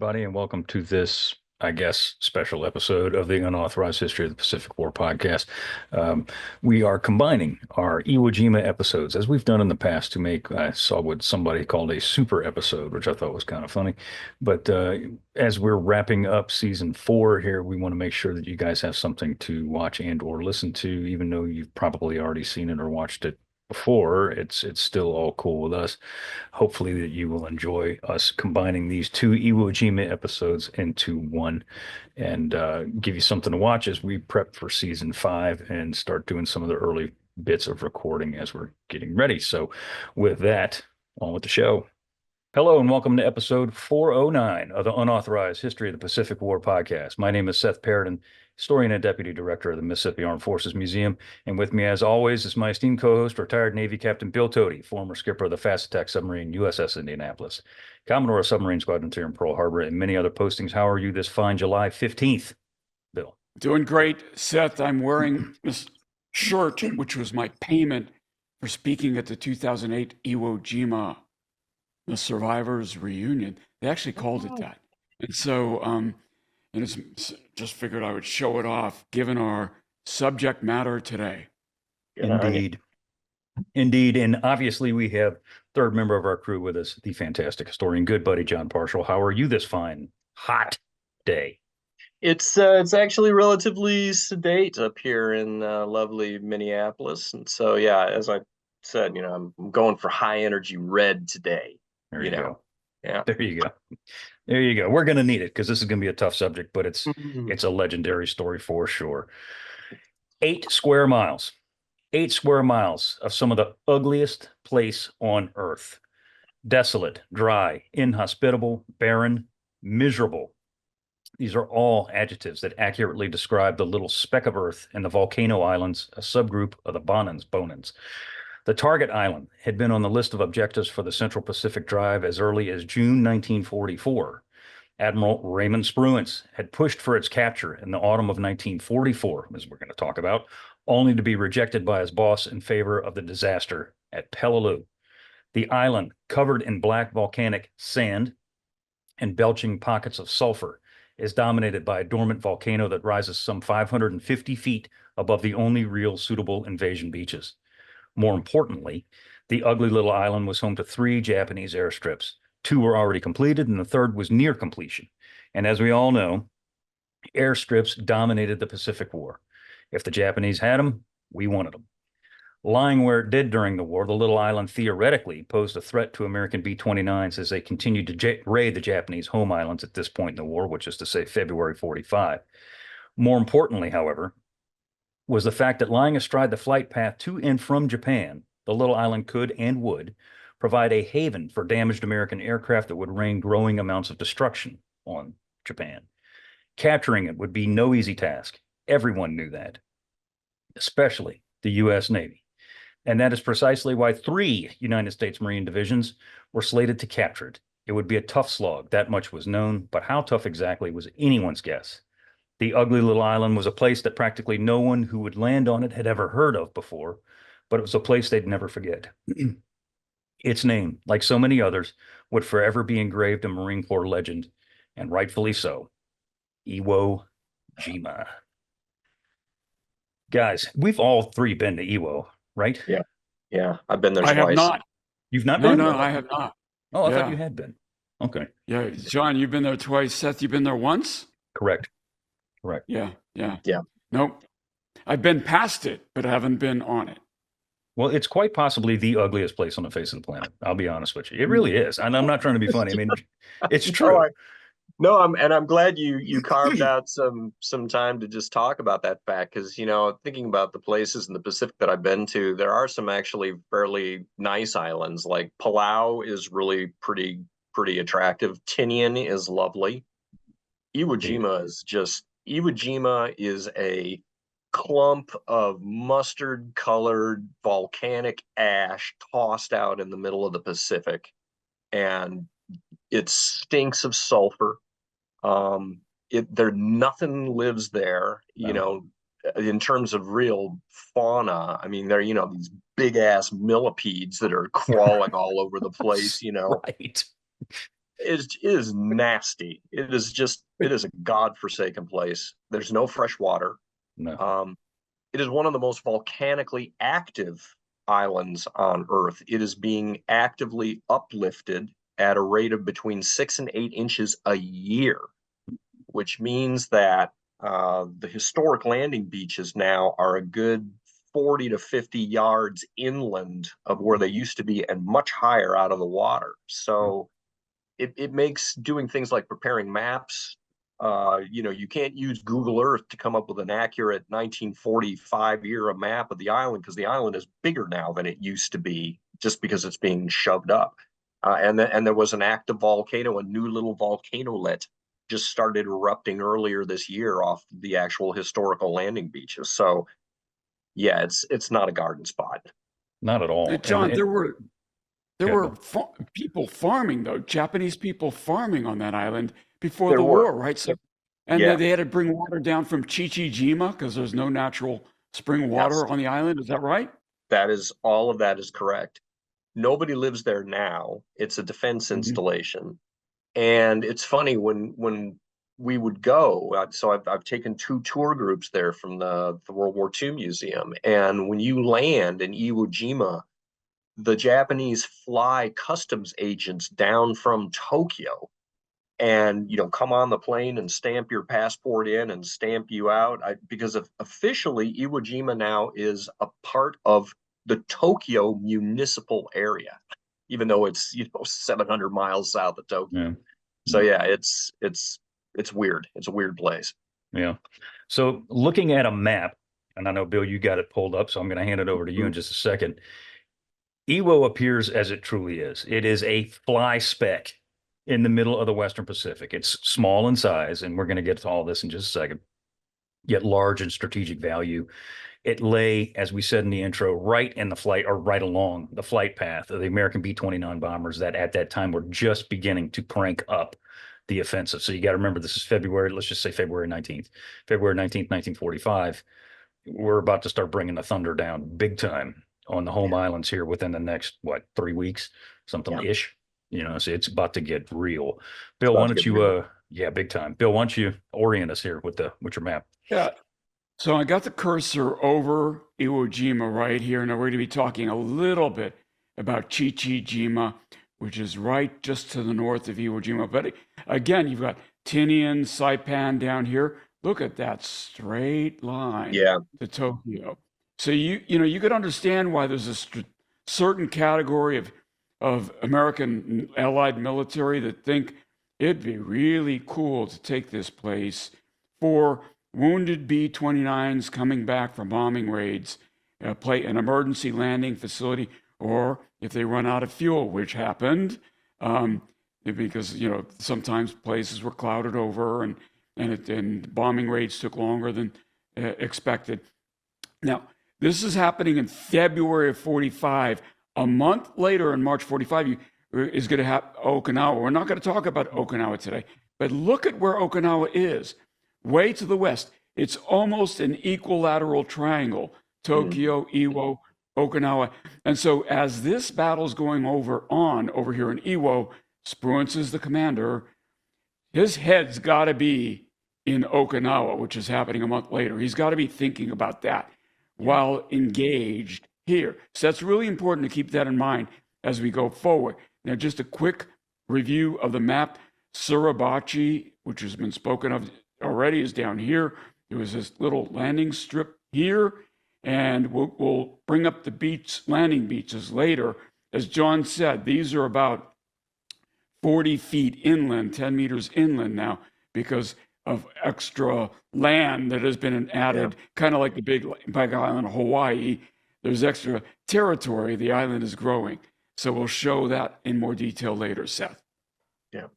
everybody, and welcome to this, I guess, special episode of the Unauthorized History of the Pacific War podcast. We are combining our Iwo Jima episodes, as we've done in the past, to make, I saw what somebody called a super episode, which I thought was kind of funny. But as we're wrapping up season 4 here, we want to make sure that you guys have something to watch and or listen to, even though you've probably already seen it or watched it before. It's still all cool with us. Hopefully that you will enjoy us combining these two Iwo Jima episodes into one and give you something to watch as we prep for season 5 and start doing some of the early bits of recording as we're getting ready. So with that, on with the show. Hello and welcome to episode 409 of the Unauthorized History of the Pacific War podcast. My name is Seth Paradin, historian and deputy director of the Mississippi Armed Forces Museum. And with me, as always, is my esteemed co-host, retired Navy Captain Bill Tody, former skipper of the fast attack submarine USS Indianapolis, Commodore of Submarine Squadron 2 in Pearl Harbor, and many other postings. How are you this fine July 15th, Bill? Doing great, Seth. I'm wearing this shirt, which was my payment for speaking at the 2008 Iwo Jima, the Survivors Reunion. They actually called it that. And so, and it's just figured I would show it off, given our subject matter today. Indeed. Indeed. And obviously we have third member of our crew with us, the fantastic historian, good buddy, Jon Parshall. How are you this fine, hot day? It's actually relatively sedate up here in lovely Minneapolis. And so, yeah, as I said, I'm going for high energy red today. There you go. Yeah. There you go. There you go. We're going to need it because this is going to be a tough subject, but it's a legendary story for sure. 8 square miles. 8 square miles of some of the ugliest place on Earth. Desolate, dry, inhospitable, barren, miserable. These are all adjectives that accurately describe the little speck of Earth in the Volcano Islands, a subgroup of the Bonans. The target island had been on the list of objectives for the Central Pacific Drive as early as June 1944. Admiral Raymond Spruance had pushed for its capture in the autumn of 1944, as we're going to talk about, only to be rejected by his boss in favor of the disaster at Peleliu. The island, covered in black volcanic sand and belching pockets of sulfur, is dominated by a dormant volcano that rises some 550 feet above the only real suitable invasion beaches. More importantly, the ugly little island was home to 3 Japanese airstrips. 2 were already completed, and the third was near completion. And as we all know, airstrips dominated the Pacific War. If the Japanese had them, we wanted them. Lying where it did during the war, the little island theoretically posed a threat to American B-29s as they continued to raid the Japanese home islands at this point in the war, which is to say February 45. More importantly, however, was the fact that lying astride the flight path to and from Japan, the little island could and would provide a haven for damaged American aircraft that would rain growing amounts of destruction on Japan. Capturing it would be no easy task. Everyone knew that, especially the U.S. Navy. And that is precisely why 3 United States Marine divisions were slated to capture it. It would be a tough slog, that much was known, but how tough exactly was anyone's guess. The ugly little island was a place that practically no one who would land on it had ever heard of before, but it was a place they'd never forget. Its name, like so many others, would forever be engraved in Marine Corps legend, and rightfully so. Iwo Jima. Guys, we've all 3 been to Iwo, right? Yeah. I've been there I twice. have not. You've not been? No, I have not. Oh, I thought you had been. Okay. Yeah, John, you've been there twice. Seth, you've been there once? Correct. Yeah. Yeah. Nope. I've been past it, but haven't been on it. Well, it's quite possibly the ugliest place on the face of the planet. I'll be honest with you. It really is. And I'm not trying to be funny. I mean, it's true. I'm glad you carved out some time to just talk about that fact, because thinking about the places in the Pacific that I've been to, there are some actually fairly nice islands. Like Palau is really pretty attractive. Tinian is lovely. Iwo Jima is a clump of mustard-colored volcanic ash tossed out in the middle of the Pacific, and it stinks of sulfur. Nothing lives there, in terms of real fauna. I mean, there these big ass millipedes that are crawling all over the place. Right. is nasty. It is a godforsaken place. There's no fresh water. No. It is one of the most volcanically active islands on Earth. It is being actively uplifted at a rate of between 6 and 8 inches a year, which means that the historic landing beaches now are a good 40 to 50 yards inland of where they used to be and much higher out of the water. So it makes doing things like preparing maps. You can't use Google Earth to come up with an accurate 1945 era map of the island because the island is bigger now than it used to be just because it's being shoved up. And there was an active volcano, a new little volcanolet just started erupting earlier this year off the actual historical landing beaches. So yeah, it's not a garden spot. Not at all. John, there were Yeah, people farming though, Japanese people farming on that island before There the were. war, right? So, and Yeah. they had to bring water down from Chichijima because there's no natural spring water Yes. on the island. Is that right? That is all of that is correct. Nobody lives there now. It's a defense Mhm. installation. And it's funny when we would go. So I've taken 2 tour groups there from the World War II Museum. And when you land in Iwo Jima, the Japanese fly customs agents down from Tokyo and come on the plane and stamp your passport in and stamp you out. Because officially Iwo Jima now is a part of the Tokyo municipal area, even though it's 700 miles south of Tokyo. yeah. So yeah, it's weird. It's a weird place. Yeah. So looking at a map, and I know, Bill, you got it pulled up, so I'm going to hand it over to you in just a second. Iwo appears as it truly is. It is a fly speck in the middle of the Western Pacific. It's small in size, and we're going to get to all this in just a second, yet large in strategic value. It lay, as we said in the intro, right in the flight or right along the flight path of the American B-29 bombers that at that time were just beginning to crank up the offensive. So you got to remember, this is February, let's just say February 19th, 1945. We're about to start bringing the thunder down big time on the home islands here within the next, 3 weeks, something ish. So it's about to get real. Bill, why don't you, yeah, big time. Bill, why don't you orient us here with your map? Yeah. So I got the cursor over Iwo Jima right here, and we're going to be talking a little bit about Chichijima, which is right just to the north of Iwo Jima. But again, you've got Tinian, Saipan down here. Look at that straight line to Tokyo. So you could understand why there's a certain category of American allied military that think it'd be really cool to take this place for wounded B-29s coming back from bombing raids, play an emergency landing facility, or if they run out of fuel, which happened, because sometimes places were clouded over and bombing raids took longer than expected. Now, this is happening in February of 45. A month later, in March 45, is going to have Okinawa. We're not going to talk about Okinawa today, but look at where Okinawa is. Way to the west. It's almost an equilateral triangle. Tokyo, Iwo, Okinawa. And so as this battle's going over here in Iwo, Spruance is the commander. His head's got to be in Okinawa, which is happening a month later. He's got to be thinking about that while engaged here. So that's really important to keep that in mind as we go forward. Now, just a quick review of the map. Suribachi, which has been spoken of already, is down here. There was this little landing strip here, and we'll bring up the landing beaches later. As John said, these are about 40 feet inland, 10 meters inland now, because of extra land that has been added, kind of like the big island of Hawaii. There's extra territory. The island is growing. So we'll show that in more detail later, Seth. Yeah.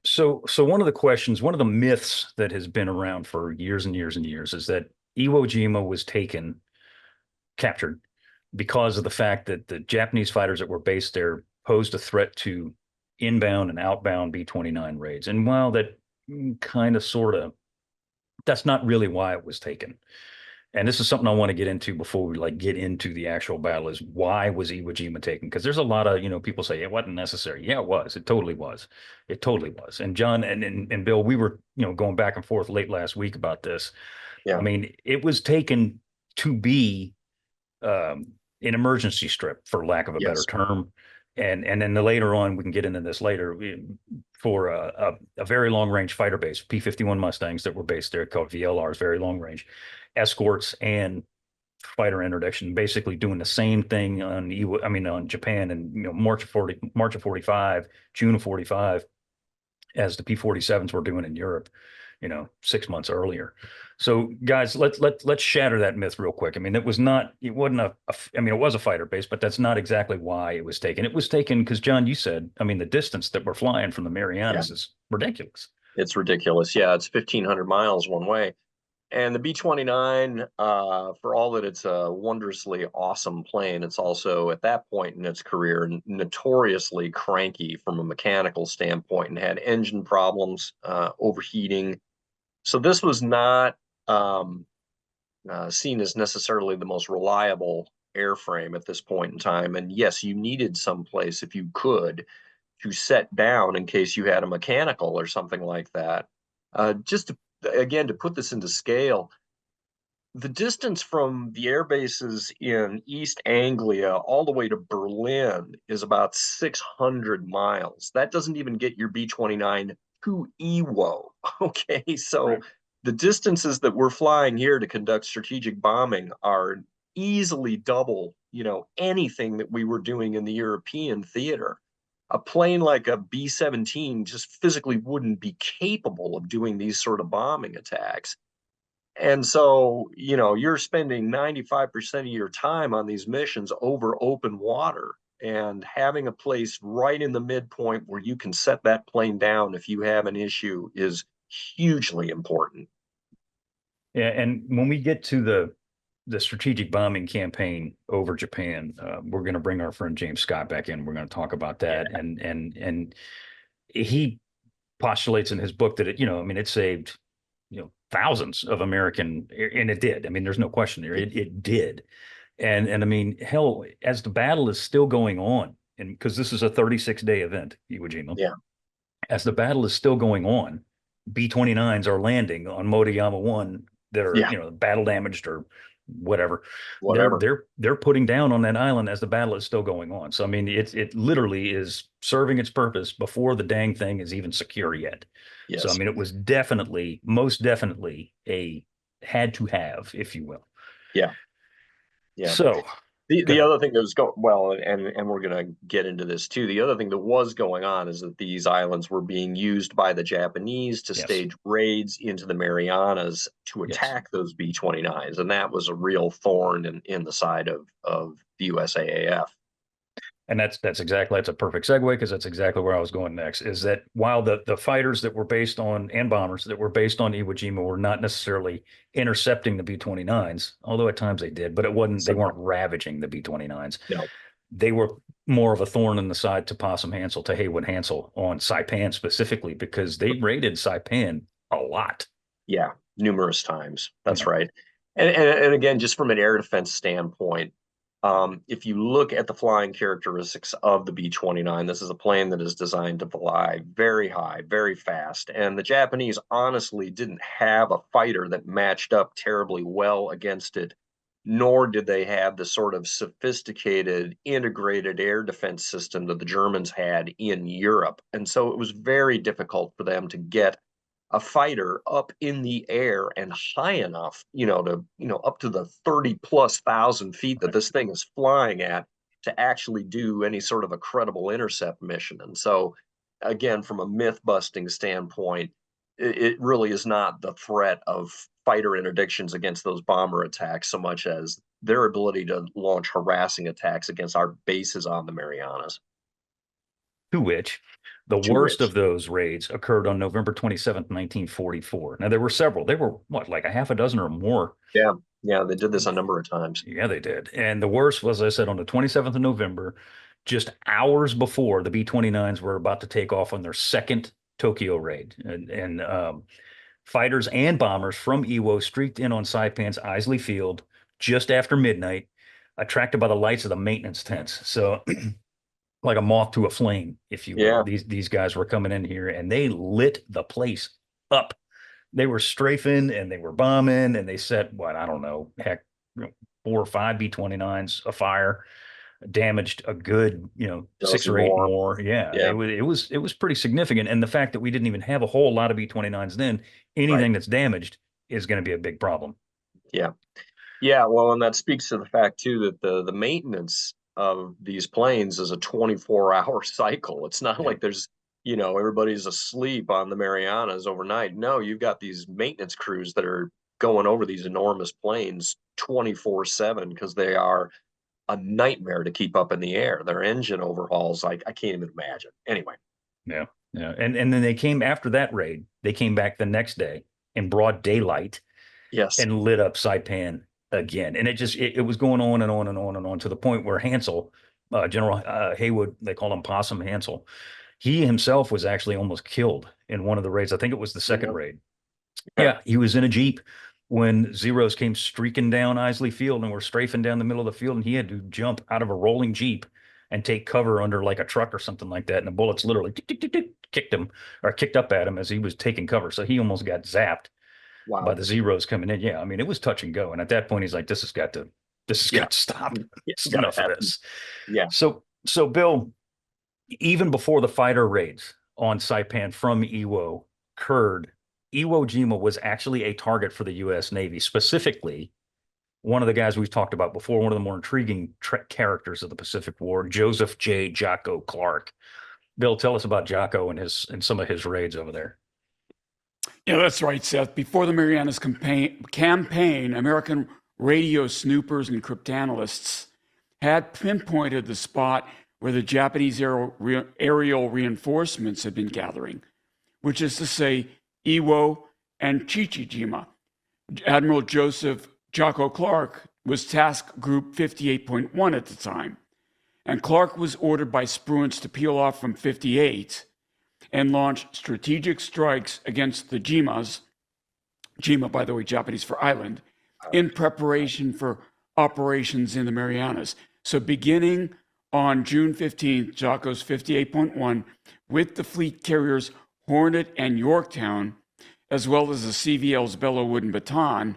So one of the myths that has been around for years and years and years is that Iwo Jima was captured because of the fact that the Japanese fighters that were based there posed a threat to inbound and outbound B-29 raids. And while that kind of sort of, that's not really why it was taken. and this is something I want to get into before we like get into the actual battle, is why was Iwo Jima taken? Because there's a lot of, people say it wasn't necessary. Yeah, it was. It totally was. It totally was. And John and Bill, we were, going back and forth late last week about this. I Yeah. mean, it was taken to be an emergency strip, for lack of a better Yes. term. And then later on, we can get into this later, for a very long range fighter base, P-51 Mustangs that were based there, called VLRs, very long range escorts and fighter interdiction, basically doing the same thing on Japan, and March of 45, June of 45, as the P-47s were doing in Europe, 6 months earlier. So guys, let's shatter that myth real quick. I mean, it wasn't it was a fighter base, but that's not exactly why it was taken. It was taken because, John, you said, I mean, the distance that we're flying from the Marianas is ridiculous. It's ridiculous. Yeah, it's 1,500 miles one way. And the B-29, for all that it's a wondrously awesome plane, it's also at that point in its career notoriously cranky from a mechanical standpoint, and had engine problems, overheating. So this was not seen as necessarily the most reliable airframe at this point in time. And yes, you needed someplace, if you could, to set down in case you had a mechanical or something like that. Just to, again, to put this into scale, the distance from the air bases in East Anglia all the way to Berlin is about 600 miles. That doesn't even get your B-29 to Iwo. Okay, so Right. the distances that we're flying here to conduct strategic bombing are easily double, anything that we were doing in the European theater. A plane like a B-17 just physically wouldn't be capable of doing these sort of bombing attacks. And so, you're spending 95% of your time on these missions over open water, and having a place right in the midpoint where you can set that plane down if you have an issue is hugely important. Yeah, and when we get to the strategic bombing campaign over Japan, we're going to bring our friend James Scott back in. We're going to talk about that, Yeah. and he postulates in his book that it saved thousands of American, and it did. I mean, there's no question there. It did, and I mean, hell, as the battle is still going on, and because this is a 36-day event, Iwo Jima, Yeah. as the battle is still going on, B-29s are landing on Motoyama 1 that are, Yeah. battle damaged or whatever. Whatever. They're putting down on that island as the battle is still going on. So I mean, it literally is serving its purpose before the dang thing is even secure yet. So I Yes. mean, it was definitely, most definitely a had to have, if you will. Yeah. Yeah. So The good. other thing that was going well, and we're going to get into this too. The other thing that was going on is that these islands were being used by the Japanese to Yes. stage raids into the Marianas to Yes. attack those B-29s, and that was a real thorn in the side of the USAAF. And that's a perfect segue, because that's exactly where I was going next, is that while the fighters that were based on, and bombers that were based on Iwo Jima, were not necessarily intercepting the B-29s, although at times they did, but they weren't ravaging the B-29s. No. They were more of a thorn in the side to Possum Hansel, to Haywood Hansel, on Saipan specifically, because they raided Saipan a lot. Yeah, numerous times. That's right. And again, just from an air defense standpoint, if you look at the flying characteristics of the B-29, this is a plane that is designed to fly very high, very fast. And the Japanese honestly didn't have a fighter that matched up terribly well against it, nor did they have the sort of sophisticated integrated air defense system that the Germans had in Europe. And so it was very difficult for them to get a fighter up in the air and high enough, up to the 30 plus thousand feet that this thing is flying at, to actually do any sort of a credible intercept mission. And so, again, from a myth busting standpoint, it really is not the threat of fighter interdictions against those bomber attacks so much as their ability to launch harassing attacks against our bases on the Marianas. To which the To worst which, of those raids occurred on November 27th, 1944. Now, there were several. They were, what, like a half a dozen or more? yeah, they did this a number of times. Yeah, they did. And the worst was, as I said, on the 27th of November, just hours before the B-29s were about to take off on their second Tokyo raid. And Fighters and bombers from Iwo streaked in on Saipan's Isley Field just after midnight, attracted by the lights of the maintenance tents. So like a moth to a flame, if you will. Yeah. These guys were coming in here and they lit the place up. They were strafing and they were bombing and they set what, I don't know, heck, 4 or 5 B-29s afire, damaged a good, 6 or 8 more. Yeah, Yeah. It was pretty significant. And the fact that we didn't even have a whole lot of B-29s then, anything that's damaged is going to be a big problem. Yeah. Yeah, well, and that speaks to the fact too that the maintenance of these planes is a 24-hour cycle. It's not like there's, everybody's asleep on the Marianas overnight. No, you've got these maintenance crews that are going over these enormous planes 24/7 because they are a nightmare to keep up in the air. Their engine overhauls, I can't even imagine. Anyway. Yeah. Yeah. And then they came after that raid. They came back the next day in broad daylight. Yes. And lit up Saipan again. And it was going on and on and on and on to the point where Hansel, General Haywood, they call him Possum Hansel, he himself was actually almost killed in one of the raids. I think it was the second raid. Yeah, he was in a Jeep when Zeros came streaking down Isley Field and were strafing down the middle of the field, and he had to jump out of a rolling Jeep and take cover under like a truck or something like that. And the bullets literally kicked up at him as he was taking cover. So he almost got zapped. Wow. By the Zeros coming in. Yeah, I mean, it was touch and go. And at that point, he's like, this has got to stop. It's enough of this. Yeah. So Bill, even before the fighter raids on Saipan from Iwo occurred, Iwo Jima was actually a target for the U.S. Navy. Specifically, one of the guys we've talked about before, one of the more intriguing characters of the Pacific War, Joseph J. Jocko Clark. Bill, tell us about Jocko and some of his raids over there. Yeah, that's right, Seth. Before the Marianas campaign, American radio snoopers and cryptanalysts had pinpointed the spot where the Japanese aerial reinforcements had been gathering, which is to say Iwo and Chichijima. Admiral Joseph Jocko Clark was Task Group 58.1 at the time, and Clark was ordered by Spruance to peel off from 58 and launch strategic strikes against the Jimas, Jima, by the way, Japanese for island, in preparation for operations in the Marianas. So beginning on June 15th, Jocko's 58.1, with the fleet carriers Hornet and Yorktown, as well as the CVL's Bellewood and Baton,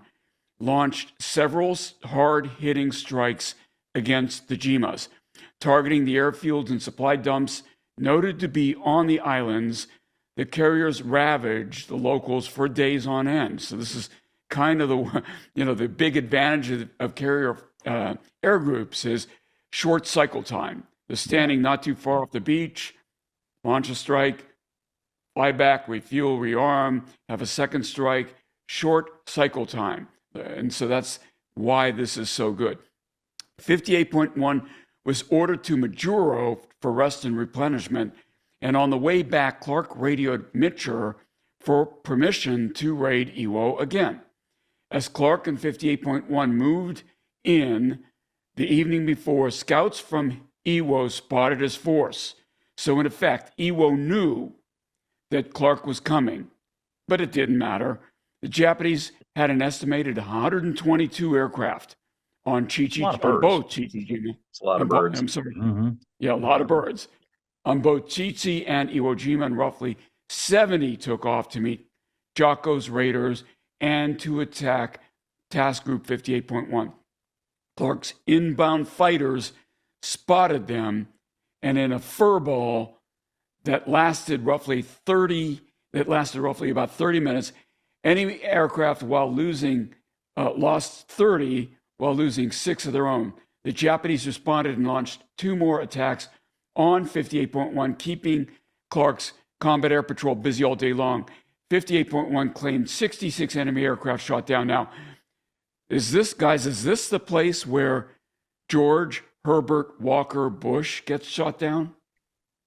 launched several hard-hitting strikes against the Jimas, targeting the airfields and supply dumps noted to be on the islands. The carriers ravaged the locals for days on end. So this is kind of the big advantage of carrier air groups is short cycle time. They're standing not too far off the beach, launch a strike, fly back, refuel, rearm, have a second strike, short cycle time. And so that's why this is so good. 58.1 was ordered to Majuro for rest and replenishment. And on the way back, Clark radioed Mitchell for permission to raid Iwo again. As Clark and 58.1 moved in the evening before, scouts from Iwo spotted his force. So in effect, Iwo knew that Clark was coming, but it didn't matter. The Japanese had an estimated 122 aircraft on both Chichi-Jima. It's a lot of birds. I'm sorry. Mm-hmm. Yeah, a lot of birds. On both Chichi and Iwo Jima, and roughly 70 took off to meet Jocko's raiders and to attack Task Group 58.1. Clark's inbound fighters spotted them, and in a furball that lasted roughly about 30 minutes, enemy aircraft lost 30 while losing 6 of their own. The Japanese responded and launched 2 more attacks on 58.1, keeping Clark's combat air patrol busy all day long. 58.1 claimed 66 enemy aircraft shot down. Now, is this the place where George Herbert Walker Bush gets shot down?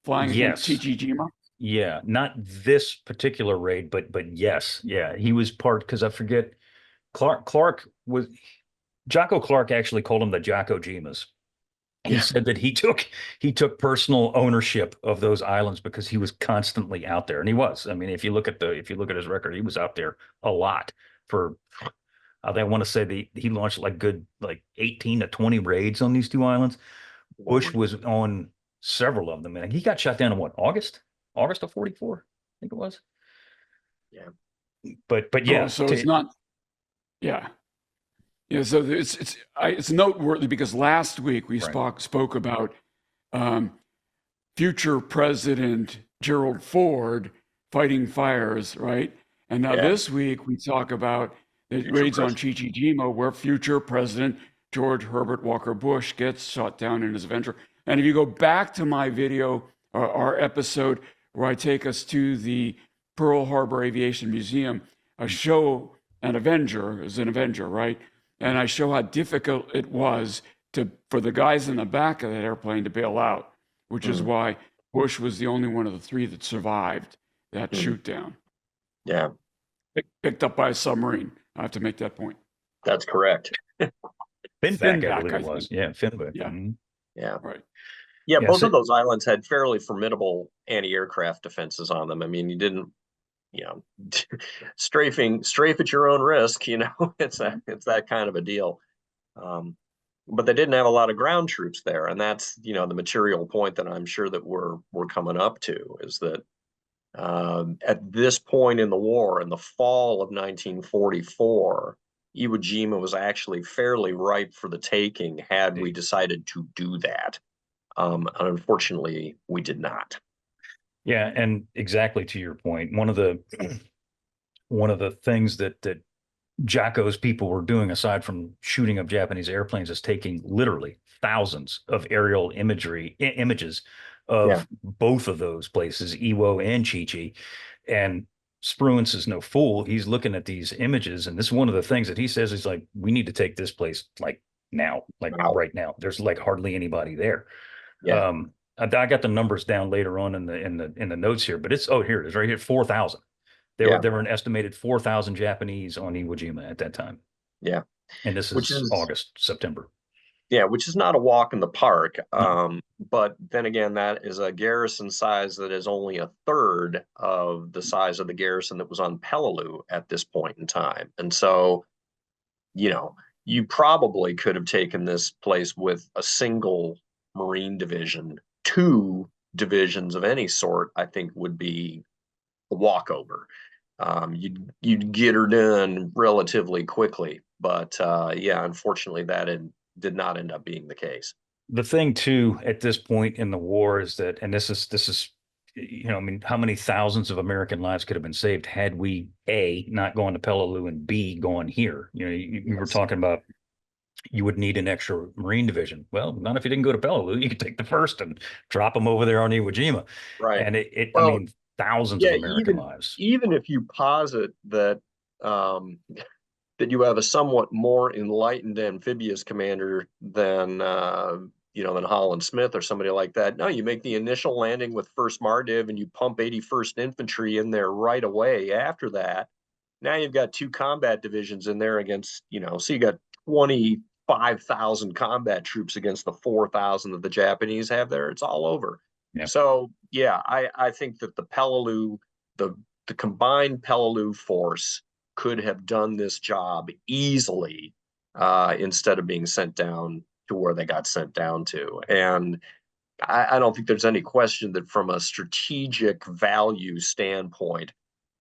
Flying against Chichi-Jima? Yeah, not this particular raid, but yes. Yeah, he was part, because I forget, Jocko Clark actually called them the Jocko Jimas. He said that he took personal ownership of those islands because he was constantly out there, and he was. I mean, if you look at his record, he was out there a lot for. I want to say he launched like 18 to 20 raids on these two islands. Bush was on several of them, and he got shot down in what, August of 44, I think it was. Yeah. But yeah, so it's not. Yeah. Yeah, so it's noteworthy because last week we spoke about future President Gerald Ford fighting fires, right? And now this week we talk about the raids on Chichijima, where future President George Herbert Walker Bush gets shot down in his adventure. And if you go back to my video, our episode where I take us to the Pearl Harbor Aviation Museum, I show an Avenger, right? And I show how difficult it was for the guys in the back of that airplane to bail out, which is why Bush was the only one of the three that survived that shoot down. Yeah. Picked up by a submarine. I have to make that point. That's correct. Finback, I believe it was. Yeah, Finback. Yeah. Mm-hmm. Yeah. Right. Yeah, both of those islands had fairly formidable anti-aircraft defenses on them. I mean, you didn't, strafe at your own risk, it's that kind of a deal. But they didn't have a lot of ground troops there, and that's the material point that I'm sure that we're coming up to is that at this point in the war, in the fall of 1944, Iwo Jima was actually fairly ripe for the taking had we decided to do that. And unfortunately, we did not. Yeah, and exactly to your point, one of the things that Jocko's people were doing, aside from shooting up Japanese airplanes, is taking literally thousands of aerial images of both of those places, Iwo and Chi-Chi. And Spruance is no fool. He's looking at these images, and this is one of the things that he says is like, we need to take this place like now, right now. There's like hardly anybody there. Yeah. I got the numbers down later on in the notes here, but here it is right here, 4,000. There were an estimated 4,000 Japanese on Iwo Jima at that time. Yeah. And this is August, September. Yeah, which is not a walk in the park. But then again, that is a garrison size that is only a third of the size of the garrison that was on Peleliu at this point in time. And so, you probably could have taken this place with a single Marine division. 2 divisions of any sort, I think, would be a walkover. You'd get her done relatively quickly, but unfortunately, that did not end up being the case. The thing too, at this point in the war, is that, and this is, I mean, how many thousands of American lives could have been saved had we A, not gone to Peleliu, and B, gone here? You were talking about you would need an extra Marine division. Well, not if you didn't go to Peleliu. You could take the first and drop them over there on Iwo Jima. Right. And I mean, thousands of American lives. Even if you posit that that you have a somewhat more enlightened amphibious commander than Holland Smith or somebody like that. No, you make the initial landing with 1st Mardiv and you pump 81st Infantry in there right away after that. Now you've got 2 combat divisions in there against, so you got 25,000 combat troops against the 4,000 that the Japanese have there. It's all over. Yeah. So, I think that the Peleliu, the combined Peleliu force could have done this job easily instead of being sent down to where they got sent down to. And I don't think there's any question that from a strategic value standpoint,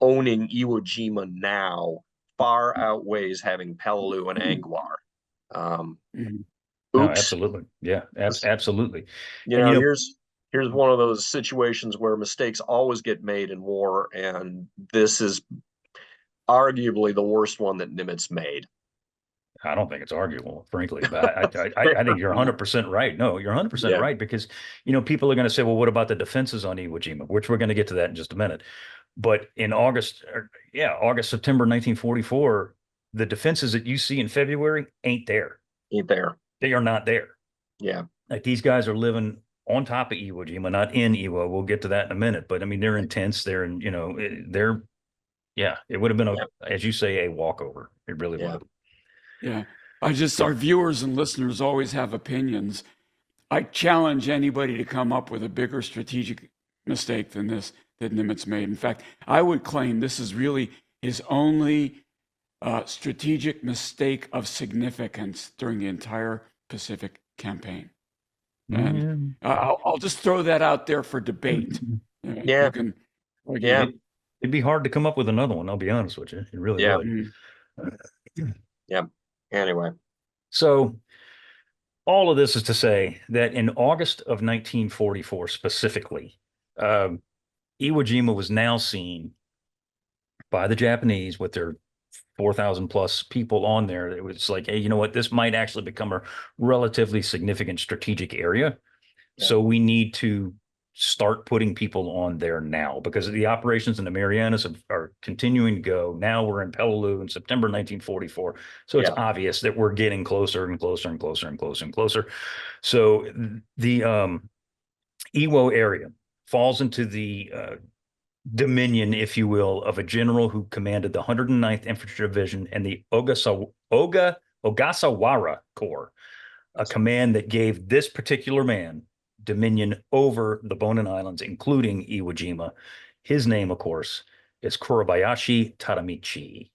owning Iwo Jima now far outweighs having Peleliu and Angkor. No, absolutely. Yeah, absolutely. Here's one of those situations where mistakes always get made in war, and this is arguably the worst one that Nimitz made. I don't think it's arguable, frankly, but I think you're 100% right. No, you're 100% right, because, people are going to say, well, what about the defenses on Iwo Jima, which we're going to get to that in just a minute. But in September 1944, the defenses that you see in February ain't there. They are not there. Yeah. Like, these guys are living on top of Iwo Jima, not in Iwo. We'll get to that in a minute. But I mean, they're intense. They're in, it would have been, as you say, a walkover. It really would have. Yeah. Our viewers and listeners always have opinions. I challenge anybody to come up with a bigger strategic mistake than this that Nimitz made. In fact, I would claim this is really his only strategic mistake of significance during the entire Pacific campaign. And I'll just throw that out there for debate. Yeah. You can, Yeah. It'd be hard to come up with another one. I'll be honest with you. It really Yeah. would. Yeah. Anyway. So all of this is to say that in August of 1944, specifically, Iwo Jima was now seen by the Japanese with their 4,000 plus people on there. It was like, hey, you know what? This might actually become a relatively significant strategic area. Yeah. So we need to start putting people on there now because the operations in the Marianas are continuing to go. Now we're in Peleliu in September 1944. So it's obvious that we're getting closer and closer and closer and closer and closer. So the Iwo area falls into the dominion, if you will, of a general who commanded the 109th Infantry Division and the Ogasawara Corps, a command that gave this particular man dominion over the Bonin Islands, including Iwo Jima. His name, of course, is Kurabayashi Tadamichi.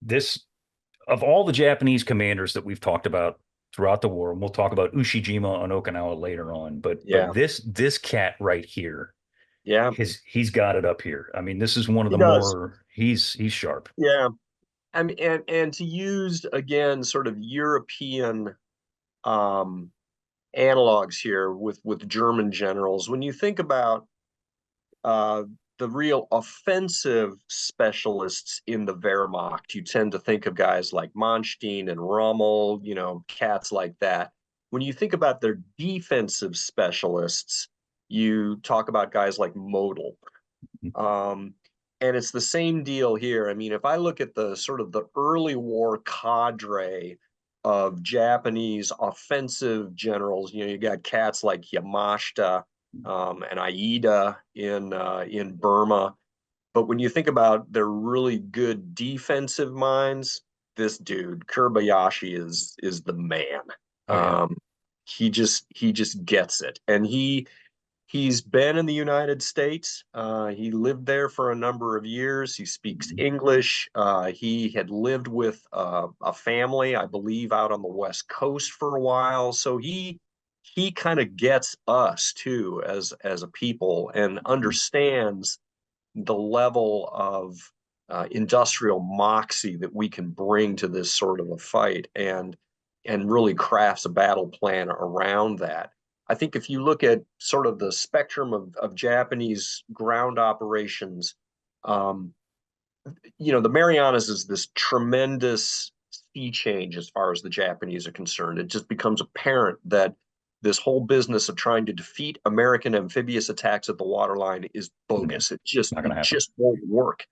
This, of all the Japanese commanders that we've talked about throughout the war, and we'll talk about Ushijima on Okinawa later on, but this cat right here, he's got it up here. I mean, this is one of the more he's sharp. Yeah. I mean, and to use again sort of European analogs here with German generals, when you think about the real offensive specialists in the Wehrmacht, you tend to think of guys like Manstein and Rommel, you know, cats like that. When you think about their defensive specialists, you talk about guys like Model. And it's the same deal here. I mean, if I look at the sort of the early war cadre of Japanese offensive generals, you know, you got cats like Yamashita and Aida in Burma. But when you think about their really good defensive minds, this dude Kurabayashi is the man. He just gets it, and he's been in the United States. He lived there for a number of years. He speaks English. He had lived with a family, I believe, out on the West Coast for a while. So he kind of gets us too as a people and understands the level of industrial moxie that we can bring to this sort of a fight, and really crafts a battle plan around that. I think if you look at sort of the spectrum of Japanese ground operations, you know, the Marianas is this tremendous sea change as far as the Japanese are concerned. It just becomes apparent that this whole business of trying to defeat American amphibious attacks at the waterline is bogus. It just won't work.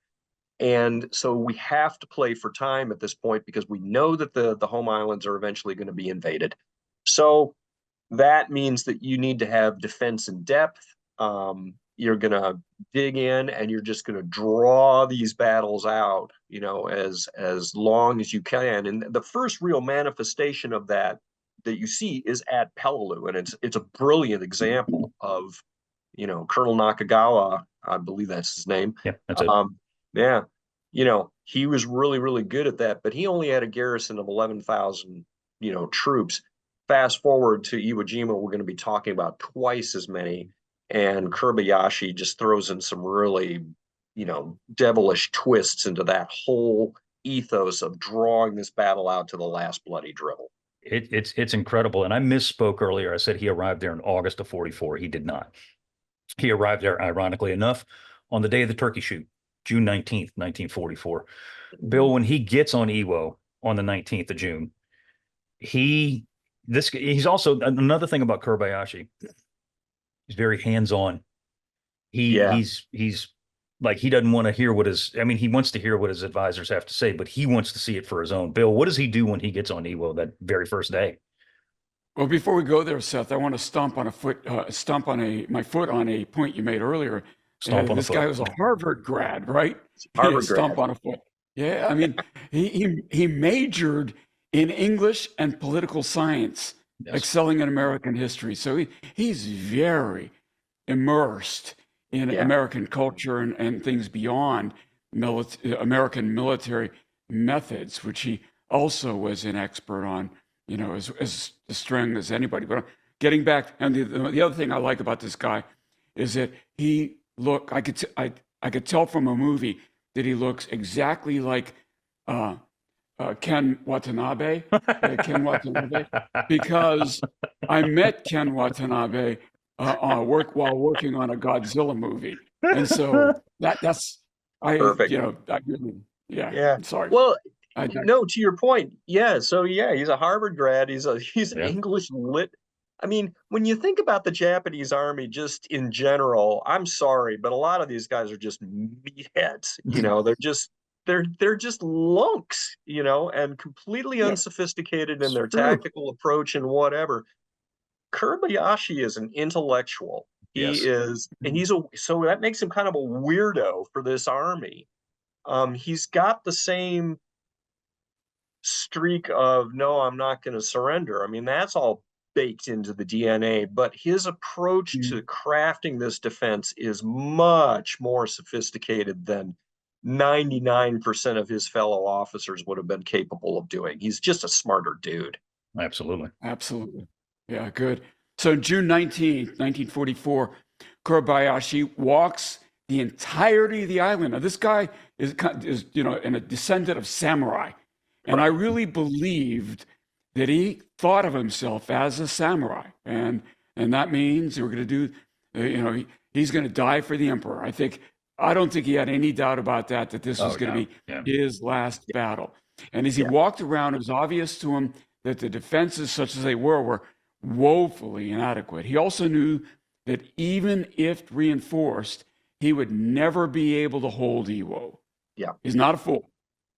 And so we have to play for time at this point because we know that the home islands are eventually going to be invaded. So that means that you need to have defense in depth. You're going to dig in and you're just going to draw these battles out, you know, as long as you can. And the first real manifestation of that you see is at Peleliu, and it's a brilliant example of, you know, Colonel Nakagawa, I believe that's his name. Yeah, that's it. Yeah, you know, he was really, really good at that, but he only had a garrison of 11,000, you know, troops. Fast forward to Iwo Jima, we're going to be talking about twice as many, and Kurabayashi just throws in some really, you know, devilish twists into that whole ethos of drawing this battle out to the last bloody dribble. It's incredible. And I misspoke earlier. I said he arrived there in August of 44. He did not. He arrived there, ironically enough, on the day of the turkey shoot, June 19th, 1944. Bill, when he gets on Iwo on the 19th of June, he's also another thing about Kurabayashi. He's very hands-on. He's like, he doesn't want to hear he wants to hear what his advisors have to say, but he wants to see it for his own. Bill, what does he do when he gets on Iwo that very first day? Well, before we go there, Seth, I want to stomp my foot on a point you made earlier. This guy was a Harvard grad, right? Harvard grad. Stomp on a foot. Yeah, I mean, he majored in English and political science Yes. excelling in American history. So he's very immersed in American culture and things beyond American military methods, which he also was an expert on, as strong as anybody. But getting back, and the other thing I like about this guy is that I could tell from a movie that he looks exactly like Ken Watanabe, because I met Ken Watanabe while working on a Godzilla movie, and so that's Perfect. I really, Yeah. Sorry. Well, no, to your point. Yeah. So yeah, he's a Harvard grad. He's an English lit. I mean, when you think about the Japanese army just in general, I'm sorry, but a lot of these guys are just meatheads. They're just lunks, and completely unsophisticated in their tactical approach and whatever. Kobayashi is an intellectual. He is, and so that makes him kind of a weirdo for this army. He's got the same streak of no, I'm not going to surrender. I mean, that's all baked into the DNA, but his approach to crafting this defense is much more sophisticated than 99% of his fellow officers would have been capable of doing. He's just a smarter dude. Absolutely. Yeah, good. So June 19th, 1944, Kobayashi walks the entirety of the island. Now, this guy is a descendant of samurai. And I really believed that he thought of himself as a samurai. And that means we're going to do, he's going to die for the emperor. I don't think he had any doubt about that this was going to be his last battle. And as he walked around, it was obvious to him that the defenses, such as they were woefully inadequate. He also knew that even if reinforced, he would never be able to hold Iwo. Yeah. He's not a fool.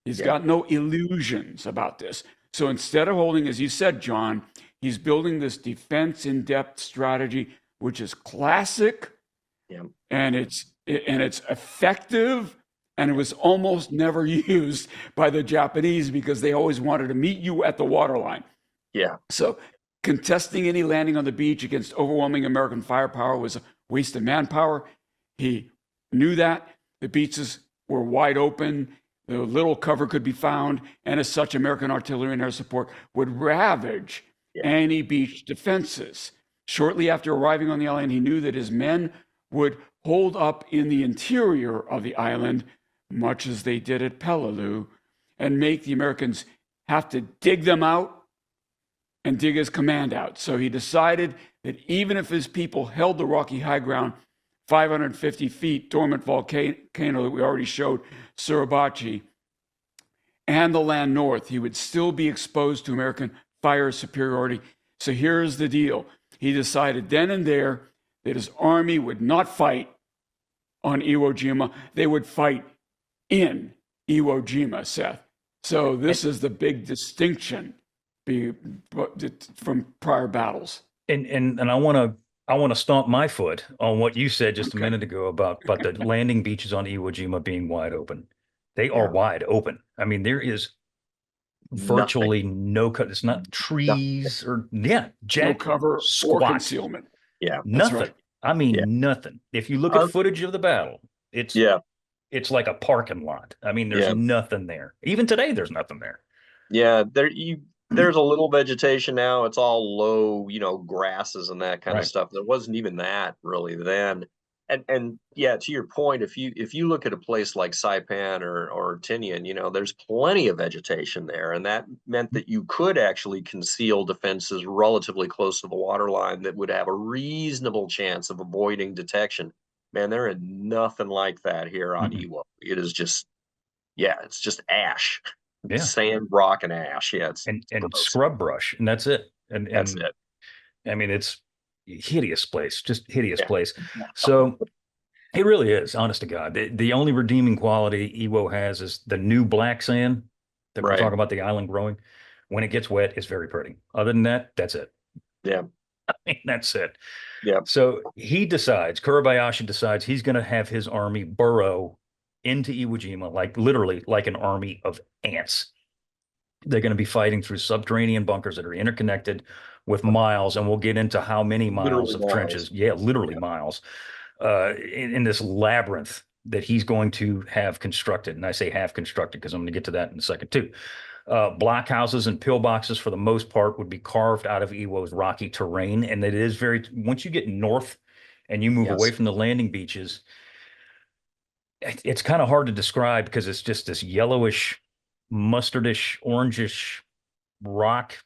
He's got no illusions about this. So instead of holding, as you said, John, he's building this defense in depth strategy, which is classic, and it's effective, and it was almost never used by the Japanese because they always wanted to meet you at the waterline. Yeah. So contesting any landing on the beach against overwhelming American firepower was a waste of manpower. He knew that. The beaches were wide open. The little cover could be found, and as such, American artillery and air support would ravage any beach defenses. Shortly after arriving on the island, he knew that his men would hold up in the interior of the island, much as they did at Peleliu, and make the Americans have to dig them out and dig his command out. So he decided that even if his people held the rocky high ground 550 feet, dormant volcano that we already showed, Suribachi, and the land north, he would still be exposed to American fire superiority. So here's the deal. He decided then and there that his army would not fight on Iwo Jima. They would fight in Iwo Jima, Seth. So this is the big distinction from prior battles. And I want to stomp my foot on what you said just a minute ago about the landing beaches on Iwo Jima being wide open. They are wide open. I mean, there is virtually no cut. It's not trees or no cover or concealment. Yeah, nothing. Right. I mean, nothing. If you look at footage of the battle, it's like a parking lot. I mean, there's nothing there. Even today, there's nothing there. Yeah, there's a little vegetation now. It's all low, grasses and that kind of stuff. There wasn't even that really then. And yeah, to your point, if you look at a place like Saipan or Tinian, there's plenty of vegetation there, and that meant that you could actually conceal defenses relatively close to the waterline that would have a reasonable chance of avoiding detection. Man, there is nothing like that here on Iwo. It is just, it's just ash. Sand, rock, and ash. Yeah, and scrub brush, and that's it. And that's it. I mean, it's hideous place, just hideous place. So it really is, honest to God. The only redeeming quality Iwo has is the new black sand that we're talking about the island growing. When it gets wet, it's very pretty. Other than that, that's it. Yeah. I mean, that's it. Yeah. So Kobayashi decides he's going to have his army burrow into Iwo Jima, like literally like an army of ants. They're going to be fighting through subterranean bunkers that are interconnected with miles, and we'll get into how many miles Literally of miles. trenches. Yeah, literally miles in this labyrinth that he's going to have constructed. And I say have constructed because I'm going to get to that in a second too. Blockhouses and pillboxes, for the most part, would be carved out of Iwo's rocky terrain, and it is very. Once you get north and you move away from the landing beaches, it's kind of hard to describe because it's just this yellowish, mustardish, orangish rock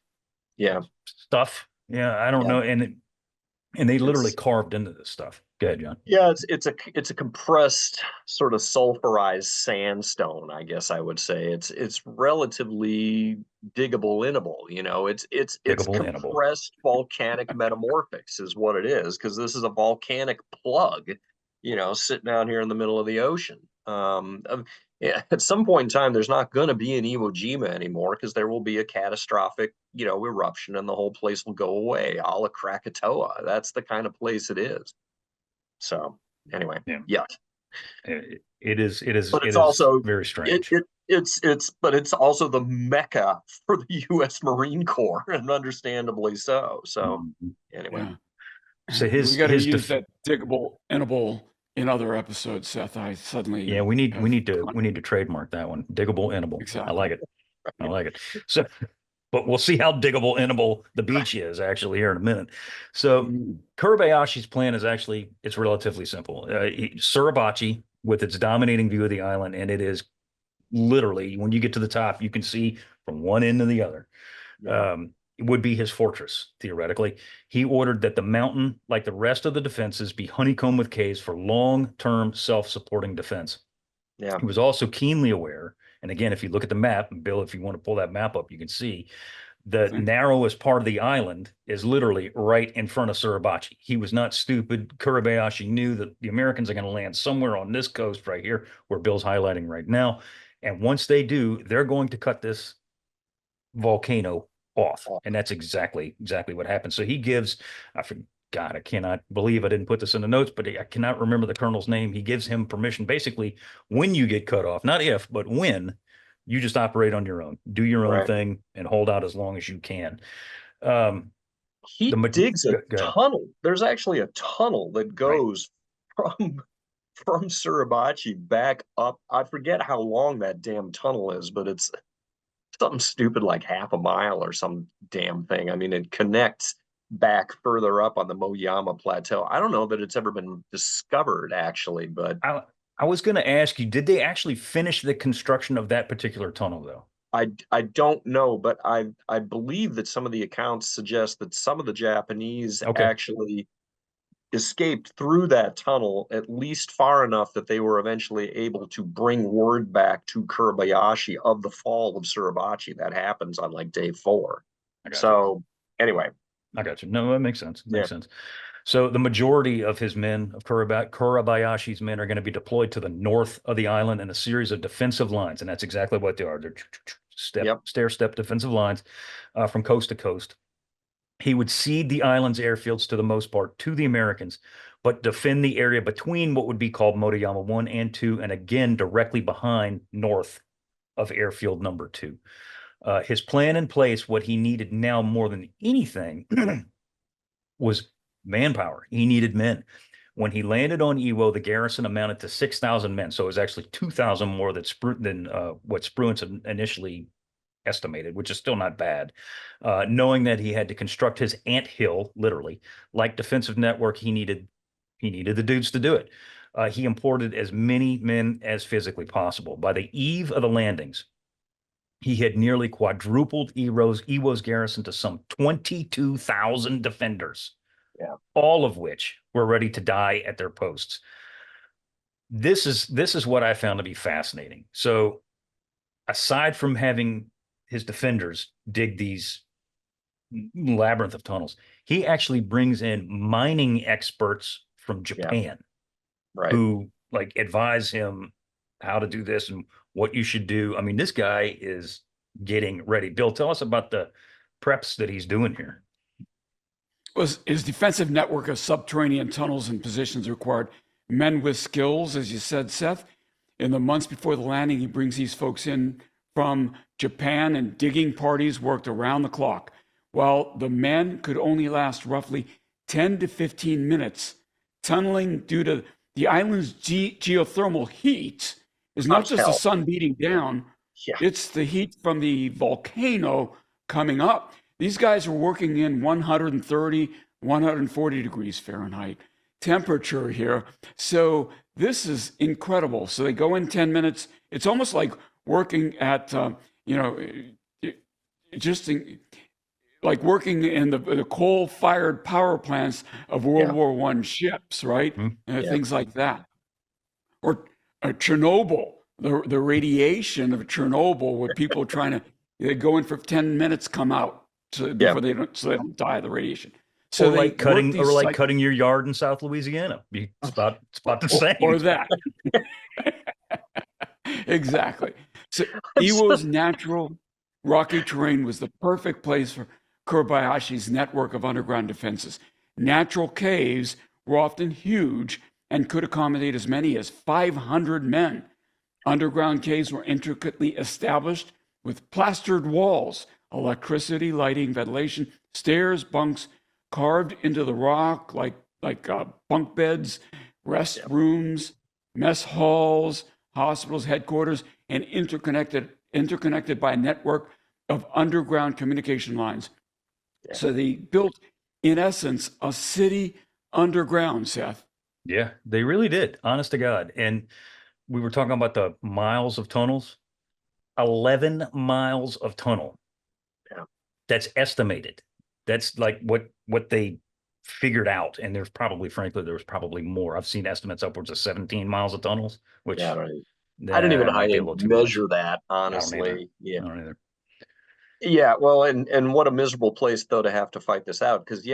stuff. Yeah, I don't know. And they literally carved into this stuff. Go ahead, John. Yeah, it's a compressed sort of sulfurized sandstone, I guess I would say. It's relatively diggable-inable, you know. It's compressed volcanic metamorphics is what it is, because this is a volcanic plug, you know, sitting out here in the middle of the ocean. At some point in time, there's not going to be an Iwo Jima anymore because there will be a catastrophic, you know, eruption and the whole place will go away, a la Krakatoa. That's the kind of place it is. So anyway, yeah. It is but it's also very strange. But it's also the mecca for the U.S. Marine Corps, and understandably so. So anyway, so we got to use that diggable-inable in other episodes, Seth. I suddenly we need to trademark that one, diggable-inable. Exactly. I like it. I like it. So, but we'll see how diggable-inable the beach is actually here in a minute. So Kurabayashi's plan is actually, it's relatively simple. Suribachi, with its dominating view of the island, and it is literally, when you get to the top, you can see from one end to the other. It would be his fortress, theoretically. He ordered that the mountain, like the rest of the defenses, be honeycombed with caves for long-term self-supporting defense. Yeah. He was also keenly aware, and again, if you look at the map, and Bill, if you want to pull that map up, you can see the narrowest part of the island is literally right in front of Suribachi. He was not stupid. Kurabayashi knew that the Americans are going to land somewhere on this coast right here, where Bill's highlighting right now. And once they do, they're going to cut this volcano off. And that's exactly what happened. So he gives, I forgot, I cannot believe I didn't put this in the notes, but I cannot remember the colonel's name. He gives him permission, basically, when you get cut off, not if, but when, you just operate on your own, do your own thing, and hold out as long as you can. He digs a tunnel. There's actually a tunnel that goes from Suribachi back up. I forget how long that damn tunnel is, but it's something stupid like half a mile or some damn thing. I mean, it connects back further up on the Moyama Plateau. I don't know that it's ever been discovered, actually, but I was going to ask you, did they actually finish the construction of that particular tunnel, though? I don't know, but I believe that some of the accounts suggest that some of the Japanese actually escaped through that tunnel at least far enough that they were eventually able to bring word back to Kurabayashi of the fall of Suribachi. That happens on like day 4. So anyway, I got you. No, that makes sense. Makes sense. So the majority of his men, of Kurabayashi's men, are going to be deployed to the north of the island in a series of defensive lines, and that's exactly what they are. They're stair-step defensive lines from coast to coast. He would cede the island's airfields, to the most part, to the Americans, but defend the area between what would be called Motoyama 1 and 2, and again, directly behind north of airfield number 2. His plan in place, what he needed now more than anything, was manpower. He needed men. When he landed on Iwo, the garrison amounted to 6,000 men. So it was actually 2,000 more than what Spruance had initially estimated, which is still not bad. Knowing that he had to construct his anthill, literally, like defensive network, he needed the dudes to do it. He imported as many men as physically possible. By the eve of the landings, he had nearly quadrupled Iwo's garrison to some 22,000 defenders, all of which were ready to die at their posts. This is what I found to be fascinating. So aside from having his defenders dig these labyrinth of tunnels, he actually brings in mining experts from Japan who like advise him how to do this and what you should do. I mean, this guy is getting ready. Bill, tell us about the preps that he's doing here. Was his defensive network of subterranean tunnels and positions required men with skills, as you said, Seth. In the months before the landing, he brings these folks in from Japan, and digging parties worked around the clock, while the men could only last roughly 10 to 15 minutes. Tunneling due to the island's geothermal heat is not just the sun beating down, it's the heat from the volcano coming up. These guys are working in 130, 140 degrees Fahrenheit temperature here. So this is incredible. So they go in 10 minutes. It's almost like working at, like working in the coal-fired power plants of World War I ships, right? And things like that. Or Chernobyl, the radiation of Chernobyl, where people trying to, they go in for 10 minutes, come out before they don't die of the radiation. So or like cutting your yard in South Louisiana. It's about the same. Or that. Exactly. So Iwo's natural rocky terrain was the perfect place for Kobayashi's network of underground defenses. Natural caves were often huge and could accommodate as many as 500 men. Underground caves were intricately established with plastered walls, electricity, lighting, ventilation, stairs, bunks carved into the rock like bunk beds, rest rooms, mess halls, hospitals, headquarters, and interconnected by a network of underground communication lines. So they built, in essence, a city underground, Seth. Yeah, they really did, honest to God. And we were talking about the miles of tunnels. 11 miles of tunnel. Yeah. That's estimated. That's like what they figured out. And frankly, there was probably more. I've seen estimates upwards of 17 miles of tunnels, which I don't even know how you measure that, honestly. I don't either. Yeah, well, and what a miserable place though to have to fight this out, because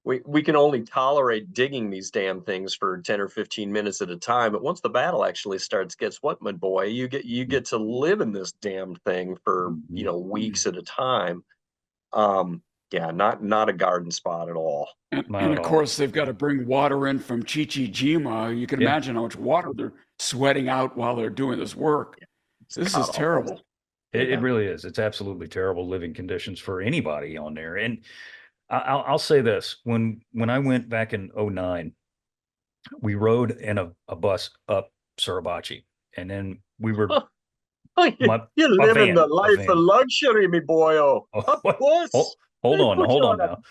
we can only tolerate digging these damn things for 10 or 15 minutes at a time, but once the battle actually starts, guess what, my boy, you get to live in this damn thing for weeks at a time. Not a garden spot at all. And of course they've got to bring water in from Chichijima. You can imagine how much water they're sweating out while they're doing this work. This is terrible. It really is. It's absolutely terrible living conditions for anybody on there. And I'll say this: when I went back in 2009, we rode in a bus up Suribachi, and then we were. You're living the life of luxury, me boyo. Hold on now.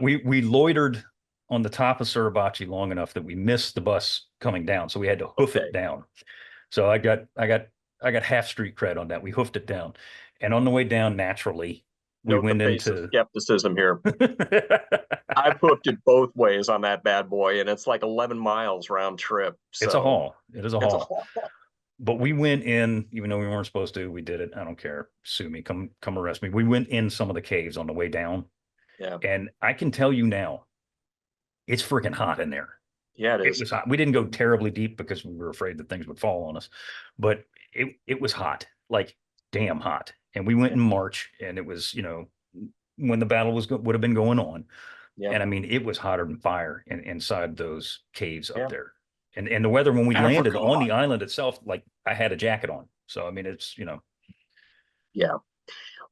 We loitered on the top of Suribachi long enough that we missed the bus coming down, so we had to hoof it down. So I got half street cred on that. We hoofed it down, and on the way down, naturally, we went into skepticism here. I've hooked it both ways on that bad boy, and it's like 11 miles round trip. So. It's a haul. It is a haul. But we went in, even though we weren't supposed to. We did it. I don't care. Sue me. Come arrest me. We went in some of the caves on the way down. Yeah. And I can tell you now, it's freaking hot in there. Yeah, it is. It was hot. We didn't go terribly deep because we were afraid that things would fall on us, but it was hot, like damn hot. And we went in March, and it was, when the battle would have been going on. Yeah. And I mean, it was hotter than fire inside those caves up there. And the weather when we landed on the island itself, like I had a jacket on. So, I mean, it's, Yeah.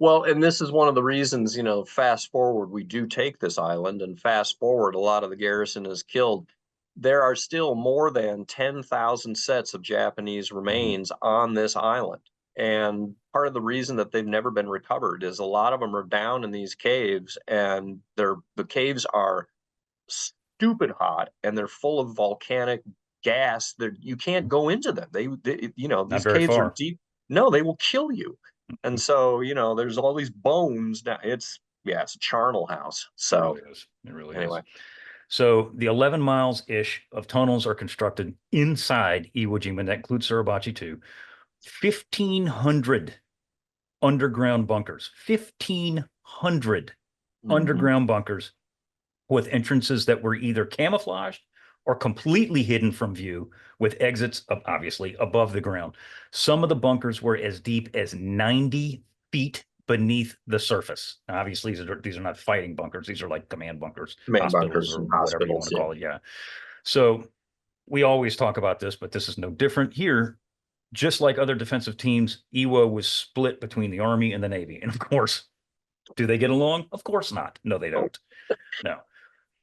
Well, and this is one of the reasons, fast forward, we do take this island, and fast forward, a lot of the garrison is killed. There are still more than 10,000 sets of Japanese remains on this island. And part of the reason that they've never been recovered is a lot of them are down in these caves, and the caves are stupid hot, and they're full of volcanic gas. You can't go into them. These caves are deep. No, they will kill you. And so, there's all these bones now. It's a charnel house. So it really is. So the 11 miles ish of tunnels are constructed inside Iwo Jima. That includes Suribachi too. 1,500 underground bunkers. 1,500 underground bunkers with entrances that were either camouflaged or completely hidden from view, with exits obviously above the ground. Some of the bunkers were as deep as 90 feet beneath the surface. Now, obviously, these are not fighting bunkers. These are like command bunkers, hospitals, or whatever you want to call it. Yeah. So we always talk about this, but this is no different here. just like other defensive teams, Iwo was split between the Army and the Navy. And of course, do they get along? Of course not. No, they don't. No.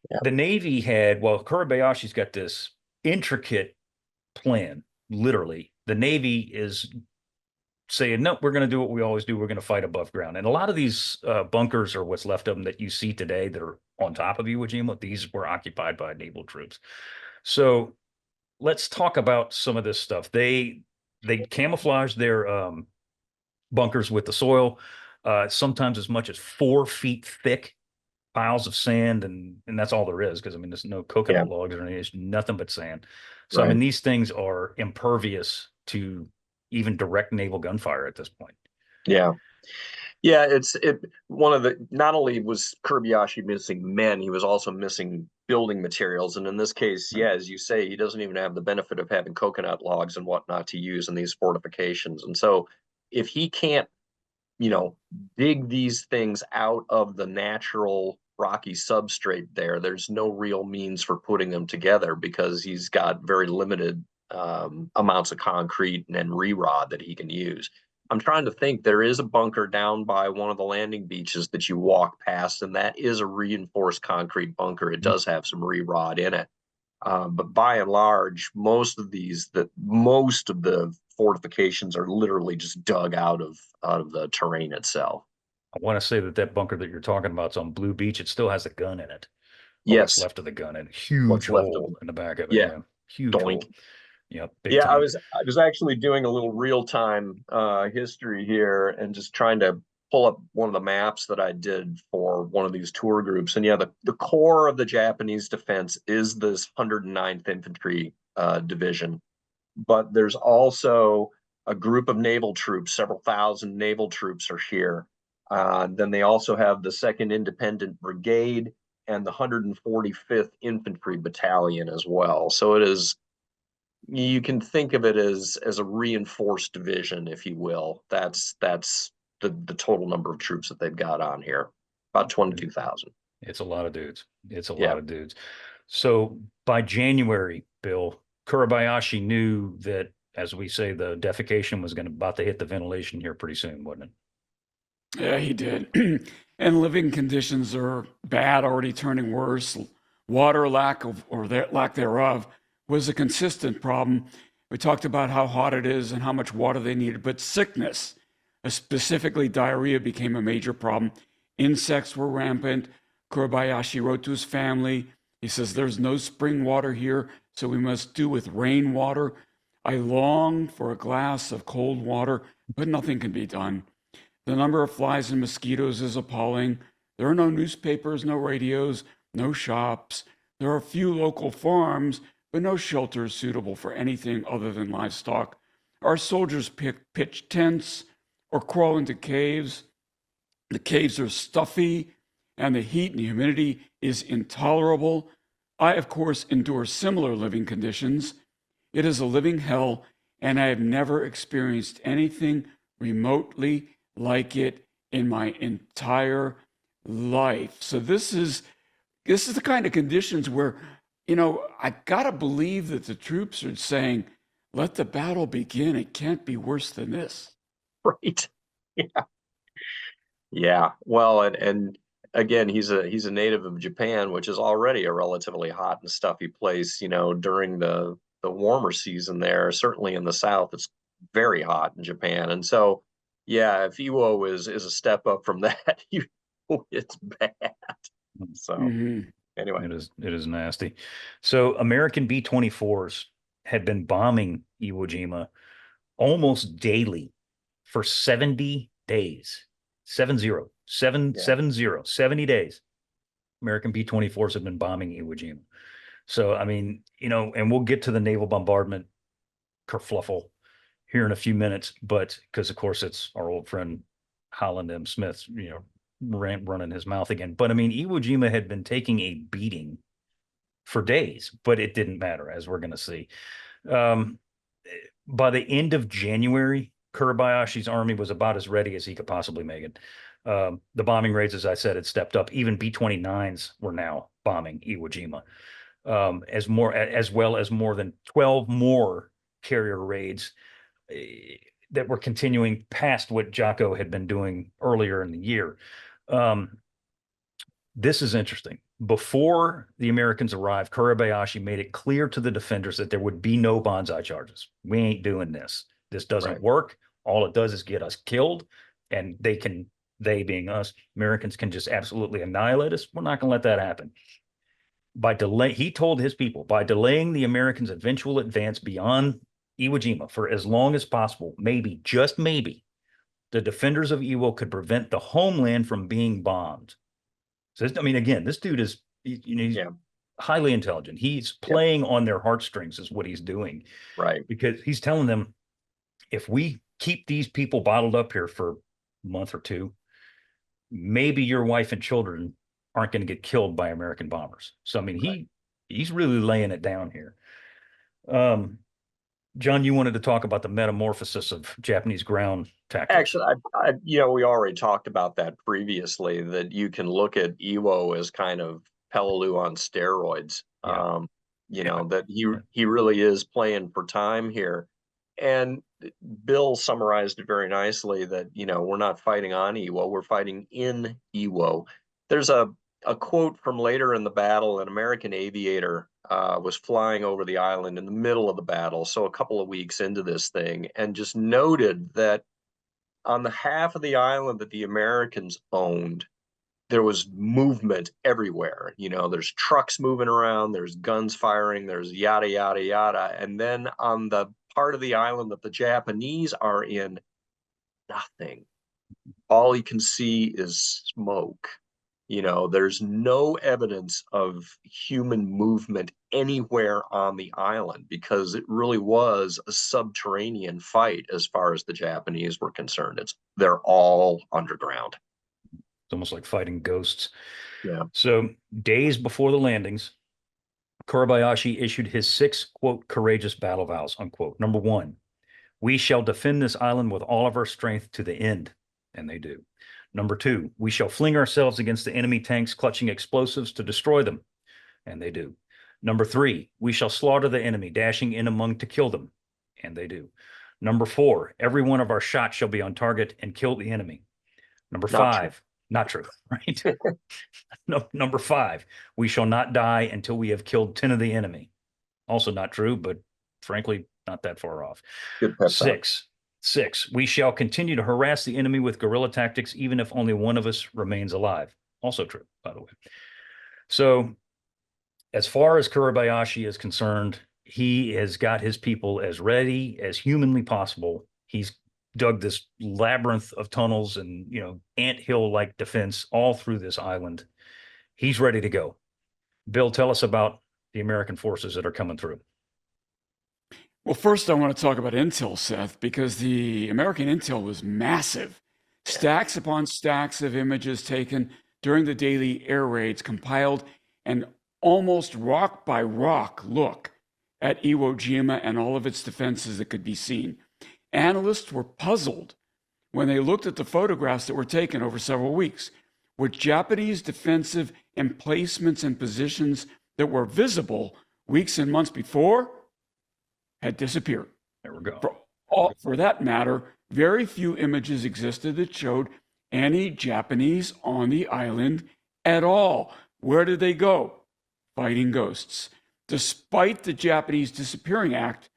Yeah. The Navy had, well, Kuribayashi's got this intricate plan, literally. The Navy is saying, no, we're going to do what we always do. We're going to fight above ground. And a lot of these bunkers, or what's left of them that you see today that are on top of Iwo Jima, these were occupied by naval troops. So let's talk about some of this stuff. They camouflage their bunkers with the soil, sometimes as much as 4 feet thick piles of sand, and that's all there is, because I mean there's no coconut logs or anything, it's nothing but sand. So I mean these things are impervious to even direct naval gunfire at this point. Yeah, one of the, not only was Kuribayashi missing men, he was also missing building materials. And in this case, yeah, as you say, he doesn't even have the benefit of having coconut logs and whatnot to use in these fortifications. And so if he can't, dig these things out of the natural rocky substrate there's no real means for putting them together, because he's got very limited amounts of concrete and re-rod that he can use. I'm trying to think, there is a bunker down by one of the landing beaches that you walk past, and that is a reinforced concrete bunker. It does have some re-rod in it. But by and large, most of the fortifications are literally just dug out of the terrain itself. I want to say that bunker that you're talking about is on Blue Beach. It still has a gun in it. Yes. What's left of the gun, and huge hole in the back of it. Yeah. Huge Doink. hole. Yeah. Yeah, time. I was actually doing a little real-time history here and just trying to pull up one of the maps that I did for one of these tour groups. And yeah, the core of the Japanese defense is this 109th Infantry Division. But there's also a group of naval troops, several thousand naval troops are here. Then they also have the 2nd Independent Brigade and the 145th Infantry Battalion as well. So it is, you can think of it as a reinforced division, if you will. That's the total number of troops that they've got on here, about 22,000. It's a lot of dudes. It's a lot of dudes. So by January, Bill, Kuribayashi knew that, as we say, the defecation was about to hit the ventilation here pretty soon, wasn't it? Yeah, he did. And living conditions are bad, already turning worse. Water lack thereof was a consistent problem. We talked about how hot it is and how much water they needed, but sickness, specifically diarrhea, became a major problem. Insects were rampant. Kuribayashi wrote to his family. He says, there's no spring water here, so we must do with rainwater. I long for a glass of cold water, but nothing can be done. The number of flies and mosquitoes is appalling. There are no newspapers, no radios, no shops. There are a few local farms, but no shelters suitable for anything other than livestock. Our soldiers pitch tents or crawl into caves. The caves are stuffy, and the heat and humidity is intolerable. I, of course, endure similar living conditions. It is a living hell, and I have never experienced anything remotely like it in my entire life. So this is the kind of conditions where, I gotta believe that the troops are saying, let the battle begin. It can't be worse than this. Right. Yeah. Yeah. Well, and again, he's a native of Japan, which is already a relatively hot and stuffy place, during the warmer season there. Certainly in the south, it's very hot in Japan. And so, yeah, if Iwo is a step up from that, it's bad. So anyway. It is nasty. So American B-24s had been bombing Iwo Jima almost daily for 70 days. 70 days. American B-24s have been bombing Iwo Jima. So, I mean, and we'll get to the naval bombardment kerfluffle here in a few minutes, but because of course it's our old friend Holland M. Smith, running his mouth again. But I mean, Iwo Jima had been taking a beating for days, but it didn't matter, as we're going to see. By the end of January, Kuribayashi's army was about as ready as he could possibly make it. The bombing raids, as I said, had stepped up. Even B-29s were now bombing Iwo Jima, as well as more than 12 more carrier raids that were continuing past what Jocko had been doing earlier in the year. This is interesting. Before the Americans arrived, Kurabayashi made it clear to the defenders that there would be no banzai charges. We ain't doing this. This doesn't work. All it does is get us killed, and they being us, Americans can just absolutely annihilate us. We're not going to let that happen. He told his people, by delaying the Americans' eventual advance beyond Iwo Jima for as long as possible, maybe, just maybe, the defenders of Iwo could prevent the homeland from being bombed. So, I mean, again, this dude is, he's highly intelligent. He's playing on their heartstrings is what he's doing. Right. Because he's telling them, if we keep these people bottled up here for a month or two, maybe your wife and children aren't going to get killed by American bombers. So, I mean, he's really laying it down here. John, you wanted to talk about the metamorphosis of Japanese ground tactics. Actually, we already talked about that previously, that you can look at Iwo as kind of Peleliu on steroids. That he really is playing for time here. And Bill summarized it very nicely that, we're not fighting on Iwo, we're fighting in Iwo. There's a quote from later in the battle. An American aviator was flying over the island in the middle of the battle, so a couple of weeks into this thing, and just noted that on the half of the island that the Americans owned, there was movement everywhere. There's trucks moving around, there's guns firing, there's yada, yada, yada. And then on the part of the island that the Japanese are in, nothing. All you can see is smoke. There's no evidence of human movement anywhere on the island, because it really was a subterranean fight as far as the Japanese were concerned. They're all underground. It's almost like fighting ghosts. Yeah. So days before the landings, Kurabayashi issued his 6, quote, courageous battle vows, unquote. Number 1, we shall defend this island with all of our strength to the end. And they do. Number 2, we shall fling ourselves against the enemy tanks clutching explosives to destroy them. And they do. Number 3, we shall slaughter the enemy, dashing in among to kill them. And they do. Number 4, every one of our shots shall be on target and kill the enemy. Number 5, not true, right? No, number 5, we shall not die until we have killed 10 of the enemy. Also not true, but frankly, not that far off. Good. 6, we shall continue to harass the enemy with guerrilla tactics, even if only one of us remains alive. Also true, by the way. So as far as Kurabayashi is concerned, he has got his people as ready as humanly possible. He's dug this labyrinth of tunnels and, anthill-like defense all through this island. He's ready to go. Bill, tell us about the American forces that are coming through. Well, first I want to talk about intel, Seth, because the American intel was massive. Stacks upon stacks of images taken during the daily air raids, compiled an almost rock by rock look at Iwo Jima and all of its defenses that could be seen. Analysts were puzzled when they looked at the photographs that were taken over several weeks, with Japanese defensive emplacements and positions that were visible weeks and months before had disappeared. There we go. For that matter, very few images existed that showed any Japanese on the island at all. Where did they go? Fighting ghosts. Despite the Japanese disappearing act,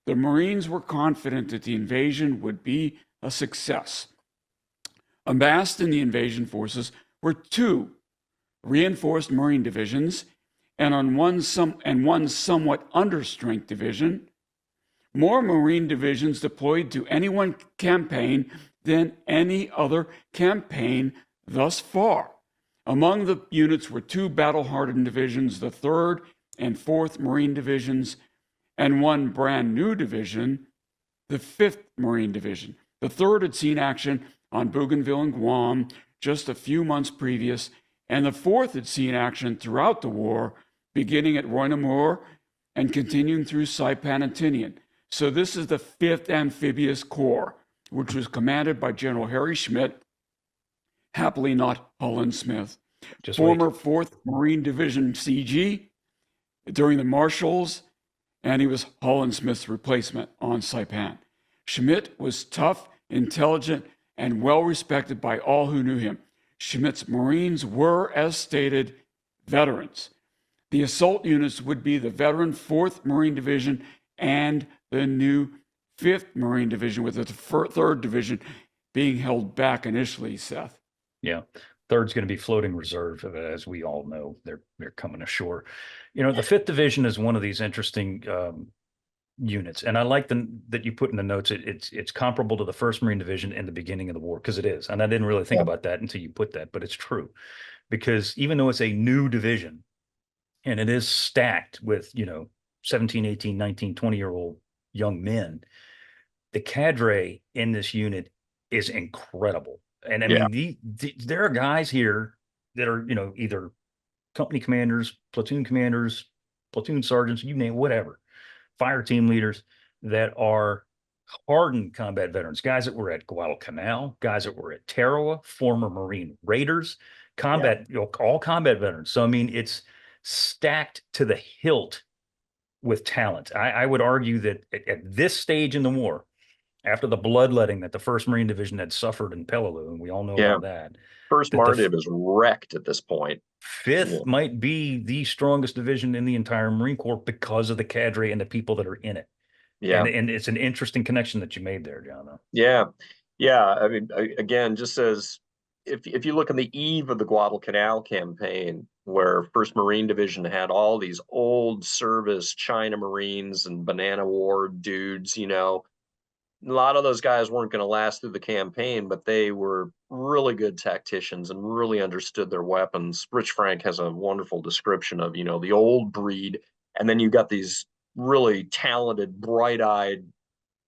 the Marines were confident that the invasion would be a success. Amassed in the invasion forces were 2 reinforced Marine divisions and one somewhat understrength division, more Marine divisions deployed to any one campaign than any other campaign thus far. Among the units were 2 battle-hardened divisions, the 3rd and 4th Marine divisions, and 1 brand new division, the 5th Marine Division. The 3rd had seen action on Bougainville and Guam just a few months previous, and the 4th had seen action throughout the war, beginning at Roy Namur and continuing through Saipan and Tinian. So this is the 5th Amphibious Corps, which was commanded by General Harry Schmidt, happily not Hullen Smith, former 4th Marine Division CG during the Marshalls, and he was Hullen Smith's replacement on Saipan. Schmidt was tough, intelligent, and well respected by all who knew him. Schmidt's Marines were, as stated, veterans. The assault units would be the veteran 4th Marine Division and the new 5th Marine Division, with the 3rd Division being held back initially, Seth. Yeah. Third's going to be floating reserve, as we all know. They're coming ashore. The 5th Division is one of these interesting units, and I like that you put in the notes. It's comparable to the 1st Marine Division in the beginning of the war, because it is. And I didn't really think about that until you put that, but it's true, because even though it's a new division, and it is stacked with 17, 18, 19, 20-year-old young men, the cadre in this unit is incredible. And I mean, there are guys here that are, either company commanders, platoon sergeants, you name it, whatever, fire team leaders that are hardened combat veterans, guys that were at Guadalcanal, guys that were at Tarawa, former Marine raiders, all combat veterans. So, I mean, it's stacked to the hilt with talent. I would argue that at this stage in the war, after the bloodletting that the 1st Marine Division had suffered in Peleliu, and we all know about that. 1st Marine is wrecked at this point. 5th might be the strongest division in the entire Marine Corps because of the cadre and the people that are in it. Yeah. And it's an interesting connection that you made there, John. Yeah. I mean, again, just as if you look on the eve of the Guadalcanal campaign, where 1st Marine Division had all these old service China Marines and Banana War dudes, a lot of those guys weren't going to last through the campaign, but they were really good tacticians and really understood their weapons. Rich Frank has a wonderful description of, the old breed. And then you got these really talented, bright-eyed,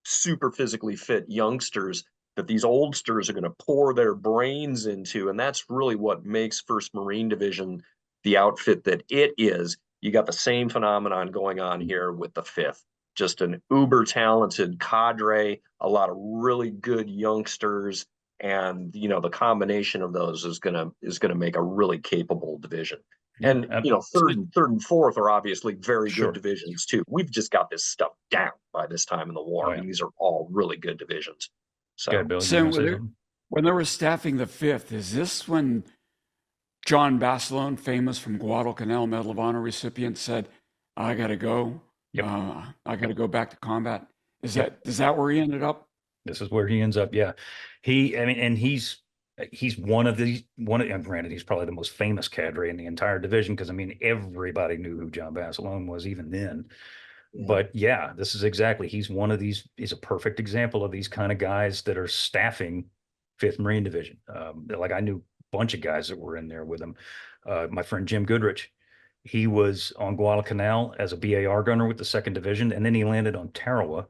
super physically fit youngsters that these oldsters are going to pour their brains into. And that's really what makes 1st Marine Division the outfit that it is. You got the same phenomenon going on here with the 5th. Just an uber talented cadre, a lot of really good youngsters, and the combination of those is gonna make a really capable division. And third and 4th are obviously very good divisions too. We've just got this stuff down by this time in the war. I mean, these are all really good divisions. So, when they were staffing the 5th, is this when Jon Parshall, famous from Guadalcanal Medal of Honor recipient, said, "I got to go"? Yep. I got to go back to combat. Is that where he ended up? This is where he ends up. Yeah. He's one of these, and granted, he's probably the most famous cadre in the entire division, because I mean, everybody knew who Jon Parshall was even then. But yeah, this is exactly, he's one of these, he's a perfect example of these kind of guys that are staffing 5th Marine Division. Like, I knew a bunch of guys that were in there with him. My friend Jim Goodrich, he was on Guadalcanal as a BAR gunner with the 2nd Division, and then he landed on Tarawa,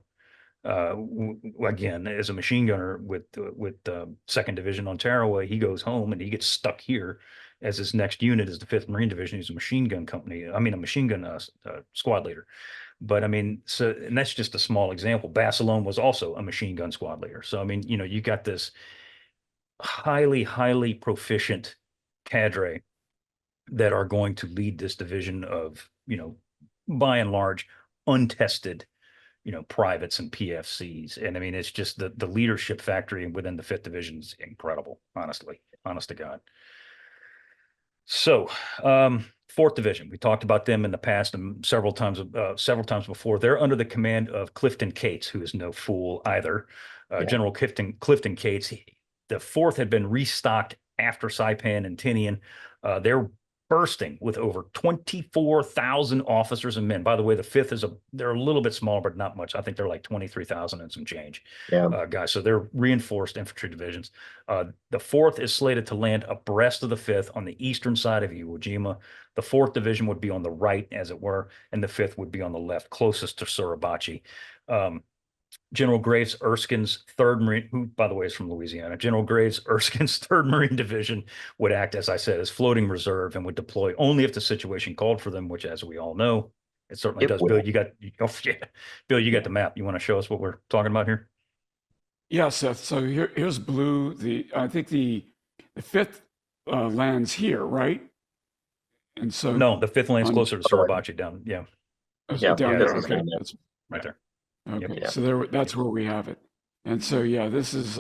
again, as a machine gunner with 2nd Division on Tarawa. He goes home and he gets stuck here as his next unit is the 5th Marine Division. He's a machine gun squad leader. But I mean, and that's just a small example. Parshall was also a machine gun squad leader. So, I mean, you got this highly, highly proficient cadre that are going to lead this division of, by and large, untested, privates and PFCs. And I mean, it's just the leadership factory within the 5th Division is incredible, honestly, honest to God. So, 4th Division, we talked about them in the past and several times before. They're under the command of Clifton Cates, who is no fool either. General Clifton Cates. The 4th had been restocked after Saipan and Tinian. They're bursting with over 24,000 officers and men. By the way, the 5th they're a little bit smaller, but not much. I think they're like 23,000 and some change guys. So they're reinforced infantry divisions. The 4th is slated to land abreast of the 5th on the eastern side of Iwo Jima. The 4th Division would be on the right, as it were, and the 5th would be on the left, closest to Suribachi. General Graves Erskine's 3rd Marine, who, by the way, is from Louisiana, General Graves Erskine's 3rd Marine Division would act, as I said, as floating reserve and would deploy only if the situation called for them, which, as we all know, it certainly does. Bill, you got the map. You want to show us what we're talking about here? Yeah, Seth. So here's blue. I think the 5th lands here, right? And so no, the 5th lands closer to Suribachi down. Down there. Okay, that's right there. Okay, so that's where we have it. And so, yeah, this is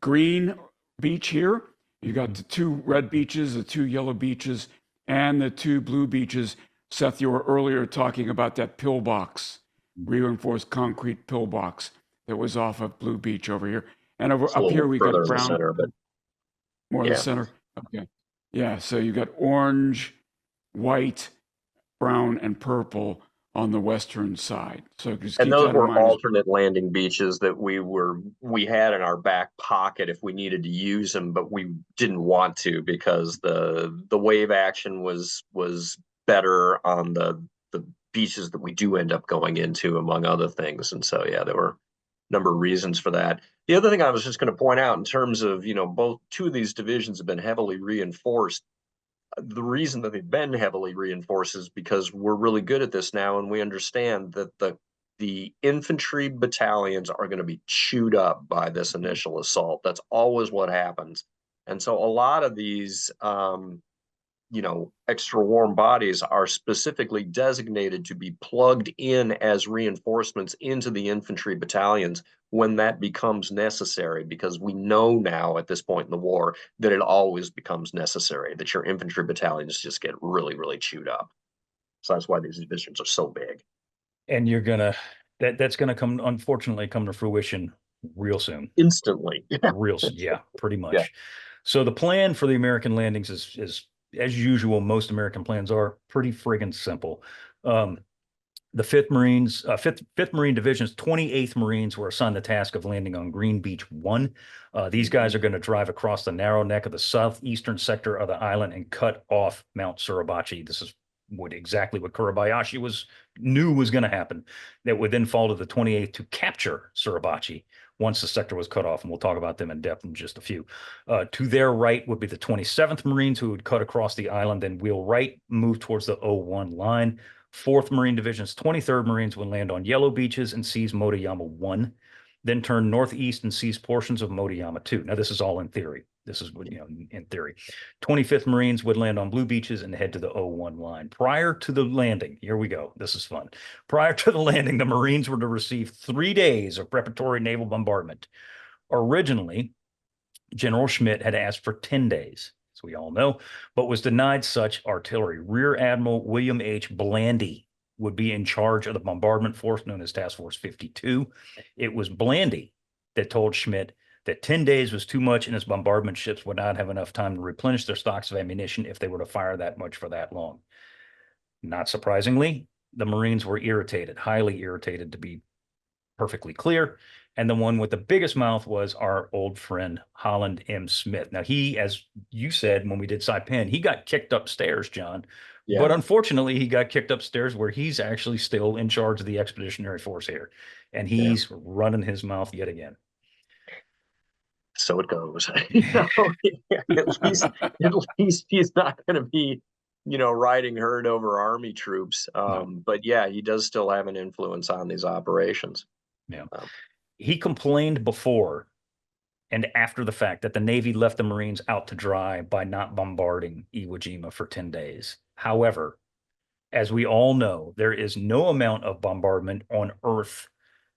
green beach here. You got the 2 red beaches, the 2 yellow beaches, and the 2 blue beaches. Seth, you were earlier talking about that pillbox, reinforced concrete pillbox that was off of Blue Beach over here. And over It's a up here, little we further got in the brown, center, but more in the yeah. center. Okay. Yeah, so you got orange, white, brown, and purple on the western side. So just And keep those that in were mind. alternate landing beaches that we had in our back pocket if we needed to use them, but we didn't want to because the wave action was better on the beaches that we do end up going into, among other things. And so yeah, there were a number of reasons for that. The other thing I was just going to point out in terms of, both 2 of these divisions have been heavily reinforced. The reason that they've been heavily reinforced is because we're really good at this now, and we understand that the infantry battalions are going to be chewed up by this initial assault. That's always what happens. And so a lot of these extra warm bodies are specifically designated to be plugged in as reinforcements into the infantry battalions when that becomes necessary, because we know now at this point in the war that it always becomes necessary, that your infantry battalions just get really, really chewed up. So that's why these divisions are so big. And that's gonna unfortunately come to fruition real soon. Instantly. Yeah, pretty Yeah. much. So the plan for the American landings is as usual, most American plans are pretty friggin' simple. The 5th Marine Division's 28th Marines were assigned the task of landing on Green Beach 1. These guys are going to drive across the narrow neck of the southeastern sector of the island and cut off Mount Suribachi. This is exactly what Kurabayashi knew was going to happen. That would then fall to the 28th to capture Suribachi once the sector was cut off, and we'll talk about them in depth in just a few. To their right would be the 27th Marines, who would cut across the island, then wheel right, move towards the 01 line. 4th Marine Division's 23rd Marines would land on Yellow Beaches and seize Motoyama 1, then turn northeast and seize portions of Motoyama 2. Now, this is all in theory. This is in theory. 25th Marines would land on Blue Beaches and head to the 01 line. Prior to the landing, here we go. This is fun. Prior to the landing, the Marines were to receive 3 days of preparatory naval bombardment. Originally, General Schmidt had asked for 10 days, as we all know, but was denied such artillery. Rear Admiral William H. Blandy would be in charge of the bombardment force known as Task Force 52. It was Blandy that told Schmidt that 10 days was too much and his bombardment ships would not have enough time to replenish their stocks of ammunition if they were to fire that much for that long. Not surprisingly, the Marines were irritated, highly irritated, to be perfectly clear. And the one with the biggest mouth was our old friend Holland M. Smith. Now, he, as you said when we did Saipan, he got kicked upstairs, John. Yeah. But unfortunately, he got kicked upstairs where he's actually still in charge of the Expeditionary Force here. And he's running his mouth yet again. So it goes. At least he's not going to be, riding herd over army troops. No. But yeah, he does still have an influence on these operations. Yeah. He complained before and after the fact that the Navy left the Marines out to dry by not bombarding Iwo Jima for 10 days. However, as we all know, there is no amount of bombardment on Earth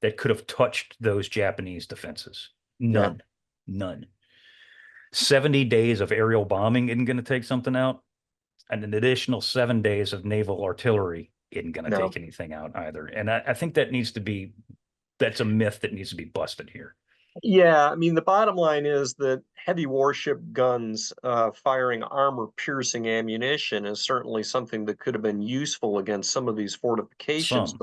that could have touched those Japanese defenses. None. Yeah. None. 70 days of aerial bombing isn't going to take something out. And an additional 7 days of naval artillery isn't going to take anything out either. And I think that's a myth that needs to be busted here. Yeah, I mean, the bottom line is that heavy warship guns firing armor-piercing ammunition is certainly something that could have been useful against some of these fortifications.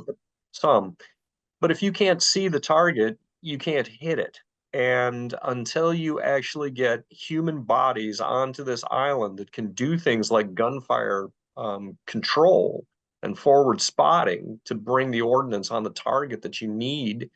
But if you can't see the target, you can't hit it. And until you actually get human bodies onto this island that can do things like gunfire control and forward spotting to bring the ordnance on the target that you need,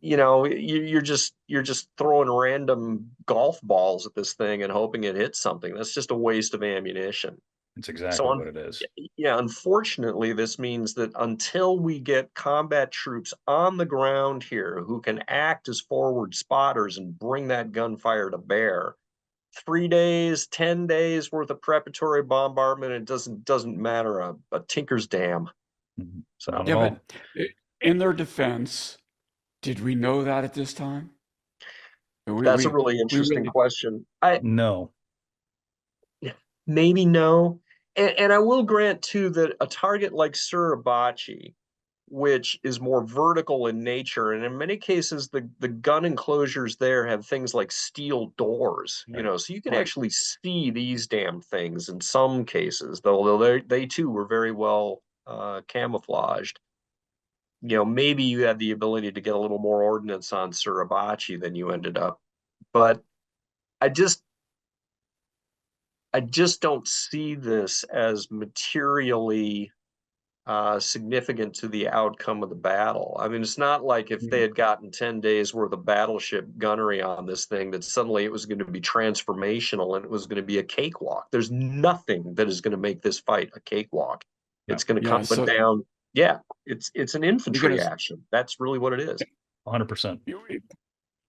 you're just throwing random golf balls at this thing and hoping it hits something. That's just a waste of ammunition. That's exactly what it is. Yeah, unfortunately, this means that until we get combat troops on the ground here who can act as forward spotters and bring that gunfire to bear, 3 days, 10 days worth of preparatory bombardment, it doesn't matter a tinker's dam. So yeah, but in their defense, Did we know that at this time? That's a really We interesting really, question. No. Maybe no. And I will grant too that a target like Suribachi, which is more vertical in nature, and in many cases the gun enclosures there have things like steel doors, so you can right. actually see these damn things in some cases, though they too were very well camouflaged. Maybe you had the ability to get a little more ordnance on Suribachi than you ended up, but I just I just don't see this as materially significant to the outcome of the battle. I mean, it's not like if they had gotten 10 days worth of battleship gunnery on this thing that suddenly it was going to be transformational and it was going to be a cakewalk. There's nothing that is going to make this fight a cakewalk. Yeah. It's going to Yeah, come down. Yeah, it's an infantry because action. That's really what it is. 100%.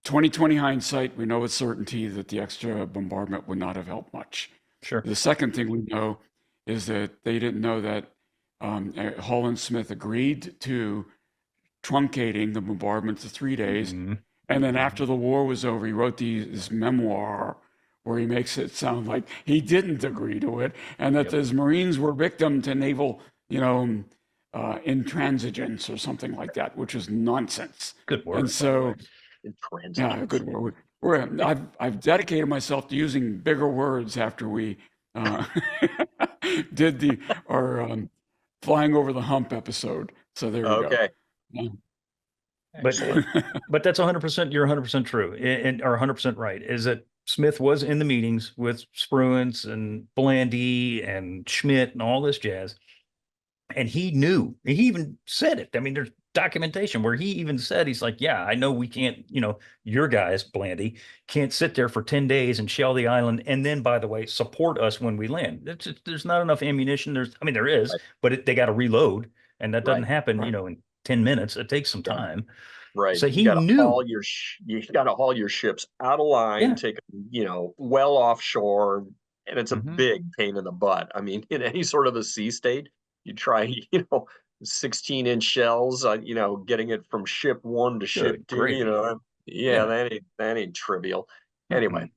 2020 hindsight, we know with certainty that the extra bombardment would not have helped much. Sure. The second thing we know is that they didn't know that Hull and Smith agreed to truncating the bombardment to 3 days. And then after the war was over, he wrote this memoir where he makes it sound like he didn't agree to it and that his Marines were victim to naval, intransigence or something like that, which is nonsense. Good word. And so, Intransigence. good word. I've dedicated myself to using bigger words after we did our flying over the hump episode. So there you go. But that's 100%. You're 100% true, and or 100% right. Is that Smith was in the meetings with Spruance and Blandy and Schmidt and all this jazz, and he knew. He even said it. I mean, there's documentation where he even said, he's like, yeah, I know we can't, your guys, Blandy, can't sit there for 10 days and shell the island. And then, by the way, support us when we land. There's not enough ammunition. There is, but they got to reload. And that doesn't happen, in 10 minutes. It takes some time. Right. So he knew. You got to haul your ships out of line, take them, well offshore. And it's a big pain in the butt. I mean, in any sort of a sea state, you try, 16-inch shells, getting it from ship one to ship two, that ain't trivial. Anyway.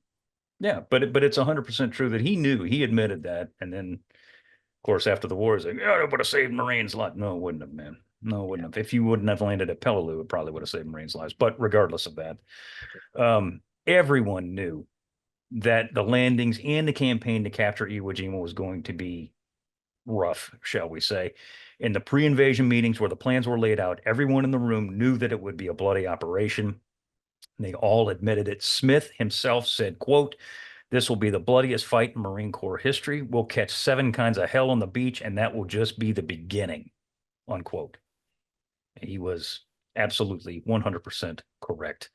Yeah, but it's 100% true that he knew. He admitted that. And then, of course, after the war, he's like, yeah, it would have saved Marines' lives. No, it wouldn't have, man. No, it wouldn't have. If you wouldn't have landed at Peleliu, it probably would have saved Marines' lives. But regardless of that, everyone knew that the landings and the campaign to capture Iwo Jima was going to be rough, shall we say. In the pre-invasion meetings where the plans were laid out, everyone in the room knew that it would be a bloody operation. They all admitted it. Smith himself said, quote, "This will be the bloodiest fight in Marine Corps history. We'll catch 7 kinds of hell on the beach, and that will just be the beginning," unquote. He was absolutely 100% correct.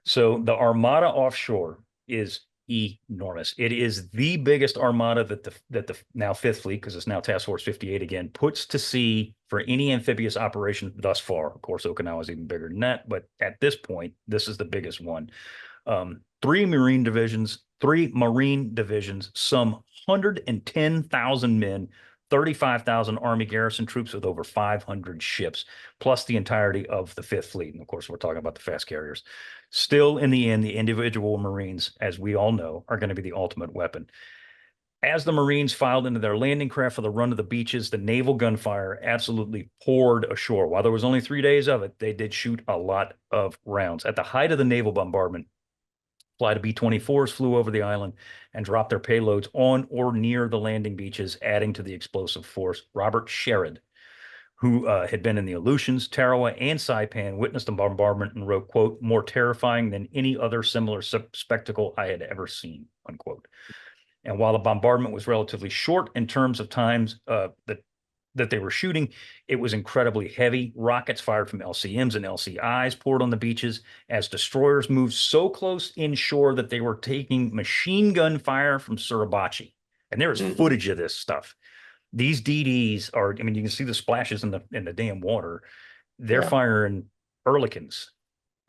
So the armada offshore is enormous. It is the biggest armada that the now Fifth Fleet, because it's now Task Force 58 again, puts to sea for any amphibious operation thus far. Of course, Okinawa is even bigger than that, but at this point, this is the biggest one. 3 Marine divisions, some 110,000 men, 35,000 Army garrison troops with over 500 ships, plus the entirety of the Fifth Fleet. And of course, we're talking about the fast carriers. Still, in the end, the individual Marines, as we all know, are going to be the ultimate weapon. As the Marines filed into their landing craft for the run to the beaches, the naval gunfire absolutely poured ashore. While there was only 3 days of it, they did shoot a lot of rounds. At the height of the naval bombardment, flight of B-24s flew over the island and dropped their payloads on or near the landing beaches, adding to the explosive force. Robert Sherrod, who had been in the Aleutians, Tarawa, and Saipan, witnessed the bombardment and wrote, quote, "more terrifying than any other similar spectacle I had ever seen," unquote. And while the bombardment was relatively short in terms of times that they were shooting, it was incredibly heavy. Rockets fired from LCMs and LCIs poured on the beaches as destroyers moved so close inshore that they were taking machine gun fire from Suribachi. And there is footage of this stuff. These DDs are, you can see the splashes in the damn water. They're firing Ehrlichins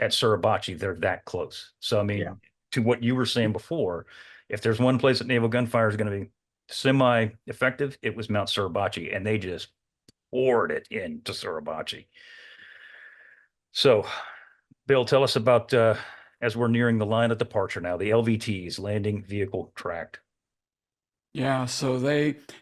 at Suribachi. They're that close. So, to what you were saying before, if there's one place that naval gunfire is going to be semi-effective, it was Mount Suribachi, and they just poured it into Suribachi. So Bill, tell us about as we're nearing the line of departure now, the LVTs, landing vehicle tracked. Yeah, so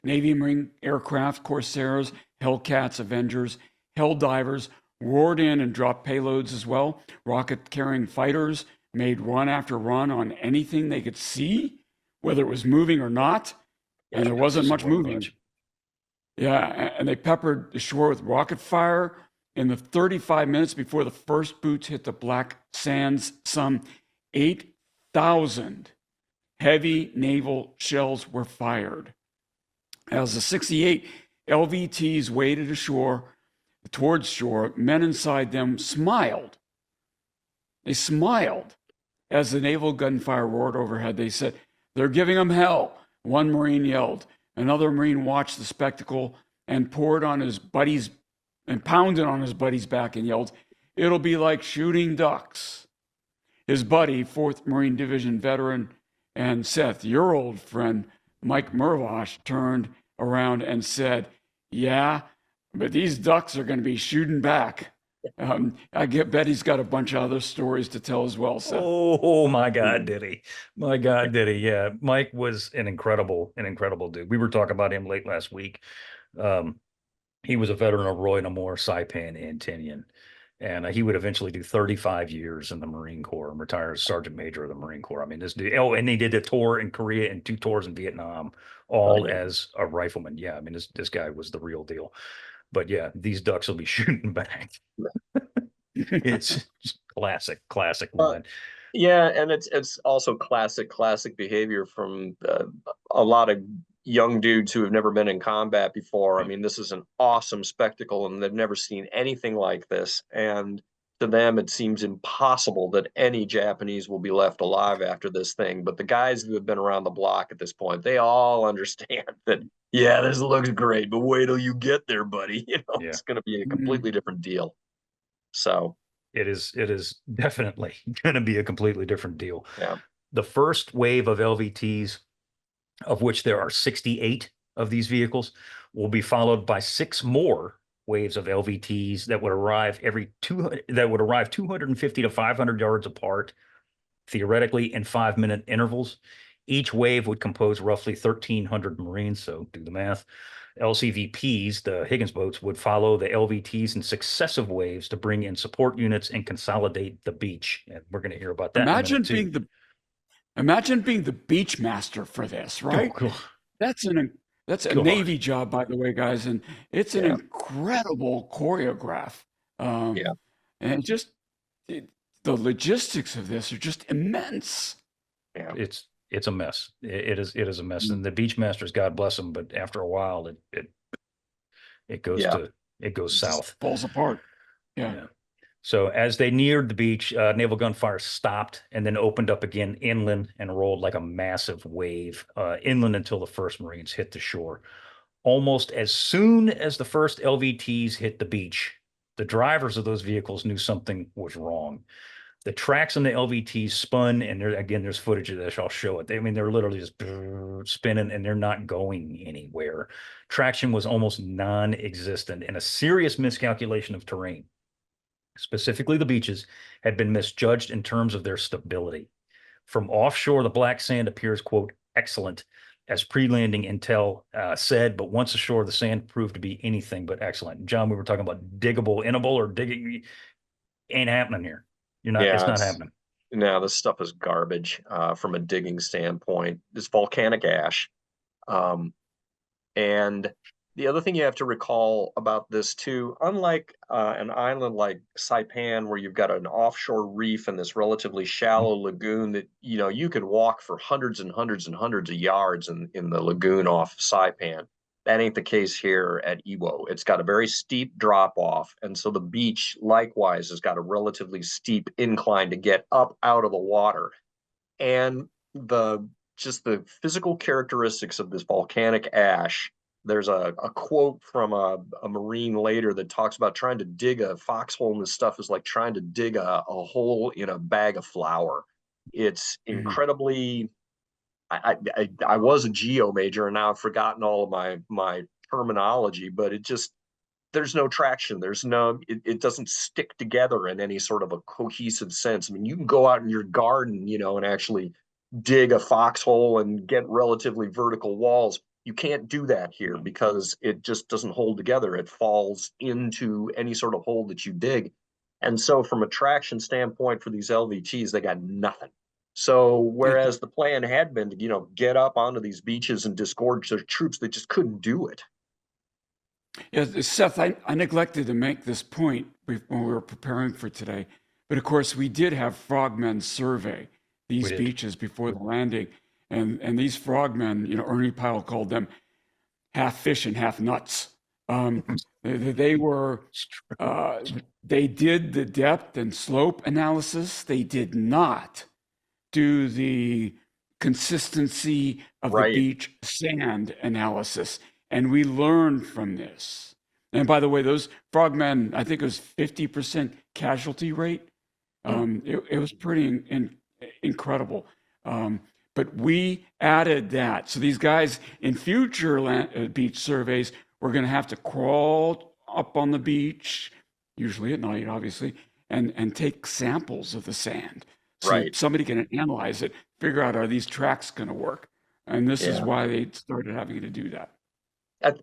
Navy Marine aircraft, Corsairs, Hellcats, Avengers, Helldivers roared in and dropped payloads as well. Rocket carrying fighters made run after run on anything they could see, whether it was moving or not, and there wasn't much moving. Yeah, and they peppered the shore with rocket fire. In the 35 minutes before the first boots hit the black sands, some 8,000 heavy naval shells were fired. As the 68 LVTs waded ashore, towards shore, men inside them smiled. They smiled as the naval gunfire roared overhead. They said, "They're giving them hell." One Marine yelled. Another Marine watched the spectacle and pounded on his buddy's back and yelled, "It'll be like shooting ducks." His buddy, 4th Marine Division veteran and Seth, your old friend, Mike Mervosh, turned around and said, "Yeah, but these ducks are going to be shooting back." Bet he's got a bunch of other stories to tell as well, Seth. Oh my God, did he? My God, did he? Yeah, Mike was an incredible dude. We were talking about him late last week. He was a veteran of Roy Namor, Saipan, and Tinian. And he would eventually do 35 years in the Marine Corps and retire as Sergeant Major of the Marine Corps. I mean, this dude, and he did a tour in Korea and 2 tours in Vietnam, all as a rifleman. Yeah, I mean, this guy was the real deal. But yeah, these ducks will be shooting back. It's classic line. Yeah, and it's also classic behavior from a lot of young dudes who have never been in combat before. I mean, this is an awesome spectacle, and they've never seen anything like this. And to them, it seems impossible that any Japanese will be left alive after this thing. But the guys who have been around the block at this point, they all understand that, yeah, this looks great, but wait till you get there, buddy. It's going to be a completely different deal. So it is definitely going to be a completely different deal. Yeah. The first wave of LVTs, of which there are 68 of these vehicles, will be followed by 6 more waves of LVTs that would arrive 250 to 500 yards apart, theoretically in 5-minute intervals. Each wave would compose roughly 1,300 Marines, so do the math. LCVPs, the Higgins boats, would follow the LVTs in successive waves to bring in support units and consolidate the beach. And we're going to hear about that Imagine in a minute, too. Imagine being the beach master for this, right? Oh, cool. That's a Navy job, by the way, guys, and it's an incredible choreograph. And just the logistics of this are just immense. Yeah, it's a mess. It is a mess, and the beach masters, God bless them, but after a while, it goes south, falls apart. Yeah. So as they neared the beach, naval gunfire stopped and then opened up again inland and rolled like a massive wave inland until the first Marines hit the shore. Almost as soon as the first LVTs hit the beach, the drivers of those vehicles knew something was wrong. The tracks on the LVTs spun, and there's footage of this. I'll show it. They're literally just spinning, and they're not going anywhere. Traction was almost non-existent, and a serious miscalculation of terrain, specifically the beaches, had been misjudged in terms of their stability. From offshore, the black sand appears, quote, excellent, as pre-landing intel said, but once ashore, the sand proved to be anything but excellent. John, we were talking about diggable, innable, or digging. Ain't happening here. It's not happening. No, this stuff is garbage from a digging standpoint. It's volcanic ash. And the other thing you have to recall about this too, unlike an island like Saipan, where you've got an offshore reef and this relatively shallow lagoon that you could walk for hundreds and hundreds and hundreds of yards in the lagoon off Saipan. That ain't the case here at Iwo. It's got a very steep drop off, and so the beach likewise has got a relatively steep incline to get up out of the water. And just the physical characteristics of this volcanic ash. There's a quote from a Marine later that talks about trying to dig a foxhole in this stuff is like trying to dig a hole in a bag of flour. It's incredibly. I was a geo major, and now I've forgotten all of my terminology, but there's no traction. It doesn't stick together in any sort of a cohesive sense. I mean, you can go out in your garden, and actually dig a foxhole and get relatively vertical walls. You can't do that here because it just doesn't hold together. It falls into any sort of hole that you dig. And so from a traction standpoint for these LVTs, they got nothing. So whereas the plan had been to, get up onto these beaches and disgorge their troops, they just couldn't do it. Yeah, Seth, I neglected to make this point when we were preparing for today. But of course, we did have frogmen survey these beaches before the landing. And these frogmen, Ernie Pyle called them half fish and half nuts. They were, they did the depth and slope analysis. They did not do the consistency of the beach sand analysis. And we learned from this. And by the way, those frogmen, I think it was 50% casualty rate. It was pretty incredible. But we added that. So these guys in future beach surveys were going to have to crawl up on the beach, usually at night, obviously, and take samples of the sand. So somebody can analyze it, figure out, are these tracks going to work? And this is why they started having to do that.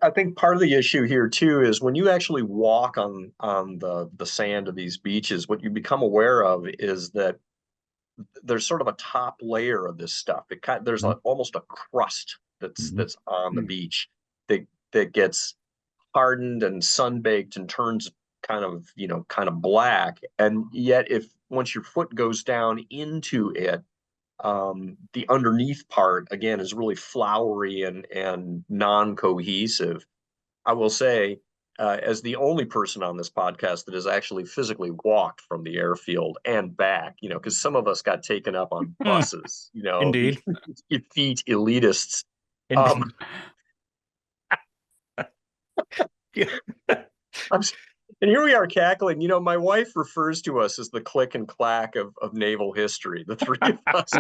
I think part of the issue here too is when you actually walk on the sand of these beaches, what you become aware of is that there's sort of a top layer of this stuff. There's almost a crust that's on the beach that gets hardened and sunbaked and turns kind of black. And yet once your foot goes down into it, the underneath part again is really floury and non-cohesive. I will say, as the only person on this podcast that has actually physically walked from the airfield and back, because some of us got taken up on buses, Indeed. Effete elitists. And here we are cackling. My wife refers to us as the click and clack of naval history, the three of us.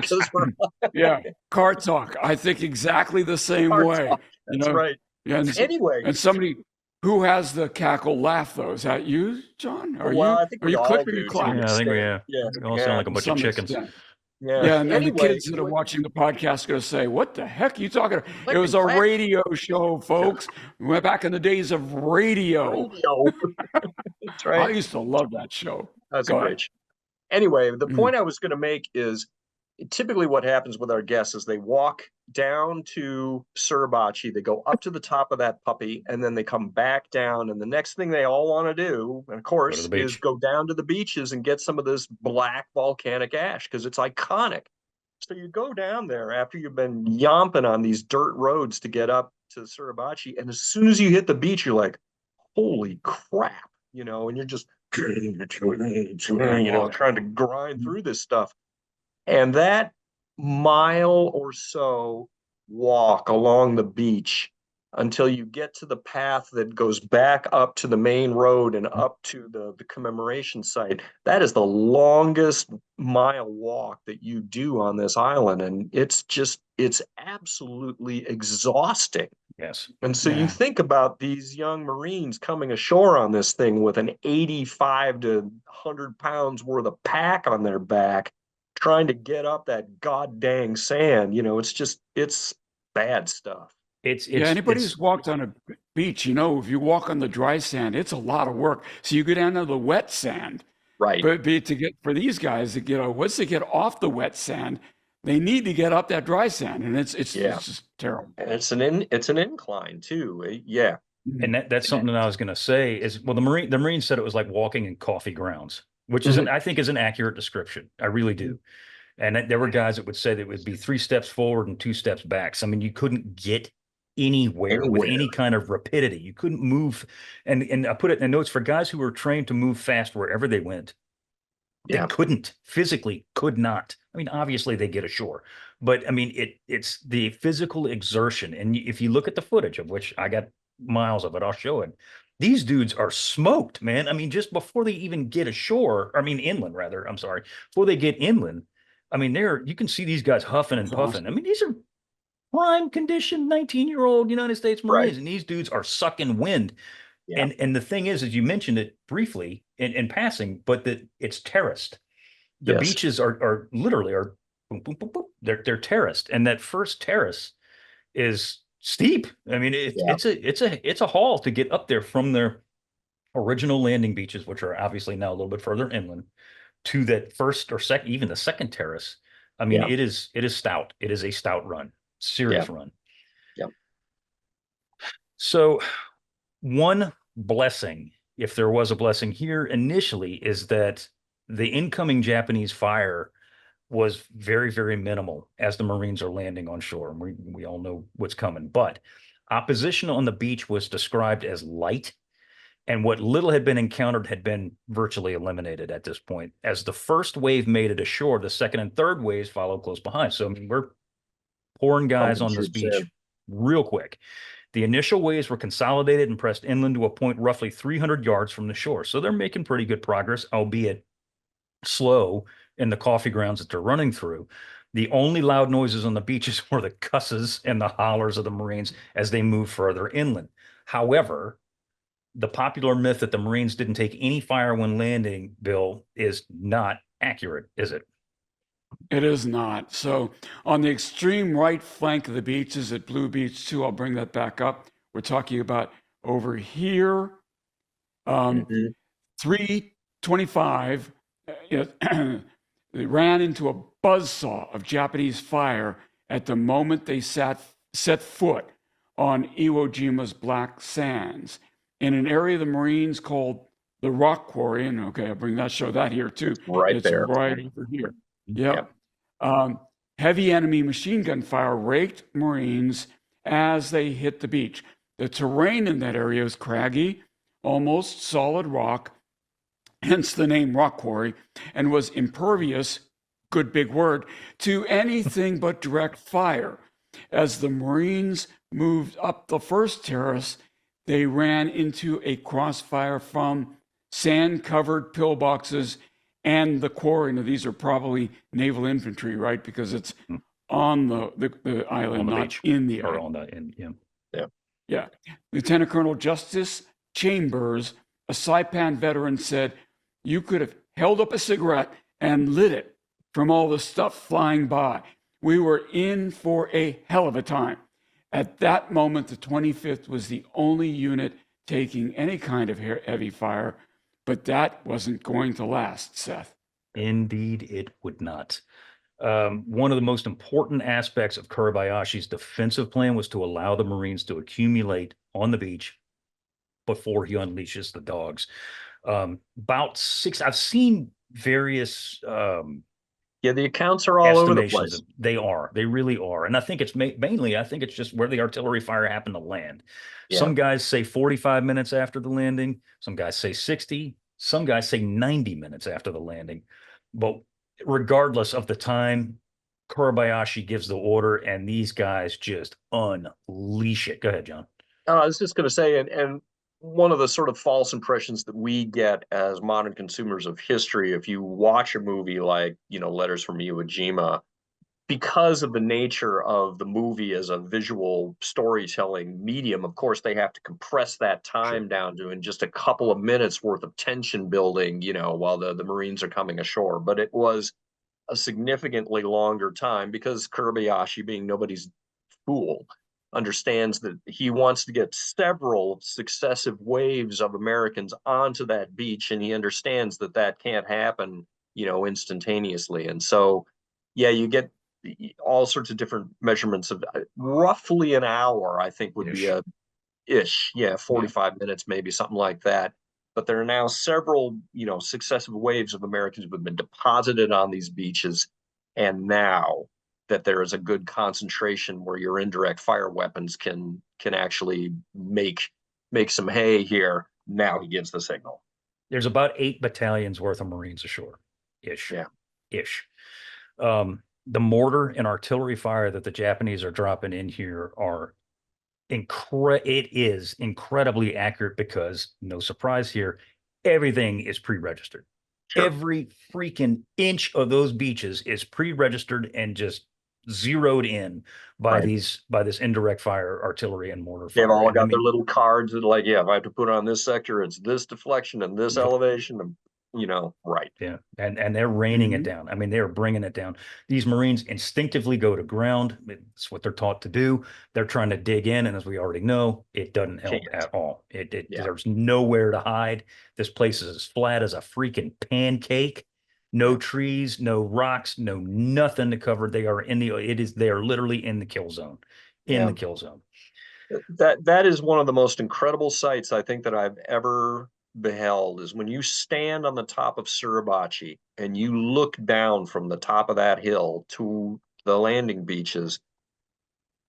Car talk. I think exactly the same way. Talk. That's right. Yeah, anyway. And somebody who has the cackle laugh, though? Is that you, John? I think we all do. Yeah, I think we all sound like a bunch of chickens. Extent. Yeah, and the kids that are watching the podcast are going to say, what the heck are you talking about? It was a radio show, folks. We went back in the days of radio. That's right. I used to love that show. That's great show. Anyway, the point I was going to make is typically what happens with our guests is they walk down to Suribachi, they go up to the top of that puppy, and then they come back down. And the next thing they all want to do, of course, is go down to the beaches and get some of this black volcanic ash because it's iconic. So you go down there after you've been yomping on these dirt roads to get up to Suribachi, and as soon as you hit the beach, you're like, holy crap, and you're just, trying to grind through this stuff. And that mile or so walk along the beach until you get to the path that goes back up to the main road and up to the commemoration site, that is the longest mile walk that you do on this island. And it's absolutely exhausting. Yes. And so you think about these young Marines coming ashore on this thing with an 85 to 100 pounds worth of pack on their back, trying to get up that god dang sand. It's bad stuff. Anybody who's walked on a beach, if you walk on the dry sand, it's a lot of work. So you go down to the wet sand. Right. But for these guys to once they get off the wet sand, they need to get up that dry sand. And it's just terrible. And it's an incline too. Yeah. And that's something that I was going to say is, well, the Marines said it was like walking in coffee grounds, which I think is an accurate description. I really do. And there were guys that would say that it would be 3 steps forward and 2 steps back. So, I mean, you couldn't get anywhere with any kind of rapidity. You couldn't move. And I put it in notes for guys who were trained to move fast wherever they went. They physically could not. I mean, obviously they get ashore, but I mean, it's the physical exertion. And if you look at the footage, of which I got miles of it, I'll show it. These dudes are smoked, man. I mean, just before they even get ashore, inland rather, I'm sorry, before they get inland, I mean, you can see these guys huffing and puffing. I mean, these are prime condition 19-year-old United States Marines, and these dudes are sucking wind. Yeah. And the thing is you mentioned it briefly in passing, but that it's terraced. The Yes. beaches are literally are boom, boom, boom, boom. They're terraced, and that first terrace is steep. I mean, Yeah. it's a haul to get up there from their original landing beaches, which are obviously now a little bit further inland, to that first or second, even the second terrace. I mean, Yeah. it is stout. It is a stout run, Yeah. serious run. Yeah. So one blessing, if there was a blessing here initially, is that the incoming Japanese fire was very, very minimal as the Marines are landing on shore. And we all know what's coming. But opposition on the beach was described as light, and what little had been encountered had been virtually eliminated at this point. As the first wave made it ashore, the second and third waves followed close behind. So I mean, we're pouring guys Pumping on this troops beach in. real quick. The initial waves were consolidated and pressed inland to a point roughly 300 yards from the shore. So they're making pretty good progress, albeit slow in the coffee grounds that they're running through. The only loud noises on the beaches were the cusses and the hollers of the Marines as they move further inland. However, the popular myth that the Marines didn't take any fire when landing, Bill, is not accurate, is it? It is not. So on the extreme right flank of the beaches at Blue Beach too, I'll bring that back up. We're talking about over here, Mhm. 325. They ran into a buzzsaw of Japanese fire at the moment they set foot on Iwo Jima's black sands in an area the Marines called the Rock Quarry. And okay, I'll show that here too. Right It's there. right over here. Yeah. Yep. Heavy enemy machine gun fire raked Marines as they hit the beach. The terrain in that area is craggy, almost solid rock, hence the name Rock Quarry, and was impervious, good big word, to anything but direct fire. As the Marines moved up the first terrace, they ran into a crossfire from sand-covered pillboxes and the quarry. Now, these are probably naval infantry, right? Because it's on the island, On the not beach. in the Or island. on the, in, yeah. Yeah. Yeah. Lieutenant Colonel Justice Chambers, a Saipan veteran, said, "You could have held up a cigarette and lit it from all the stuff flying by. We were in for a hell of a time." At that moment, the 25th was the only unit taking any kind of heavy fire, but that wasn't going to last, Seth. Indeed, it would not. One of the most important aspects of Kuribayashi's defensive plan was to allow the Marines to accumulate on the beach before he unleashes the dogs. About six, I've seen various Yeah, the accounts are all over the estimations. place. They really are. And I think it's mainly, I think it's just where the artillery fire happened to land. Yeah. Some guys say 45 minutes after the landing. Some guys say 60. Some guys say 90 minutes after the landing. But regardless of the time, Kuribayashi gives the order and these guys just unleash it. Go ahead, John. I was just going to say, and one of the sort of false impressions that we get as modern consumers of history, if you watch a movie like, Letters from Iwo Jima, because of the nature of the movie as a visual storytelling medium, of course, they have to compress that time down to in just a couple of minutes worth of tension building, while the Marines are coming ashore. But it was a significantly longer time because Kobayashi, being nobody's fool, understands that he wants to get several successive waves of Americans onto that beach, and he understands that that can't happen, instantaneously. And so, yeah, you get all sorts of different measurements of roughly an hour, I think would be a ish, yeah, 45 minutes, maybe something like that. But there are now several, successive waves of Americans who have been deposited on these beaches. And now that there is a good concentration where your indirect fire weapons can actually make some hay here, now he gives the signal. There's about 8 battalions worth of Marines ashore, ish. Yeah. Ish. The mortar and artillery fire that the Japanese are dropping in here are it is incredibly accurate because, no surprise here, everything is pre-registered. Sure. Every freaking inch of those beaches is pre-registered and just zeroed in by Right. this indirect fire artillery and mortar They've fire. all And I got their mean, little cards that like, yeah, if I have to put it on this sector, it's this deflection and this yep. elevation, and right. Yeah, and they're raining it Mhm. down. I mean, they're bringing it down. These Marines instinctively go to ground. It's what they're taught to do. They're trying to dig in, and as we already know, it doesn't help Can't. at all. Yeah. There's nowhere to hide. This place is as flat as a freaking pancake. No Yeah. trees, no rocks, no nothing to cover. They are literally in the kill zone, in the Yeah. kill zone. That is one of the most incredible sights I think that I've ever beheld is when you stand on the top of Suribachi and you look down from the top of that hill to the landing beaches.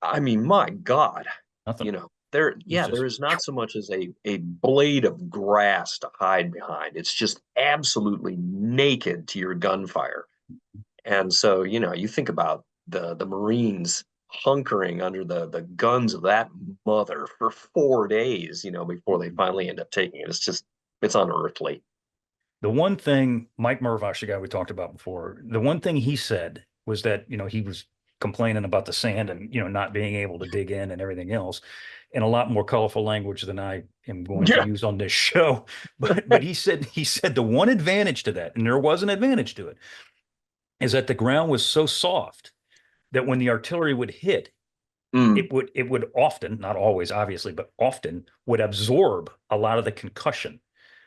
I mean, my God, Nothing. It's there just is not so much as a blade of grass to hide behind. It's just absolutely naked to your gunfire. And so, you think about the Marines hunkering under the guns of that mother for 4 days, before they finally end up taking it. It's unearthly. the one thing Mike Murvash, the guy we talked about before, the one thing he said was that, he was complaining about the sand and, not being able to dig in and everything else in a lot more colorful language than I am going to Yeah. use on this show. But he said the one advantage to that, and there was an advantage to it, is that the ground was so soft that when the artillery would hit, Mm, it would often, not always, obviously, but often would absorb a lot of the concussion.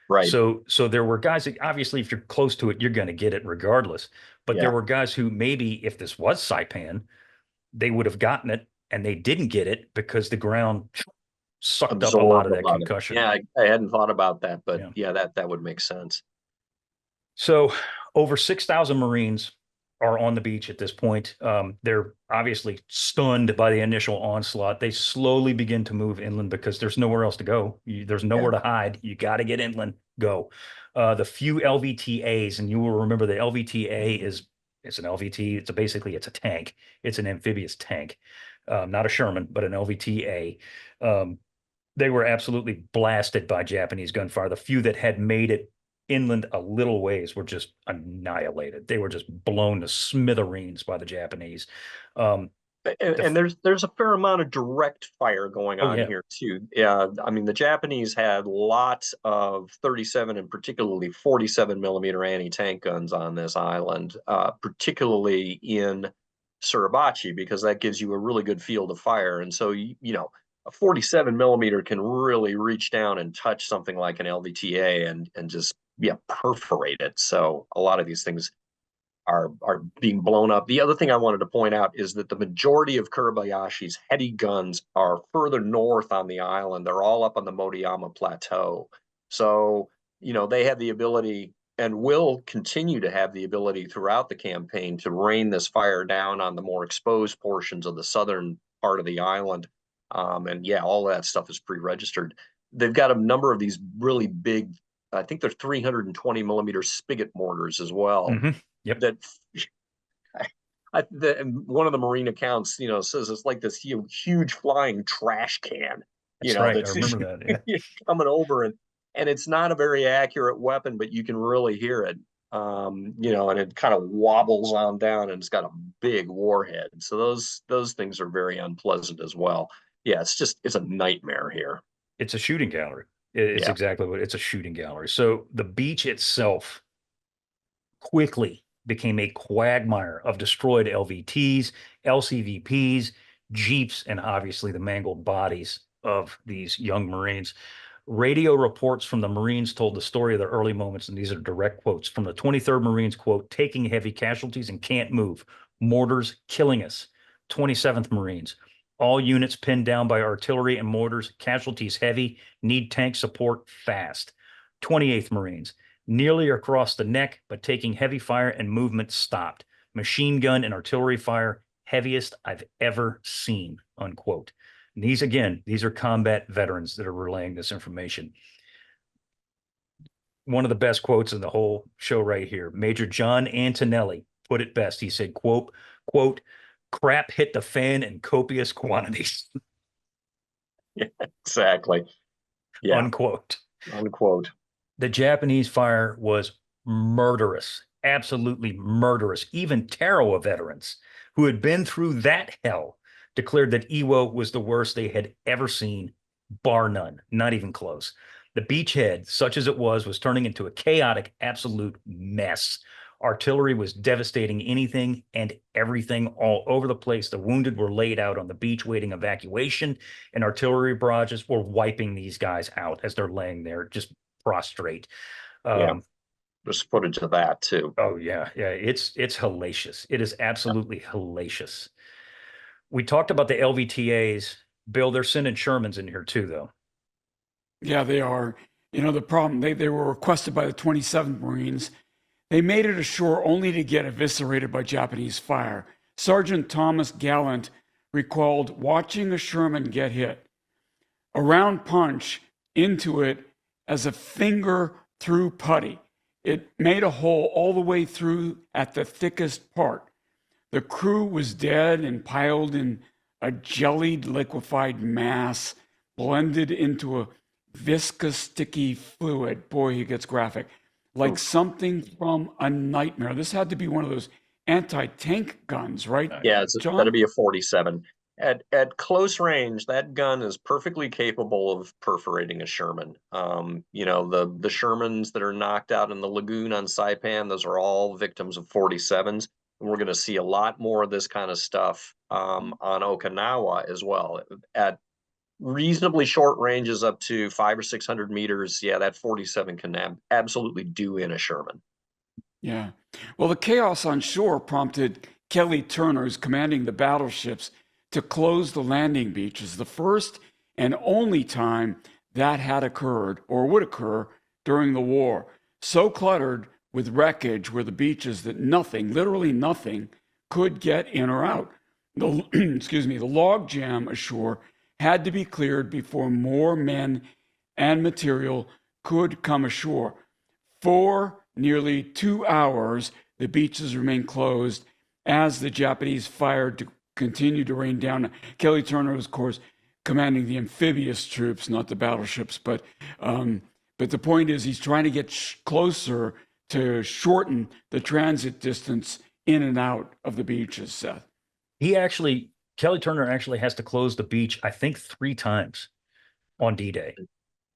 right. So there were guys that obviously, if you're close to it, you're going to get it regardless. But there Yeah. were guys who maybe, if this was Saipan, they would have gotten it and they didn't get it because the ground sucked up a lot Absorb of a that lot of it. concussion. Yeah, I hadn't thought about that, but Yeah. yeah, that would make sense. So over 6,000 Marines are on the beach at this point. They're obviously stunned by the initial onslaught. They slowly begin to move inland because there's nowhere else to go. There's Yeah. nowhere to hide. You got to get inland. Go. The few LVTAs, and you will remember the LVTA it's an LVT. It's a tank. It's an amphibious tank, not a Sherman, but an LVTA. They were absolutely blasted by Japanese gunfire. The few that had made it inland a little ways were just annihilated. They were just blown to smithereens by the Japanese. Um, And there's a fair amount of direct fire going oh on yeah, here too. Yeah, I mean the Japanese had lots of 37 and particularly 47 millimeter anti-tank guns on this island, particularly in Suribachi, because that gives you a really good field of fire. And so a 47 millimeter can really reach down and touch something like an LVTA and just perforate it. So a lot of these things are being blown up. The other thing I wanted to point out is that the majority of Kurabayashi's heavy guns are further north on the island. They're all up on the Motoyama Plateau. So, they have the ability and will continue to have the ability throughout the campaign to rain this fire down on the more exposed portions of the southern part of the island. And yeah, all that stuff is pre-registered. They've got a number of these really big, I think they're 320 millimeter spigot mortars as well yep, that one of the Marine accounts, says it's like this huge flying trash can, that's right. I that's remember that. Yeah, coming over and it's not a very accurate weapon, but you can really hear it. And it kind of wobbles on down and it's got a big warhead. So those things are very unpleasant as well. Yeah, it's a nightmare here. it's a shooting gallery. It's Yeah. exactly what it's a shooting gallery. So the beach itself quickly became a quagmire of destroyed LVTs, LCVPs, Jeeps, and obviously the mangled bodies of these young Marines. Radio reports from the Marines told the story of the early moments, and these are direct quotes from the 23rd Marines, quote, taking heavy casualties and can't move. Mortars killing us. 27th Marines, all units pinned down by artillery and mortars, casualties heavy, need tank support fast. 28th Marines, nearly across the neck, but taking heavy fire and movement stopped. Machine gun and artillery fire, heaviest I've ever seen, unquote. And these are combat veterans that are relaying this information. One of the best quotes in the whole show right here. Major John Antonelli put it best. He said, quote, crap hit the fan in copious quantities, Yeah, exactly. Yeah. unquote. Unquote. The Japanese fire was murderous, absolutely murderous. Even Tarawa veterans who had been through that hell declared that Iwo was the worst they had ever seen, bar none, not even close. The beachhead, such as it was turning into a chaotic, absolute mess. Artillery was devastating anything and everything all over the place. The wounded were laid out on the beach waiting evacuation, and artillery barrages were wiping these guys out as they're laying there just prostrate. Yeah, there's footage of that too. Oh yeah, it's hellacious. It is absolutely hellacious. We talked about the LVTAs. Bill, they're sending Shermans in here too, though. Yeah, they are. You know, the problem, they were requested by the 27th Marines. They made it ashore only to get eviscerated by Japanese fire. Sergeant Thomas Gallant recalled watching a Sherman get hit. A round punch into it as a finger through putty. It made a hole all the way through at the thickest part. The crew was dead and piled in a jellied, liquefied mass, blended into a viscous, sticky fluid. Boy, he gets graphic. Like something from a nightmare. This had to be one of those anti-tank guns, right? Yeah, it's got to be a 47. At close range, that gun is perfectly capable of perforating a Sherman. You know, the Shermans that are knocked out in the lagoon on Saipan, those are all victims of 47s. And we're going to see a lot more of this kind of stuff on Okinawa as well. At reasonably short ranges up to 500 or 600 meters, yeah, that 47 can absolutely do in a Sherman. Yeah. Well, the chaos on shore prompted Kelly Turner, who's commanding the battleships, to close the landing beaches, the first and only time that had occurred or would occur during the war. So cluttered with wreckage were the beaches that nothing, literally nothing, could get in or out. The, the log jam ashore had to be cleared before more men and material could come ashore. For nearly 2 hours, the beaches remained closed as the Japanese fire continued to rain down. Kelly Turner was, of course, commanding the amphibious troops, not the battleships. But the point is, he's trying to get closer to shorten the transit distance in and out of the beaches, Seth. Kelly Turner actually has to close the beach, I think, 3 times on D-Day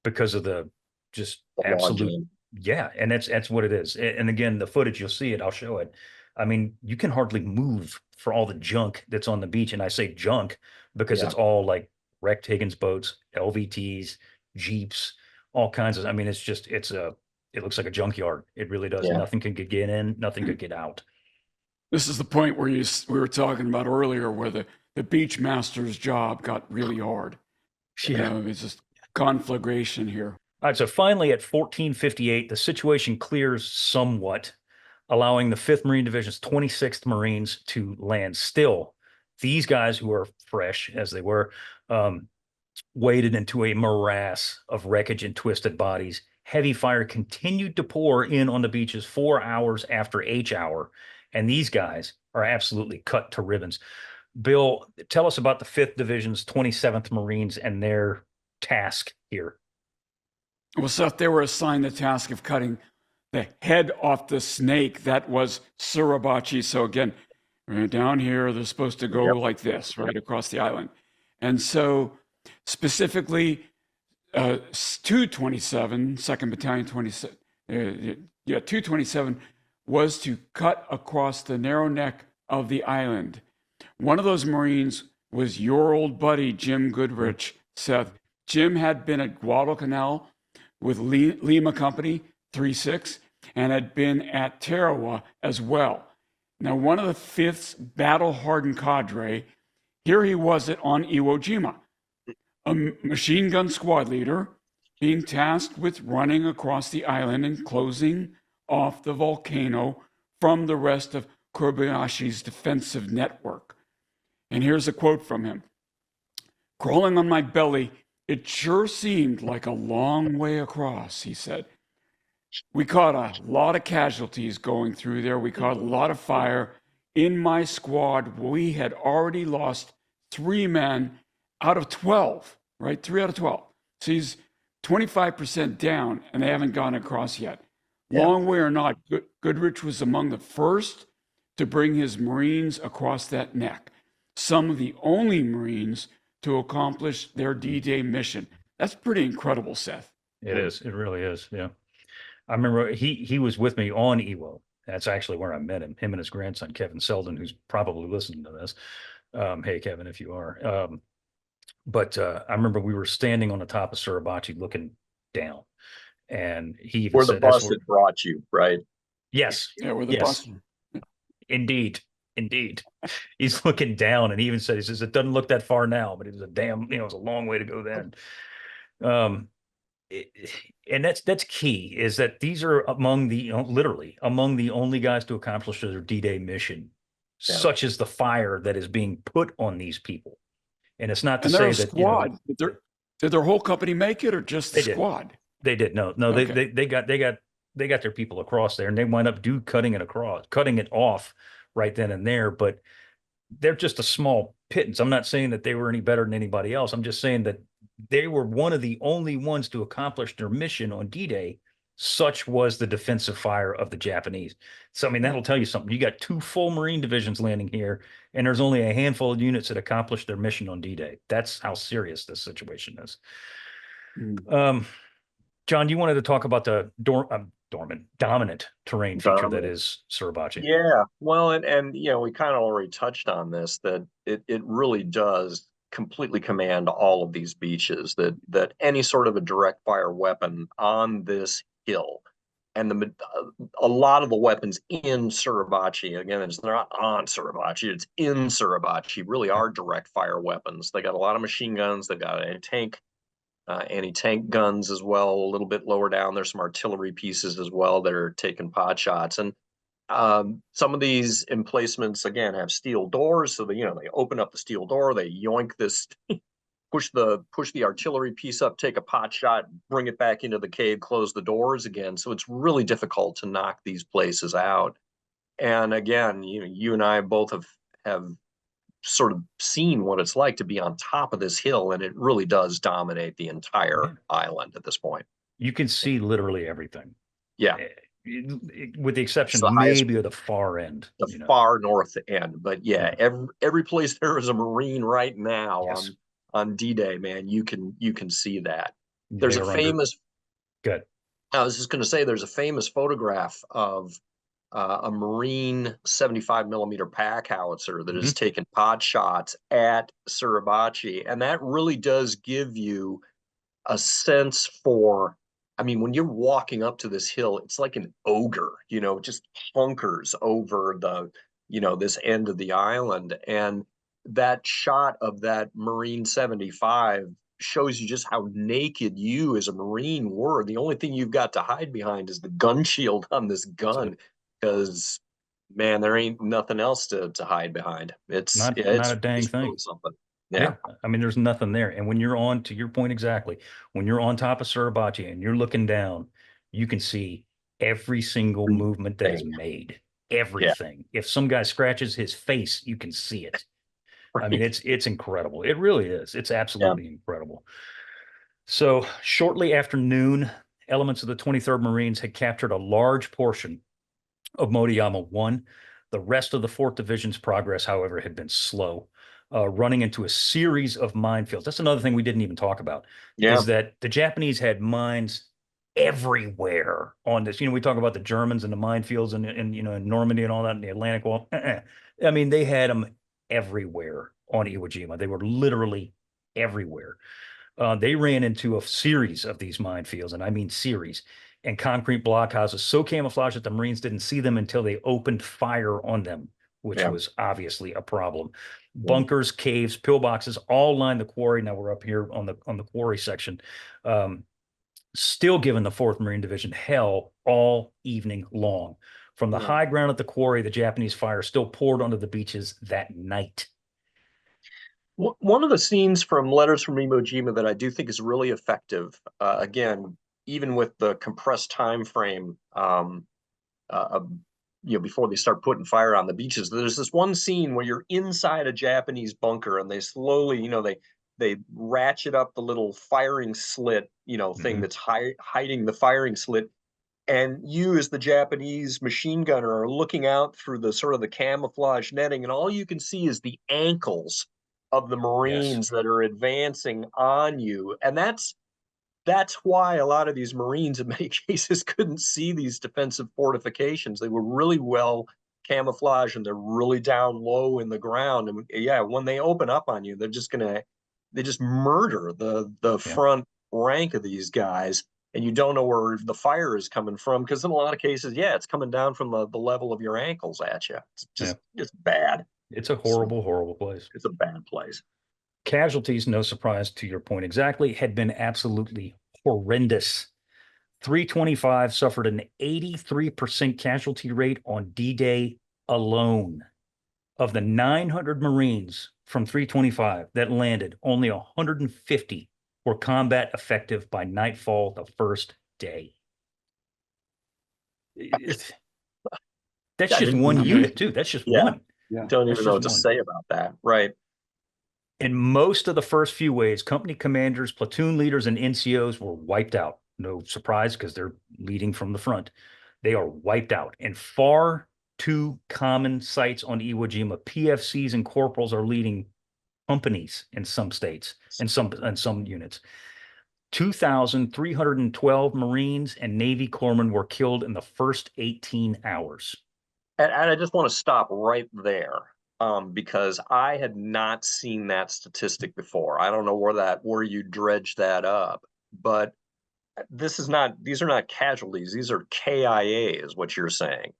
because of the just absolute, yeah. And that's what it is. And again, the footage, you'll see it. I'll show it. I mean, you can hardly move for all the junk that's on the beach. And I say junk because it's all like wrecked Higgins boats, LVTs, Jeeps, all kinds of, I mean, it looks like a junkyard. It really does. Yeah. Nothing could get in, nothing could get out. This is the point where we were talking about earlier, where the beach master's job got really hard. Yeah. It's just conflagration here. All right, so finally at 1458, the situation clears somewhat, allowing the 5th Marine Division's 26th Marines to land. Still, these guys who are fresh, as they were, waded into a morass of wreckage and twisted bodies. Heavy fire continued to pour in on the beaches 4 hours after H hour, and these guys are absolutely cut to ribbons. Bill, tell us about the 5th Division's 27th Marines and their task here. Well, Seth, they were assigned the task of cutting the head off the snake that was Suribachi. So again, down here, they're supposed to go like this, right across the island. And so specifically, 227, 2nd Battalion 27, 227 was to cut across the narrow neck of the island. One of those Marines was your old buddy, Jim Goodrich, Seth. Jim had been at Guadalcanal with Lima Company 3-6 and had been at Tarawa as well. Now, one of the 5th's battle-hardened cadre, here he was on Iwo Jima, a machine gun squad leader being tasked with running across the island and closing off the volcano from the rest of Kobayashi's defensive network. And here's a quote from him. "Crawling on my belly, it sure seemed like a long way across," he said. "We caught a lot of casualties going through there. We caught a lot of fire. In my squad, we had already lost 3 men out of 12, right? 3 out of 12. So he's 25% down, and they haven't gone across yet. Long way or not, Goodrich was among the first to bring his Marines across that neck. Some of the only Marines to accomplish their D-Day mission. That's pretty incredible, Seth. It is. It really is. Yeah. I remember he was with me on Iwo. That's actually where I met him. Him and his grandson, Kevin Selden, who's probably listening to this. Hey, Kevin, if you are. But I remember we were standing on the top of Suribachi looking down. And he even Where the said, "That's bus where." had brought you, right? Yes. Yeah, with the Yes. bus. Indeed. Indeed. He's looking down, and he even said, he says, "It doesn't look that far now, but it was a damn, it was a long way to go then." Um, and that's key, is that these are among the, literally among the only guys to accomplish their D-Day mission, such as the fire that is being put on these people. And it's not to And they're say a that, you know, squad. Did their whole company make it, or just the they did. squad? They did. No, Okay. they got their people across there, and they wind up cutting it off right then and there. But they're just a small pittance. I'm not saying that they were any better than anybody else. I'm just saying that they were one of the only ones to accomplish their mission on D-Day. Such was the defensive fire of the Japanese. So, I mean, that'll tell you something. You got two full Marine divisions landing here, and there's only a handful of units that accomplished their mission on D-Day. That's how serious this situation is. John, you wanted to talk about the dominant terrain feature that is Suribachi. Yeah, well, and you know, we kind of already touched on this, that it really does completely command all of these beaches, that any sort of a direct fire weapon on this hill, and a lot of the weapons in Suribachi, again, they're not on Suribachi, it's in Suribachi, really are direct fire weapons. They got a lot of machine guns, they've got anti-tank guns as well. A little bit lower down, there's some artillery pieces as well that are taking pot shots. And some of these emplacements again have steel doors, so they open up the steel door, they yoink this, push the artillery piece up, take a pot shot, bring it back into the cave, close the doors again. So it's really difficult to knock these places out. And again, you and I both have sort of seen what it's like to be on top of this hill, and it really does dominate the entire island at this point. You can see literally everything. Yeah. With the exception maybe of the far end, the far north end. But yeah, every place there is a Marine right now on D-Day, man, you can see that. There's a famous. Good. I was just going to say, there's a famous photograph of a Marine 75 millimeter pack howitzer that has taken pot shots at Suribachi, and that really does give you a sense for. I mean, when you're walking up to this hill, it's like an ogre, just hunkers over this end of the island. And that shot of that Marine 75 shows you just how naked you as a Marine were. The only thing you've got to hide behind is the gun shield on this gun, because, man, there ain't nothing else to hide behind. It's not a dang thing. Really something. Yeah. I mean, there's nothing there. And when you're on, to your point exactly, when you're on top of Suribachi and you're looking down, you can see every single movement that is made. Everything. If some guy scratches his face, you can see it. Right. I mean, it's incredible. It really is. It's absolutely incredible. So shortly after noon, elements of the 23rd Marines had captured a large portion of Motoyama 1. The rest of the 4th Division's progress, however, had been slow. Running into a series of minefields. That's another thing we didn't even talk about, is that the Japanese had mines everywhere on this. We talk about the Germans and the minefields and in Normandy and all that in the Atlantic Wall. I mean, they had them everywhere on Iwo Jima. They were literally everywhere. They ran into a series of these minefields, and I mean series, and concrete blockhouses so camouflaged that the Marines didn't see them until they opened fire on them, which was obviously a problem. Bunkers, caves, pillboxes all lined the quarry. Now we're up here on the quarry section, still giving the 4th Marine Division hell all evening long. From the high ground at the quarry, the Japanese fire still poured onto the beaches that night. One of the scenes from Letters from Iwo Jima that I do think is really effective, again, even with the compressed time frame, before they start putting fire on the beaches, there's this one scene where you're inside a Japanese bunker, and they slowly, they ratchet up the little firing slit, thing that's hiding the firing slit, and you as the Japanese machine gunner are looking out through the sort of the camouflage netting, and all you can see is the ankles of the Marines that are advancing on you. And that's why a lot of these Marines in many cases couldn't see these defensive fortifications. They were really well camouflaged and they're really down low in the ground. And yeah, when they open up on you, they just murder the Yeah. front rank of these guys. And you don't know where the fire is coming from, because in a lot of cases, yeah, it's coming down from the level of your ankles at you. It's just it's bad. It's a horrible, horrible place. It's a bad place. Casualties, no surprise to your point exactly, had been absolutely horrendous. 325 suffered an 83% casualty rate on D-Day alone. Of the 900 Marines from 325 that landed, only 150 were combat effective by nightfall the first day. That's just one unit, too. That's just one. Yeah. Don't even know what to say about that. Right. In most of the first few waves, company commanders, platoon leaders, and NCOs were wiped out. No surprise, because they're leading from the front. They are wiped out. In far too common sites on Iwo Jima, PFCs and corporals are leading companies in some states and some units. 2,312 Marines and Navy corpsmen were killed in the first 18 hours. And I just want to stop right there, because I had not seen that statistic before. I don't know where you dredged that up, but these are not casualties. These are KIA, is what you're saying.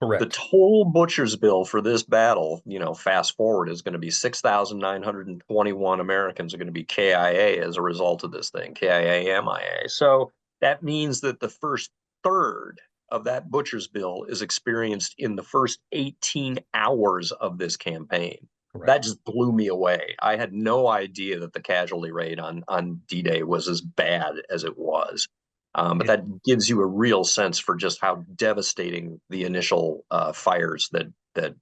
Correct. The total butcher's bill for this battle, fast forward, is going to be 6,921 Americans are going to be KIA as a result of this thing, KIA, MIA. So that means that the first third of that butcher's bill is experienced in the first 18 hours of this campaign. Correct. That just blew me away. I had no idea that the casualty rate on D-Day was as bad as it was. But that gives you a real sense for just how devastating the initial fires that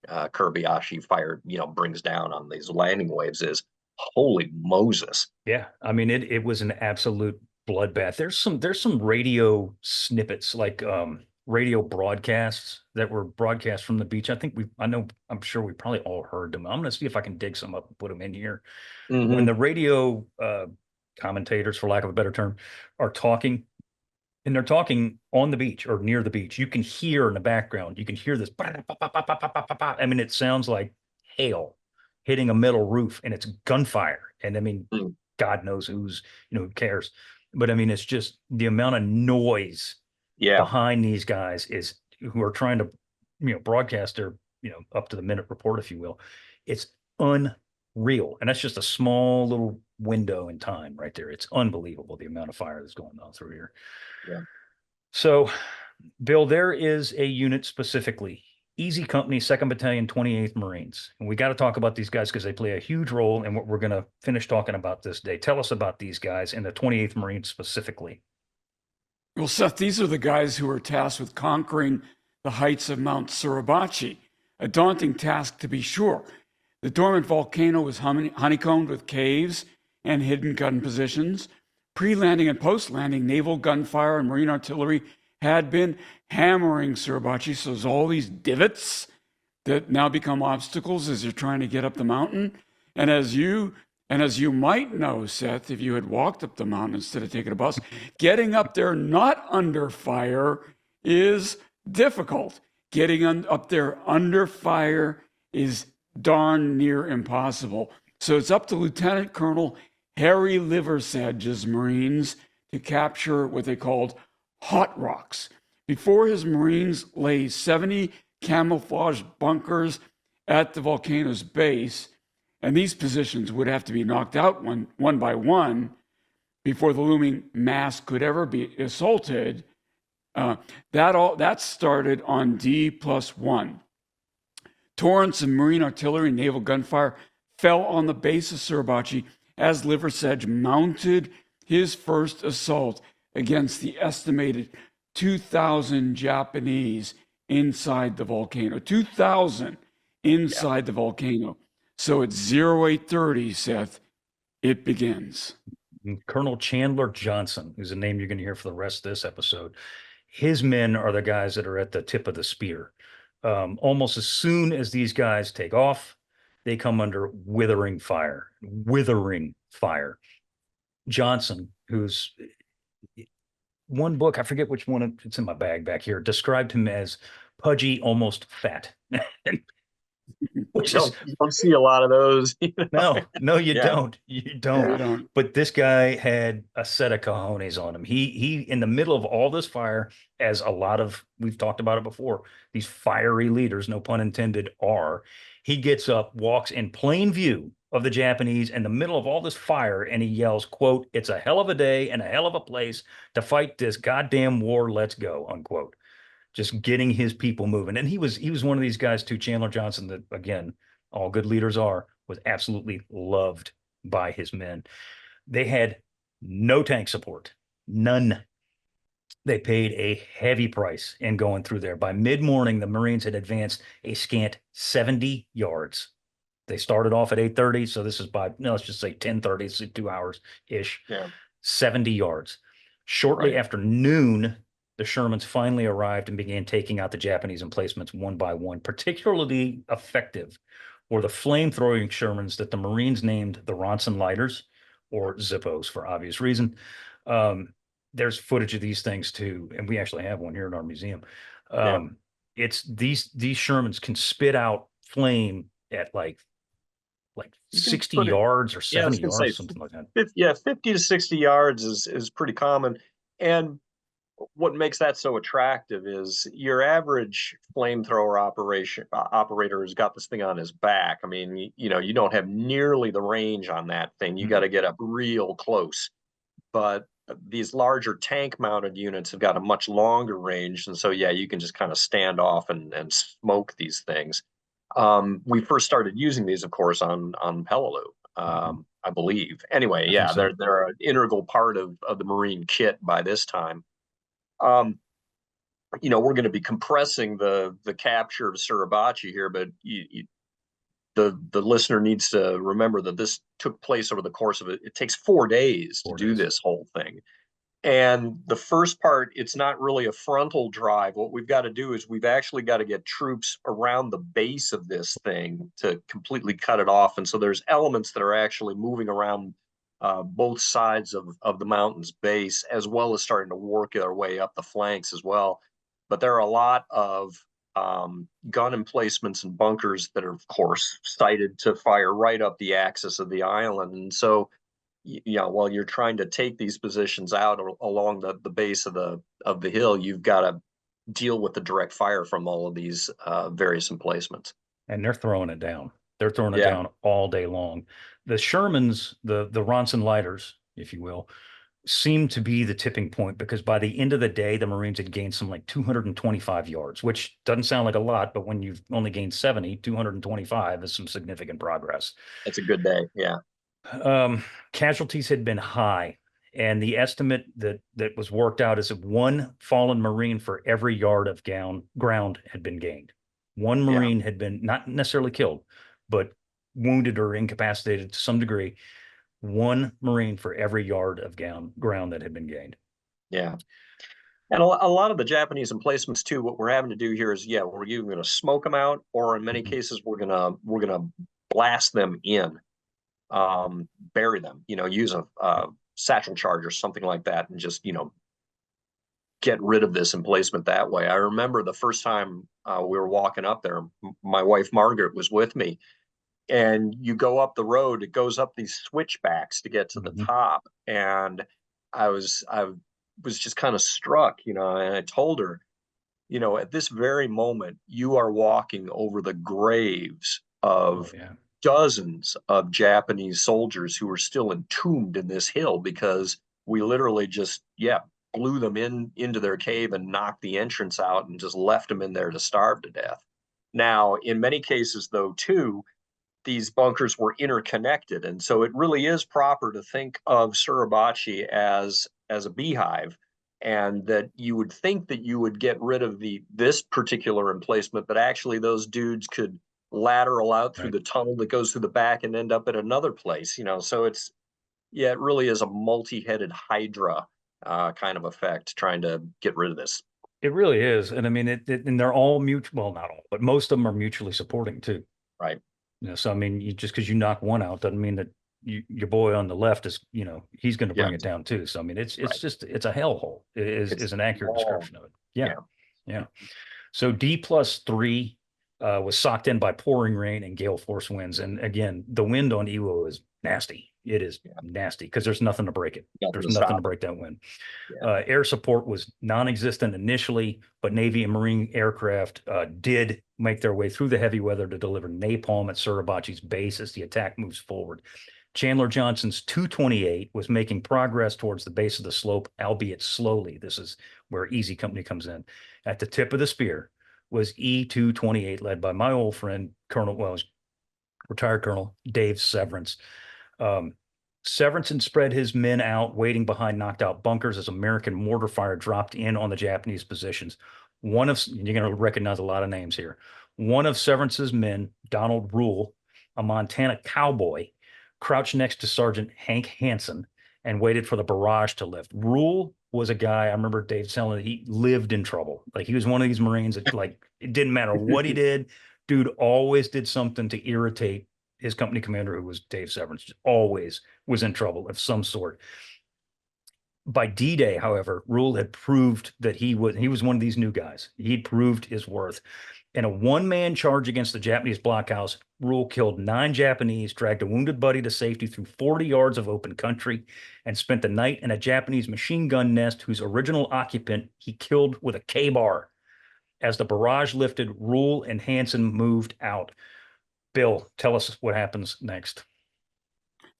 Suribachi fired, brings down on these landing waves is. Holy Moses! Yeah, I mean it was an absolute bloodbath. There's some radio snippets, like radio broadcasts that were broadcast from the beach. I'm sure we probably all heard them. I'm going to see if I can dig some up and put them in here. Mm-hmm. When the radio commentators, for lack of a better term, are talking, and they're talking on the beach or near the beach, you can hear in the background, you can hear this. I mean, it sounds like hail hitting a metal roof, and it's gunfire. And I mean, God knows who cares. But I mean, it's just the amount of noise behind these guys who are trying to, broadcast their, up to the minute report, if you will. It's unreal. And that's just a small little window in time right there. It's unbelievable, the amount of fire that's going on through here. Yeah. So, Bill, there is a unit specifically, Easy Company, 2nd Battalion, 28th Marines. And we got to talk about these guys because they play a huge role in what we're going to finish talking about this day. Tell us about these guys and the 28th Marines specifically. Well, Seth, these are the guys who are tasked with conquering the heights of Mount Suribachi, a daunting task to be sure. The dormant volcano was honeycombed with caves and hidden gun positions. Pre-landing and post-landing naval gunfire and marine artillery had been hammering Suribachi, so there's all these divots that now become obstacles as you're trying to get up the mountain. And as you might know, Seth, if you had walked up the mountain instead of taking a bus, getting up there not under fire is difficult. Getting up there under fire is darn near impossible. So it's up to Lieutenant Colonel Harry Liversedge's Marines to capture what they called hot rocks. Before his Marines lay 70 camouflage bunkers at the volcano's base, and these positions would have to be knocked out one by one before the looming mass could ever be assaulted. That started on D+1. Torrents of marine artillery and naval gunfire fell on the base of Suribachi as Liversedge mounted his first assault against the estimated 2,000 Japanese inside the volcano. 2,000 inside the volcano. So at 0830, Seth, it begins. Colonel Chandler Johnson, who's a name you're going to hear for the rest of this episode, his men are the guys that are at the tip of the spear. Almost as soon as these guys take off, they come under withering fire. Withering fire. Johnson, who's one book, I forget which one, it's in my bag back here, described him as pudgy, almost fat. Which is You don't see a lot of those. no, you Yeah. don't. You You don't. don't. But this guy had a set of cojones on him. He in the middle of all this fire, as a lot of we've talked about it before, these fiery leaders, no pun intended, are. He gets up, walks in plain view of the Japanese in the middle of all this fire, and he yells, quote, "It's a hell of a day and a hell of a place to fight this goddamn war. Let's go," unquote. Just getting his people moving. And he was one of these guys too, Chandler Johnson, that again, all good leaders are, was absolutely loved by his men. They had no tank support, none. They paid a heavy price in going through there. By mid-morning, the Marines had advanced a scant 70 yards. They started off at 8:30, so this is by, no, let's just say 10:30, so 2 hours ish. Yeah. 70 yards. Shortly after noon, the Shermans finally arrived and began taking out the Japanese emplacements one by one. Particularly effective were the flamethrowing Shermans that the Marines named the Ronson Lighters, or Zippos for obvious reason. There's footage of these things too, and we actually have one here in our museum. It's these Shermans can spit out flame at like 60 yards or 70 yards, something like that. 50 to 60 yards is pretty common. And what makes that so attractive is your average flamethrower operator has got this thing on his back. I mean, you don't have nearly the range on that thing. You got to get up real close. But these larger tank mounted units have got a much longer range. And so, yeah, you can just kind of stand off and smoke these things. We first started using these, of course, on Peleliu, I believe. Anyway, yeah, so. they're an integral part of the Marine kit by this time. We're going to be compressing the capture of Suribachi here, but the listener needs to remember that this took place over the course of it takes 4 days to do this whole thing. And the first part, it's not really a frontal drive. What we've got to do is we've actually got to get troops around the base of this thing to completely cut it off. And so there's elements that are actually moving around both sides of the mountain's base, as well as starting to work their way up the flanks as well. But there are a lot of gun emplacements and bunkers that are, of course, sited to fire right up the axis of the island. And so, while you're trying to take these positions out along the base of the hill, you've got to deal with the direct fire from all of these various emplacements. And they're throwing it down. They're throwing it down all day long. The Shermans, the Ronson Lighters, if you will, seem to be the tipping point, because by the end of the day, the Marines had gained some like 225 yards, which doesn't sound like a lot, but when you've only gained 70, 225 is some significant progress. It's a good day, yeah. Casualties had been high, and the estimate that was worked out is that one fallen Marine for every yard of ground had been gained. One Marine had been not necessarily killed, but wounded or incapacitated to some degree. One Marine for every yard of ground that had been gained. Yeah. And a lot of the Japanese emplacements too, what we're having to do here is, we're either going to smoke them out, or in many cases, we're gonna blast them in. Bury them, use a satchel charge or something like that, and just, get rid of this emplacement that way. I remember the first time we were walking up there, my wife Margaret was with me, and you go up the road, it goes up these switchbacks to get to the top. And I was just kind of struck, and I told her, at this very moment, you are walking over the graves of dozens of Japanese soldiers who are still entombed in this hill, because we literally just, blew them into their cave and knocked the entrance out and just left them in there to starve to death. Now, in many cases, though, too, these bunkers were interconnected. And so it really is proper to think of Suribachi as a beehive, and that you would think that you would get rid of this particular emplacement, but actually those dudes could lateral out through the tunnel that goes through the back and end up at another place. So it really is a multi-headed hydra kind of effect, trying to get rid of this. It really is. And I mean, and they're all mutual, well, not all, but most of them are mutually supporting too. Right. So, I mean, just because you knock one out doesn't mean that your boy on the left is, he's going to bring it down too. So, I mean, it's just, it's a hellhole is an accurate description of it. Yeah. Yeah. So D+3 was socked in by pouring rain and gale force winds. And again, the wind on Iwo is nasty. It is nasty because there's nothing to break it. There's nothing to break that wind. Air support was non-existent initially, but Navy and Marine aircraft did make their way through the heavy weather to deliver napalm at Suribachi's base as the attack moves forward. Chandler Johnson's 228 was making progress towards the base of the slope, albeit slowly. This is where Easy Company comes in. At the tip of the spear was E-228, led by my old friend, retired Colonel Dave Severance. Severance spread his men out, waiting behind knocked out bunkers as American mortar fire dropped in on the Japanese positions. You're going to recognize a lot of names here. One of Severance's men, Donald Rule, a Montana cowboy, crouched next to Sergeant Hank Hansen and waited for the barrage to lift. Rule was a guy, I remember Dave telling, he lived in trouble. Like, he was one of these Marines that, like, it didn't matter what he did. Dude always did something to irritate his company commander, who was Dave Severance, always was in trouble of some sort. By D-Day, however, Rule had proved that he was one of these new guys. He'd proved his worth. In a one-man charge against the Japanese blockhouse, Rule killed 9 Japanese, dragged a wounded buddy to safety through 40 yards of open country, and spent the night in a Japanese machine gun nest whose original occupant he killed with a K-bar. As the barrage lifted, Rule and Hansen moved out. Bill, tell us what happens next.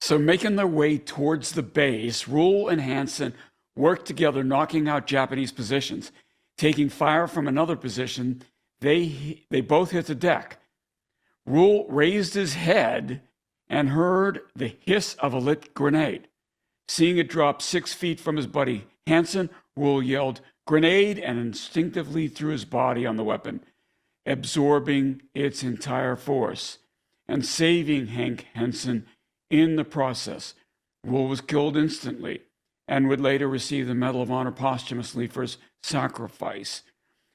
So making their way towards the base, Rule and Hansen worked together, knocking out Japanese positions. Taking fire from another position, they both hit the deck. Rule raised his head and heard the hiss of a lit grenade. Seeing it drop 6 feet from his buddy Hansen, Rule yelled, "Grenade," and instinctively threw his body on the weapon, absorbing its entire force and saving Hank Hansen in the process. Rule was killed instantly and would later receive the Medal of Honor posthumously for his sacrifice.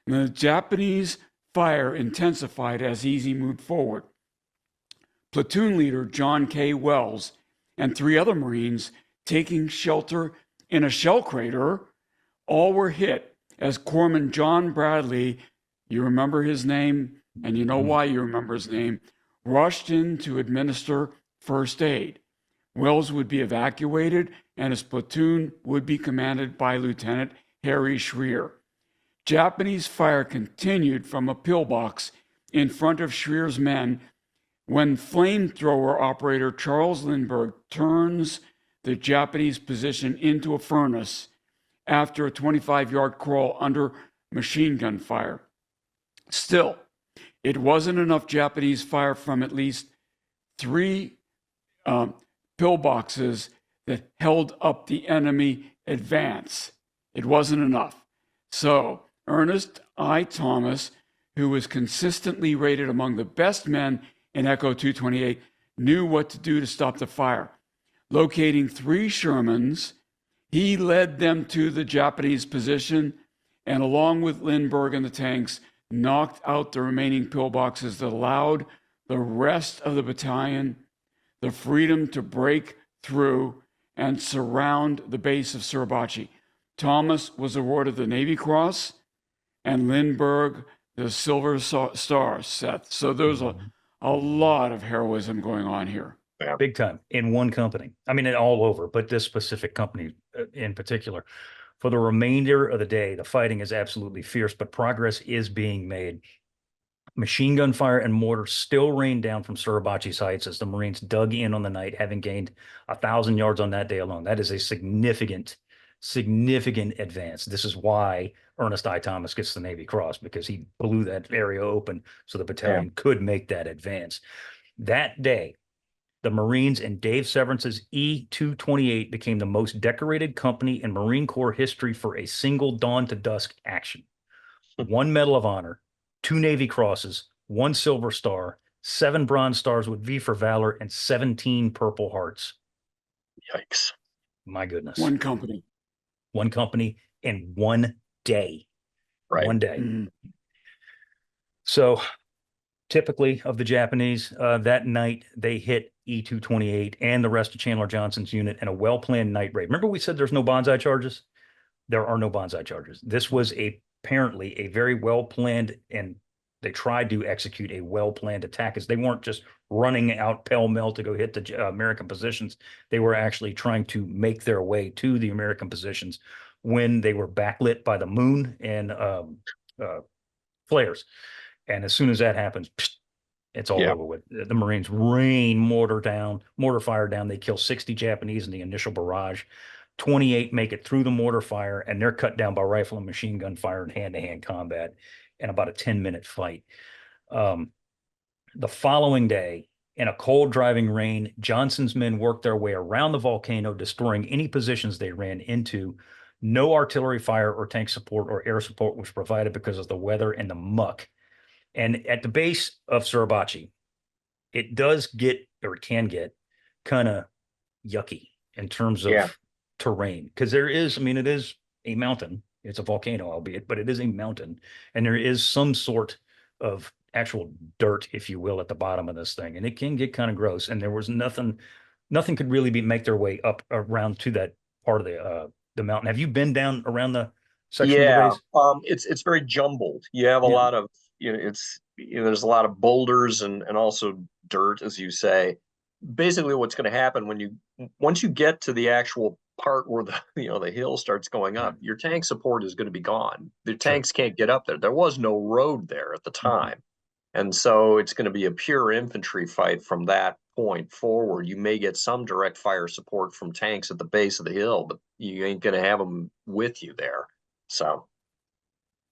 And the Japanese fire intensified as Easy moved forward. Platoon leader John K. Wells and 3 other Marines, taking shelter in a shell crater, all were hit as Corpsman John Bradley, you remember his name, and you know why you remember his name, rushed in to administer first aid. Wells would be evacuated, and his platoon would be commanded by Lieutenant Harry Schreer. Japanese fire continued from a pillbox in front of Schrier's men when flamethrower operator Charles Lindbergh turns the Japanese position into a furnace after a 25-yard crawl under machine gun fire. Still, it wasn't enough Japanese fire from at least 3 pillboxes that held up the enemy advance. It wasn't enough. So Ernest I. Thomas, who was consistently rated among the best men in Echo 228, knew what to do to stop the fire. Locating 3 Shermans, he led them to the Japanese position and, along with Lindbergh and the tanks, knocked out the remaining pillboxes that allowed the rest of the battalion the freedom to break through and surround the base of Suribachi. Thomas was awarded the Navy Cross and Lindbergh the Silver Star, Seth. So there's a lot of heroism going on here. Big time in one company. I mean, all over, but this specific company in particular. For the remainder of the day, the fighting is absolutely fierce, but progress is being made. Machine gun fire and mortar still rained down from Suribachi's heights as the Marines dug in on the night, having gained 1,000 yards on that day alone. That is a significant advance. This is why Ernest I. Thomas gets the Navy Cross, because he blew that area open so the battalion could make that advance. That day, the Marines and Dave Severance's E-228 became the most decorated company in Marine Corps history for a single dawn to dusk action. 1 Medal of Honor, 2 Navy Crosses, 1 Silver Star, 7 Bronze Stars with V for Valor, and 17 Purple Hearts. Yikes. My goodness. One company in 1 day. Right. One day. Mhm. So typically of the Japanese, that night they hit E-228 and the rest of Chandler Johnson's unit in a well-planned night raid. Remember we said there's no banzai charges? There are no banzai charges. This was apparently a very well-planned, and they tried to execute a well-planned attack, as they weren't just running out pell-mell to go hit the American positions. They were actually trying to make their way to the American positions when they were backlit by the moon and flares. And as soon as that happens, it's all Yeah. over with. The Marines rain mortar fire down. They kill 60 Japanese in the initial barrage. 28 make it through the mortar fire, and they're cut down by rifle and machine gun fire in hand-to-hand combat in about a 10-minute fight. The following day, in a cold driving rain, Johnson's men worked their way around the volcano, destroying any positions they ran into. No artillery fire or tank support or air support was provided because of the weather and the muck. And at the base of Suribachi, it does get, or it can get, kind of yucky in terms of terrain. Because there is, I mean, it is a mountain. It's a volcano, albeit, but it is a mountain. And there is some sort of actual dirt, if you will, at the bottom of this thing. And it can get kind of gross. And there was nothing could really make their way up around to that part of the mountain. Have you been down around the section of the Yeah. base? It's very jumbled. You have a Yeah. lot of, there's a lot of boulders and also dirt, as you say. Basically, what's going to happen once you get to the actual part where the hill starts going up, your tank support is going to be gone. The tanks can't get up there. There was no road there at the time. And so it's going to be a pure infantry fight from that point forward. You may get some direct fire support from tanks at the base of the hill, but you ain't going to have them with you there. So,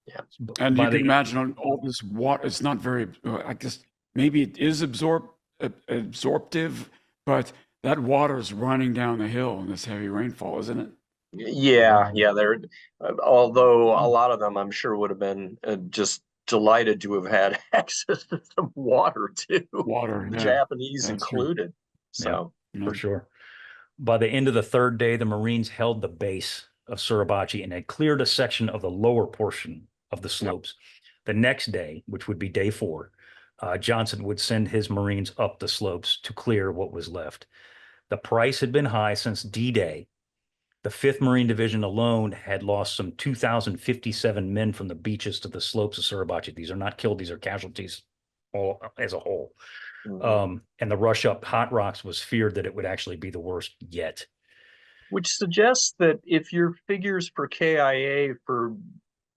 yeah. And you can imagine on all this water, it's not very, I guess maybe it is absorptive, but that water is running down the hill in this heavy rainfall, isn't it? Yeah. Although a lot of them, I'm sure, would have been just delighted to have had access to some water too. Water, The yeah. Japanese That's true. included. So, for sure. By the end of the third day, the Marines held the base of Suribachi and had cleared a section of the lower portion of the slopes. The next day, which would be day 4, Johnson would send his Marines up the slopes to clear what was left. The price had been high since D-Day. The 5th Marine Division alone had lost some 2,057 men from the beaches to the slopes of Suribachi. These are not killed, these are casualties all as a whole. And the rush up Hot Rocks was feared that it would actually be the worst yet. Which suggests that if your figures for KIA for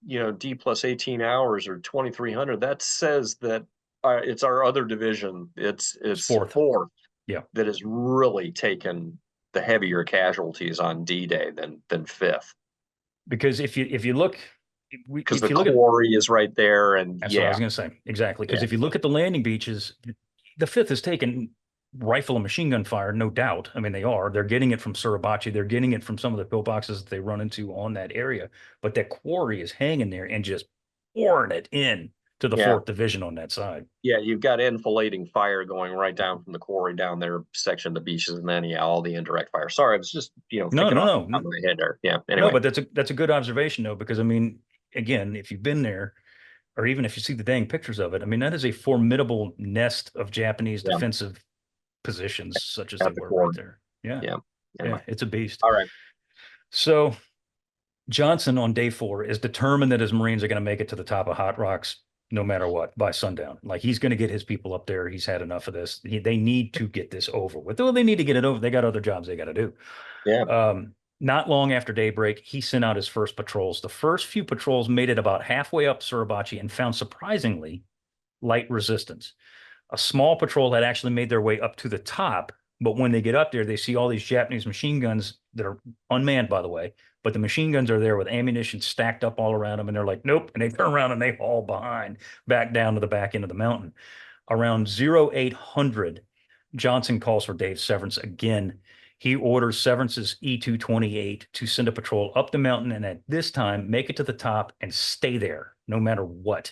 D plus 18 hours or 2,300, that says that it's our other division. It's fourth. Yeah, that has really taken the heavier casualties on D-Day than 5th. Because if you look, because the quarry is right there, and that's what I was going to say, exactly. Because if you look at the landing beaches, the 5th has taken rifle and machine gun fire, no doubt. I mean, they're getting it from Suribachi, they're getting it from some of the pillboxes that they run into on that area, but that quarry is hanging there and just pouring it in to the 4th Division on that side. Yeah, you've got enfilading fire going right down from the quarry down their section of the beaches, and then all the indirect fire. Sorry, I was just thinking off the top of my head there. Yeah, anyway. No, but that's a good observation though, because I mean, again, if you've been there, or even if you see the dang pictures of it, I mean, that is a formidable nest of Japanese defensive positions, such as they were right there. Yeah, it's a beast. All right. So Johnson on day 4 is determined that his Marines are going to make it to the top of Hot Rocks no matter what by sundown. Like, he's going to get his people up there. He's had enough of this. They need to get this over with. Well, they need to get it over. They got other jobs they got to do. Yeah. Not long after daybreak, he sent out his first patrols. The first few patrols made it about halfway up Suribachi and found surprisingly light resistance. A small patrol had actually made their way up to the top, but when they get up there, they see all these Japanese machine guns that are unmanned, by the way, but the machine guns are there with ammunition stacked up all around them, and they're like, nope, and they turn around and they haul behind, back down to the back end of the mountain. Around 0800, Johnson calls for Dave Severance again. He orders Severance's E-228 to send a patrol up the mountain, and at this time, make it to the top and stay there, no matter what.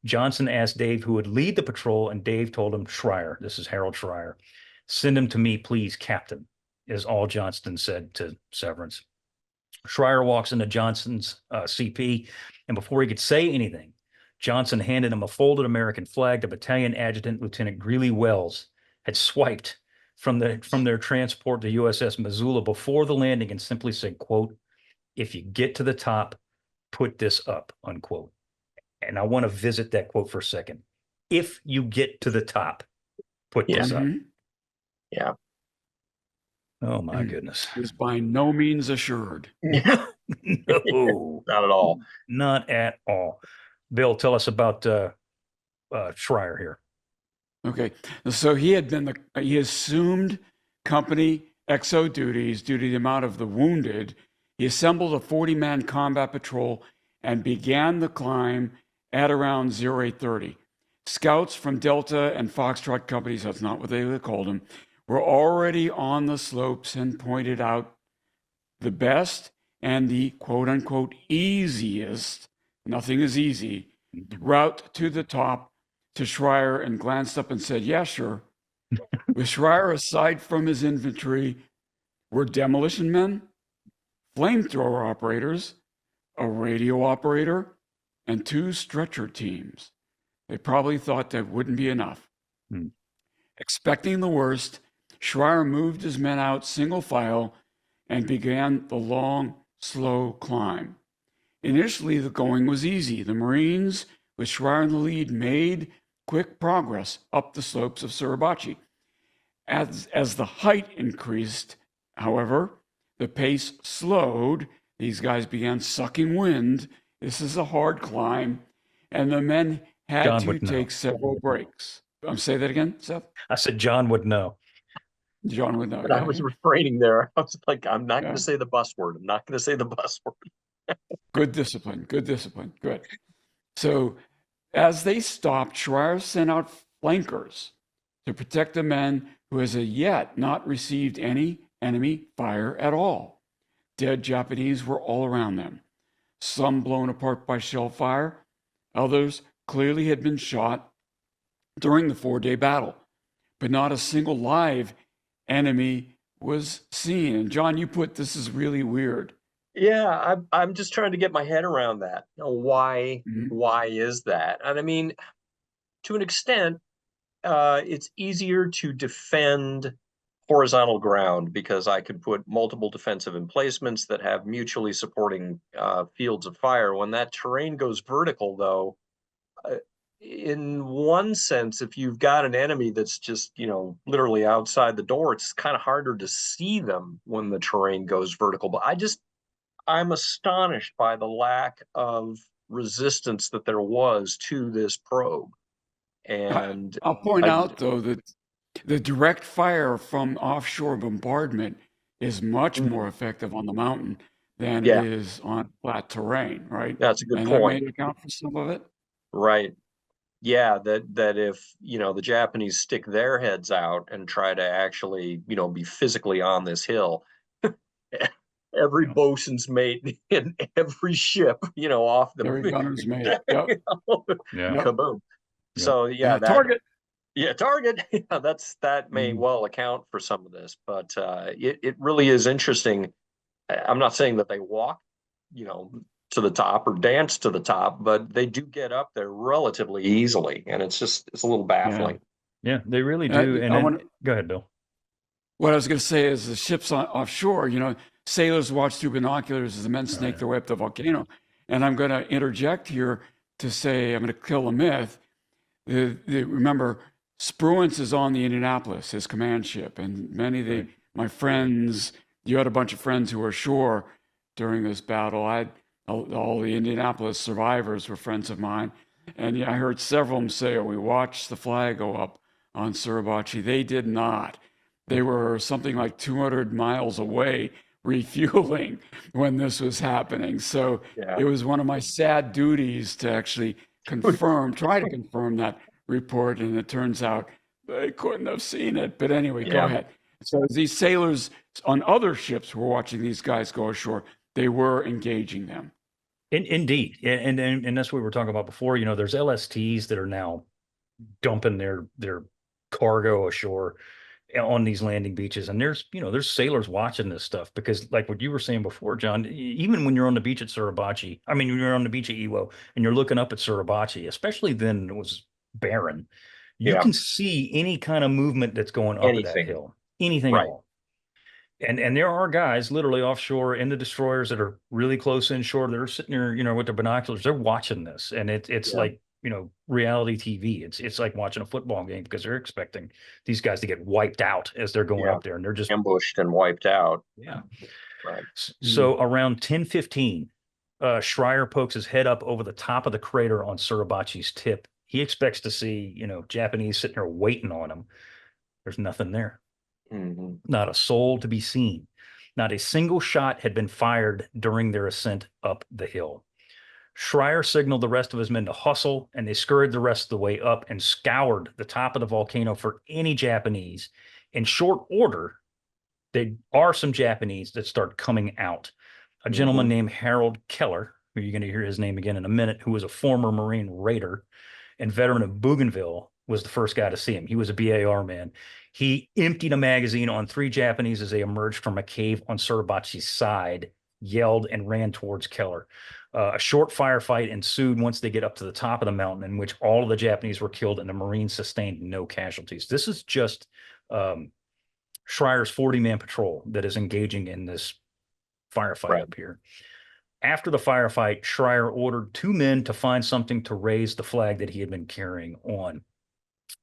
Johnson asked Dave who would lead the patrol, and Dave told him Schreier. This is Harold Schreier. Send him to me, please, Captain, is all Johnston said to Severance. Schreier walks into Johnson's CP And before he could say anything, Johnson handed him a folded American flag the battalion adjutant, Lieutenant Greeley Wells, had swiped from their transport to USS Missoula before the landing and simply said, quote, "If you get to the top, put this up," unquote. And I want to visit that quote for a second. If you get to the top, put this up. Yeah. Oh my goodness. Is by no means assured. No, not at all. Not at all. Bill, tell us about Schreier here. Okay, so he assumed company XO duties due to the amount of the wounded. He assembled a 40-man combat patrol and began the climb at around 0830. Scouts from Delta and Foxtrot companies, that's not what they called them, were already on the slopes and pointed out the best and the quote-unquote easiest, nothing is easy, route to the top to Schreier, and glanced up and said, "Yeah, sure." With Schreier, aside from his infantry, were demolition men, flamethrower operators, a radio operator, and 2 stretcher teams. They probably thought that wouldn't be enough. Expecting the worst, Schreier moved his men out single file and began the long, slow climb. Initially, the going was easy. The Marines, with Schreier in the lead, made quick progress up the slopes of Suribachi. As the height increased, however, the pace slowed. These guys began sucking wind. This is a hard climb, and the men had to take several breaks. Say that again, Seth? I said John would know. John would know. But I was refraining there. I was like, I'm not going to say the bus word. I'm not going to say the bus word. Good discipline. Good discipline. Good. So as they stopped, Schreier sent out flankers to protect the men who as yet not received any enemy fire at all. Dead Japanese were all around them, some blown apart by shell fire, others clearly had been shot during the 4-day battle, but not a single live enemy was seen. And John, you put this is really weird. Yeah, I'm just trying to get my head around that. Why is that? And I mean, to an extent, it's easier to defend horizontal ground because I could put multiple defensive emplacements that have mutually supporting fields of fire. When that terrain goes vertical, though, in one sense, if you've got an enemy that's just, literally outside the door, it's kind of harder to see them when the terrain goes vertical. But I'm astonished by the lack of resistance that there was to this probe. And I'll point out, though, that the direct fire from offshore bombardment is much more effective on the mountain than it is on flat terrain, right? That's a good point. point. That may account for some of it. Right. Yeah, that if, the Japanese stick their heads out and try to actually, be physically on this hill, every bosun's mate in every ship, off the every gunner's mate. Yep. Kaboom. So target. Yeah, target. That may well account for some of this, but it really is interesting. I'm not saying that they walk, to the top or dance to the top, but they do get up there relatively easily, and it's a little baffling. Yeah, they really do. Go ahead, Bill. What I was going to say is the ships offshore, sailors watch through binoculars as the men snake their way up the volcano. And I'm going to interject here to say, I'm going to kill a myth. Remember, Spruance is on the Indianapolis, his command ship. And many of my friends, you had a bunch of friends who were ashore during this battle. All the Indianapolis survivors were friends of mine. And I heard several of them say, we watched the flag go up on Suribachi. They did not. They were something like 200 miles away refueling when this was happening. So it was one of my sad duties to actually try to confirm that report. And it turns out they couldn't have seen it. But anyway, go ahead. So these sailors on other ships who were watching these guys go ashore, they were engaging them. Indeed. And that's what we were talking about before. There's LSTs that are now dumping their cargo ashore. on these landing beaches. And there's sailors watching this stuff because, like what you were saying before, John, even when you're on the beach at Suribachi, I mean, when you're on the beach at Iwo and you're looking up at Suribachi, especially then it was barren, you Yeah. can see any kind of movement that's going up that Anything. hill, anything at Right. all. And there are guys literally offshore in the destroyers that are really close inshore. They're sitting there, with their binoculars. They're watching this, and it's Yeah. like reality TV. It's like watching a football game because they're expecting these guys to get wiped out as they're going Yeah. up there, and they're just Ambushed and wiped out. yeah. Right. So around 10:15, Schreier pokes his head up over the top of the crater on Suribachi's tip. He expects to see Japanese sitting there waiting on him. There's nothing there. Mm-hmm. Not a soul to be seen. Not a single shot had been fired during their ascent up the hill. Schreier signaled the rest of his men to hustle, and they scurried the rest of the way up and scoured the top of the volcano for any Japanese. In short order, there are some Japanese that start coming out. A gentleman named Harold Keller, who you're going to hear his name again in a minute, who was a former Marine raider and veteran of Bougainville, was the first guy to see him. He was a BAR man. He emptied a magazine on 3 Japanese as they emerged from a cave on Suribachi's side, yelled, and ran towards Keller. A short firefight ensued once they get up to the top of the mountain, in which all of the Japanese were killed and the Marines sustained no casualties. This is just Schreier's 40-man patrol that is engaging in this firefight up here. After the firefight, Schreier ordered 2 men to find something to raise the flag that he had been carrying on.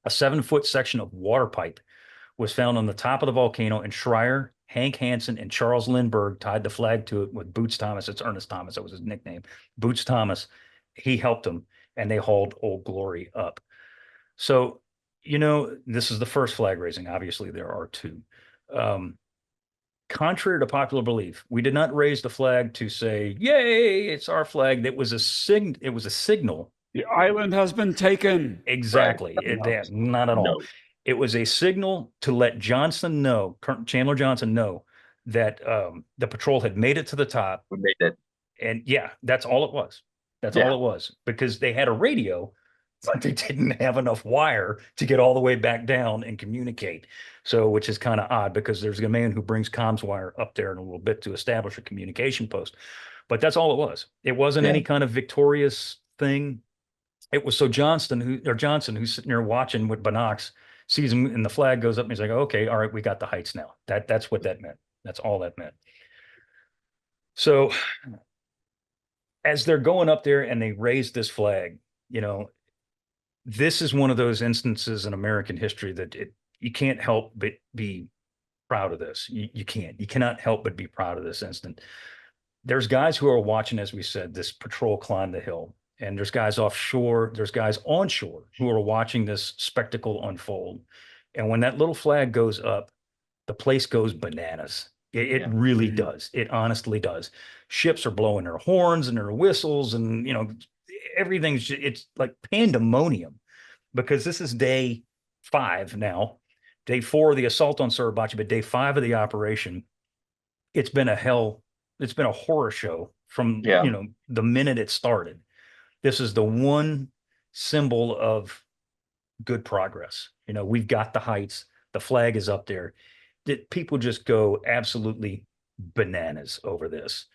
A 7-foot section of water pipe was found on the top of the volcano, and Schreier, Hank Hansen, and Charles Lindbergh tied the flag to it with Boots Thomas. It's Ernest Thomas. That was his nickname. Boots Thomas. He helped them, and they hauled Old Glory up. So, this is the first flag raising. Obviously, there are 2. Contrary to popular belief, we did not raise the flag to say, "Yay, it's our flag." It was a signal. The island has been taken. Exactly. Right. Not at all. No. It was a signal to let Johnson know, Chandler Johnson know, that the patrol had made it to the top. We made it. And yeah, that's all it was. That's all it was, because they had a radio, but they didn't have enough wire to get all the way back down and communicate. So, which is kind of odd, because there's a man who brings comms wire up there in a little bit to establish a communication post. But that's all it was. It wasn't any kind of victorious thing. It was so Johnson, who's sitting there watching with binocs, sees him and the flag goes up, and he's like, "Okay, all right, we got the heights now." That's what that meant. That's all that meant. So as they're going up there and they raise this flag, this is one of those instances in American history that you can't help but be proud of this. You can't. You cannot help but be proud of this instant. There's guys who are watching, as we said, this patrol climb the hill. And there's guys offshore, there's guys onshore who are watching this spectacle unfold. And when that little flag goes up, the place goes bananas. It really does. It honestly does. Ships are blowing their horns and their whistles, and it's like pandemonium, because this is day 5 now. Day 4 of the assault on Suribachi, but day 5 of the operation. It's been a horror show from the minute it started. This is the one symbol of good progress. We've got the heights. The flag is up there. People just go absolutely bananas over this.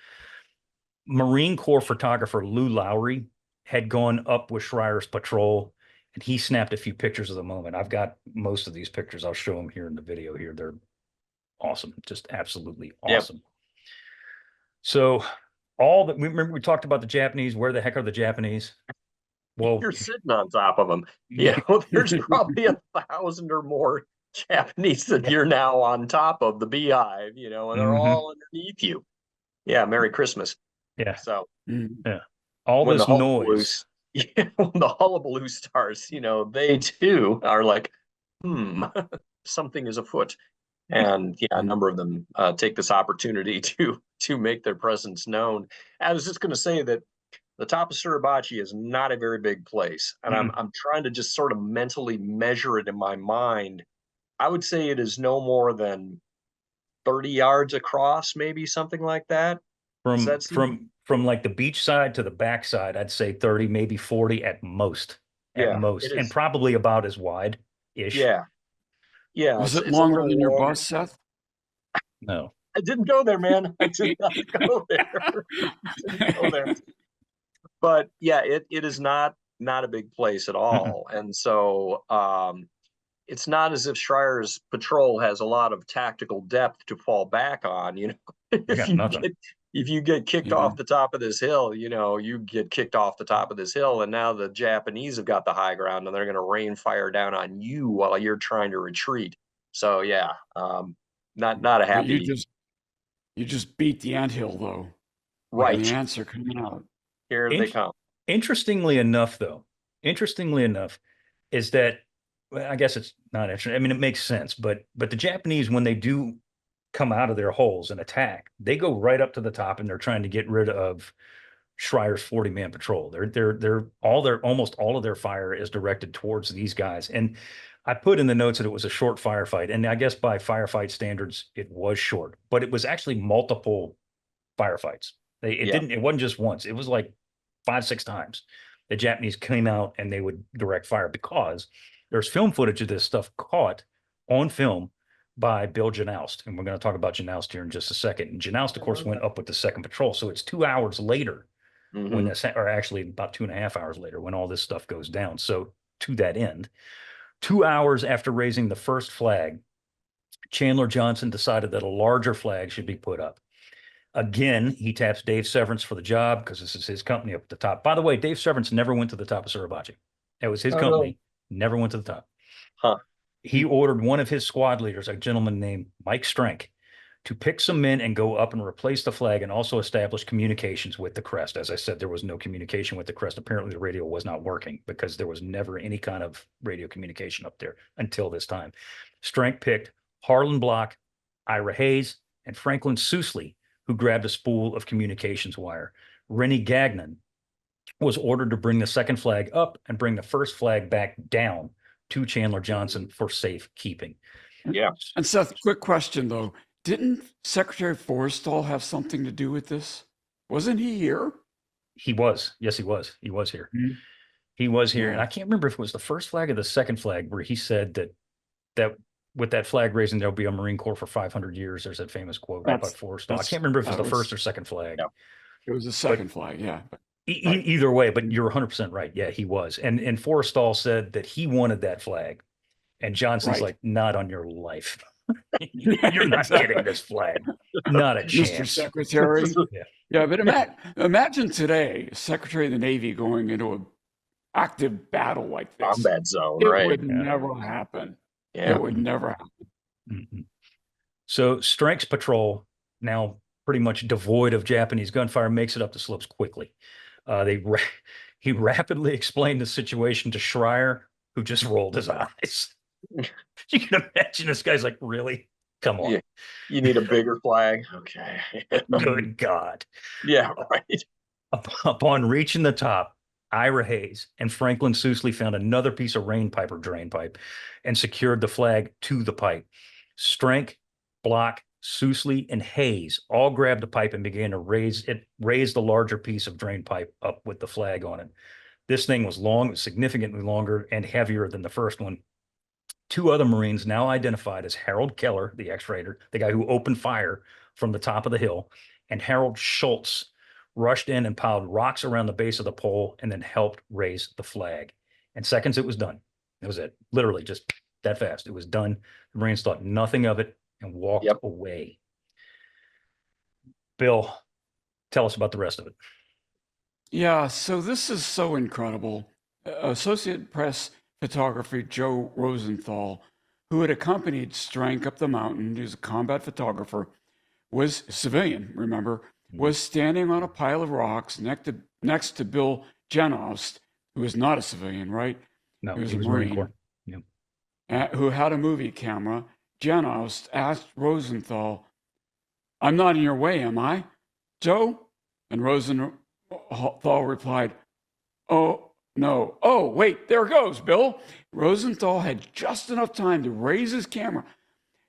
Marine Corps photographer Lou Lowry had gone up with Schreier's patrol, and he snapped a few pictures of the moment. I've got most of these pictures. I'll show them here in the video here. They're awesome. Just absolutely awesome. Yep. So remember we talked about the Japanese. Where the heck are the Japanese? Well, you're sitting on top of them. There's probably 1,000 or more Japanese that you're now on top of the beehive, and they're all underneath you. Yeah, Merry Christmas. Yeah. So all this noise. When the hullabaloo starts, they too are like, something is afoot. And a number of them take this opportunity to make their presence known. I was just going to say that the top of Suribachi is not a very big place, and I'm trying to just sort of mentally measure it in my mind. I would say it is no more than 30 yards across, maybe something like that. From like the beach side to the back side, I'd say 30, maybe 40 at most. At most, and probably about as wide-ish. Yeah. Yeah, Was it it's a longer little than your longer. bus, Seth? No. I didn't go there, man. I did not go there. Didn't go there. But yeah, it is not a big place at Mm-mm. all, and so it's not as if Schreier's patrol has a lot of tactical depth to fall back on. They If got you nothing. get kicked Yeah. off the top of this hill, you get kicked off the top of this hill, and now the Japanese have got the high ground, and they're going to rain fire down on you while you're trying to retreat. So yeah, not a But happy. you just beat the anthill though. And the Right. ants are coming out. Here they come. Interestingly enough, though, is that, well, I guess it's not interesting. I mean, it makes sense, but the Japanese, when they do come out of their holes and attack, they go right up to the top and they're trying to get rid of Schreier's 40-man patrol. They're almost all of their fire is directed towards these guys. And I put in the notes that it was a short firefight, and I guess by firefight standards, it was short, but it was actually multiple firefights. It wasn't just once. It was like 5, 6 times. The Japanese came out and they would direct fire because there's film footage of this stuff caught on film by Bill Janoust. And we're going to talk about Janoust here in just a second. And Janoust, of course, went up with the second patrol. So it's 2 hours later when this, or actually about 2.5 hours later when all this stuff goes down. So to that end, 2 hours after raising the first flag, Chandler Johnson decided that a larger flag should be put up. Again, he taps Dave Severance for the job because this is his company up at the top. By the way, Dave Severance never went to the top of Suribachi. It was his company, never went to the top. Huh. He ordered one of his squad leaders, a gentleman named Mike Strank, to pick some men and go up and replace the flag and also establish communications with the crest. As I said, there was no communication with the crest. Apparently, the radio was not working because there was never any kind of radio communication up there until this time. Strank picked Harlan Block, Ira Hayes, and Franklin Sousley, who grabbed a spool of communications wire. Rennie Gagnon was ordered to bring the second flag up and bring the first flag back down to Chandler Johnson for safekeeping. Yeah. And Seth, quick question though. Didn't Secretary Forrestal have something to do with this? Wasn't he here? He was. Yes, he was. He was here. Mm-hmm. He was here. Yeah. And I can't remember if it was the first flag or the second flag where he said that with that flag raising, there'll be a Marine Corps for 500 years. There's that famous quote by Forrestal. I can't remember if it was the first or second flag. Yeah. It was the second flag, yeah. Either way, but you're 100% right. Yeah, he was. And Forrestal said that he wanted that flag. And Johnson's like, not on your life. You're not getting this flag. Not a chance. Mr. Secretary. Yeah, but imagine today, Secretary of the Navy going into an active battle like this. Combat zone, it right? would never happen. Yeah. It would never happen. Mm-hmm. So Strank's patrol, now pretty much devoid of Japanese gunfire, makes it up the slopes quickly. He rapidly explained the situation to Schreier, who just rolled his eyes. You can imagine this guy's like, really? Come on. Yeah. You need a bigger flag. Okay. Good God. Yeah, right. Upon reaching the top, Ira Hayes and Franklin Sousley found another piece of rain pipe or drain pipe and secured the flag to the pipe. Strank, Block, Sousley, and Hayes all grabbed the pipe and began to raise the larger piece of drain pipe up with the flag on it. This thing was long, significantly longer and heavier than the first one. 2 other Marines, now identified as Harold Keller, the X-Raider, the guy who opened fire from the top of the hill, and Harold Schultz, rushed in and piled rocks around the base of the pole and then helped raise the flag. In seconds, it was done. That was it. Literally just that fast. It was done. The Marines thought nothing of it and walked away. Bill, tell us about the rest of it. Yeah, so this is so incredible. Associate Press photographer Joe Rosenthal, who had accompanied Strank up the mountain, he was a combat photographer, was a civilian, remember, was standing on a pile of rocks next to Bill Janoust, who was not a civilian, right? No, he was a Marine Corps. who had a movie camera. Janoust asked Rosenthal, "I'm not in your way, am I, Joe?" And Rosenthal replied, "Oh, no. Oh, wait, there goes, Bill." Rosenthal had just enough time to raise his camera.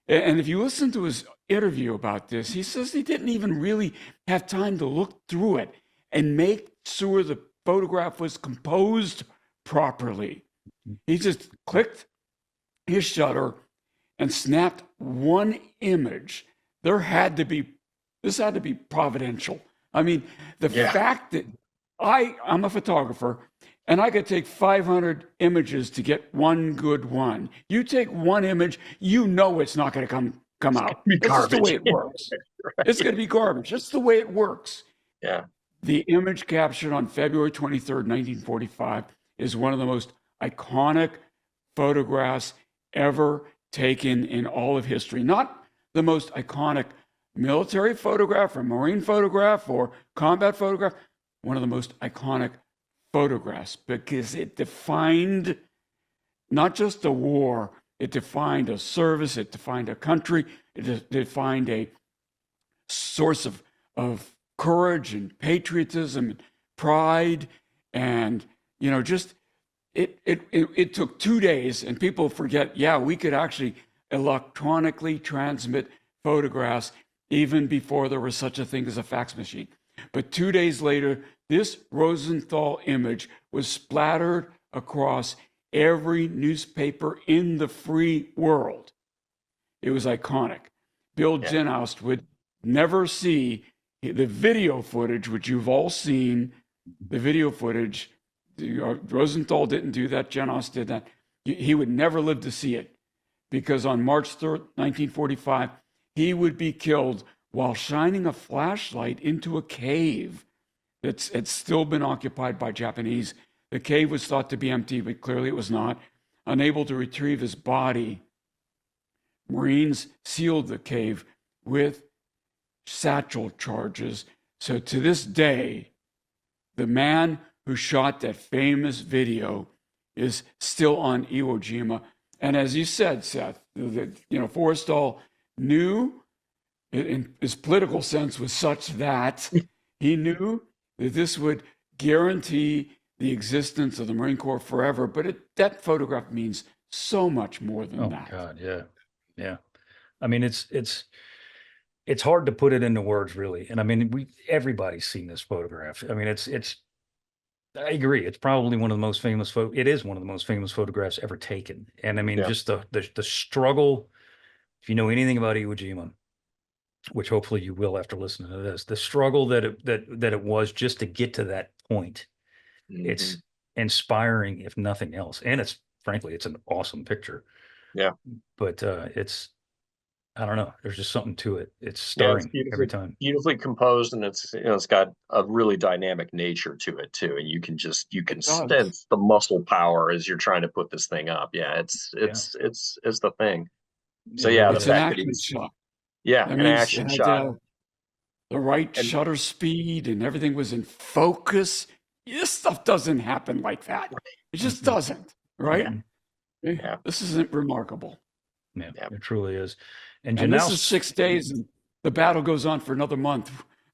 And if you listen to his interview about this, he says he didn't even really have time to look through it and make sure the photograph was composed properly. He just clicked his shutter and snapped one image. This had to be providential. I mean, the fact that I'm a photographer and I could take 500 images to get one good one. You take one image, you know it's not going to come out. It's just the way it works. Right. It's going to be garbage. That's the way it works. Yeah. The image captured on February 23rd, 1945 is one of the most iconic photographs ever taken in all of history. Not the most iconic military photograph or marine photograph or combat photograph, one of the most iconic photographs because it defined not just a war, it defined a service, it defined a country, it defined a source of courage and patriotism and pride. And, just it took 2 days, and people forget, we could actually electronically transmit photographs even before there was such a thing as a fax machine. But 2 days later, this Rosenthal image was splattered across every newspaper in the free world. It was iconic. Bill Jenhoust would never see the video footage, which you've all seen, the video footage. Rosenthal didn't do that. Jenhoust did that. He would never live to see it because on March 3rd, 1945, he would be killed while shining a flashlight into a cave that's had still been occupied by Japanese. The cave was thought to be empty, but clearly it was not. Unable to retrieve his body, Marines sealed the cave with satchel charges. So to this day, the man who shot that famous video is still on Iwo Jima. And as you said, Seth, Forrestal knew, in his political sense, was such that he knew that this would guarantee the existence of the Marine Corps forever. But that photograph means so much more than that. Oh God, yeah. I mean, it's hard to put it into words, really. And I mean, everybody's seen this photograph. I mean, I agree. It's probably one of the most famous it is one of the most famous photographs ever taken. And I mean, just the struggle. If you know anything about Iwo Jima, which hopefully you will after listening to this, the struggle that it was just to get to that point. Mm-hmm. It's inspiring, if nothing else. And frankly, it's an awesome picture. Yeah. But I don't know. There's just something to it. It's stirring every time. Beautifully composed, and it's got a really dynamic nature to it too. And you can sense the muscle power as you're trying to put this thing up. Yeah, it's the thing. So it's an action shot. Yeah, an action shot. The right shutter speed and everything was in focus. This stuff doesn't happen like that. It just doesn't, right? Yeah. This isn't remarkable. Yeah, it truly is. And this is 6 days, and the battle goes on for another month.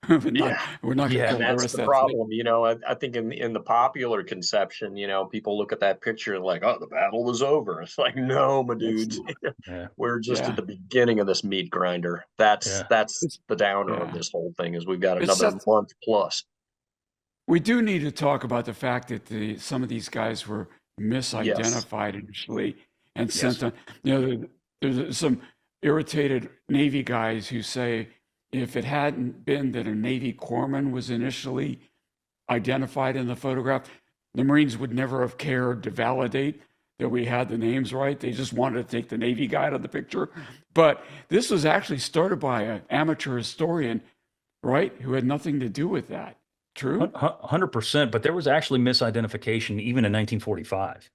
We're not going to kill the rest of that problem. I think in the popular conception, people look at that picture and like, oh, the battle was over. It's like, no, my dudes, we're just at the beginning of this meat grinder. That's the downer of this whole thing is we've got another month plus. We do need to talk about the fact that some of these guys were misidentified initially and sent on. There's some irritated Navy guys who say if it hadn't been that a Navy corpsman was initially identified in the photograph, the Marines would never have cared to validate that we had the names right. They just wanted to take the Navy guy out of the picture. But this was actually started by an amateur historian, right, who had nothing to do with that. True? 100%. But there was actually misidentification even in 1945.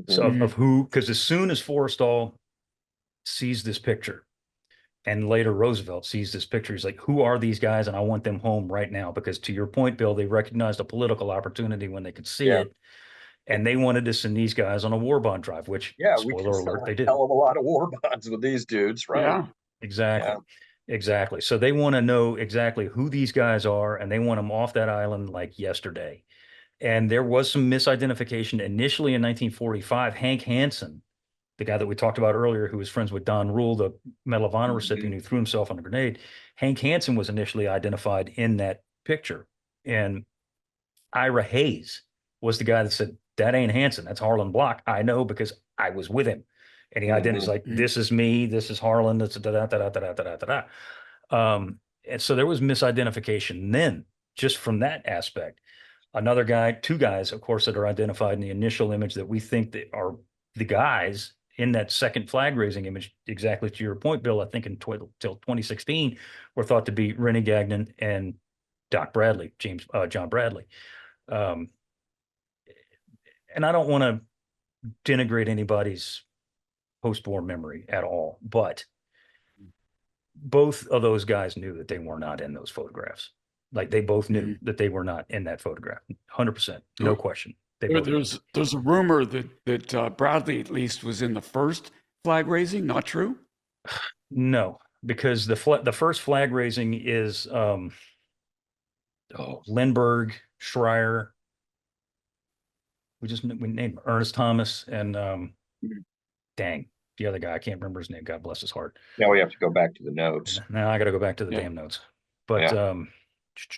So of who, because as soon as Forrestal sees this picture, and later Roosevelt sees this picture, he's like, who are these guys? And I want them home right now. Because to your point, Bill, they recognized a political opportunity when they could see it. And they wanted to send these guys on a war bond drive, which, spoiler alert, they did. Hell of a lot of war bonds with these dudes, right? Yeah, exactly. So they want to know exactly who these guys are, and they want them off that island like yesterday. And there was some misidentification initially in 1945. Hank Hansen, the guy that we talked about earlier, who was friends with Don Rule, the Medal of Honor recipient who threw himself on a grenade. Hank Hansen was initially identified in that picture. And Ira Hayes was the guy that said, that ain't Hansen, that's Harlan Block. I know because I was with him. And he identifies like, Mhm. this is me, this is Harlan, this is da da da da da da da da da. And so there was misidentification. Then, just from that aspect, another guy, two guys, of course, that are identified in the initial image that we think that are the guys in that second flag raising image, exactly to your point, Bill, I think until 2016, were thought to be Rennie Gagnon and Jon Bradley. Um, and I don't want to denigrate anybody's post-war memory at all, but both of those guys knew that they were not in those photographs. Like they both knew that they were not in that photograph. 100%, no question. They both knew. There's a rumor that Bradley at least was in the first flag raising. Not true. No, because the first flag raising is Lindbergh, Schreier. We named Ernest Thomas and dang, the other guy, I can't remember his name. God bless his heart. Now we have to go back to the notes. Now I got to go back to the damn notes. But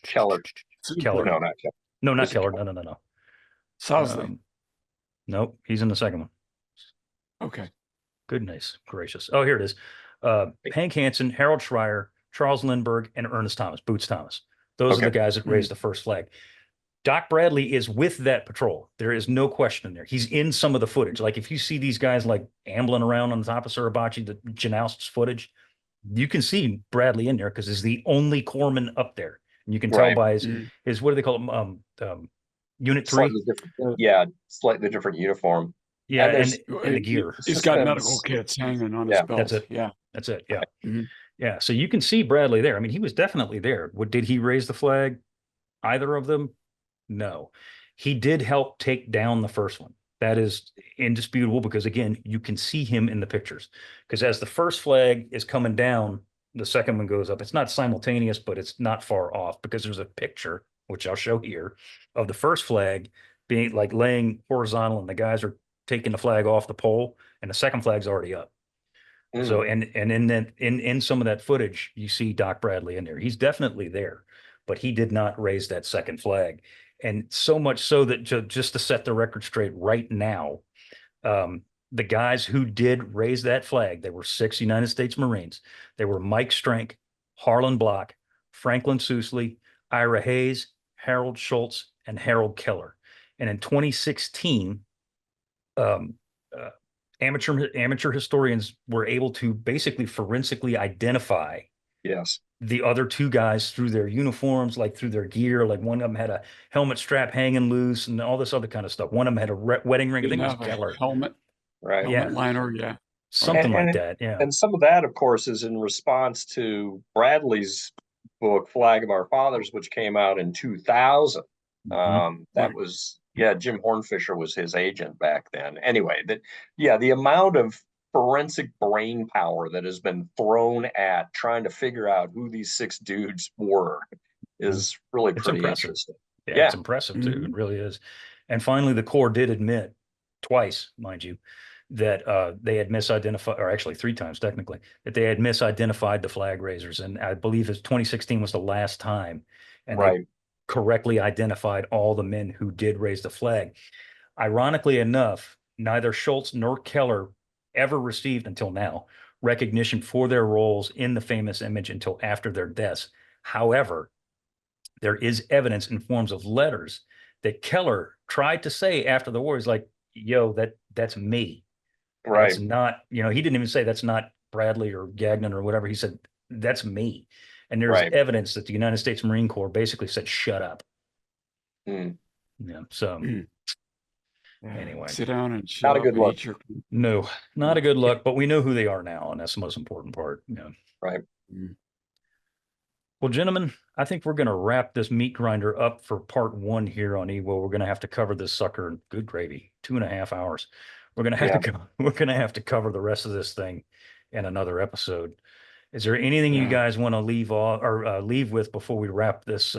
Keller. Keller. No, not Keller. No, not Keller. No. Sousley. Nope, he's in the second one. Okay. Goodness gracious. Oh, here it is. Hank Hansen, Harold Schreier, Charles Lindbergh, and Ernest Thomas, Boots Thomas. Those are the guys that raised the first flag. Doc Bradley is with that patrol. There is no question in there. He's in some of the footage. Like if you see these guys like ambling around on the top of Suribachi, the Janoust's footage, you can see Bradley in there because he's the only corpsman up there. And you can tell by his what do they call him? Unit 3? Slightly different uniform. Yeah, and the gear. He's got medical kits hanging on his belt. That's it. Yeah. That's it. Yeah. Yeah. So you can see Bradley there. I mean, he was definitely there. Did he raise the flag? Either of them? No. He did help take down the first one. That is indisputable because, again, you can see him in the pictures. Because as the first flag is coming down, the second one goes up. It's not simultaneous, but it's not far off because there's a picture, which I'll show here, of the first flag being like laying horizontal and the guys are taking the flag off the pole and the second flag's already up. So and in some of that footage, you see Doc Bradley in there. He's definitely there, but he did not raise that second flag. And so much so that just to set the record straight right now, the guys who did raise that flag, they were 6 United States Marines. They were Mike Strank, Harlan Block, Franklin Sousley, Ira Hayes, Harold Schultz, and Harold Keller. And in 2016, amateur historians were able to basically forensically identify the other two guys through their uniforms, like through their gear. Like one of them had a helmet strap hanging loose and all this other kind of stuff. One of them had a wedding ring. I think it was Keller. Helmet. Right. Helmet liner. Something like that. Yeah. And some of that, of course, is in response to Bradley's book, Flag of Our Fathers, which came out in 2000. That was, Jim Hornfisher was his agent back then. Anyway, the amount of forensic brain power that has been thrown at trying to figure out who these 6 dudes were is really pretty interesting. Yeah, it's impressive too. It really is. And finally, the Corps did admit twice, mind you, that they had misidentified, or actually 3 times technically, that they had misidentified the flag raisers. And I believe 2016 was the last time. And they correctly identified all the men who did raise the flag. Ironically enough, neither Schultz nor Keller ever received until now recognition for their roles in the famous image until after their deaths. However, there is evidence in forms of letters that Keller tried to say after the war. He's like, yo, that's me. Right. That's not, he didn't even say that's not Bradley or Gagnon or whatever. He said, that's me. And there's evidence that the United States Marine Corps basically said, shut up. So anyway. Sit down and shut not up. A good look. No, not a good look, but we know who they are now, and that's the most important part. Right. Well, gentlemen, I think we're going to wrap this meat grinder up for part 1 here on Iwo. We're going to have to cover this sucker in good gravy, 2.5 hours. We're going to have to we're going to have to cover the rest of this thing in another episode. Is there anything you guys want to leave off or leave with before we wrap this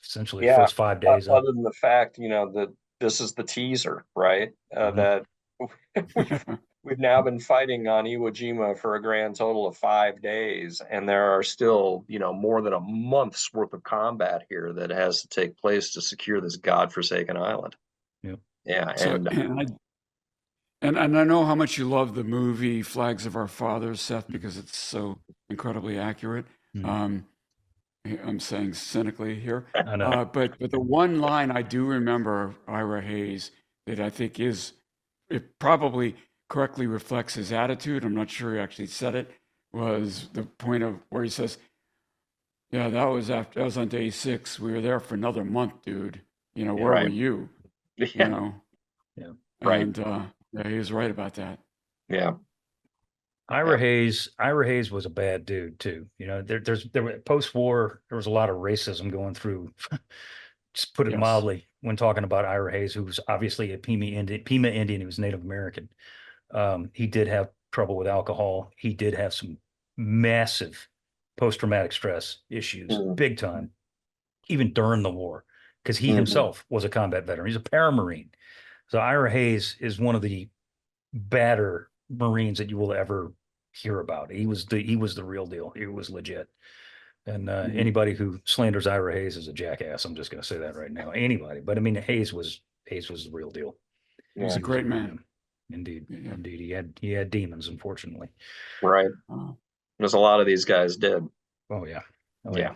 essentially first 5 days up? Other than the fact, that this is the teaser, right? That we've now been fighting on Iwo Jima for a grand total of 5 days, and there are still, more than a month's worth of combat here that has to take place to secure this godforsaken island. So, And I know how much you love the movie Flags of Our Fathers, Seth, because it's so incredibly accurate. Um, I'm saying cynically here. I know. But the one line I do remember Ira Hayes that I think it probably correctly reflects his attitude. I'm not sure he actually said it, was the point of where he says, yeah, that was on day 6. We were there for another month, dude. Yeah. Where were Right. you? Yeah. Yeah. Right. And yeah, he was right about that. Yeah. Ira Hayes was a bad dude too. There were post-war, there was a lot of racism going through, just put it Yes. mildly, when talking about Ira Hayes, who was obviously a Pima Indian. He was Native American. He did have trouble with alcohol. He did have some massive post-traumatic stress issues, big time, even during the war, because he himself was a combat veteran. He's a paramarine. So Ira Hayes is one of the badder Marines that you will ever hear about. He was the real deal. He was legit. And anybody who slanders Ira Hayes is a jackass. I'm just going to say that right now. Anybody, but I mean, Hayes was the real deal. He was a great man. Indeed, Yeah. indeed. He had demons, unfortunately. Right. There's a lot of these guys did. Oh yeah. Yeah.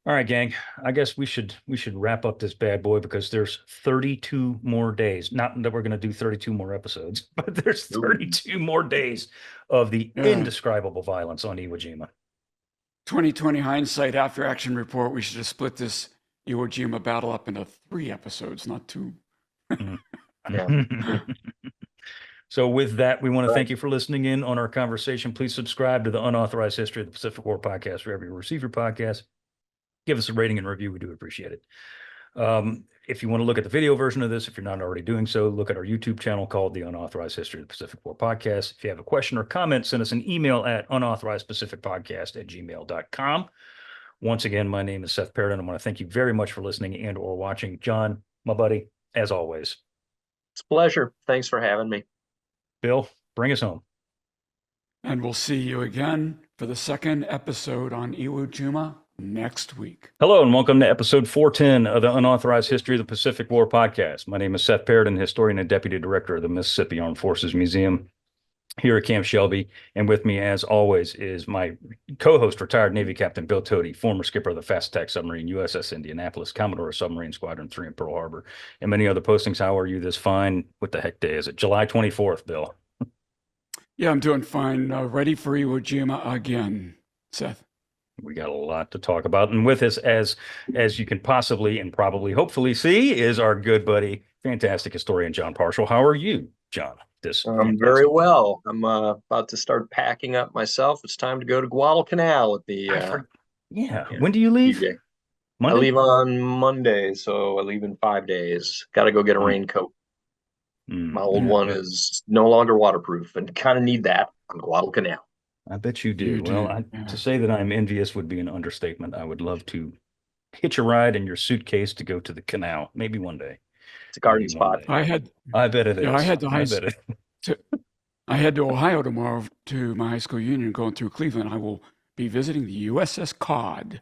All right, gang. I guess we should wrap up this bad boy because there's 32 more days. Not that we're going to do 32 more episodes, but there's 32 more days of the indescribable violence on Iwo Jima. 2020 hindsight after action report. We should have split this Iwo Jima battle up into 3 episodes, not 2. So with that, we want to thank you for listening in on our conversation. Please subscribe to the Unauthorized History of the Pacific War podcast wherever you receive your podcast. Give us a rating and review. We do appreciate it. If you want to look at the video version of this, if you're not already doing so, look at our YouTube channel called the Unauthorized History of the Pacific War Podcast. If you have a question or comment, send us an email at unauthorizedpacificpodcast@gmail.com. Once again, my name is Seth Paradon. I want to thank you very much for listening and or watching. John, my buddy, as always. It's a pleasure. Thanks for having me. Bill, bring us home. And we'll see you again for the 2nd episode on Iwo Jima next week. Hello and welcome to episode 410 of the Unauthorized History of the Pacific War podcast. My name is Seth Paradon, historian and deputy director of the Mississippi Armed Forces Museum here at Camp Shelby. And with me, as always, is my co-host, retired Navy Captain Bill Tody, former skipper of the fast attack submarine USS Indianapolis, Commodore of Submarine Squadron 3 in Pearl Harbor, and many other postings. How are you this fine? What the heck day is it? July 24th, Bill. Yeah, I'm doing fine. Ready for Iwo Jima again, Seth. We got a lot to talk about. And with us, as you can possibly and probably hopefully see, is our good buddy, fantastic historian, Jon Parshall. How are you, John? Very well. I'm about to start packing up myself. It's time to go to Guadalcanal at the When do you leave? DJ. Monday? I leave on Monday, so I leave in 5 days. Got to go get a raincoat. My old one is no longer waterproof and kind of need that on Guadalcanal. I bet you do. To say that I'm envious would be an understatement. I would love to hitch a ride in your suitcase to go to the canal. Maybe one day. It's a garden spot. I bet it is. I head to Ohio tomorrow to my high school union going through Cleveland. I will be visiting the USS Cod.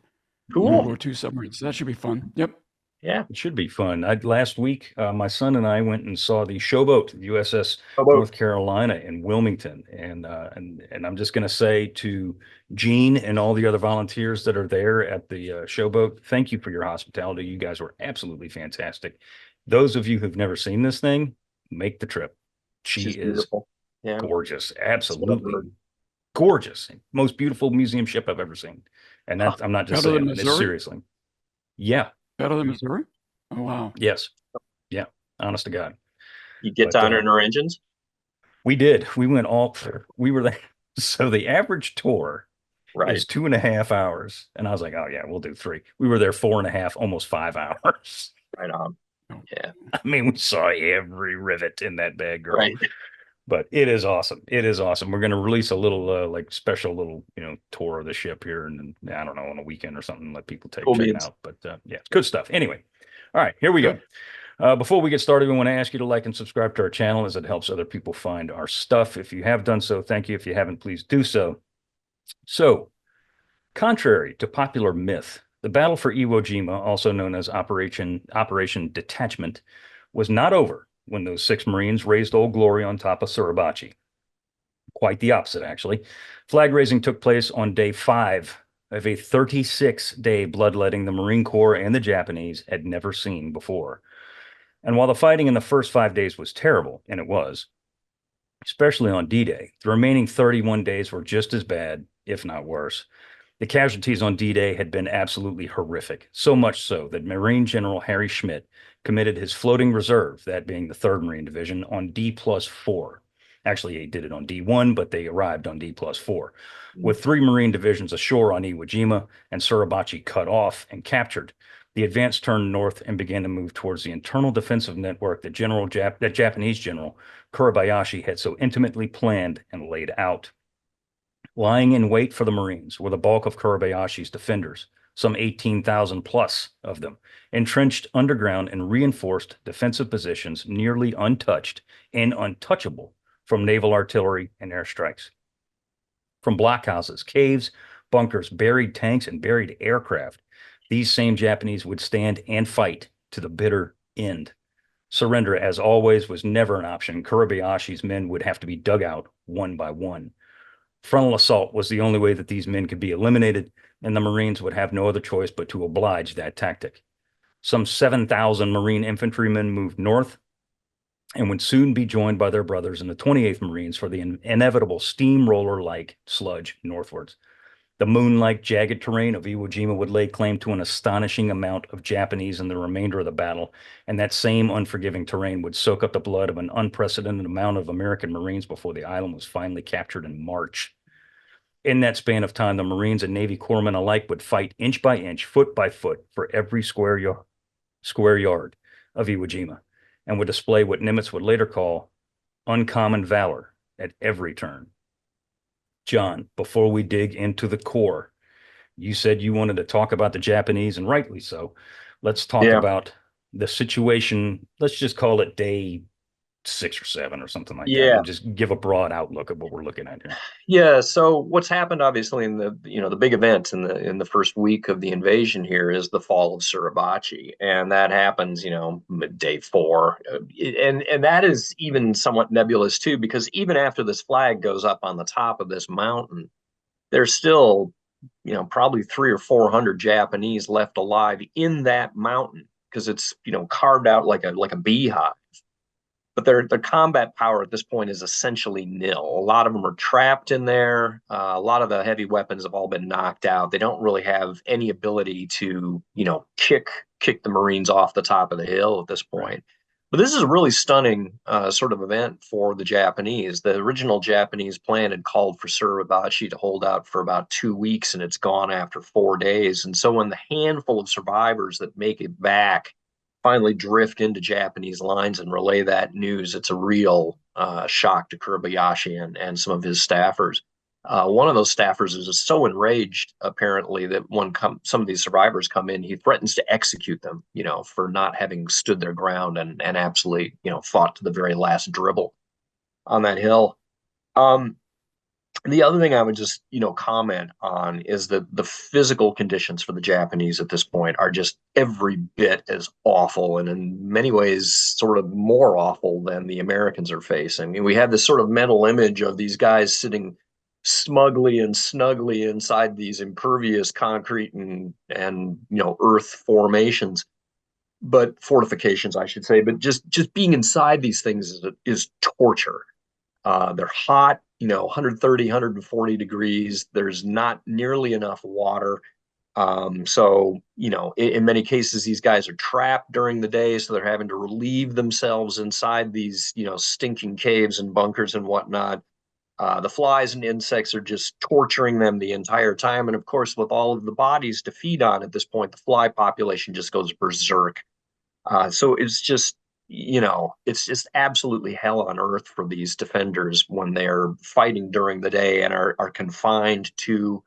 Cool. World War II submarines. That should be fun. Yep. Yeah. It should be fun. Last week, my son and I went and saw the Showboat, the USS North Carolina in Wilmington. And I'm just going to say to Gene and all the other volunteers that are there at the Showboat, thank you for your hospitality. You guys were absolutely fantastic. Those of you who've never seen this thing, make the trip. She is gorgeous. Absolutely gorgeous. Most beautiful museum ship I've ever seen. And that, I'm not just saying this seriously. Yeah. Better than Missouri? Oh, wow. Yes. Yeah. Honest to God. You get down in her engines? We did. We went we were there. So the average tour is 2.5 hours. And I was like, oh yeah, we'll do 3. We were there 4.5, almost 5 hours. Right on. Yeah. I mean, we saw every rivet in that bad girl. Right. But it is awesome. It is awesome. We're going to release a little special little, tour of the ship here. And I don't know, on a weekend or something, let people check it out. But yeah, it's good stuff. Anyway. All right, here we go. Before we get started, we want to ask you to like and subscribe to our channel as it helps other people find our stuff. If you have done so, thank you. If you haven't, please do so. So, contrary to popular myth, the battle for Iwo Jima, also known as Operation Detachment, was not over when those 6 Marines raised Old Glory on top of Suribachi. Quite the opposite, actually. Flag raising took place on day 5 of a 36-day bloodletting the Marine Corps and the Japanese had never seen before. And while the fighting in the first 5 days was terrible, and it was, especially on D-Day, the remaining 31 days were just as bad, if not worse. The casualties on D-Day had been absolutely horrific, so much so that Marine General Harry Schmidt committed his floating reserve, that being the 3rd Marine Division, on D+4. Actually, he did it on D1, but they arrived on D+4, with 3 Marine divisions ashore on Iwo Jima and Suribachi cut off and captured. The advance turned north and began to move towards the internal defensive network that Japanese General Kurabayashi had so intimately planned and laid out. Lying in wait for the Marines were the bulk of Kurabayashi's defenders, some 18,000 plus of them, entrenched underground in reinforced defensive positions nearly untouched and untouchable from naval artillery and airstrikes. From blockhouses, caves, bunkers, buried tanks, and buried aircraft, these same Japanese would stand and fight to the bitter end. Surrender, as always, was never an option. Kurabayashi's men would have to be dug out one by one. Frontal assault was the only way that these men could be eliminated, and the Marines would have no other choice but to oblige that tactic. Some 7,000 Marine infantrymen moved north and would soon be joined by their brothers in the 28th Marines for the inevitable steamroller-like sludge northwards. The moon-like jagged terrain of Iwo Jima would lay claim to an astonishing amount of Japanese in the remainder of the battle, and that same unforgiving terrain would soak up the blood of an unprecedented amount of American Marines before the island was finally captured in March. In that span of time, the Marines and Navy corpsmen alike would fight inch by inch, foot by foot, for every square yard of Iwo Jima, and would display what Nimitz would later call uncommon valor at every turn. John, before we dig into the core, you said you wanted to talk about the Japanese, and rightly so. Let's talk about the situation. Let's just call it day 6 or 7 or something like that, and just give a broad outlook of what we're looking at here. Yeah. So what's happened, obviously, in the big event in the first week of the invasion here is the fall of Suribachi, and that happens day 4, and that is even somewhat nebulous too, because even after this flag goes up on the top of this mountain, there's still probably 300 or 400 Japanese left alive in that mountain, because it's carved out like a beehive. But their combat power at this point is essentially nil. A lot of them are trapped in there. A lot of the heavy weapons have all been knocked out. They don't really have any ability to, kick the Marines off the top of the hill at this point. But this is a really stunning sort of event for the Japanese. The original Japanese plan had called for Suribachi to hold out for about 2 weeks, and it's gone after 4 days. And so when the handful of survivors that make it back finally drift into Japanese lines and relay that news, it's a real shock to Kurabayashi and some of his staffers. One of those staffers is so enraged, apparently, that when some of these survivors come in, he threatens to execute them, for not having stood their ground and absolutely, fought to the very last dribble on that hill. The other thing I would just, comment on is that the physical conditions for the Japanese at this point are just every bit as awful, and in many ways sort of more awful than the Americans are facing. I mean, we have this sort of mental image of these guys sitting smugly and snugly inside these impervious concrete and earth formations, but fortifications, I should say. But just being inside these things is torture. They're hot, 130, 140 degrees. There's not nearly enough water. So, in many cases, these guys are trapped during the day, so they're having to relieve themselves inside these, stinking caves and bunkers and whatnot. The flies and insects are just torturing them the entire time. And of course, with all of the bodies to feed on at this point, the fly population just goes berserk. So it's just, it's just absolutely hell on earth for these defenders when they're fighting during the day and are confined to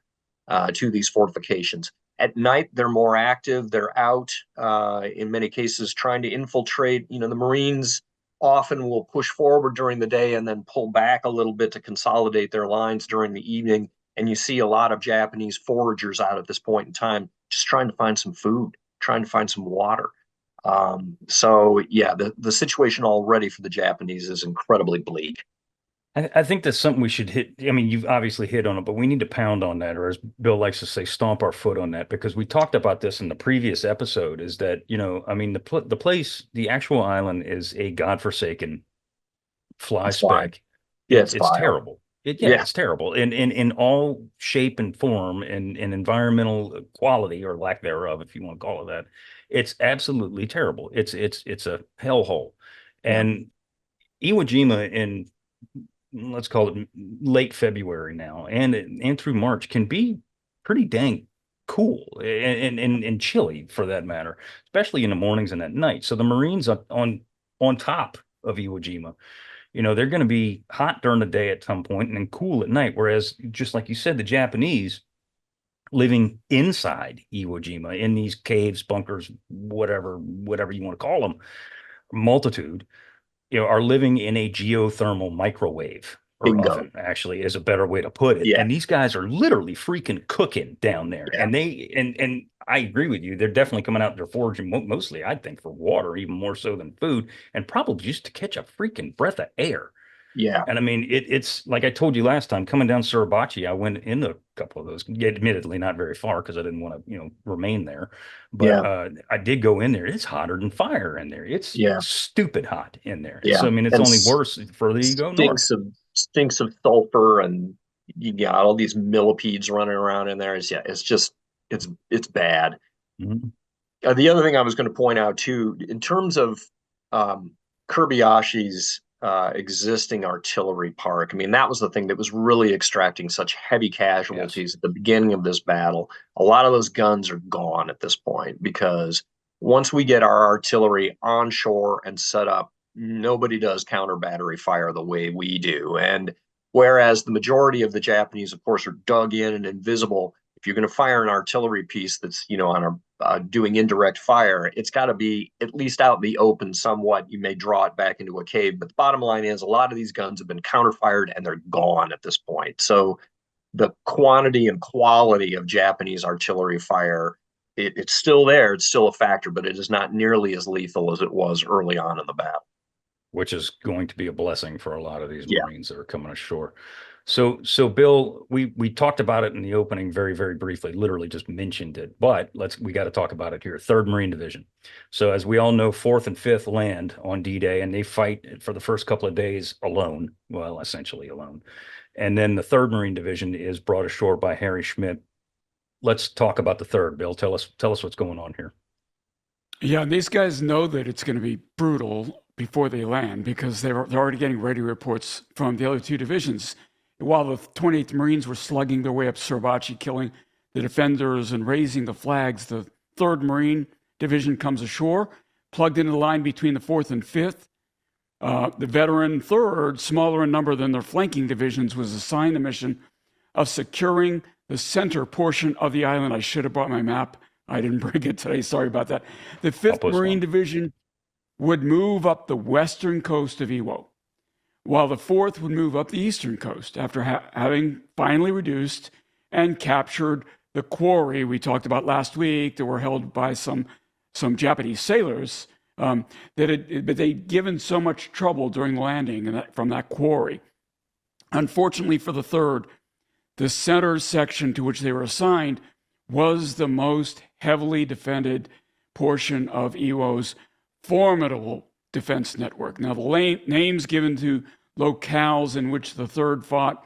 these fortifications. At night, they're more active. They're out, in many cases, trying to infiltrate. The Marines often will push forward during the day and then pull back a little bit to consolidate their lines during the evening. And you see a lot of Japanese foragers out at this point in time, just trying to find some food, trying to find some water. So yeah, the situation already for the Japanese is incredibly bleak. I think that's something we should hit. I mean, you've obviously hit on it, but we need to pound on that, or as Bill likes to say, stomp our foot on that, because we talked about this in the previous episode. Is that, I mean, the place, the actual island is a godforsaken fly It's fine. speck. Yeah, It's it's it's vile. terrible. Yeah, Yeah, it's terrible in all shape and form and environmental quality or lack thereof, if you want to call it that. It's absolutely terrible. It's a hellhole. yeah, And Iwo Jima in, let's call it late February now, and through March can be pretty dang cool and chilly for that matter, especially in the mornings and at night. So the Marines on top of Iwo Jima, they're going to be hot during the day at some point and then cool at night. Whereas, just like you said, the Japanese living inside Iwo Jima in these caves, bunkers, whatever you want to call them, multitude, are living in a geothermal microwave or bingo. oven, actually, is a better way to put it. Yeah, And these guys are literally freaking cooking down there. yeah, And I agree with you. They're definitely coming out there foraging mostly, I think, for water, even more so than food, and probably just to catch a freaking breath of air. yeah, And I mean, it's like I told you last time, coming down Suribachi, I went into a couple of those, admittedly not very far because I didn't want to, remain there. But yeah, I did go in there. It's hotter than fire in there. It's yeah, stupid hot in there. yeah. So I mean, it's And only worse the further you go north. stinks of sulfur, and you got all these millipedes running around in there. Yeah, it's just it's bad. Mhm. The other thing I was going to point out too, in terms of um, Kobayashi's existing artillery park, I mean, that was the thing that was really extracting such heavy Yes. casualties at the beginning of this battle. A lot of those guns are gone at this point because once we get our artillery onshore and set up, nobody does counter battery fire the way we do. And whereas the majority of the Japanese, of course, are dug in and invisible, if you're going to fire an artillery piece that's on a doing indirect fire, it's got to be at least out in the open somewhat. You may draw it back into a cave, but the bottom line is a lot of these guns have been counterfired and they're gone at this point. So the quantity and quality of Japanese artillery fire, it's still there. It's still a factor, but it is not nearly as lethal as it was early on in the battle. Which is going to be a blessing for a lot of these Yeah. Marines that are coming ashore. So Bill, we talked about it in the opening very, very briefly, literally just mentioned it, but we got to talk about it here. 3rd Marine Division. So as we all know, 4th and 5th land on D-Day, and they fight for the first couple of days alone, well, essentially alone. And then the 3rd Marine Division is brought ashore by Harry Schmidt. Let's talk about the 3rd, Bill. Tell us what's going on here. Yeah, these guys know that it's going to be brutal before they land because they're already getting radio reports from the other two divisions. While the 28th Marines were slugging their way up Suribachi, killing the defenders and raising the flags, the 3rd Marine Division comes ashore, plugged into the line between the 4th and 5th. The veteran 3rd, smaller in number than their flanking divisions, was assigned the mission of securing the center portion of the island. I should have brought my map. I didn't bring it today. Sorry about that. The 5th Marine Division would move up the western coast of Iwo, while the 4th would move up the eastern coast after having finally reduced and captured the quarry we talked about last week that were held by some Japanese sailors but they'd given so much trouble during the landing from that quarry. Unfortunately for the 3rd, the center section to which they were assigned was the most heavily defended portion of Iwo's formidable defense network. Now, the names given to locales in which the 3rd fought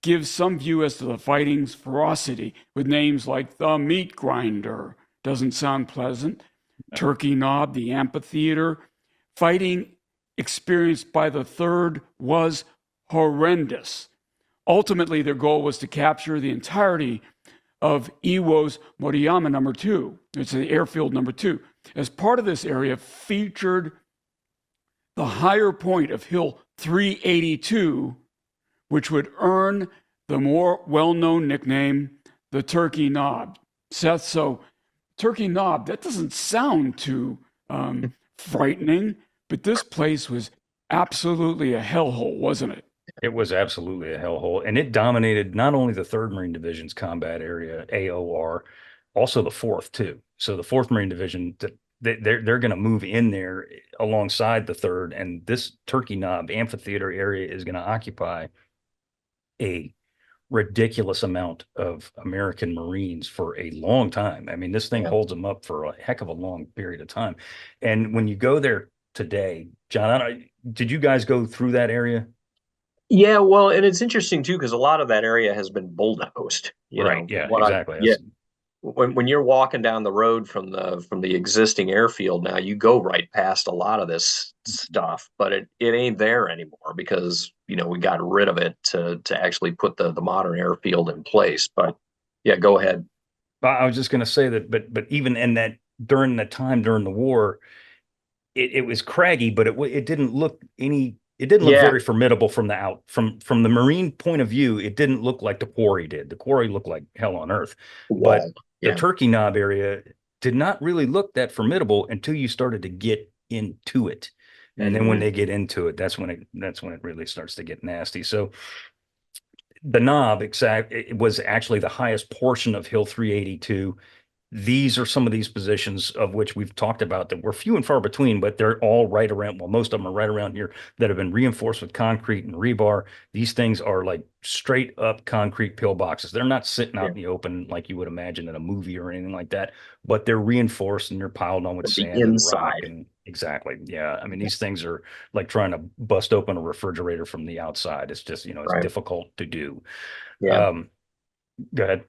give some view as to the fighting's ferocity, with names like the Meat Grinder, doesn't sound pleasant, Turkey Knob, the Amphitheater. Fighting experienced by the 3rd was horrendous. Ultimately, their goal was to capture the entirety of Iwo's Moriyama number 2. It's the airfield number 2. As part of this area featured the higher point of Hill 382, which would earn the more well-known nickname, the Turkey Knob. Seth, so Turkey Knob, that doesn't sound too frightening, but this place was absolutely a hellhole, wasn't it? It was absolutely a hellhole, and it dominated not only the 3rd Marine Division's combat area, AOR, also the 4th too. So the 4th Marine Division they're going to move in there alongside the third, and this Turkey Knob amphitheater area is going to occupy a ridiculous amount of American Marines for a long time. I mean, this thing holds them up for a heck of a long period of time. And when you go there today, John, did you guys go through that area? Yeah, well, and it's interesting too because a lot of that area has been bulldozed. Right. Yeah, What I exactly. yeah, when you're walking down the road from the existing airfield now, you go right past a lot of this stuff, but it ain't there anymore because we got rid of it to actually put the modern airfield in place. But yeah, go ahead. I was just going to say that, but even in that during the time during the war, it was craggy, but it didn't look it didn't look Yeah, very formidable from the from the Marine point of view. It didn't look like the quarry did. The quarry looked like hell on earth, but wall. the Yeah. Turkey Knob area did not really look that formidable until you started to get into it. And then when Hmm. they get into it, that's when it really starts to get nasty. So the knob it was actually the highest portion of Hill 382. These are some of these positions of which we've talked about that were few and far between, but they're all right around, well, most of them are right around here that have been reinforced with concrete and rebar. These things are like straight up concrete pillboxes. They're not sitting out Yeah. in the open like you would imagine in a movie or anything like that, but they're reinforced and they're piled on with From the sand and rock. inside. And exactly. Yeah. I mean, these things are like trying to bust open a refrigerator from the outside. It's just, it's Right. difficult to do. Yeah. Um, Go ahead.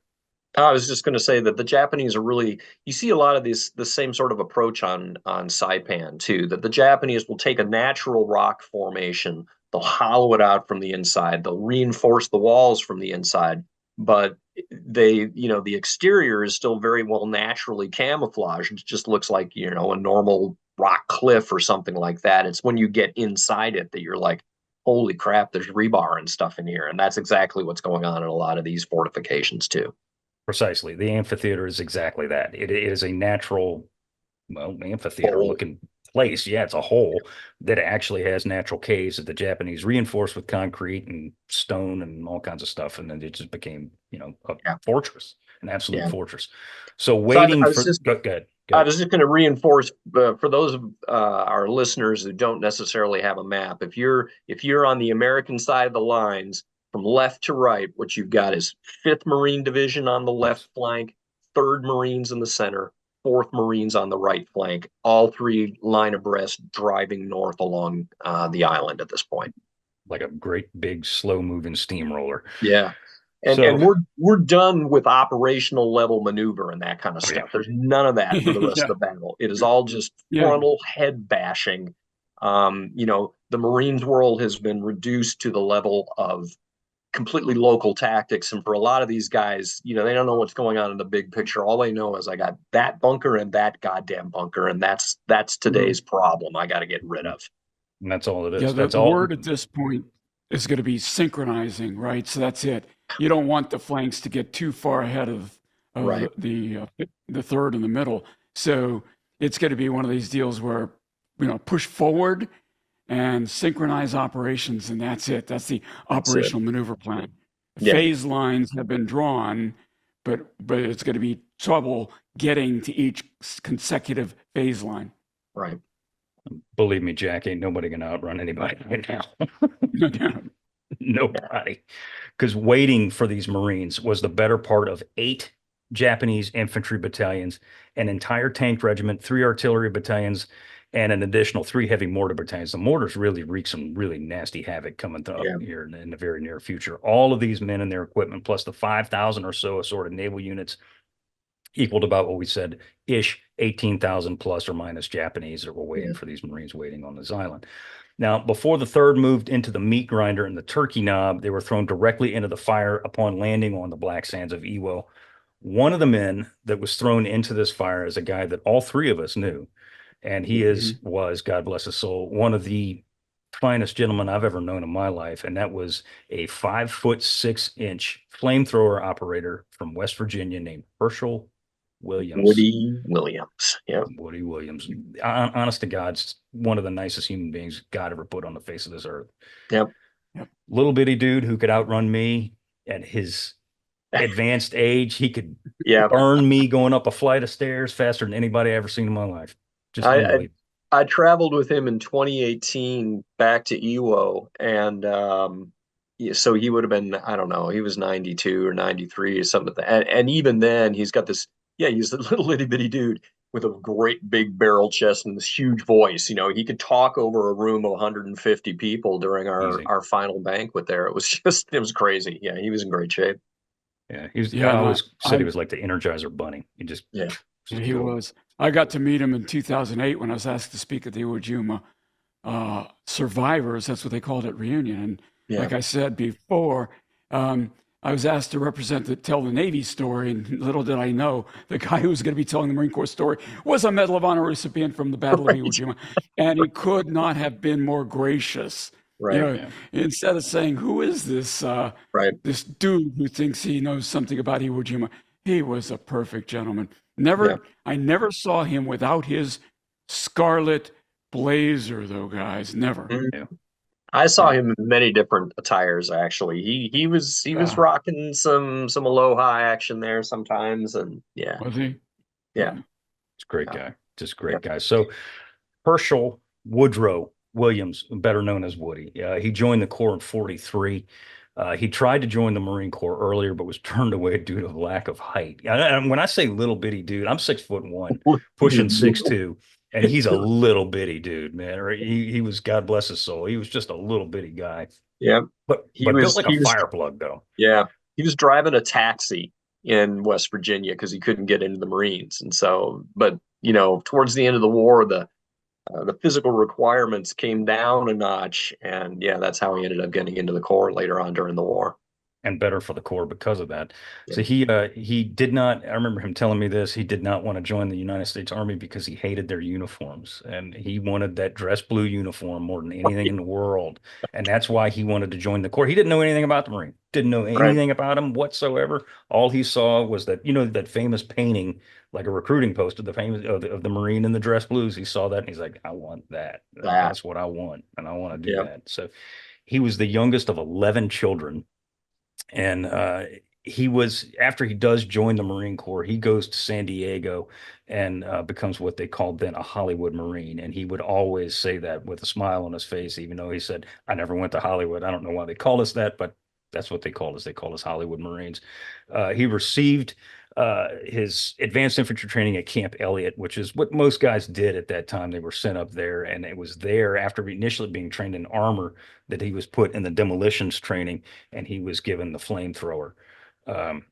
I was just going to say that the Japanese are really, you see a lot of the same sort of approach on Saipan too, that the Japanese will take a natural rock formation, they'll hollow it out from the inside, they'll reinforce the walls from the inside, but the exterior is still very well naturally camouflaged. It just looks like, a normal rock cliff or something like that. It's when you get inside it that you're like, holy crap, there's rebar and stuff in here. And that's exactly what's going on in a lot of these fortifications too. Precisely. The amphitheater is exactly that. It is a natural, well, amphitheater Hole. looking place. Yeah, it's a hole that actually has natural caves that the Japanese reinforced with concrete and stone and all kinds of stuff. And then it just became, a Yeah. fortress, an absolute Yeah. fortress. So So waiting for, go ahead. Go I ahead. was just going to reinforce for those of our listeners who don't necessarily have a map. If you're on the American side of the lines from left to right, what you've got is Fifth Marine Division on the left Yes. flank, Third Marines in the center, Fourth Marines on the right flank. All three line abreast, driving north along the island at this point. Like a great big slow moving steamroller. Yeah. And So, we're done with operational level maneuver and that kind of oh, yeah. stuff. There's none of that for the rest Yeah. of the battle. It is all just Yeah. frontal head bashing. The Marines world has been reduced to the level of completely local tactics. And for a lot of these guys, they don't know what's going on in the big picture. All they know is I got that bunker and that goddamn bunker, and that's today's problem I got to get rid of. And that's all it Yeah, is. the, That's the all. word at this point is going to be synchronizing, right? So that's it. You don't want the flanks to get too far ahead of Right. the third in the middle. So it's going to be one of these deals where push forward and synchronize operations, and that's it. That's the That's it. operational maneuver plan. Yeah. Phase lines have been drawn, but it's going to be trouble getting to each consecutive phase line. Right. Believe me, Jack, ain't nobody gonna outrun anybody right now. No doubt. Nobody. Because waiting for these Marines was the better part of 8 Japanese infantry battalions, an entire tank regiment, 3 artillery battalions, and an additional 3 heavy mortar battalions. The mortars really wreak some really nasty havoc coming up Yeah. here in the very near future. All of these men and their equipment, plus the 5,000 or so assorted naval units, equaled about what we said ish 18,000 plus or minus Japanese that were waiting Yeah. for these Marines waiting on this island. Now, before the third moved into the meat grinder and the turkey knob, they were thrown directly into the fire upon landing on the black sands of Iwo. One of the men that was thrown into this fire is a guy that all 3 of us knew, and he Mhm. was, God bless his soul, one of the finest gentlemen I've ever known in my life, and that was a 5'6" flamethrower operator from West Virginia named Herschel Williams. Woody Williams. Yeah. Woody Williams. Honest to God, one of the nicest human beings God ever put on the face of this earth. Yep. Yep. Little bitty dude who could outrun me at his advanced age. He could Yeah. burn me going up a flight of stairs faster than anybody I ever seen in my life. Just I, I unbelievable. I traveled with him in 2018 back to Iwo, and yeah, so he would have been, I don't know, he was 92 or 93 or something. And even then, he's got this, yeah, he's a little itty bitty dude with a great big barrel chest and this huge voice. You know, he could talk over a room of 150 people during Easy. our final banquet there. It was just, it was crazy. Yeah, he was in great shape. Yeah, he was. I Yeah, and always said he I was like the Energizer Bunny. He Yeah, yeah, just he go. was. I got to meet him in 2008 when I was asked to speak at the Iwo Jima survivors. That's what they called it, reunion. And yeah. like I said before, I was asked to tell the Navy story, and little did I know the guy who was going to be telling the Marine Corps story was a Medal of Honor recipient from the Battle of Iwo Right, Jima, and he could not have been more gracious. You right, know, Yeah, instead of saying, "Who is right. this dude who thinks he knows something about Iwo Jima?" He was a perfect gentleman. Yeah. I never saw him without his scarlet blazer, though, guys. Never. Mm. yeah, I saw yeah. him in many different attires actually. He was Yeah, rocking some aloha action there sometimes, and yeah, was he? yeah, It's a great yeah, guy. Just yeah. great guy. So Herschel Woodrow Williams, better known as Woody, he joined the Corps in '43. He tried to join the Marine Corps earlier, but was turned away due to lack of height. And when I say little bitty dude, I'm 6'1", pushing 6'2", and he's a little bitty dude, man. Or he was, God bless his soul, he was just a little bitty guy, Yeah. He but built was like a he was fire plug though. yeah, he was driving a taxi in West Virginia because he couldn't get into the Marines, and so but towards the end of the war, the physical requirements came down a notch, and yeah, that's how he ended up getting into the Corps later on during the war. And better for the Corps because of that. Yeah. So he did not. I remember him telling me this. He did not want to join the United States Army because he hated their uniforms, and he wanted that dress blue uniform more than anything in the world. And that's why he wanted to join the Corps. He didn't know anything about the Marine. Didn't know Right. anything about him whatsoever. All he saw was that that famous painting, like a recruiting poster, the famous of the Marine in the dress blues. He saw that and he's like, I want that. That. That's what I want, and I want to do Yeah. that. So he was the youngest of 11 children, and he was, after he does join the Marine Corps, he goes to San Diego and becomes what they called then a Hollywood Marine. And he would always say that with a smile on his face, even though he said, I never went to Hollywood. I don't know why they call us that, but that's what they called us. They called us Hollywood Marines. He received his advanced infantry training at Camp Elliott, which is what most guys did at that time. They were sent up there, and it was there after initially being trained in armor that he was put in the demolitions training, and he was given the flamethrower. Um,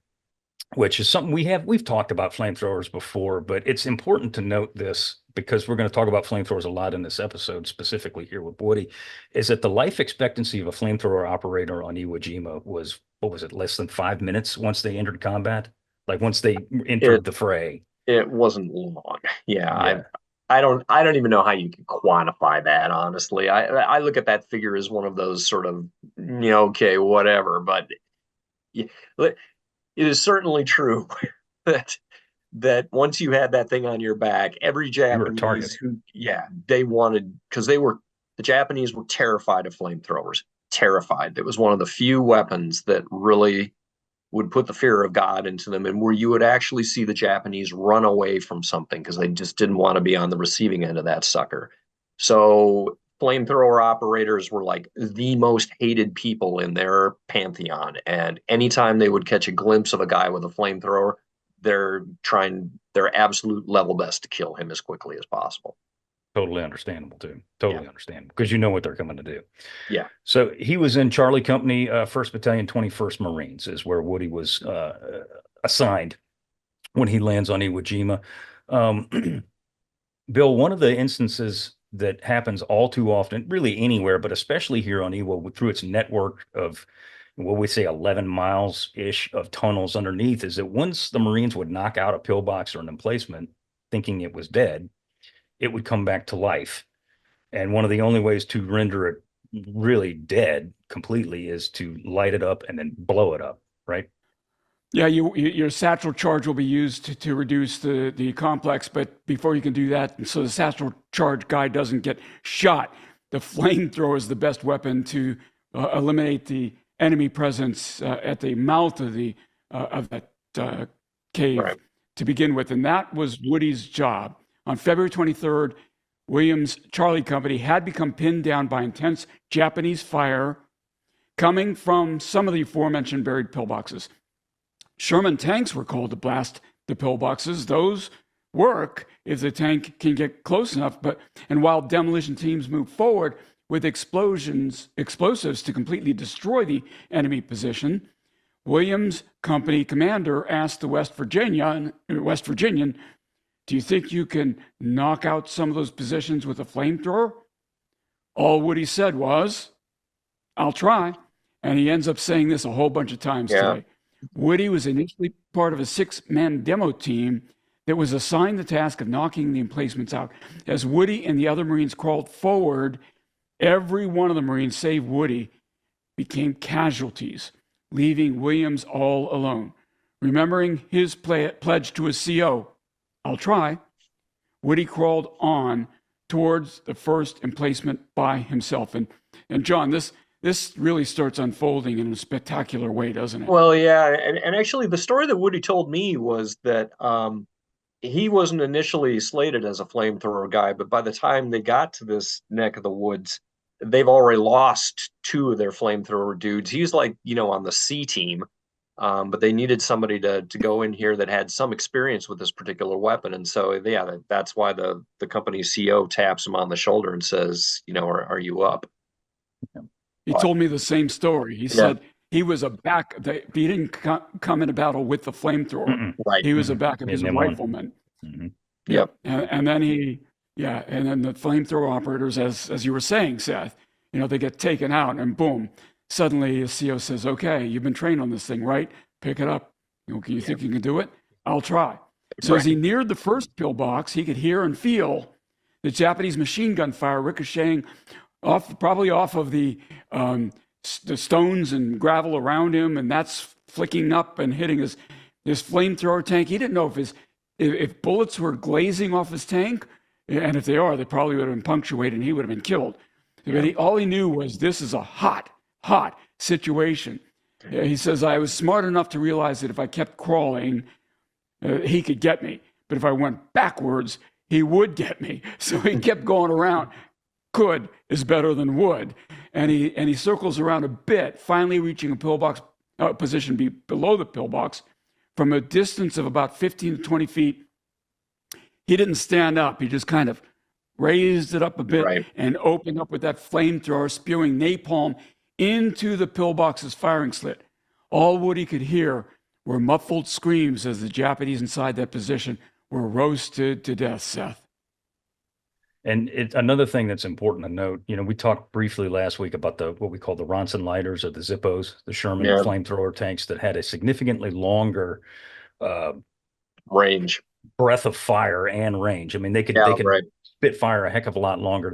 which is something we've talked about flamethrowers before, but it's important to note this because we're going to talk about flamethrowers a lot in this episode, specifically here with Woody, is that the life expectancy of a flamethrower operator on Iwo Jima was, what was it, less than 5 minutes once they entered combat? Like once they It entered the fray. it wasn't long. Yeah, Yeah, I don't even know how you can quantify that, honestly. I look at that figure as one of those sort of, okay, whatever, but yeah, it is certainly true that once you had that thing on your back, every you were a target. Japanese who, yeah, they wanted, because the Japanese were terrified of flamethrowers, terrified. It was one of the few weapons that really would put the fear of God into them, and where you would actually see the Japanese run away from something because they just didn't want to be on the receiving end of that sucker. So flamethrower operators were like the most hated people in their pantheon. And anytime they would catch a glimpse of a guy with a flamethrower, they're trying their absolute level best to kill him as quickly as possible. Totally understandable too. Yeah. Totally understandable because you know what they're coming to do. Yeah. So he was in Charlie Company, 1st Battalion, 21st Marines, is where Woody was assigned when he lands on Iwo Jima. Bill, one of the instances that happens all too often, really anywhere, but especially here on Iwo, through its network of what we say 11 miles ish of tunnels underneath, is that once the Marines would knock out a pillbox or an emplacement, thinking it was dead, it would come back to life. And one of the only ways to render it really dead completely is to light it up and then blow it up, right? Yeah, your satchel charge will be used to reduce the complex, but before you can do that, so the satchel charge guy doesn't get shot, the flamethrower is the best weapon to eliminate the enemy presence at the mouth of that cave Right. to begin with, and that was Woody's job. On February 23rd, Williams' Charlie Company had become pinned down by intense Japanese fire coming from some of the aforementioned buried pillboxes. Sherman tanks were called to blast the pillboxes. Those work if the tank can get close enough, and while demolition teams move forward with explosives to completely destroy the enemy position, Williams' company commander asked the West Virginian, "Do you think you can knock out some of those positions with a flamethrower?" All Woody said was, "I'll try." And he ends up saying this a whole bunch of times today. Woody was initially part of a 6-man demo team that was assigned the task of knocking the emplacements out. As Woody and the other Marines crawled forward, every one of the Marines, save Woody, became casualties, leaving Williams all alone. Remembering his pledge to his CO, "I'll try," Woody crawled on towards the first emplacement by himself. And John, this really starts unfolding in a spectacular way, doesn't it? Well, yeah, and actually the story that Woody told me was that he wasn't initially slated as a flamethrower guy, but by the time they got to this neck of the woods, they've already lost 2 of their flamethrower dudes. He's like, on the C team, but they needed somebody to go in here that had some experience with this particular weapon. And so, yeah, that's why the company's CO taps him on the shoulder and says, are you up? He told me the same story. He said he was he didn't come in a battle with the flamethrower. Right. He was a backup. He was a rifleman. Yep. And then and then the flamethrower operators, as you were saying, Seth, they get taken out and boom, suddenly a CO says, "Okay, you've been trained on this thing, right? Pick it up. Can you think you can do it? I'll try." So as he neared the first pillbox, he could hear and feel the Japanese machine gun fire ricocheting probably off of the stones and gravel around him, and that's flicking up and hitting his flamethrower tank. He didn't know if bullets were glazing off his tank, and if they are, they probably would have been punctuated and he would have been killed. But all he knew was this is a hot situation. He says, "I was smart enough to realize that if I kept crawling, he could get me. But if I went backwards, he would get me." So he kept going around. Could is better than would. And he circles around a bit, finally reaching a pillbox position below the pillbox. From a distance of about 15 to 20 feet, he didn't stand up. He just kind of raised it up a bit and opened up with that flamethrower, spewing napalm into the pillbox's firing slit. All Woody could hear were muffled screams as the Japanese inside that position were roasted to death, Seth. And another thing that's important to note, we talked briefly last week about what we call the Ronson lighters or the Zippos, the Sherman flamethrower tanks that had a significantly longer range, breath of fire and range. I mean, they could spit fire a heck of a lot longer.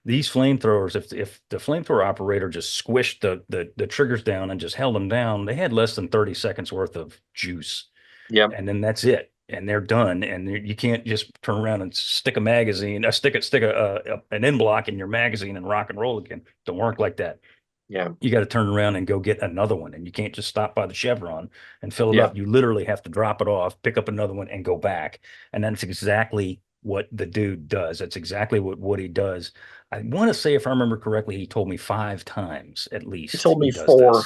These flamethrowers, if the flamethrower operator just squished the triggers down and just held them down, they had less than 30 seconds worth of juice. Yep. And then that's it. And they're done. And you can't just turn around and stick a magazine, stick an end block in your magazine and rock and roll again. Don't work like that. Yeah. You got to turn around and go get another one. And you can't just stop by the Chevron and fill it up. You literally have to drop it off, pick up another one and go back. And that's exactly what the dude does. That's exactly what Woody does. I want to say, if I remember correctly, he told me 5 times at least. He told me 4.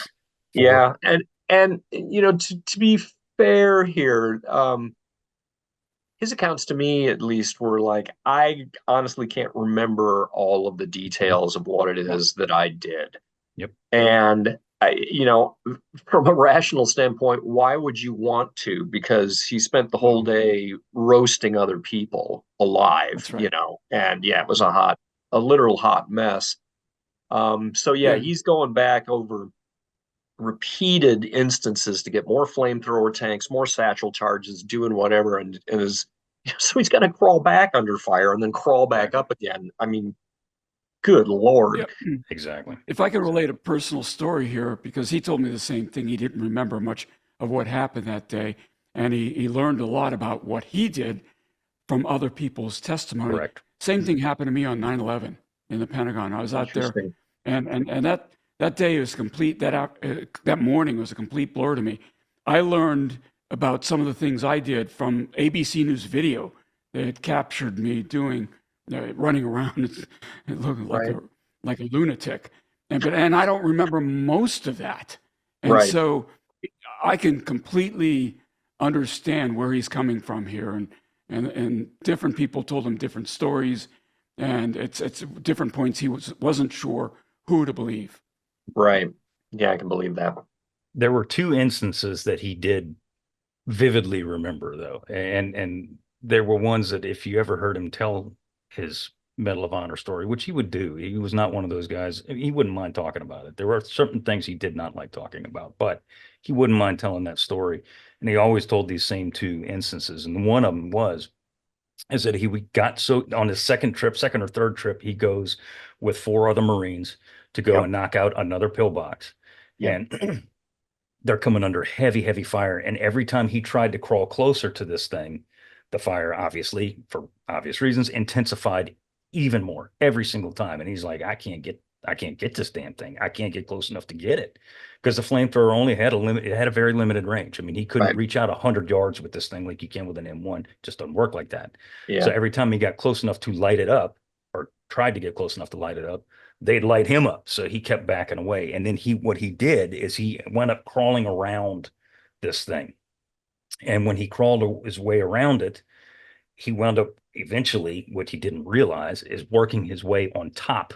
Yeah. And to be fair here, his accounts to me, at least, were like, I honestly can't remember all of the details of what it is that I did. Yep. And, from a rational standpoint, why would you want to? Because he spent the whole day roasting other people alive, and it was a literal hot mess. He's going back over repeated instances to get more flamethrower tanks, more satchel charges, doing whatever, and so he's got to crawl back under fire and then crawl back up again. I mean, good Lord. Yep. Exactly. If I could relate a personal story here, because he told me the same thing. He didn't remember much of what happened that day, and he learned a lot about what he did from other people's testimony. Correct. Same thing happened to me on 9/11 in the Pentagon. I was out there, and that day was complete. That morning was a complete blur to me. I learned about some of the things I did from ABC News video they had captured me doing running around looking Right. like a lunatic, and I don't remember most of that, and Right. so I can completely understand where he's coming from here, and different people told him different stories, and it's different points he wasn't sure who to believe. Right. Yeah, I can believe that. There were two instances that he did vividly remember, though, and there were ones that if you ever heard him tell his Medal of Honor story, which he would do, he was not one of those guys. He wouldn't mind talking about it. There were certain things he did not like talking about, but he wouldn't mind telling that story. And he always told these same two instances. And one of them was is that he got so on his second or third trip, he goes with four other Marines to go Yep. and knock out another pillbox. Yep. And they're coming under heavy, heavy fire. And every time he tried to crawl closer to this thing, the fire, obviously, for obvious reasons, intensified even more every single time. And he's like, I can't get this damn thing. I can't get close enough to get it because the flamethrower only had a limit. It had a very limited range. I mean, he couldn't Right. reach out 100 yards with this thing like you can with an M1. It just doesn't work like that. Yeah. So every time he got close enough to light it up or tried to get close enough to light it up, they'd light him up. So he kept backing away. And then what he did is he went up crawling around this thing. And when he crawled his way around it, he wound up eventually, what he didn't realize is working his way on top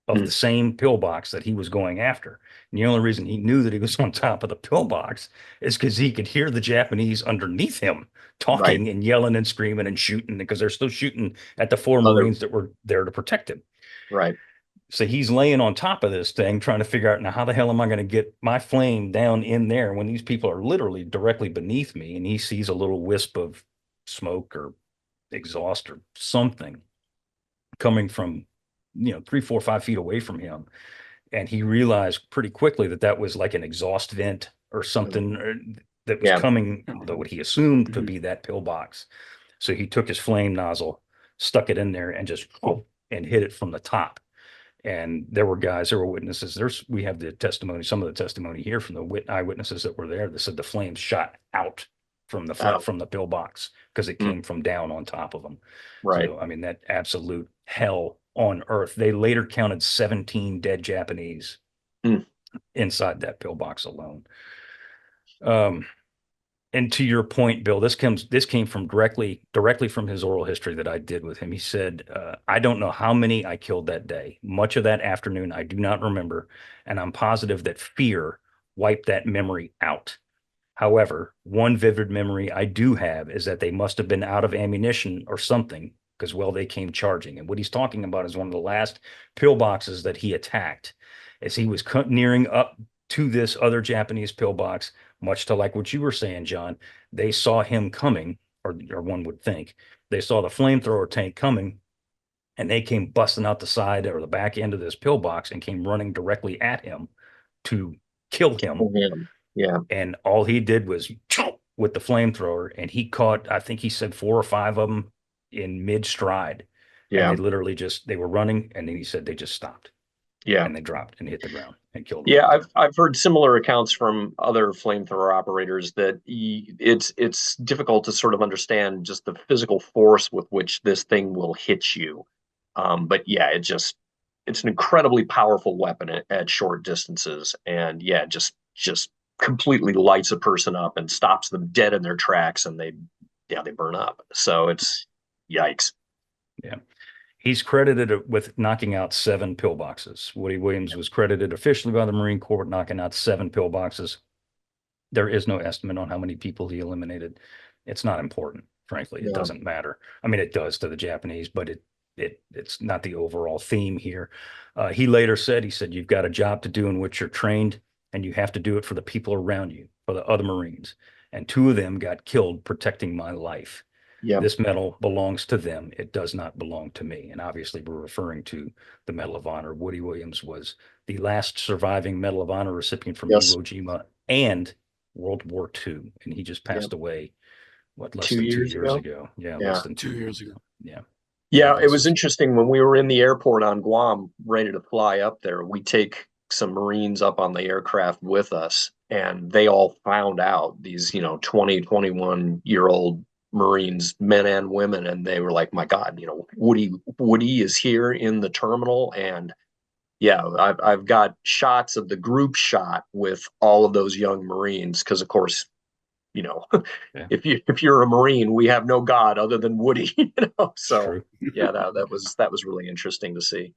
of Mm. the same pillbox that he was going after. And the only reason he knew that he was on top of the pillbox is because he could hear the Japanese underneath him Right. talking and yelling and screaming and shooting because they're still shooting at the four Other. Marines that were there to protect him. Right. So he's laying on top of this thing, trying to figure out now how the hell am I going to get my flame down in there when these people are literally directly beneath me, and he sees a little wisp of smoke or exhaust or something coming from 3, 4, 5 feet away from him, and he realized pretty quickly that that was like an exhaust vent or something that was Yeah. coming, though what he assumed to Mhm. be that pillbox. So he took his flame nozzle, stuck it in there, and just and hit it from the top. And there were witnesses. We have the testimony, some of the testimony here from the eyewitnesses that were there that said the flames shot out from Oh. from the pillbox because it Mm. came from down on top of them. Right. So I mean that absolute hell on earth. They later counted 17 dead Japanese Mm. inside that pillbox alone. And to your point, Bill, this came from directly from his oral history that I did with him. He said, "I don't know how many I killed that day. Much of that afternoon I do not remember, and I'm positive that fear wiped that memory out. However, one vivid memory I do have is that they must have been out of ammunition or something because, well, they came charging." And what he's talking about is one of the last pillboxes that he attacked. As he was nearing up to this other Japanese pillbox, much to like what you were saying, John, they saw him coming, or one would think they saw the flamethrower tank coming, and they came busting out the side or the back end of this pillbox and came running directly at him to kill him. Oh, man. Yeah. And all he did was with the flamethrower, and he caught, I think he said 4 or 5 of them in mid stride. And Yeah. they literally they were running, and then he said they just stopped Yeah. and they dropped and hit the ground and killed them. Yeah, right I've heard similar accounts from other flamethrower operators that it's difficult to sort of understand just the physical force with which this thing will hit you. But yeah, it's an incredibly powerful weapon at short distances, and yeah, just completely lights a person up and stops them dead in their tracks, and they burn up. So it's yikes. Yeah. He's credited with knocking out 7 pillboxes. Woody Williams was credited officially by the Marine Corps with knocking out 7 pillboxes. There is no estimate on how many people he eliminated. It's not important, frankly. It Yeah. doesn't matter. I mean, it does to the Japanese, but it's not the overall theme here. He later said, you've got a job to do in which you're trained, and you have to do it for the people around you, for the other Marines. And 2 of them got killed protecting my life. Yeah. This medal belongs to them. It does not belong to me. And obviously, we're referring to the Medal of Honor. Woody Williams was the last surviving Medal of Honor recipient from Yes. Iwo Jima and World War II. And he just passed away, less 2 than 2 years years ago? ago? Yeah, Yeah. less than 2 years ago. Yeah. Yeah, God it bless was his- interesting when we were in the airport on Guam, ready to fly up there. We take some Marines up on the aircraft with us, and they all found out, these 20, 21-year-old Marines, men and women, and they were like, "My God, you know, Woody is here in the terminal." And yeah, I've got shots of the group shot with all of those young Marines because, of course, you know, Yeah, if you're a Marine, we have no God other than Woody, you know. it's So true. yeah, that was really interesting to see.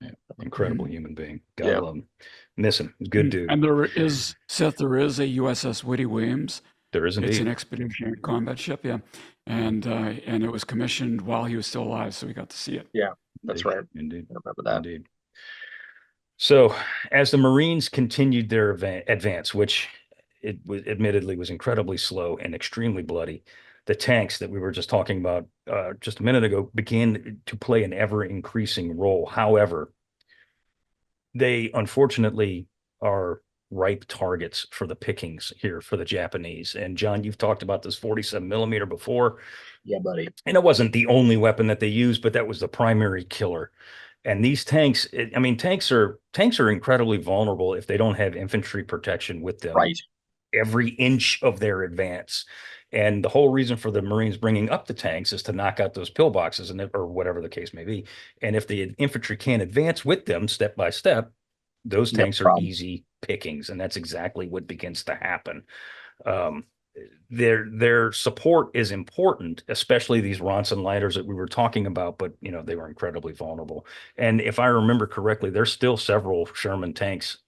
Yeah. Incredible human being. Gotta Yeah, love him. Miss him. Good dude. And there is, Seth, there is a USS Woody Williams. There is It's an indeed. expeditionary combat ship, yeah. And it was commissioned while he was still alive, so we got to see it. yeah, that's Indeed. right. Indeed. I remember that. Indeed. So, as the Marines continued their advance, which admittedly was incredibly slow and extremely bloody, the tanks that we were just talking about just a minute ago began to play an ever increasing role. However, they unfortunately are ripe targets for the pickings here for the Japanese. And John, you've talked about this 47 millimeter before, Yeah, buddy. and it wasn't the only weapon that they used, but that was the primary killer. And these tanks, I mean, tanks are incredibly vulnerable if they don't have infantry protection with them Right. every inch of their advance. And the whole reason for the Marines bringing up the tanks is to knock out those pillboxes and or whatever the case may be. And if the infantry can't advance with them step by step, those No tanks are problem. easy pickings, and that's exactly what begins to happen. Um, their support is important, especially these Ronson lighters that we were talking about, but you know, they were incredibly vulnerable. And if I remember correctly, there's still several Sherman tanks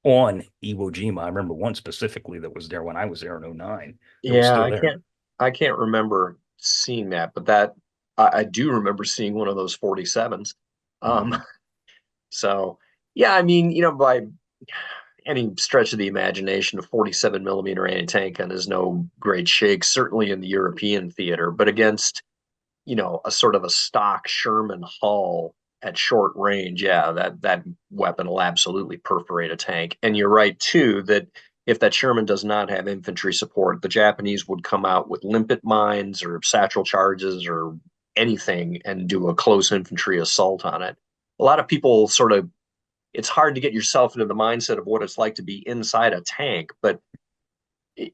on Iwo Jima. I remember one specifically that was there when I was there in '09. That was Yeah, still there. I can't remember seeing that, but I do remember seeing one of those 47s. Um, Mhm. so yeah, I mean, you know, by any stretch of the imagination, a 47 millimeter anti-tank gun is no great shake, certainly in the European theater, but against, you know, a sort of a stock Sherman hull at short range, yeah, that weapon will absolutely perforate a tank. And you're right too that if that Sherman does not have infantry support, the Japanese would come out with limpet mines or satchel charges or anything and do a close infantry assault on it. A lot of people sort of, it's hard to get yourself into the mindset of what it's like to be inside a tank, but it,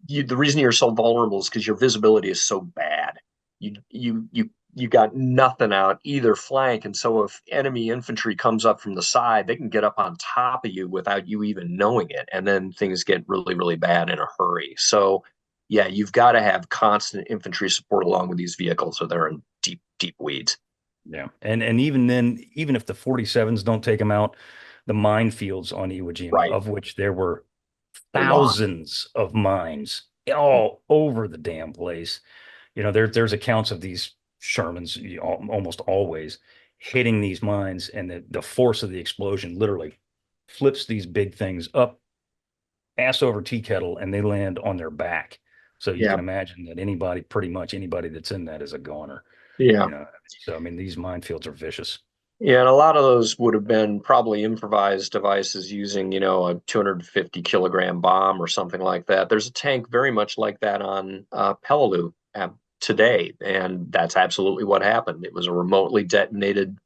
the reason you're so vulnerable is because your visibility is so bad. You got nothing out either flank, and so if enemy infantry comes up from the side, they can get up on top of you without you even knowing it, and then things get really bad in a hurry. So, yeah, you've got to have constant infantry support along with these vehicles, or they're in deep weeds. Yeah. And even then, even if the 47s don't take them out, the minefields on Iwo Jima, Right, of which there were a lot. thousands of mines all over the damn place. You know, there's accounts of these Shermans almost always hitting these mines, and the force of the explosion literally flips these big things up, ass over tea kettle, and they land on their back. So you Yeah, can imagine that anybody, pretty much anybody that's in that is a goner, yeah. you know. So I mean, these minefields are vicious. Yeah, and a lot of those would have been probably improvised devices using, you know, a 250 kilogram bomb or something like that. There's a tank very much like that on Peleliu today, and that's absolutely what happened. It was a remotely detonated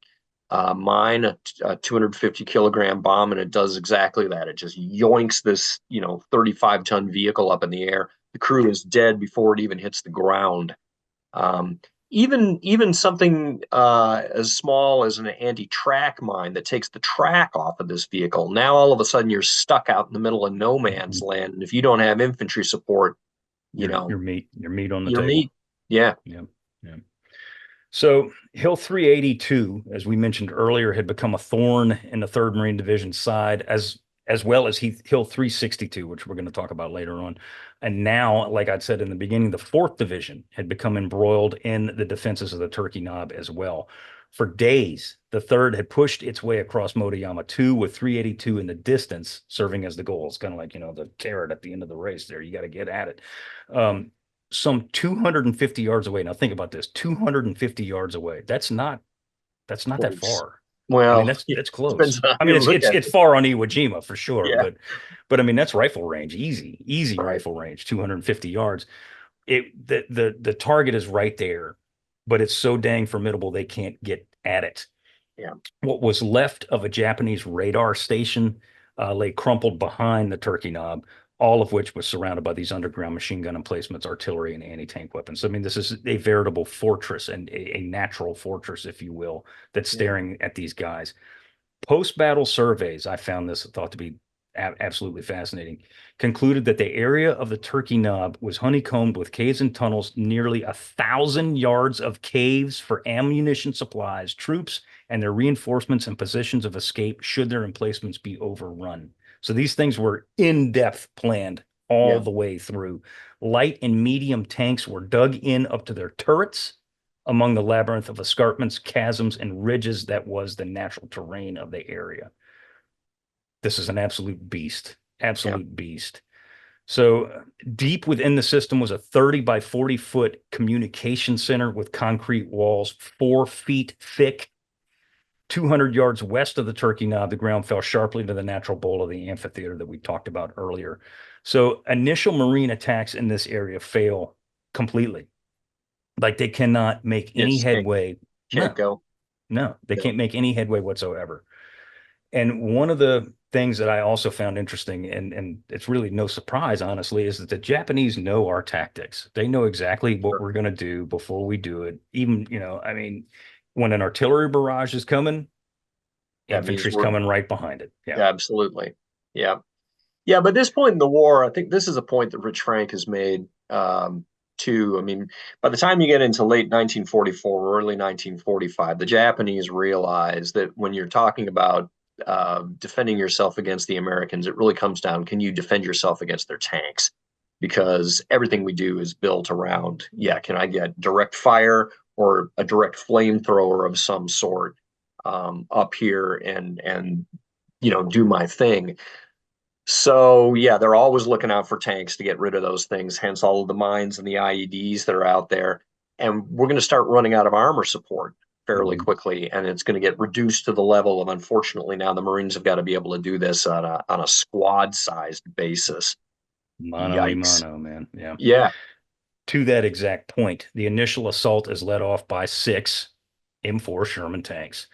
mine, a 250 kilogram bomb, and it does exactly that. It just yoinks this, you know, 35-ton vehicle up in the air. The crew is dead before it even hits the ground. Um, even something as small as an anti-track mine that takes the track off of this vehicle. Now all of a sudden you're stuck out in the middle of no man's Mhm. land, and if you don't have infantry support, you know, Your meat on the you're table. meat. Yeah, Yeah. Yeah. So Hill 382, as we mentioned earlier, had become a thorn in the 3rd Marine Division's side, as well as Hill 362, which we're going to talk about later on. And now, like I said in the beginning, the 4th Division had become embroiled in the defenses of the Turkey Knob as well. For days, the 3rd had pushed its way across Motoyama 2 with 382 in the distance, serving as the goal. It's kind of like, you know, the carrot at the end of the race there. You got to get at it. Some 250 yards away. Now think about this, 250 yards away. That's not that close. far. I mean, Well, that's yeah, that's depends close. on how I mean, you it's look it's at it's it. far on Iwo Jima for sure, Yeah, but I mean that's rifle range, easy right. rifle range, 250 yards. The target is right there, but it's so dang formidable they can't get at it. Yeah, What was left of a Japanese radar station lay crumpled behind the Turkey Knob, all of which was surrounded by these underground machine gun emplacements, artillery, and anti-tank weapons. I mean, this is a veritable fortress and a natural fortress, if you will, that's staring at these guys. Post-battle surveys, I found this thought to be absolutely fascinating, concluded that the area of the Turkey Knob was honeycombed with caves and tunnels, nearly 1,000 yards of caves for ammunition supplies, troops, and their reinforcements and positions of escape should their emplacements be overrun. So these things were in-depth planned all the way through. Light and medium tanks were dug in up to their turrets among the labyrinth of escarpments, chasms, and ridges that was the natural terrain of the area. This is an absolute beast, beast. So deep within the system was a 30 by 40 foot communication center with concrete walls 4 feet thick. 200 yards west of the Turkey Knob, the ground fell sharply to the natural bowl of the amphitheater that we talked about earlier. So initial Marine attacks in this area fail completely. Like they cannot make any headway. Can't go. No, they can't make any headway whatsoever. And one of the things that I also found interesting, and it's really no surprise, honestly, is that the Japanese know our tactics. They know exactly what we're going to do before we do it. Even, I mean, when an artillery barrage is coming, infantry's coming right behind it. Yeah, absolutely. Yeah. Yeah, but this point in the war, I think this is a point that Rich Frank has made too. I mean, by the time you get into late 1944 or early 1945, the Japanese realize that when you're talking about defending yourself against the Americans, it really comes down, can you defend yourself against their tanks? Because everything we do is built around, can I get direct fire or a direct flamethrower of some sort up here and do my thing. So they're always looking out for tanks to get rid of those things, hence all of the mines and the IEDs that are out there. And we're going to start running out of armor support fairly quickly, and it's going to get reduced to the level of, unfortunately, now the Marines have got to be able to do this on a squad-sized basis. Mano a mano, man. Yeah. To that exact point, the initial assault is led off by 6 M4 Sherman tanks.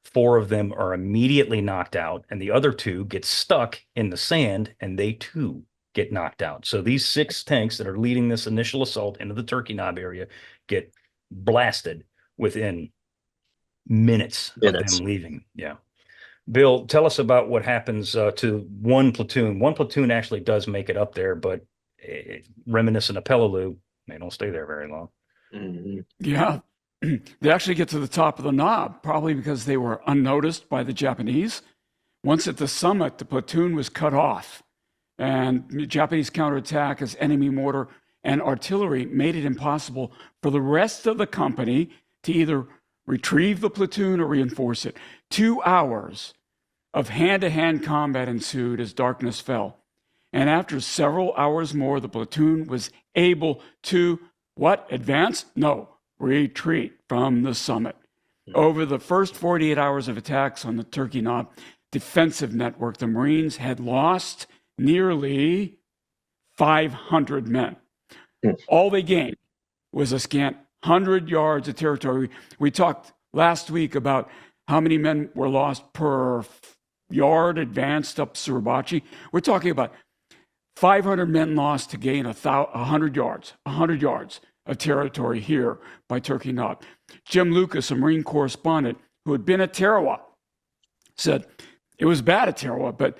4 of them are immediately knocked out, and the other 2 get stuck in the sand, and they too get knocked out. So these 6 tanks that are leading this initial assault into the Turkey Knob area get blasted within minutes of them leaving. Yeah. Bill, tell us about what happens to one platoon. One platoon actually does make it up there, but reminiscent of Peleliu, they don't stay there very long. Mm-hmm. Yeah. They actually get to the top of the knob, probably because they were unnoticed by the Japanese. Once at the summit, the platoon was cut off, and Japanese counterattack as enemy mortar and artillery made it impossible for the rest of the company to either retrieve the platoon or reinforce it. 2 hours of hand-to-hand combat ensued as darkness fell. And after several hours more, the platoon was able to, advance? No, retreat from the summit. Over the first 48 hours of attacks on the Turkey Knob defensive network, the Marines had lost nearly 500 men. All they gained was a scant 100 yards of territory. We talked last week about how many men were lost per yard advanced up Suribachi. We're talking about 500 men lost to gain 100 yards of territory here by Turkey Knob. Jim Lucas, a Marine correspondent who had been at Tarawa, said it was bad at Tarawa, but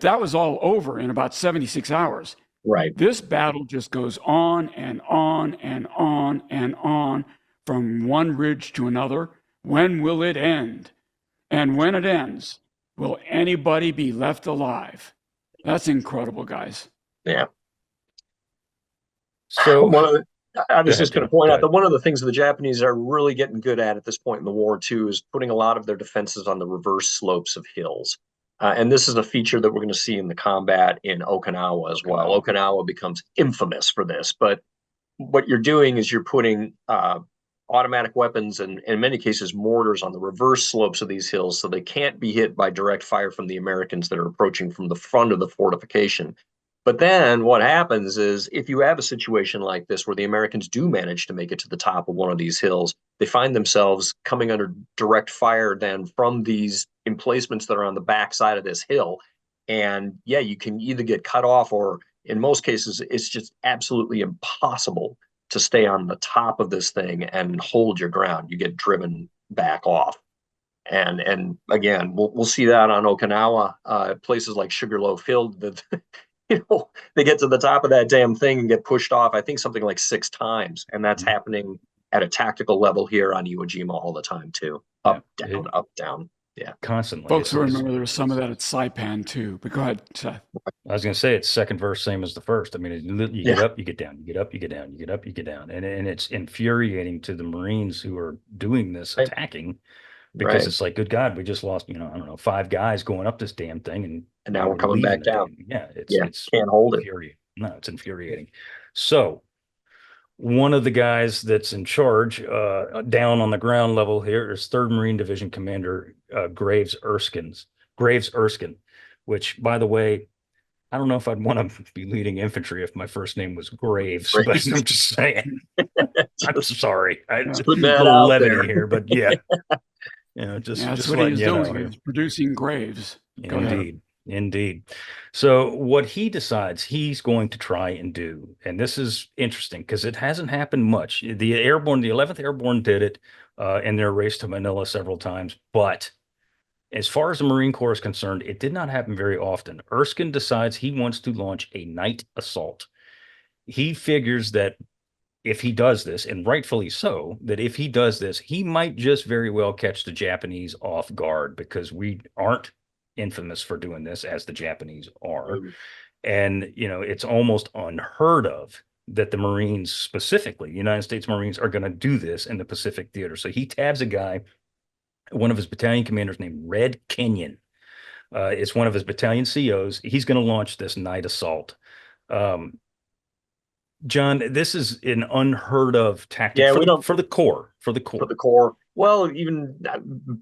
that was all over in about 76 hours. Right. This battle just goes on and on and on and on from one ridge to another. When will it end? And when it ends, will anybody be left alive? That's incredible, guys. Yeah. So I was just going to point out that one of the things that the Japanese are really getting good at this point in the war, too, is putting a lot of their defenses on the reverse slopes of hills. And this is a feature that we're going to see in the combat in Okinawa as well. Okinawa becomes infamous for this. But what you're doing is you're putting automatic weapons and, in many cases, mortars on the reverse slopes of these hills so they can't be hit by direct fire from the Americans that are approaching from the front of the fortification. But then what happens is if you have a situation like this where the Americans do manage to make it to the top of one of these hills, they find themselves coming under direct fire then from these emplacements that are on the backside of this hill. And you can either get cut off or in most cases, it's just absolutely impossible to stay on the top of this thing and hold your ground. You get driven back off. And again, we'll see that on Okinawa, places like Sugarloaf Field, that they get to the top of that damn thing and get pushed off, I think something like 6 times. And that's happening at a tactical level here on Iwo Jima all the time too. Up, down, up, down. Yeah. Constantly. Folks will remember there was some of that at Saipan too. But go ahead, Seth. I was going to say it's second verse, same as the first. I mean, you get up, you get down, you get up, you get down, you get up, you get down. And it's infuriating to the Marines who are doing this attacking, because it's like, good God, we just lost, I don't know, 5 guys going up this damn thing. And now we're coming back down. It's can't hold infuriating. No, it's infuriating. So one of the guys that's in charge down on the ground level here is 3rd Marine Division Commander Graves Erskine, which, by the way, I don't know if I'd want to be leading infantry if my first name was Graves, but I'm just saying. I'm sorry. Just put that out levity there here, but yeah. That's what he's doing. He's producing graves. Go ahead. Indeed. So what he decides he's going to try and do, and this is interesting because it hasn't happened much. The 11th Airborne did it in their race to Manila several times, but as far as the Marine Corps is concerned, it did not happen very often. Erskine decides he wants to launch a night assault. He figures that if he does this, and rightfully so, that if he does this, he might just very well catch the Japanese off guard, because we aren't infamous for doing this as the Japanese are. And, it's almost unheard of that the Marines, specifically United States Marines, are going to do this in the Pacific theater. So he tabs a guy, one of his battalion commanders named Red Kenyon. It's one of his battalion COs. He's going to launch this night assault. John, this is an unheard of tactic for the Corps. For the Corps. Well, even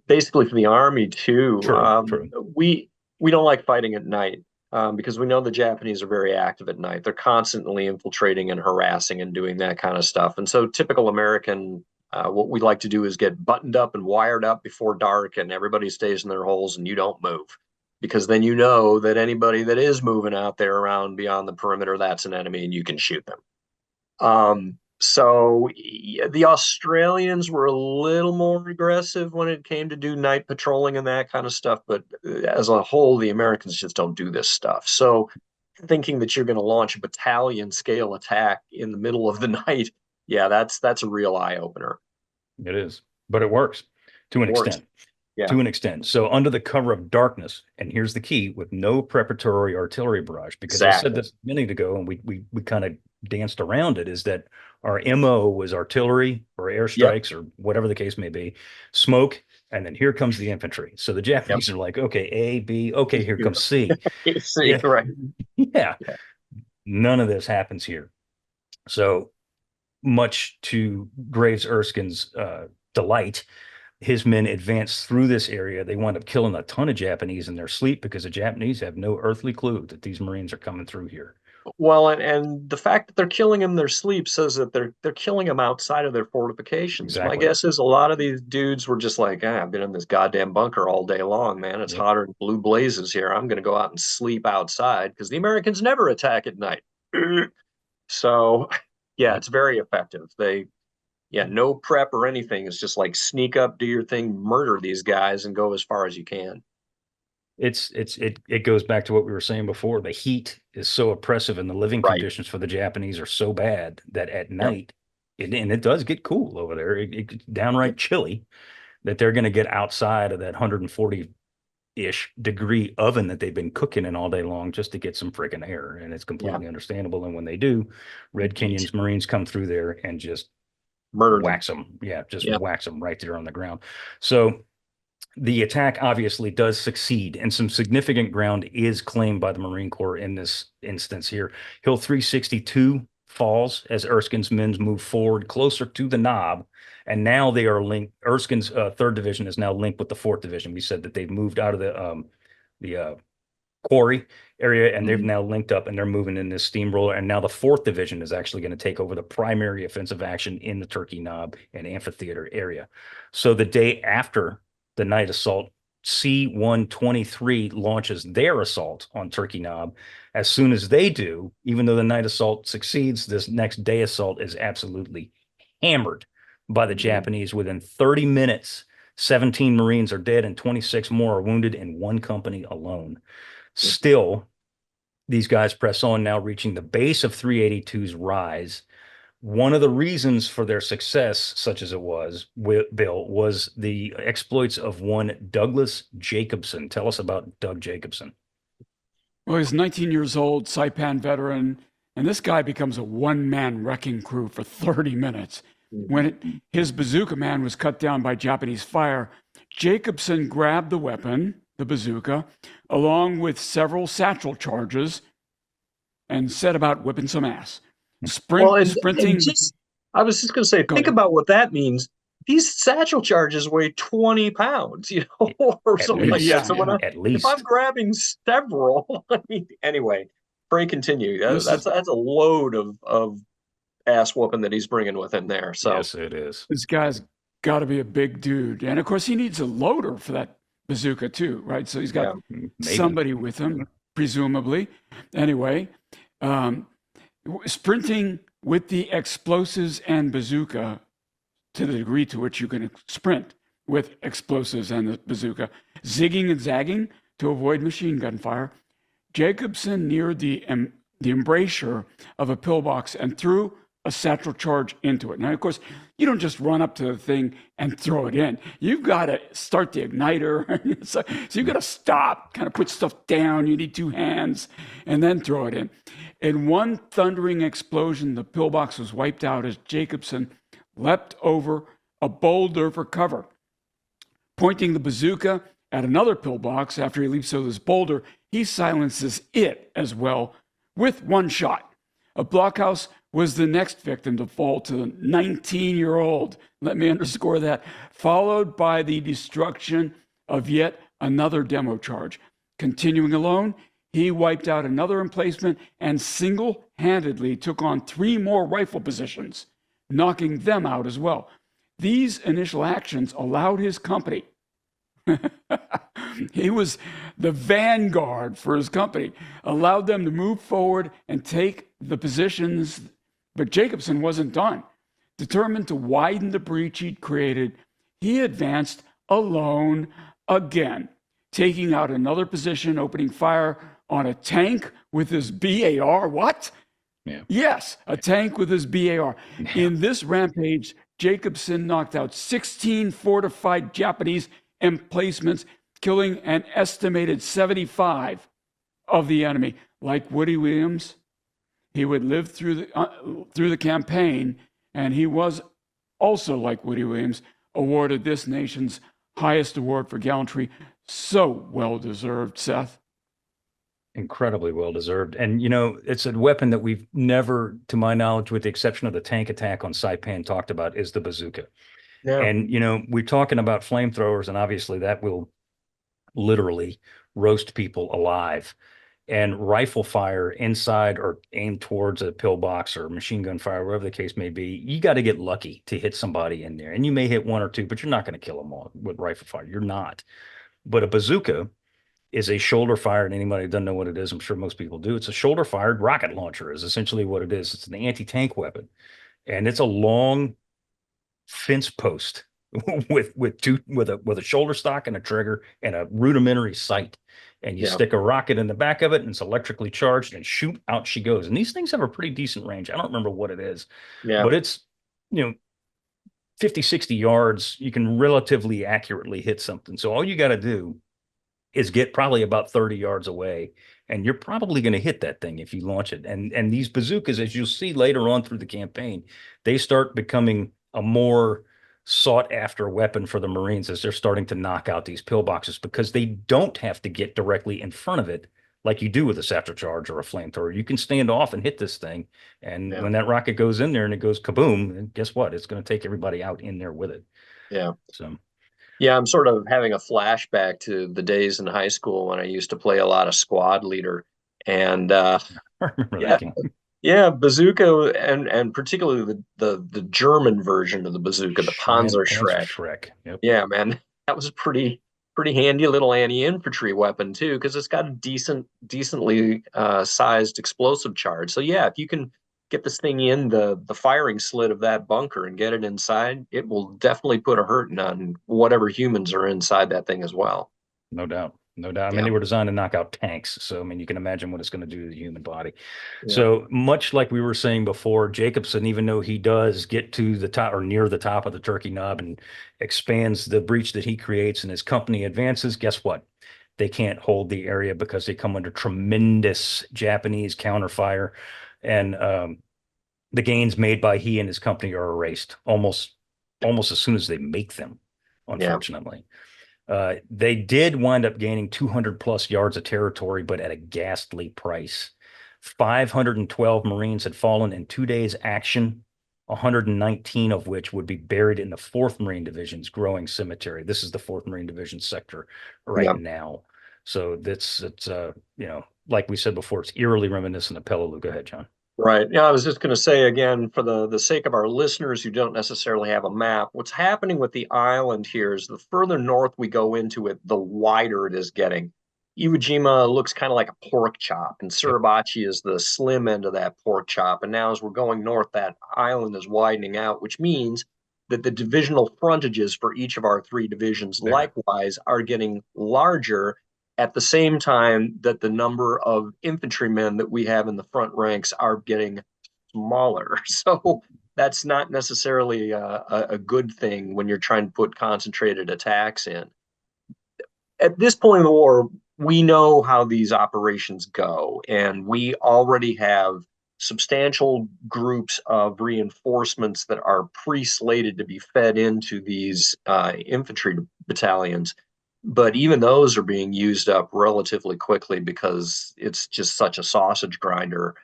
basically for the Army too. True. We don't like fighting at night because we know the Japanese are very active at night. They're constantly infiltrating and harassing and doing that kind of stuff. And so typical American, what we like to do is get buttoned up and wired up before dark, and everybody stays in their holes and you don't move. Because then you know that anybody that is moving out there around beyond the perimeter, that's an enemy and you can shoot them. So the Australians were a little more aggressive when it came to do night patrolling and that kind of stuff. But as a whole, the Americans just don't do this stuff. So thinking that you're going to launch a battalion scale attack in the middle of the night, that's a real eye opener. It is, but it works to an extent. Yeah. To an extent. So under the cover of darkness, and here's the key, with no preparatory artillery barrage, because I said this a minute ago and we kind of danced around it, is that our MO was artillery or airstrikes or whatever the case may be, smoke, and then here comes the infantry. So the Japanese are like, okay, A, B, okay, here comes C. C, right. Yeah. None of this happens here. So much to Graves Erskine's delight, his men advance through this area. They wind up killing a ton of Japanese in their sleep, because the Japanese have no earthly clue that these Marines are coming through here. Well, and the fact that they're killing them in their sleep says that they're killing them outside of their fortifications. Exactly. My guess is a lot of these dudes were just like, I've been in this goddamn bunker all day long, man. It's hotter than blue blazes here. I'm going to go out and sleep outside, because the Americans never attack at night. So, it's very effective. No prep or anything. It's just like sneak up, do your thing, murder these guys, and go as far as you can. It goes back to what we were saying before. The heat is so oppressive, and the living conditions for the Japanese are so bad that at night, and it does get cool over there. It's downright chilly, that they're going to get outside of that 140-ish degree oven that they've been cooking in all day long just to get some freaking air. And it's completely understandable. And when they do, Red Kenyon's Marines come through there and just wax them. Wax them right there on the ground. So the attack obviously does succeed, and some significant ground is claimed by the Marine Corps in this instance here. Hill 362 falls as Erskine's men move forward closer to the knob, and now they are linked. Erskine's 3rd Division is now linked with the 4th Division. We said that they've moved out of the quarry area, and they've now linked up, and they're moving in this steamroller. And now the 4th Division is actually going to take over the primary offensive action in the Turkey Knob and amphitheater area. So the day after the night assault C-123 launches their assault on Turkey Knob. As soon as they do, even though the night assault succeeds, this next day assault is absolutely hammered by the Japanese. Within 30 minutes, 17 Marines are dead and 26 more are wounded in one company alone. Still, these guys press on, now reaching the base of 382's rise. One of the reasons for their success, such as it was, Bill, was the exploits of one Douglas Jacobson. Tell us about Doug Jacobson. Well, he's 19 years old, Saipan veteran, and this guy becomes a one-man wrecking crew for 30 minutes. When his bazooka man was cut down by Japanese fire, Jacobson grabbed the weapon, the bazooka, along with several satchel charges, and set about whipping some ass. Sprinting. I was just going to say, think about what that means. These satchel charges weigh 20 pounds, or something like that. So if I'm grabbing several, I mean, anyway, pray continue. That's a load of ass whooping that he's bringing with him there. So yes, it is. This guy's got to be a big dude, and of course he needs a loader for that bazooka too, right? So he's got somebody with him, presumably. Anyway. Sprinting with the explosives and bazooka, to the degree to which you can sprint with explosives and the bazooka, zigging and zagging to avoid machine gun fire, Jacobson neared the embrasure of a pillbox and threw a satchel charge into it. Now, of course, you don't just run up to the thing and throw it in. You've got to start the igniter. So you've got to stop, kind of put stuff down. You need two hands, and then throw it in. In one thundering explosion, the pillbox was wiped out as Jacobson leapt over a boulder for cover. Pointing the bazooka at another pillbox after he leaps over this boulder, he silences it as well with one shot. A blockhouse was the next victim to fall to the 19-year-old, let me underscore that, followed by the destruction of yet another demo charge. Continuing alone, he wiped out another emplacement and single-handedly took on 3 more rifle positions, knocking them out as well. These initial actions allowed his company, he was the vanguard for his company, allowed them to move forward and take the positions, but Jacobson wasn't done. Determined to widen the breach he'd created, he advanced alone again, taking out another position, opening fire on a tank with his BAR. What? Yeah. Yes, a tank with his BAR. Yeah. In this rampage, Jacobson knocked out 16 fortified Japanese emplacements, killing an estimated 75 of the enemy. Like Woody Williams, he would live through the campaign, and he was also, like Woody Williams, awarded this nation's highest award for gallantry. So well-deserved, Seth. Incredibly well-deserved. And, it's a weapon that we've never, to my knowledge, with the exception of the tank attack on Saipan, talked about, is the bazooka. Yeah. And, we're talking about flamethrowers, and obviously that will literally roast people alive. And rifle fire inside or aimed towards a pillbox or machine gun fire, whatever the case may be, you got to get lucky to hit somebody in there. And you may hit 1 or 2, but you're not going to kill them all with rifle fire. You're not. But a bazooka is a shoulder-fired, anybody who doesn't know what it is, I'm sure most people do. It's a shoulder-fired rocket launcher is essentially what it is. It's an anti-tank weapon. And it's a long fence post with a shoulder stock and a trigger and a rudimentary sight. And you stick a rocket in the back of it, and it's electrically charged, and shoot, out she goes. And these things have a pretty decent range. I don't remember what it is, but it's, 50, 60 yards. You can relatively accurately hit something. So all you got to do is get probably about 30 yards away, and you're probably going to hit that thing if you launch it. And these bazookas, as you'll see later on through the campaign, they start becoming a more sought after weapon for the Marines as they're starting to knock out these pillboxes, because they don't have to get directly in front of it like you do with a satchel charge or a flamethrower. You can stand off and hit this thing, and when that rocket goes in there and it goes kaboom, and guess what? It's going to take everybody out in there with it. Yeah. So. Yeah, I'm sort of having a flashback to the days in high school when I used to play a lot of squad leader, and I remember that game. Yeah, bazooka, and particularly the German version of the bazooka, the Panzerschreck. Yep. Yeah, man, that was pretty pretty handy little anti-infantry weapon too, because it's got a decently sized explosive charge. So yeah, if you can get this thing in the firing slit of that bunker and get it inside, it will definitely put a hurting on whatever humans are inside that thing as well. No doubt. No doubt. I mean, Yeah. they were designed to knock out tanks. So, I mean, you can imagine what it's going to do to the human body. Yeah. So, much like we were saying before, Jacobson, even though he does get to the top or near the top of the turkey knob and expands the breach that he creates and his company advances, guess what? They can't hold the area because they come under tremendous Japanese counterfire. And the gains made by he and his company are erased almost as soon as they make them, Yeah. unfortunately. They did wind up gaining 200 plus yards of territory, but at a ghastly price. 512 Marines had fallen in 2 days' action, 119 of which would be buried in the 4th Marine Division's growing cemetery. This is the 4th Marine Division sector right Yeah. now. So it's like we said before, it's eerily reminiscent of Peleliu. Go ahead, John. Right. Yeah, I was just going to say again, for the sake of our listeners who don't necessarily have a map, what's happening with the island here is the further north we go into it, the wider it is getting. Iwo Jima looks kind of like a pork chop, and Yep. Suribachi is the slim end of that pork chop. And now, as we're going north, that island is widening out, which means that the divisional frontages for each of our 3 divisions Bigger. likewise are getting larger at the same time that the number of infantrymen that we have in the front ranks are getting smaller. So that's not necessarily a good thing when you're trying to put concentrated attacks in. At this point in the war, we know how these operations go, and we already have substantial groups of reinforcements that are pre-slated to be fed into these infantry battalions. But even those are being used up relatively quickly because it's just such a sausage grinder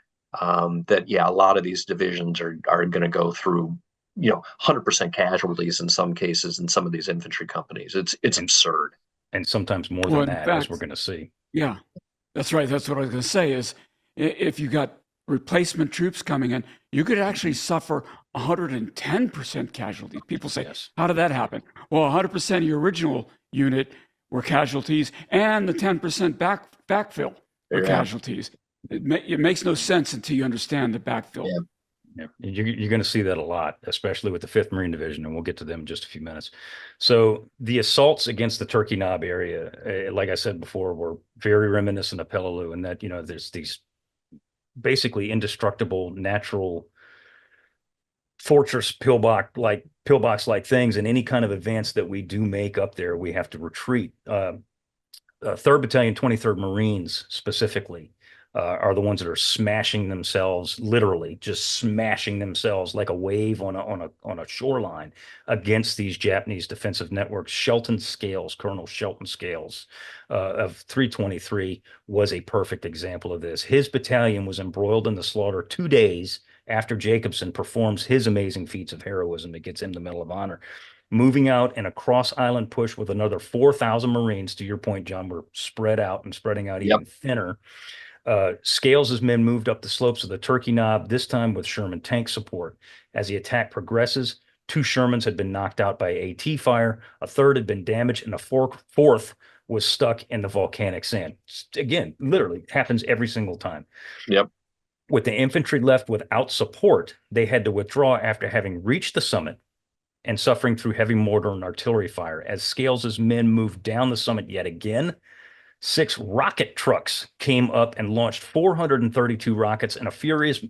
that, yeah, a lot of these divisions are going to go through, 100% casualties in some cases in some of these infantry companies. It's And absurd. sometimes more Well, than in that, as we're fact, going to see. yeah, that's right. That's what I was going to say is if you got replacement troops coming in, you could actually suffer 110% casualties. People say, Yes. how did that happen? Well, 100% of your original unit were casualties, and the 10% backfill were Yeah. casualties. It makes no sense until you understand the backfill. Yeah. Yeah, you're going to see that a lot, especially with the 5th Marine Division, and we'll get to them in just a few minutes. So the assaults against the Turkey Knob area, like I said before, were very reminiscent of Peleliu, in that there's these basically indestructible natural fortress pillbox like things, and any kind of advance that we do make up there, we have to retreat. 3rd Battalion, 23rd Marines specifically are the ones that are smashing themselves, literally just smashing themselves like a wave on a shoreline against these Japanese defensive networks. Colonel Shelton Scales of 323 was a perfect example of this. His battalion was embroiled in the slaughter 2 days after Jacobson performs his amazing feats of heroism that gets him the Medal of Honor. Moving out in a cross-island push with another 4,000 Marines, to your point, John, were spread out and spreading out Yep. even thinner. Scales' men moved up the slopes of the Turkey Knob, this time with Sherman tank support. As the attack progresses, 2 Shermans had been knocked out by AT fire, a 3rd had been damaged, and a 4th was stuck in the volcanic sand. Again, literally happens every single time. Yep. With the infantry left without support, they had to withdraw after having reached the summit and suffering through heavy mortar and artillery fire. As Scales's men moved down the summit yet again, 6 rocket trucks came up and launched 432 rockets in a furious,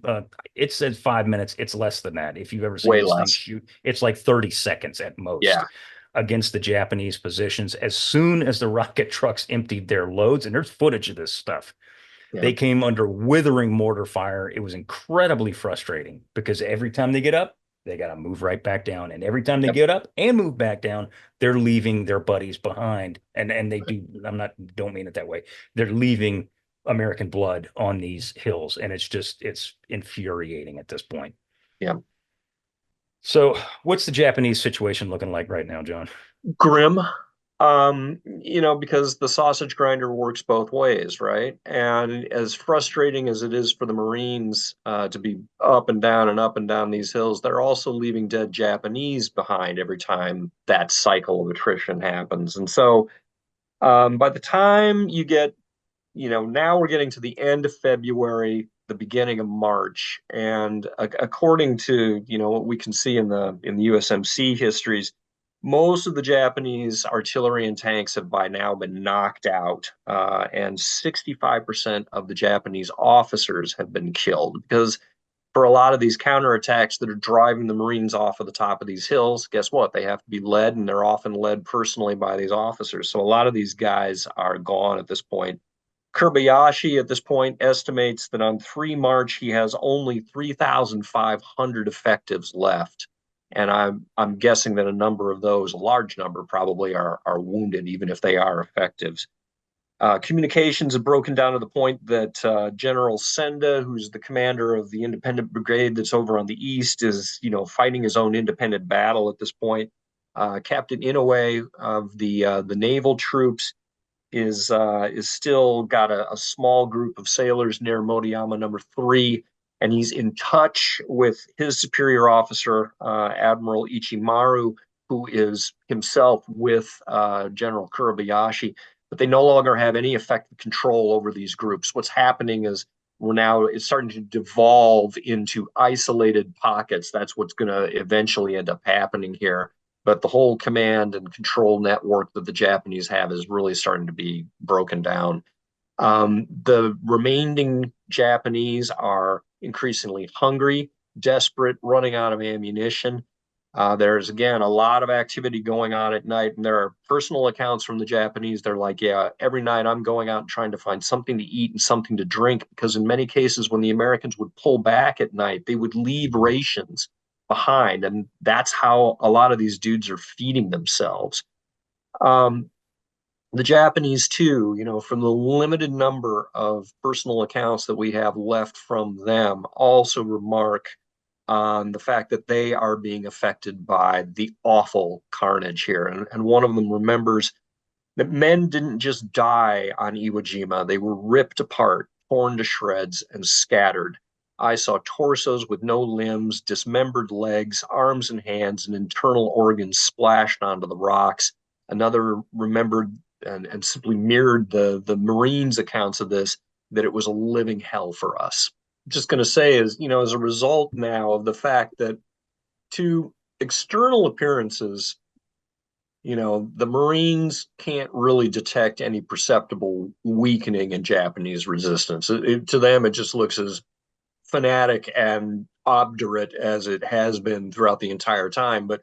it says 5 minutes. It's less than that. If you've ever seen Way these less. things shoot, it's like 30 seconds at most. Yeah. Against the Japanese positions. As soon as the rocket trucks emptied their loads, and there's footage of this stuff, Yeah. they came under withering mortar fire. It was incredibly frustrating because every time they get up, they got to move right back down. And every time they Yep. get up and move back down, they're leaving their buddies behind. And they do, don't mean it that way. They're leaving American blood on these hills. And it's infuriating at this point. Yeah. So what's the Japanese situation looking like right now, John? Grim. Because the sausage grinder works both ways, right? And as frustrating as it is for the Marines to be up and down these hills, they're also leaving dead Japanese behind every time that cycle of attrition happens. And so By the time you get, now we're getting to the end of February, the beginning of March, and according to what we can see in the USMC histories, most of the Japanese artillery and tanks have by now been knocked out, and 65% of the Japanese officers have been killed because for a lot of these counterattacks that are driving the Marines off of the top of these hills, guess what? They have to be led, and they're often led personally by these officers. So a lot of these guys are gone at this point. Kobayashi at this point estimates that on 3 March he has only 3,500 effectives left, and I'm guessing that a number of those, a large number probably, are wounded, even if they are effectives. Communications have broken down to the point that General Senda, who's the commander of the independent brigade that's over on the east, is fighting his own independent battle at this point. Captain Inoue of the naval troops is still got a small group of sailors near Motoyama number 3, and he's in touch with his superior officer, Admiral Ichimaru, who is himself with General Kobayashi, but they no longer have any effective control over these groups. What's happening is it's starting to devolve into isolated pockets. That's what's going to eventually end up happening here. But the whole command and control network that the Japanese have is really starting to be broken down. The remaining Japanese are increasingly hungry, desperate, running out of ammunition. There's, again, a lot of activity going on at night, and there are personal accounts from the Japanese. They're like, yeah, every night I'm going out and trying to find something to eat and something to drink, because in many cases, when the Americans would pull back at night, they would leave rations behind, and that's how a lot of these dudes are feeding themselves. The Japanese, too, from the limited number of personal accounts that we have left from them, also remark on the fact that they are being affected by the awful carnage here. And one of them remembers that men didn't just die on Iwo Jima, they were ripped apart, torn to shreds, and scattered. I saw torsos with no limbs, dismembered legs, arms and hands, and internal organs splashed onto the rocks. Another remembered and simply mirrored the Marines' accounts of this, that it was a living hell for us. Just going to say is, as a result now of the fact that to external appearances, the Marines can't really detect any perceptible weakening in Japanese resistance. To them, it just looks as fanatic and obdurate as it has been throughout the entire time. But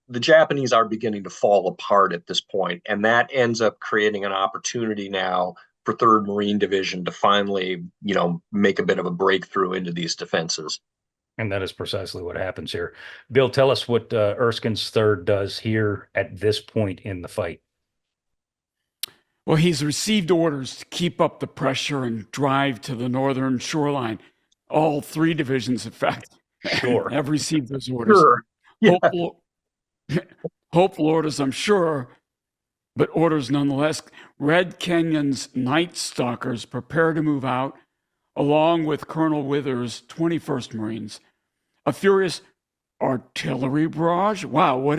the Japanese are beginning to fall apart at this point, and that ends up creating an opportunity now for 3rd Marine Division to finally, make a bit of a breakthrough into these defenses. And that is precisely what happens here. Bill, tell us what Erskine's 3rd does here at this point in the fight. Well, he's received orders to keep up the pressure and drive to the northern shoreline. All 3 divisions, in fact, Sure. have received those orders. Sure. Yeah. Hopeful orders, I'm sure, but orders nonetheless. Red Canyon's Night Stalkers prepare to move out, along with Colonel Withers' 21st Marines. A furious artillery barrage. Wow, what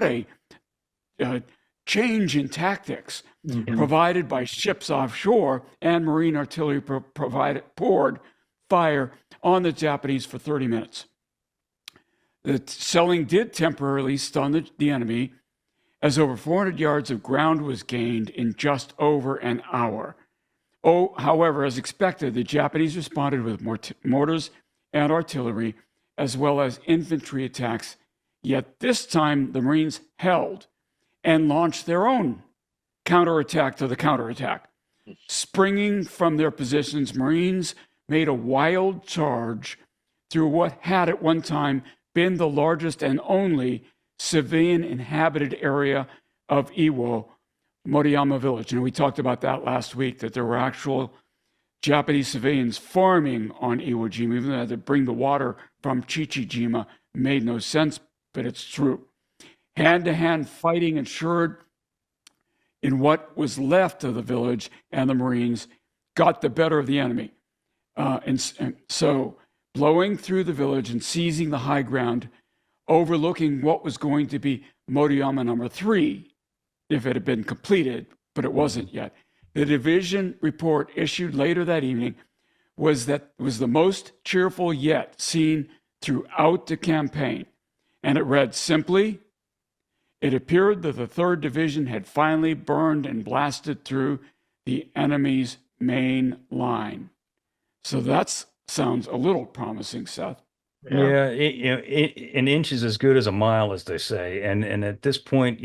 a change in tactics provided by ships offshore, and Marine artillery poured fire on the Japanese for 30 minutes. The shelling did temporarily stun the enemy, as over 400 yards of ground was gained in just over an hour. However, as expected, the Japanese responded with mortars and artillery, as well as infantry attacks. Yet this time, the Marines held and launched their own counterattack to the counterattack. Springing from their positions, Marines made a wild charge through what had at one time been the largest and only civilian inhabited area of Iwo, Motoyama village. And we talked about that last week, that there were actual Japanese civilians farming on Iwo Jima, even though they had to bring the water from Chichijima. Made no sense, but it's true. Hand-to-hand fighting ensured in what was left of the village, and the Marines got the better of the enemy. And so blowing through the village and seizing the high ground, overlooking what was going to be Motoyama number 3, if it had been completed, but it wasn't yet. The division report issued later that evening was the most cheerful yet seen throughout the campaign. And it read simply, it appeared that the 3rd Division had finally burned and blasted through the enemy's main line. So that sounds a little promising, Seth. Yeah, an inch is as good as a mile, as they say. And at this point,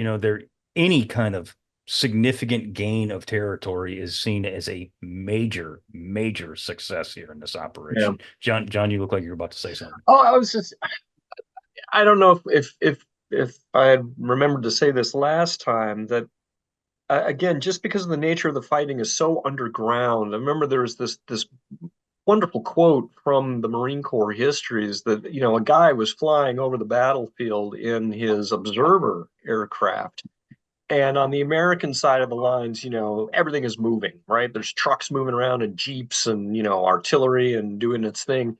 any kind of significant gain of territory is seen as a major, major success here in this operation. John, you look like you're about to say something. Oh, I don't know if I had remembered to say this last time that again, just because of the nature of the fighting is so underground. I remember there was this wonderful quote from the Marine Corps histories that, a guy was flying over the battlefield in his observer aircraft. And on the American side of the lines, everything is moving, right? There's trucks moving around and jeeps and, artillery and doing its thing.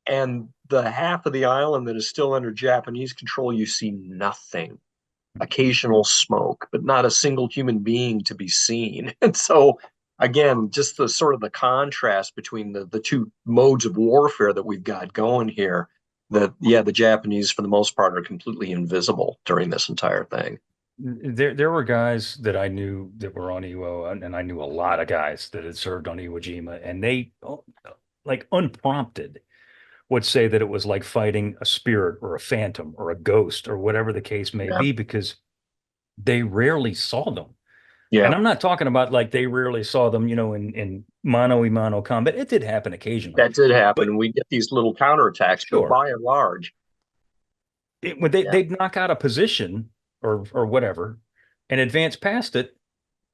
And the half of the island that is still under Japanese control, you see nothing. Occasional smoke, but not a single human being to be seen. And so, again, just the sort of the contrast between the two modes of warfare that we've got going here, that, the Japanese, for the most part, are completely invisible during this entire thing. There were guys that I knew that were on Iwo, and I knew a lot of guys that had served on Iwo Jima, and they, like unprompted, would say that it was like fighting a spirit or a phantom or a ghost or whatever the case may be, because they rarely saw them. Yeah. And I'm not talking about like they rarely saw them, in mano-a-mano combat. It did happen occasionally. That did happen. But we get these little counterattacks, sure. But by and large, when they'd knock out a position or whatever and advance past it,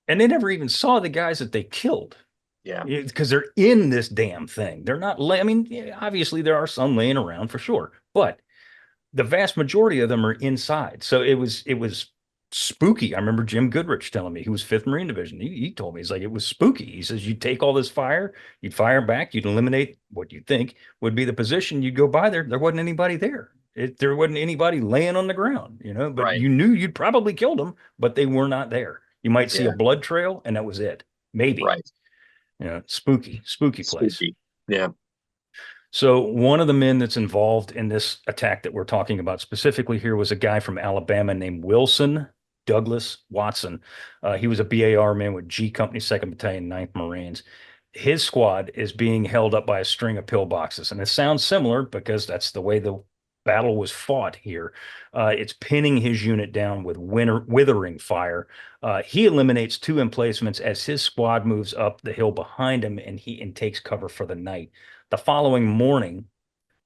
and they never even saw the guys that they killed. Yeah. Because they're in this damn thing. They're not, obviously there are some laying around for sure, but the vast majority of them are inside. So it was spooky. I remember Jim Goodrich telling me, he was 5th Marine Division. He told me, he's like, it was spooky. He says, you'd take all this fire, you'd fire back, you'd eliminate what you think would be the position. You'd go by there. There wasn't anybody there. There wasn't anybody laying on the ground, but right. You knew you'd probably killed them, but they were not there. You might see a blood trail, and that was it. Maybe. Right. Spooky place. Spooky. Yeah. So one of the men that's involved in this attack that we're talking about specifically here was a guy from Alabama named Wilson Douglas Watson. He was a BAR man with G Company, 2nd Battalion, 9th Marines. His squad is being held up by a string of pillboxes. And it sounds similar because that's the way the battle was fought here. It's pinning his unit down with withering fire. He eliminates 2 emplacements as his squad moves up the hill behind him and takes cover for the night. The following morning,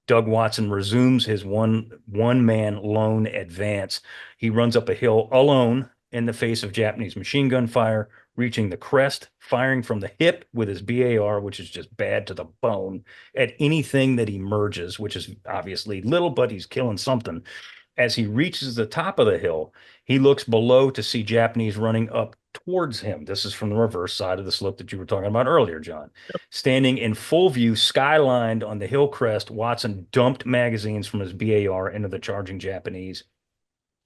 Doug Watson resumes his one-man lone advance. He runs up a hill alone in the face of Japanese machine gun fire, reaching the crest, firing from the hip with his BAR, which is just bad to the bone, at anything that emerges, which is obviously little, but he's killing something. As he reaches the top of the hill, he looks below to see Japanese running up towards him. This is from the reverse side of the slope that you were talking about earlier, John. Yep. Standing in full view, skylined on the hill crest, Watson dumped magazines from his BAR into the charging Japanese.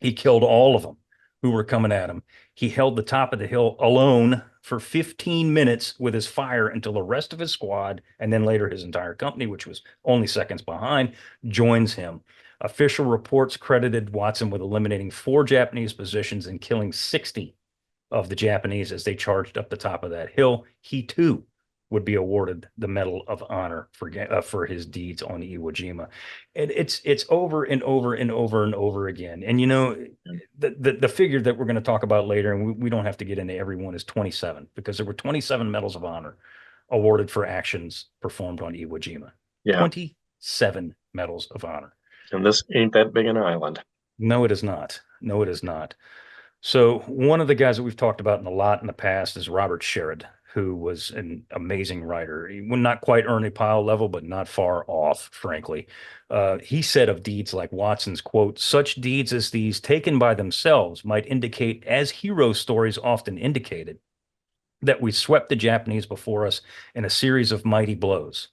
He killed all of them who were coming at him. He held the top of the hill alone for 15 minutes with his fire until the rest of his squad, and then later his entire company, which was only seconds behind, joins him. Official reports credited Watson with eliminating 4 Japanese positions and killing 60 of the Japanese as they charged up the top of that hill. He too would be awarded the Medal of Honor for his deeds on Iwo Jima. And it's over and over and over and over again. And the figure that we're going to talk about later, and we don't have to get into every one, is 27, because there were 27 Medals of Honor awarded for actions performed on Iwo Jima. Yeah. 27 Medals of Honor. And this ain't that big an island. No, it is not. No, it is not. So one of the guys that we've talked about a lot in the past is Robert Sherrod, who was an amazing writer. He would not quite Ernie Pyle level, but not far off, frankly. He said of deeds like Watson's, quote, "Such deeds as these taken by themselves might indicate, as hero stories often indicated, that we swept the Japanese before us in a series of mighty blows.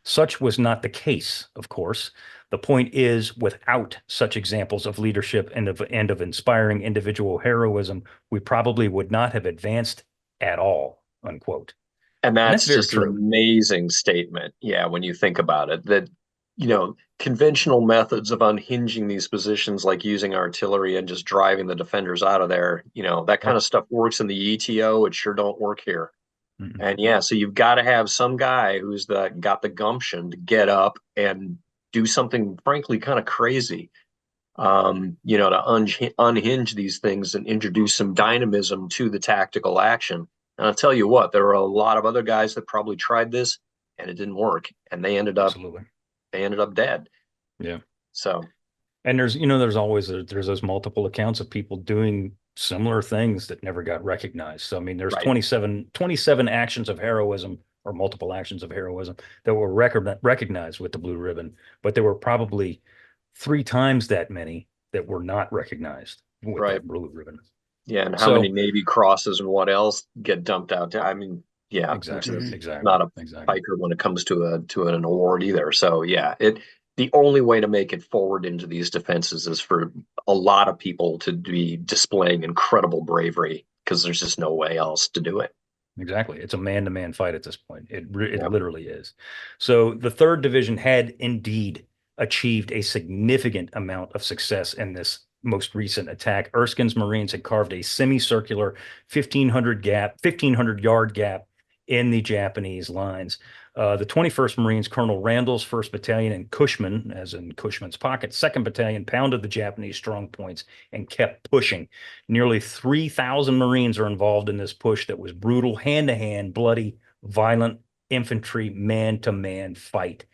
Such was not the case, of course. The point is, without such examples of leadership and of inspiring individual heroism, we probably would not have advanced at all, unquote. And And that's that's very just an true. amazing statement. Yeah, when you think about it, that, conventional methods of unhinging these positions, like using artillery and just driving the defenders out of there, that kind Yep. of stuff works in the ETO. It sure don't work here. Mm-mm. And yeah, so you've got to have some guy who's got the gumption to get up and do something, frankly, kind of crazy. To unhinge these things and introduce some dynamism to the tactical action. And I'll tell you what, there are a lot of other guys that probably tried this and it didn't work, and Absolutely. they ended up dead. Yeah. So, And there's always there's those multiple accounts of people doing similar things that never got recognized. So I mean, there's right. 27 actions of heroism, or multiple actions of heroism, that were recognized with the blue ribbon, but there were probably 3 times that many that were not recognized with Right. that blue ribbon. Yeah, and how So many Navy crosses and what else get dumped out? I mean, yeah, it's exactly, not a exactly. piker when it comes to an award either. So yeah, the only way to make it forward into these defenses is for a lot of people to be displaying incredible bravery, because there's just no way else to do it. Exactly. It's a man-to-man fight at this point. It Yep. literally is. So the 3rd Division had indeed achieved a significant amount of success in this most recent attack. Erskine's Marines had carved a semicircular 1,500-yard gap in the Japanese lines. The 21st Marines, Colonel Randall's 1st Battalion, and Cushman, as in Cushman's pocket, 2nd Battalion, pounded the Japanese strong points and kept pushing. Nearly 3,000 Marines are involved in this push that was brutal, hand-to-hand, bloody, violent infantry, man-to-man fight.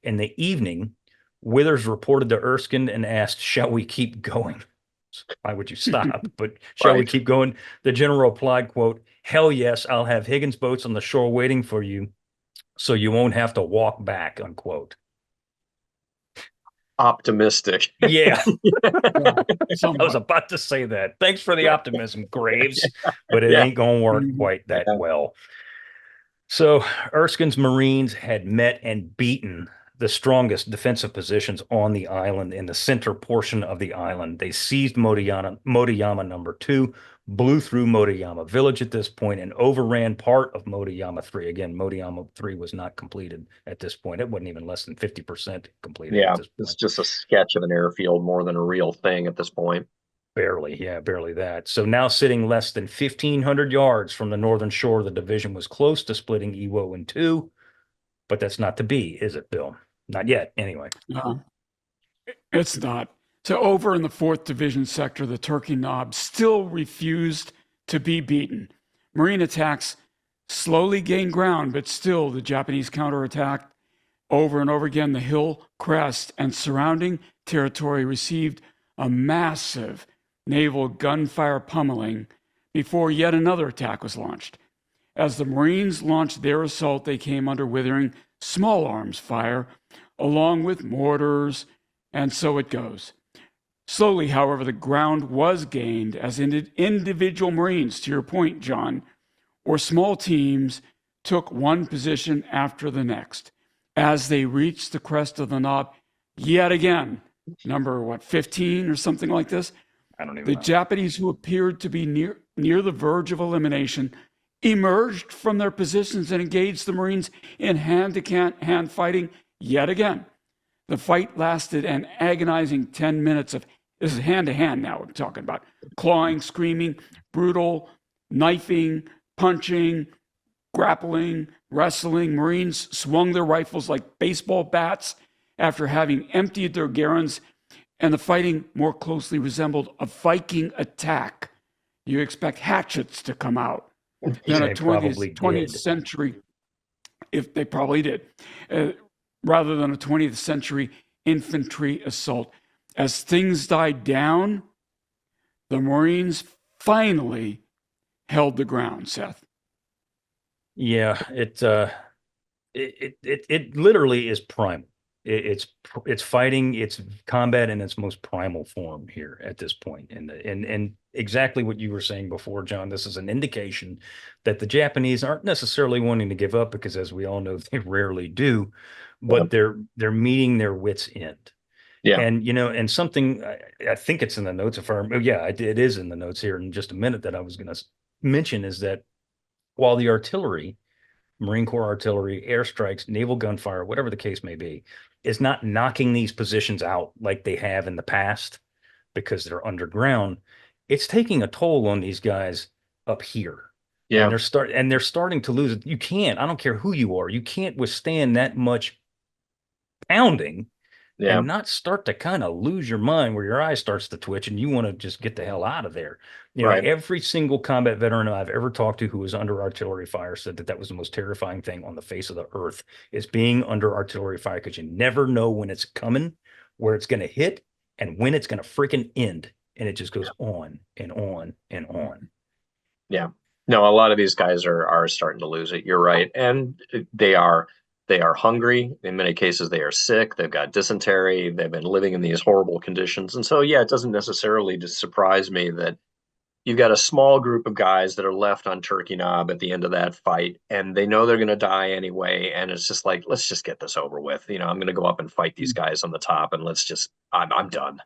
In the evening, Withers reported to Erskine and asked, "Shall we keep going?" Why would you stop? But shall we Right. keep going? The general replied, quote, "Hell yes, I'll have Higgins boats on the shore waiting for you, so you won't have to walk back," unquote. Optimistic. Yeah, Yeah, I was somewhat. about to say that. Thanks for the optimism, Graves, but it Yeah. ain't going to work Mhm. quite that Yeah. well. So Erskine's Marines had met and beaten the strongest defensive positions on the island in the center portion of the island. They seized Motoyama number 2, blew through Motoyama village at this point, and overran part of Motoyama 3. Again, Motoyama 3 was not completed at this point. It wasn't even less than 50% completed at Yeah, this it's point. just a sketch of an airfield more than a real thing at this point. Barely, yeah, barely that. So now sitting less than 1,500 yards from the northern shore, the division was close to splitting Iwo in two, but that's not to be, is it, Bill? Not yet, anyway. No, it's not. So over in the 4th Division sector, the Turkey Knob still refused to be beaten. Marine attacks slowly gained ground, but still the Japanese counterattacked over and over again. The hill crest and surrounding territory received a massive naval gunfire pummeling before yet another attack was launched. As the Marines launched their assault, they came under withering small arms fire, along with mortars, and so it goes. Slowly, however, the ground was gained as individual Marines, to your point, John, or small teams took one position after the next. As they reached the crest of the knob, yet again, number 15 or something like this, I don't even the know. Japanese, who appeared to be near the verge of elimination, emerged from their positions and engaged the Marines in hand-to-hand fighting yet again. The fight lasted an agonizing 10 minutes of, this is hand-to-hand now we're talking about, clawing, screaming, brutal, knifing, punching, grappling, wrestling. Marines swung their rifles like baseball bats after having emptied their garrons, and the fighting more closely resembled a Viking attack. You expect hatchets to come out than a They probably 20th did. century, if they probably did, rather than a 20th century infantry assault. As things died down, the Marines finally held the ground, Seth. Yeah, it literally is primal. It's fighting, it's combat in its most primal form here at this point. And exactly what you were saying before, John, this is an indication that the Japanese aren't necessarily wanting to give up, because as we all know, they rarely do, but they're meeting their wits' end. Yeah. And and something, I think it's in the notes, it is in the notes here in just a minute, that I was going to mention, is that while the artillery, Marine Corps artillery, airstrikes, naval gunfire, whatever the case may be, is not knocking these positions out like they have in the past because they're underground. It's taking a toll on these guys up here. Yeah. And they're starting to lose it. You can't, I don't care who you are, you can't withstand that much pounding Yeah. and not start to kind of lose your mind where your eye starts to twitch and you want to just get the hell out of there. You know, Right. every single combat veteran I've ever talked to who was under artillery fire said that that was the most terrifying thing on the face of the earth is being under artillery fire because you never know when it's coming, where it's going to hit, and when it's going to freaking end. And it just goes on and on and on. Yeah. No, a lot of these guys are starting to lose it. You're right. And they are hungry. In many cases, they are sick. They've got dysentery. They've been living in these horrible conditions. And so, yeah, it doesn't necessarily just surprise me that you've got a small group of guys that are left on Turkey Knob at the end of that fight, and they know they're going to die anyway. And it's just like, let's just get this over with. You know, I'm going to go up and fight these guys on the top, and I'm done.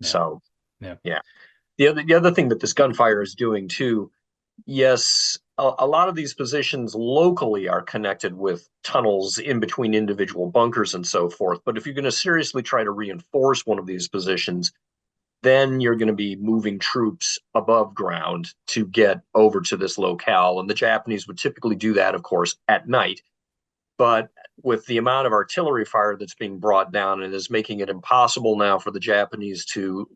Yeah. So, Yeah. The other thing that this gunfire is doing too, yes, a lot of these positions locally are connected with tunnels in between individual bunkers and so forth. But if you're going to seriously try to reinforce one of these positions, then you're going to be moving troops above ground to get over to this locale. And the Japanese would typically do that, of course, at night. But with the amount of artillery fire that's being brought down, and is making it impossible now for the Japanese to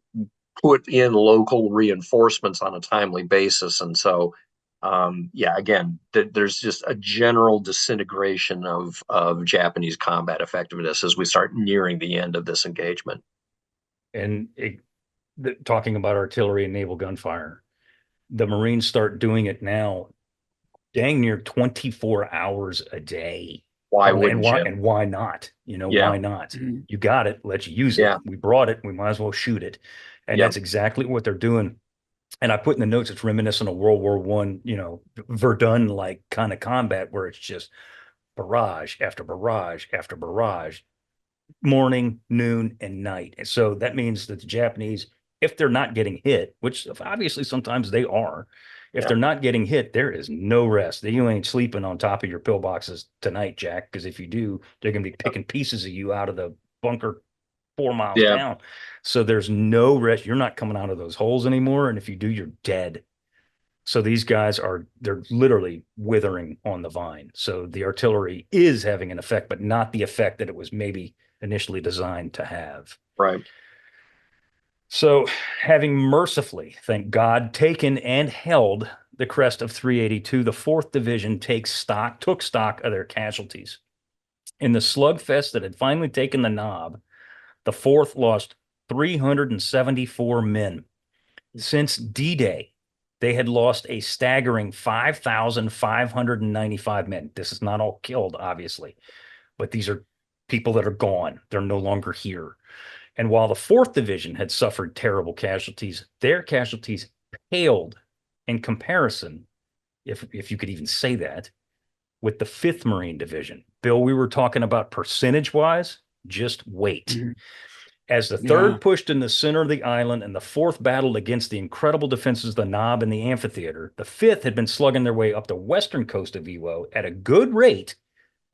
put in local reinforcements on a timely basis. And so, again, there's just a general disintegration of Japanese combat effectiveness as we start nearing the end of this engagement. And talking about artillery and naval gunfire, the Marines start doing it now dang near 24 hours a day. Why wouldn't you? And why not? You know, Yeah. why not? You got it. Let's use it. Yeah. We brought it. We might as well shoot it. And Yep. that's exactly what they're doing. And I put in the notes, it's reminiscent of World War I, you know, Verdun like kind of combat where it's just barrage after barrage after barrage, morning, noon, and night. And so that means that the Japanese, if they're not getting hit, which obviously sometimes they are, if they're not getting hit, there is no rest. You ain't sleeping on top of your pillboxes tonight, Jack, because if you do, they're going to be picking pieces of you out of the bunker 4 miles down. So there's no rest. You're not coming out of those holes anymore. And if you do, you're dead. So these guys they're literally withering on the vine. So the artillery is having an effect, but not the effect that it was maybe initially designed to have. Right. So having mercifully, thank God, taken and held the crest of 382, the 4th Division took stock of their casualties. In the slugfest that had finally taken the knob, the 4th lost 374 men. Since D-Day, they had lost a staggering 5,595 men. This is not all killed, obviously, but these are people that are gone. They're no longer here. And while the 4th Division had suffered terrible casualties, their casualties paled in comparison, if you could even say that, with the 5th Marine Division. Bill, we were talking about percentage-wise. Just wait. As the 3rd pushed in the center of the island and the 4th battled against the incredible defenses of the Knob and the amphitheater, the 5th had been slugging their way up the western coast of Iwo at a good rate,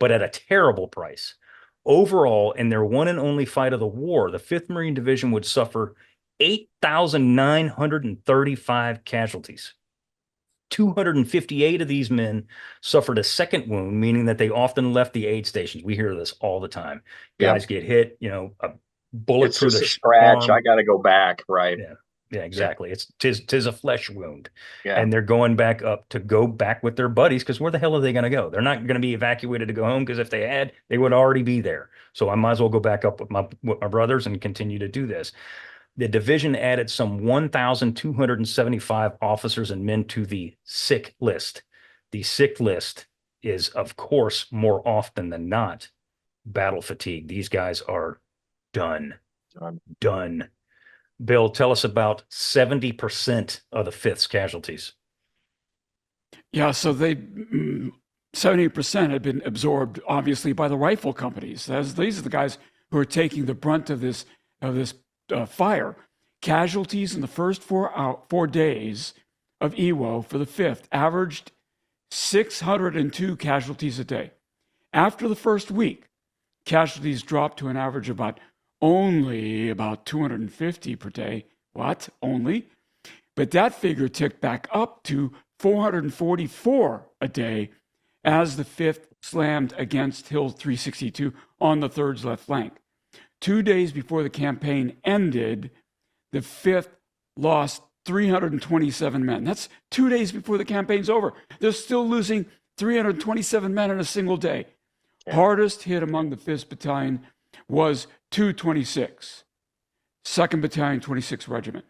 but at a terrible price. Overall, in their one and only fight of the war, the 5th Marine Division would suffer 8,935 casualties. 258 of these men suffered a second wound, meaning that they often left the aid stations. We hear this all the time. Guys get hit, you know, a bullet it's through just the a scratch. arm. I got to go back. Right. Yeah, exactly. Tis a flesh wound. Yeah. And they're going back up to go back with their buddies because where the hell are they going to go? They're not going to be evacuated to go home because if they had, they would already be there. So I might as well go back up with my brothers and continue to do this. The division added some 1,275 officers and men to the sick list. The sick list is, of course, more often than not, battle fatigue. These guys are done. Bill, tell us about 70% of the 5th's casualties. Yeah, so 70% had been absorbed, obviously, by the rifle companies. These are the guys who are taking the brunt of this fire. Casualties in the first 4 days of Iwo for the 5th averaged 602 casualties a day. After the first week, casualties dropped to an average of only about 250 per day. What? Only? But that figure ticked back up to 444 a day as the 5th slammed against Hill 362 on the 3rd's left flank. 2 days before the campaign ended, the 5th lost 327 men. That's 2 days before the campaign's over. They're still losing 327 men in a single day. Yeah. Hardest hit among the 5th Battalion was 226, 2nd Battalion, 26th Regiment.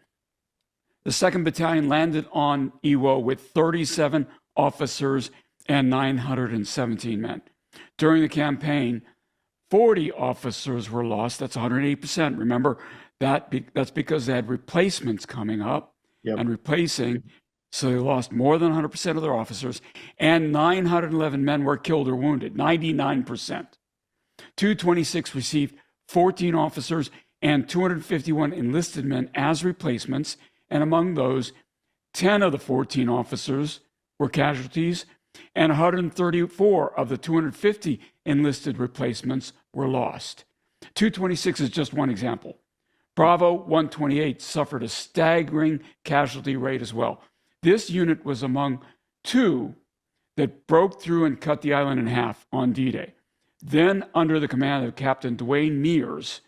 The 2nd Battalion landed on Iwo with 37 officers and 917 men. During the campaign, 40 officers were lost. That's 108%. Remember, that's because they had replacements coming up and replacing. So they lost more than 100% of their officers, and 911 men were killed or wounded, 99%. 226 received 14 officers and 251 enlisted men as replacements, and among those, 10 of the 14 officers were casualties, and 134 of the 250 enlisted replacements were lost. 226 is just one example. Bravo 128 suffered a staggering casualty rate as well. This unit was among 2 that broke through and cut the island in half on D-Day. Then, under the command of Captain Dwayne Mears,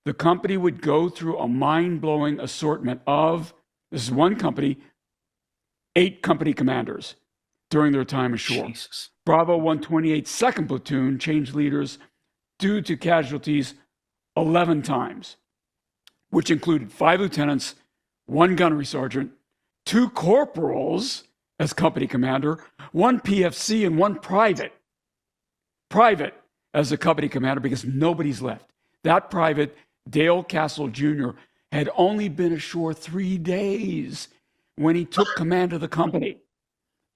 the company would go through a mind-blowing assortment of, this is one company, 8 company commanders during their time ashore. Jesus. Bravo 128's 2nd Platoon changed leaders due to casualties 11 times, which included 5 lieutenants, 1 gunnery sergeant, 2 corporals as company commander, 1 PFC, and 1 private. Private as a company commander because nobody's left. That private, Dale Castle Jr., had only been ashore 3 days when he took command of the company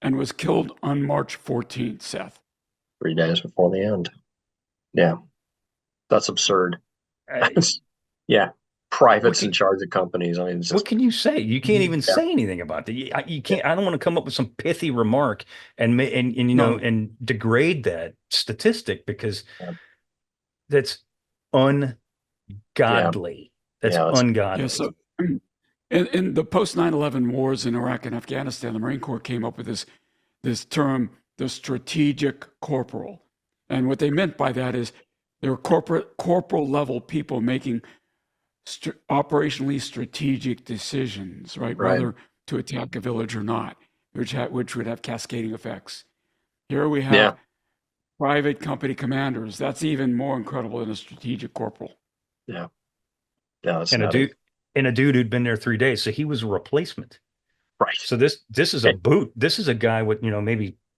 and was killed on March 14th, Seth. 3 days before the end. Yeah. That's absurd. Yeah. Privates in charge of companies. I mean, it's just, what can you say? You can't even say anything about that. You can't. I don't want to come up with some pithy remark and degrade that statistic because that's ungodly. That's ungodly. Yeah, so in the post 9/11 wars in Iraq and Afghanistan, the Marine Corps came up with this term, the strategic corporal, and what they meant by that is they were corporal level people making operationally strategic decisions, right? Whether to attack a village or not, which would have cascading effects. Here we have private company commanders. That's even more incredible than a strategic corporal. Yeah. And a dude who'd been there 3 days, so he was a replacement. Right. So this is a boot. This is a guy with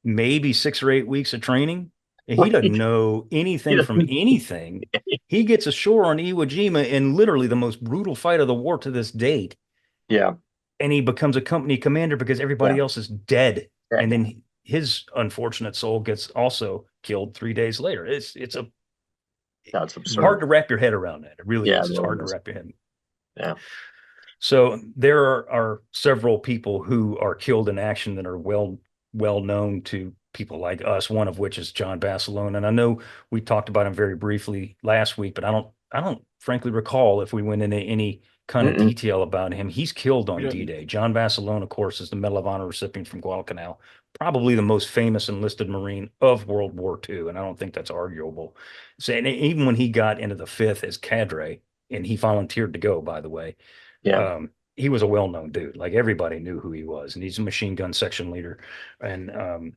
maybe 6 or 8 weeks of training. And he doesn't know anything from anything. He gets ashore on Iwo Jima in literally the most brutal fight of the war to this date. Yeah. And he becomes a company commander because everybody else is dead. Yeah. And then his unfortunate soul gets also killed 3 days later. That's absurd. Hard to wrap your head around that. It really is. It's hard to wrap your head. Yeah. So there are several people who are killed in action that are well known to people like us, one of which is Jon Parshall. And I know we talked about him very briefly last week, but I don't frankly recall if we went into any kind of detail about him. He's killed on D-Day. Jon Parshall, of course, is the Medal of Honor recipient from Guadalcanal, probably the most famous enlisted Marine of World War II, and I don't think that's arguable. So, and even when he got into the 5th as cadre, and he volunteered to go, by the way, he was a well-known dude. Like, everybody knew who he was, and he's a machine gun section leader, and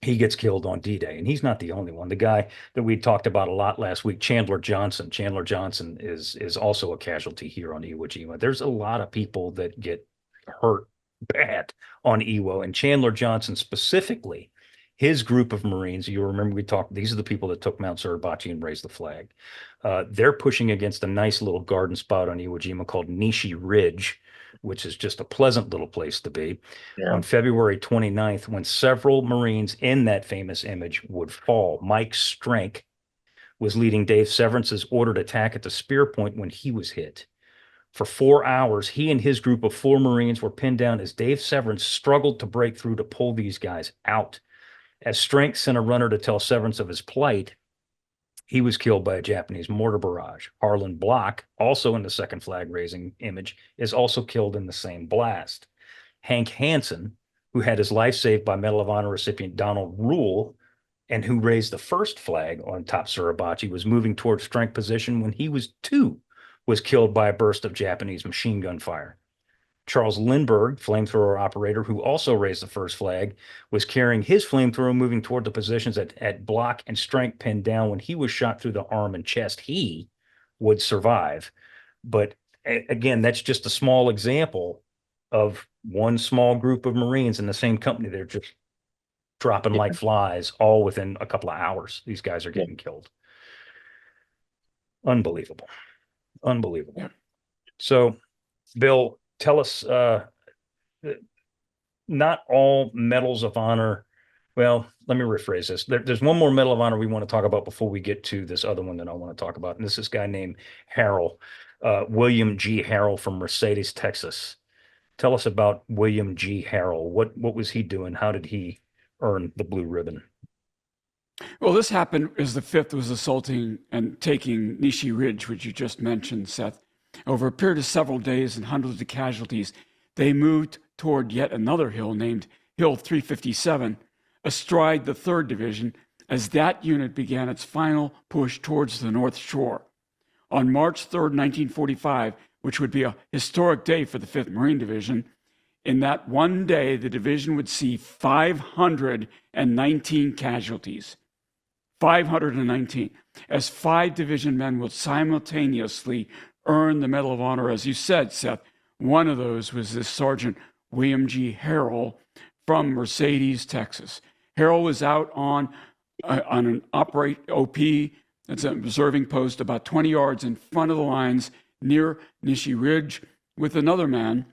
he gets killed on D-Day, and he's not the only one. The guy that we talked about a lot last week, Chandler Johnson is also a casualty here on Iwo Jima. There's a lot of people that get hurt bad on Iwo, and Chandler Johnson specifically, his group of Marines, you'll remember we talked, these are the people that took Mount Suribachi and raised the flag. They're pushing against a nice little garden spot on Iwo Jima called Nishi Ridge, which is just a pleasant little place to be. On February 29th, when several Marines in that famous image would fall, Mike Strank was leading Dave Severance's ordered attack at the spear point when he was hit. For 4 hours, he and his group of 4 Marines were pinned down as Dave Severance struggled to break through to pull these guys out. As Strength sent a runner to tell Severance of his plight, he was killed by a Japanese mortar barrage. Harlan Block, also in the second flag raising image, is also killed in the same blast. Hank Hansen, who had his life saved by Medal of Honor recipient Donald Rule, and who raised the first flag on top Suribachi, was moving towards Strength position when he was killed by a burst of Japanese machine gun fire. Charles Lindbergh, flamethrower operator, who also raised the first flag, was carrying his flamethrower moving toward the positions at Block and Strength pinned down when he was shot through the arm and chest. He would survive. But again, that's just a small example of one small group of Marines in the same company. They're just dropping like flies all within a couple of hours. These guys are getting killed. Unbelievable. Unbelievable. So, Bill, tell us, not all medals of honor. Well, let me rephrase this. There's one more Medal of Honor we want to talk about before we get to this other one that I want to talk about. And this is this guy named Harrell, William G. Harrell from Mercedes, Texas. Tell us about William G. Harrell. What was he doing? How did he earn the blue ribbon? Well, this happened as the 5th was assaulting and taking Nishi Ridge, which you just mentioned, Seth. Over a period of several days and hundreds of casualties, they moved toward yet another hill named Hill 357, astride the 3rd Division, as that unit began its final push towards the North Shore. On March 3rd, 1945, which would be a historic day for the 5th Marine Division, in that one day, the division would see 519 casualties. 519, as 5 division men would simultaneously earn the Medal of Honor. As you said, Seth, one of those was this Sergeant William G. Harrell from Mercedes, Texas. Harrell was out on an OP, that's an observing post about 20 yards in front of the lines near Nishi Ridge with another man,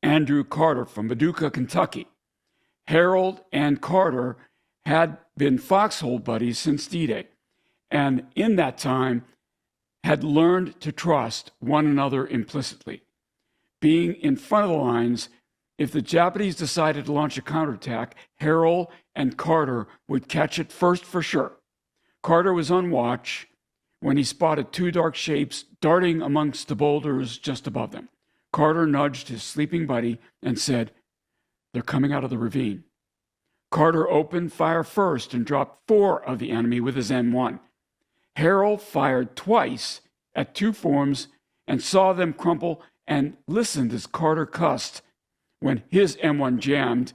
Andrew Carter from Paducah, Kentucky. Harrell and Carter had been foxhole buddies since D-Day, and in that time had learned to trust one another implicitly. Being in front of the lines, if the Japanese decided to launch a counterattack, Harrell and Carter would catch it first for sure. Carter was on watch when he spotted 2 dark shapes darting amongst the boulders just above them. Carter nudged his sleeping buddy and said, "They're coming out of the ravine." Carter opened fire first and dropped 4 of the enemy with his M1. Harrell fired twice at 2 forms and saw them crumple and listened as Carter cussed when his M1 jammed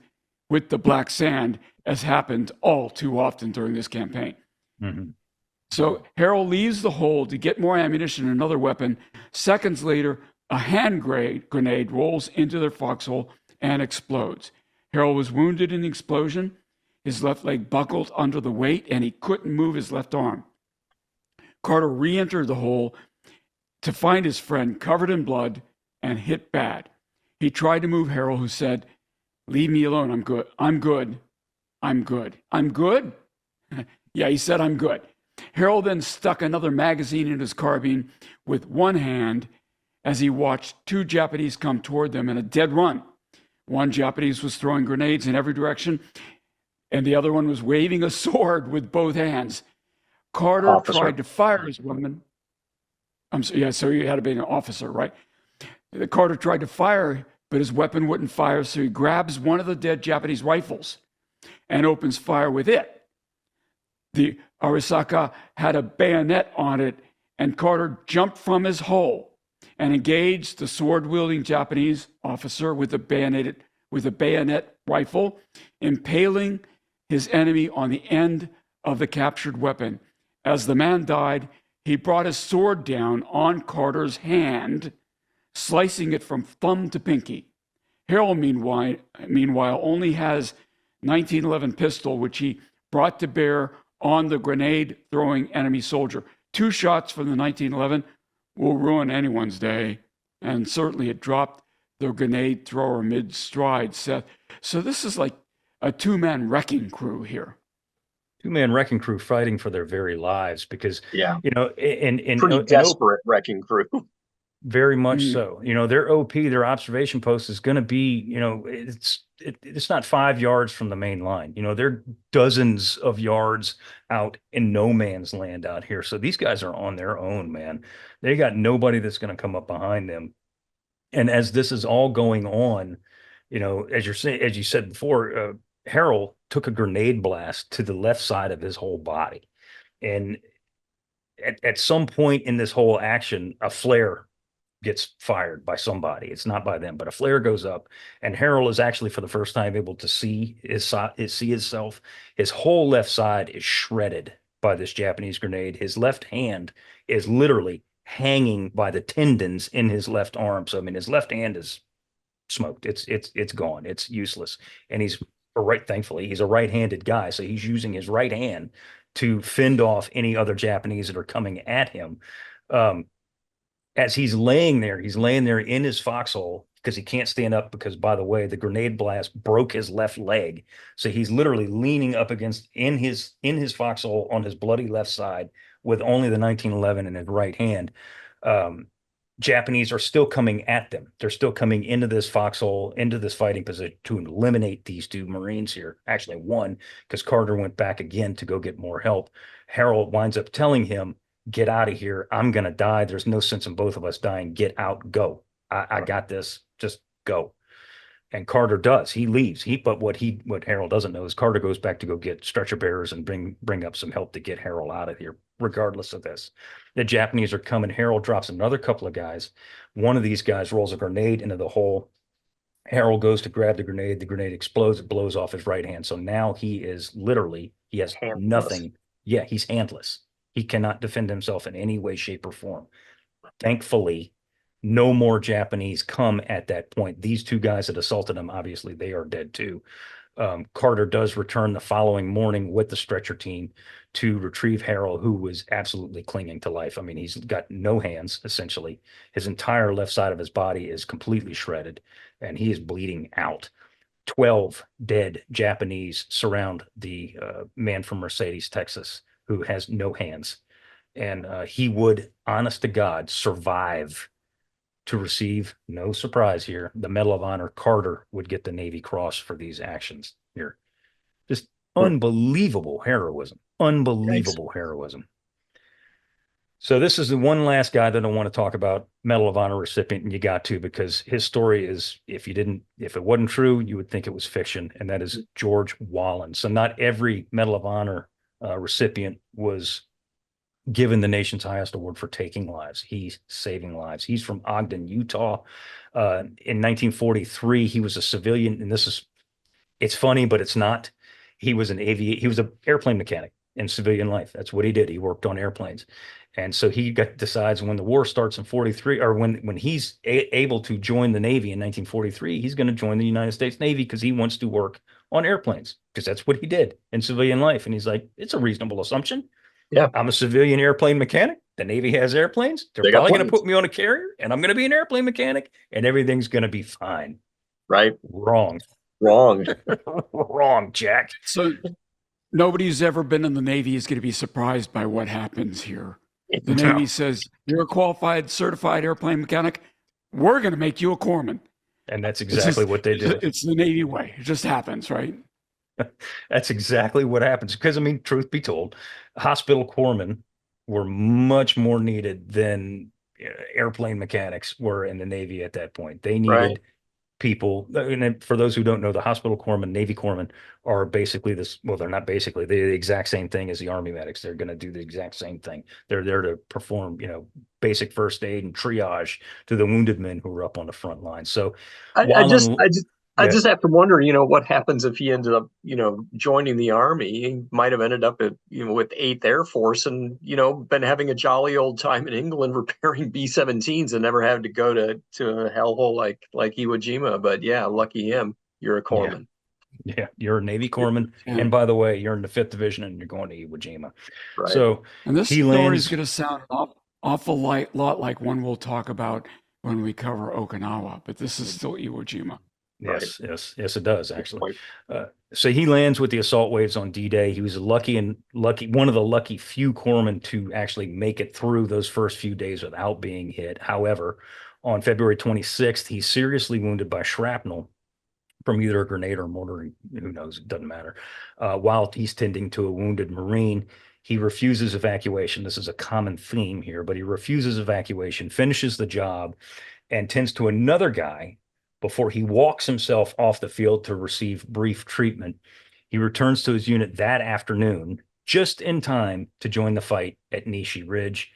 with the black sand, as happened all too often during this campaign. Mm-hmm. So Harrell leaves the hole to get more ammunition and another weapon. Seconds later, a hand grenade rolls into their foxhole and explodes. Harrell was wounded in the explosion. His left leg buckled under the weight, and he couldn't move his left arm. Carter re-entered the hole to find his friend covered in blood and hit bad. He tried to move Harrell, who said, "Leave me alone. I'm good. I'm good. I'm good. I'm good?" Yeah, he said, "I'm good." Harrell then stuck another magazine in his carbine with one hand as he watched 2 Japanese come toward them in a dead run. One Japanese was throwing grenades in every direction, and the other one was waving a sword with both hands. Carter tried to fire his weapon. So he had to be an officer, right? Carter tried to fire, but his weapon wouldn't fire, so he grabs one of the dead Japanese rifles and opens fire with it. The Arisaka had a bayonet on it, and Carter jumped from his hole and engaged the sword-wielding Japanese officer with a bayonet rifle, impaling his enemy on the end of the captured weapon. As the man died, he brought his sword down on Carter's hand, slicing it from thumb to pinky. Harrell, meanwhile, only has 1911 pistol, which he brought to bear on the grenade-throwing enemy soldier. 2 shots from the 1911 will ruin anyone's day, and certainly it dropped the grenade thrower mid-stride, Seth. So this is like a 2-man wrecking crew here. 2-man wrecking crew fighting for their very lives because, yeah, you know, pretty desperate wrecking crew. very much Mm. so. Their OP, their observation post is going to be, it's not 5 yards from the main line. They're dozens of yards out in no man's land out here. So these guys are on their own, man. They got nobody that's going to come up behind them. And as this is all going on, as you're saying, as you said before, Harold took a grenade blast to the left side of his whole body. And at some point in this whole action, a flare gets fired by somebody. It's not by them, but a flare goes up, and Harold is actually for the first time able to see see himself. His whole left side is shredded by this Japanese grenade. His left hand is literally hanging by the tendons in his left arm. So I mean, his left hand is smoked. It's gone. It's useless. And thankfully, he's a right-handed guy, so he's using his right hand to fend off any other Japanese that are coming at him. As he's laying there in his foxhole because he can't stand up because, by the way, the grenade blast broke his left leg. So he's literally leaning up against in his foxhole on his bloody left side with only the 1911 in his right hand. Japanese are still coming at them. They're still coming into this foxhole, into this fighting position to eliminate these two Marines here. Actually, one, because Carter went back again to go get more help. Harold winds up telling him, "Get out of here. I'm going to die. There's no sense in both of us dying. Get out. Go. I got this. Just go." And Carter does. He leaves. But what Harold doesn't know is Carter goes back to go get stretcher bearers and bring up some help to get Harold out of here, regardless of this. The Japanese are coming. Harold drops another couple of guys. One of these guys rolls a grenade into the hole. Harold goes to grab the grenade. The grenade explodes. It blows off his right hand. So now he has Handless. nothing. Yeah, he's handless. He cannot defend himself in any way, shape, or form. Thankfully, no more Japanese come at that point. These two guys that assaulted him, obviously, they are dead too. Carter does return the following morning with the stretcher team to retrieve Harold, who was absolutely clinging to life. I mean, he's got no hands, essentially. His entire left side of his body is completely shredded, and he is bleeding out. 12 dead Japanese surround the man from Mercedes, Texas, who has no hands. And he would, honest to God, survive to receive, no surprise here, the Medal of Honor. Carter would get the Navy Cross for these actions here. Just unbelievable heroism. Unbelievable heroism. So this is the one last guy that I want to talk about, Medal of Honor recipient, and you got to, because his story is, if it wasn't true, you would think it was fiction, and that is George Wallen. So not every Medal of Honor recipient was given the nation's highest award for taking lives. He's saving lives. He's from Ogden, Utah. In 1943, he was a civilian, and it's funny, but it's not. He was an airplane mechanic in civilian life. That's what he did. He worked on airplanes. And so he decides when the war starts in 43, or when he's able to join the Navy in 1943, he's going to join the United States Navy because he wants to work on airplanes, because that's what he did in civilian life. And he's like, it's a reasonable assumption. Yeah. I'm a civilian airplane mechanic. The Navy has airplanes. They're probably going to put me on a carrier, and I'm going to be an airplane mechanic, and everything's going to be fine. Right. Wrong, Jack. So nobody who's ever been in the Navy is going to be surprised by what happens here. The Navy says, you're a qualified, certified airplane mechanic. We're going to make you a corpsman. And that's exactly what they do. It's the Navy way. It just happens, right? That's exactly what happens. Because, I mean, truth be told, hospital corpsmen were much more needed than airplane mechanics were in the Navy at that point. They needed people. And for those who don't know, the hospital corpsmen, Navy corpsmen are basically they're not basically, they're the exact same thing as the Army medics. They're going to do the exact same thing. They're there to perform, basic first aid and triage to the wounded men who are up on the front line. So I just have to wonder, what happens if he ended up, joining the Army. He might have ended up with 8th Air Force and, been having a jolly old time in England repairing B-17s and never had to go to a hellhole like Iwo Jima. But yeah, lucky him. You're a corpsman. Yeah, you're a Navy corpsman. Yeah. And by the way, you're in the 5th Division and you're going to Iwo Jima. Right. So, and this story is going to sound an awful lot like one we'll talk about when we cover Okinawa, but this is still Iwo Jima. Yes, yes, yes, it does Good actually. point. So he lands with the assault waves on D-Day. He was one of the lucky few corpsmen to actually make it through those first few days without being hit. However, on February 26th, he's seriously wounded by shrapnel from either a grenade or mortar. Who knows? It doesn't matter. While he's tending to a wounded Marine, he refuses evacuation. This is a common theme here, but he refuses evacuation, finishes the job, and tends to another guy before he walks himself off the field to receive brief treatment. He returns to his unit that afternoon, just in time to join the fight at Nishi Ridge.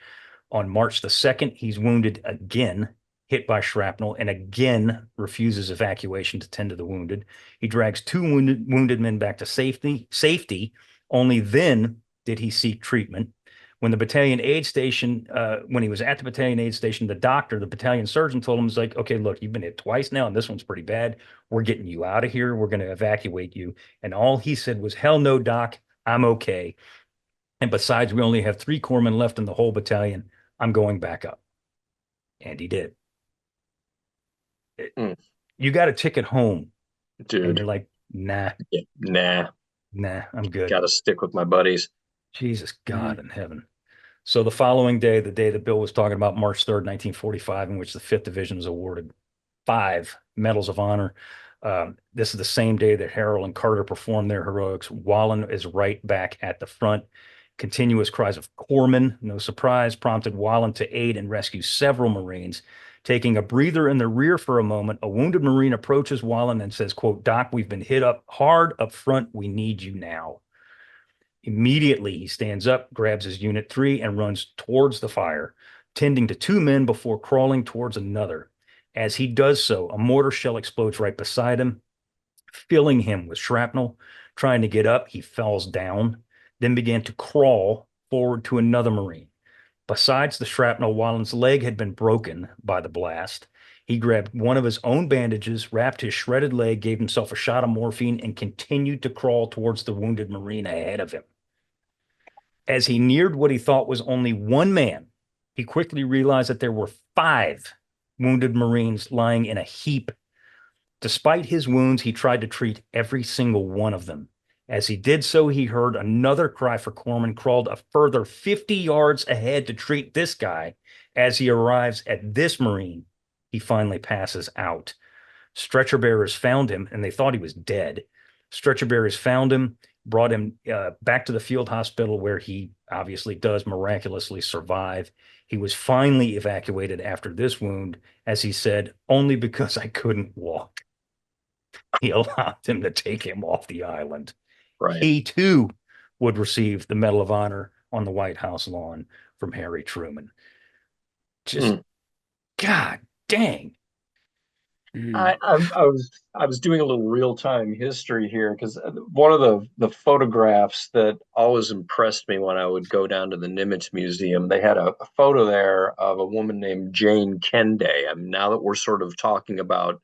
On March the 2nd, he's wounded again, hit by shrapnel, and again refuses evacuation to tend to the wounded. He drags two wounded men back to safety. Only then did he seek treatment. When he was at the battalion aid station, the battalion surgeon told him, "Was like, okay, look, you've been hit twice now, and this one's pretty bad. We're getting you out of here. We're going to evacuate you." And all he said was, "Hell no, doc, I'm okay. And besides, we only have 3 corpsmen left in the whole battalion. I'm going back up." And he did. Mm. You got a ticket home, and Dude, you're like, nah, nah, I'm good. got to stick with my buddies. Jesus God in heaven. So the following day, the day that Bill was talking about, March 3rd, 1945, in which the 5th Division was awarded 5 Medals of Honor. This is the same day that Harrell and Carter performed their heroics. Wallen is right back at the front. Continuous cries of corpsmen, no surprise, prompted Wallen to aid and rescue several Marines. Taking a breather in the rear for a moment, a wounded Marine approaches Wallen and says, quote, "Doc, we've been hit up hard up front. We need you now." Immediately, he stands up, grabs his Unit 3, and runs towards the fire, tending to 2 men before crawling towards another. As he does so, a mortar shell explodes right beside him, filling him with shrapnel. Trying to get up, he falls down, then began to crawl forward to another Marine. Besides the shrapnel, Wallen's leg had been broken by the blast. He grabbed one of his own bandages, wrapped his shredded leg, gave himself a shot of morphine, and continued to crawl towards the wounded Marine ahead of him. As he neared what he thought was only one man, he quickly realized that there were 5 wounded Marines lying in a heap. Despite his wounds, he tried to treat every single one of them. As he did so, he heard another cry for corpsmen, crawled a further 50 yards ahead to treat this guy. As he arrives at this Marine, he finally passes out. Stretcher bearers found him, and they thought he was dead. Stretcher bearers found him, brought him back to the field hospital, where he obviously does miraculously survive. He was finally evacuated after this wound, as he said, "Only because I couldn't walk." He allowed him to take him off the island. Right. He too would receive the Medal of Honor on the White House lawn from Harry Truman. Just God dang. I was doing a little real time history here because one of the photographs that always impressed me when I would go down to the Nimitz Museum, they had a photo there of a woman named Jane Kende. I mean, now that we're sort of talking about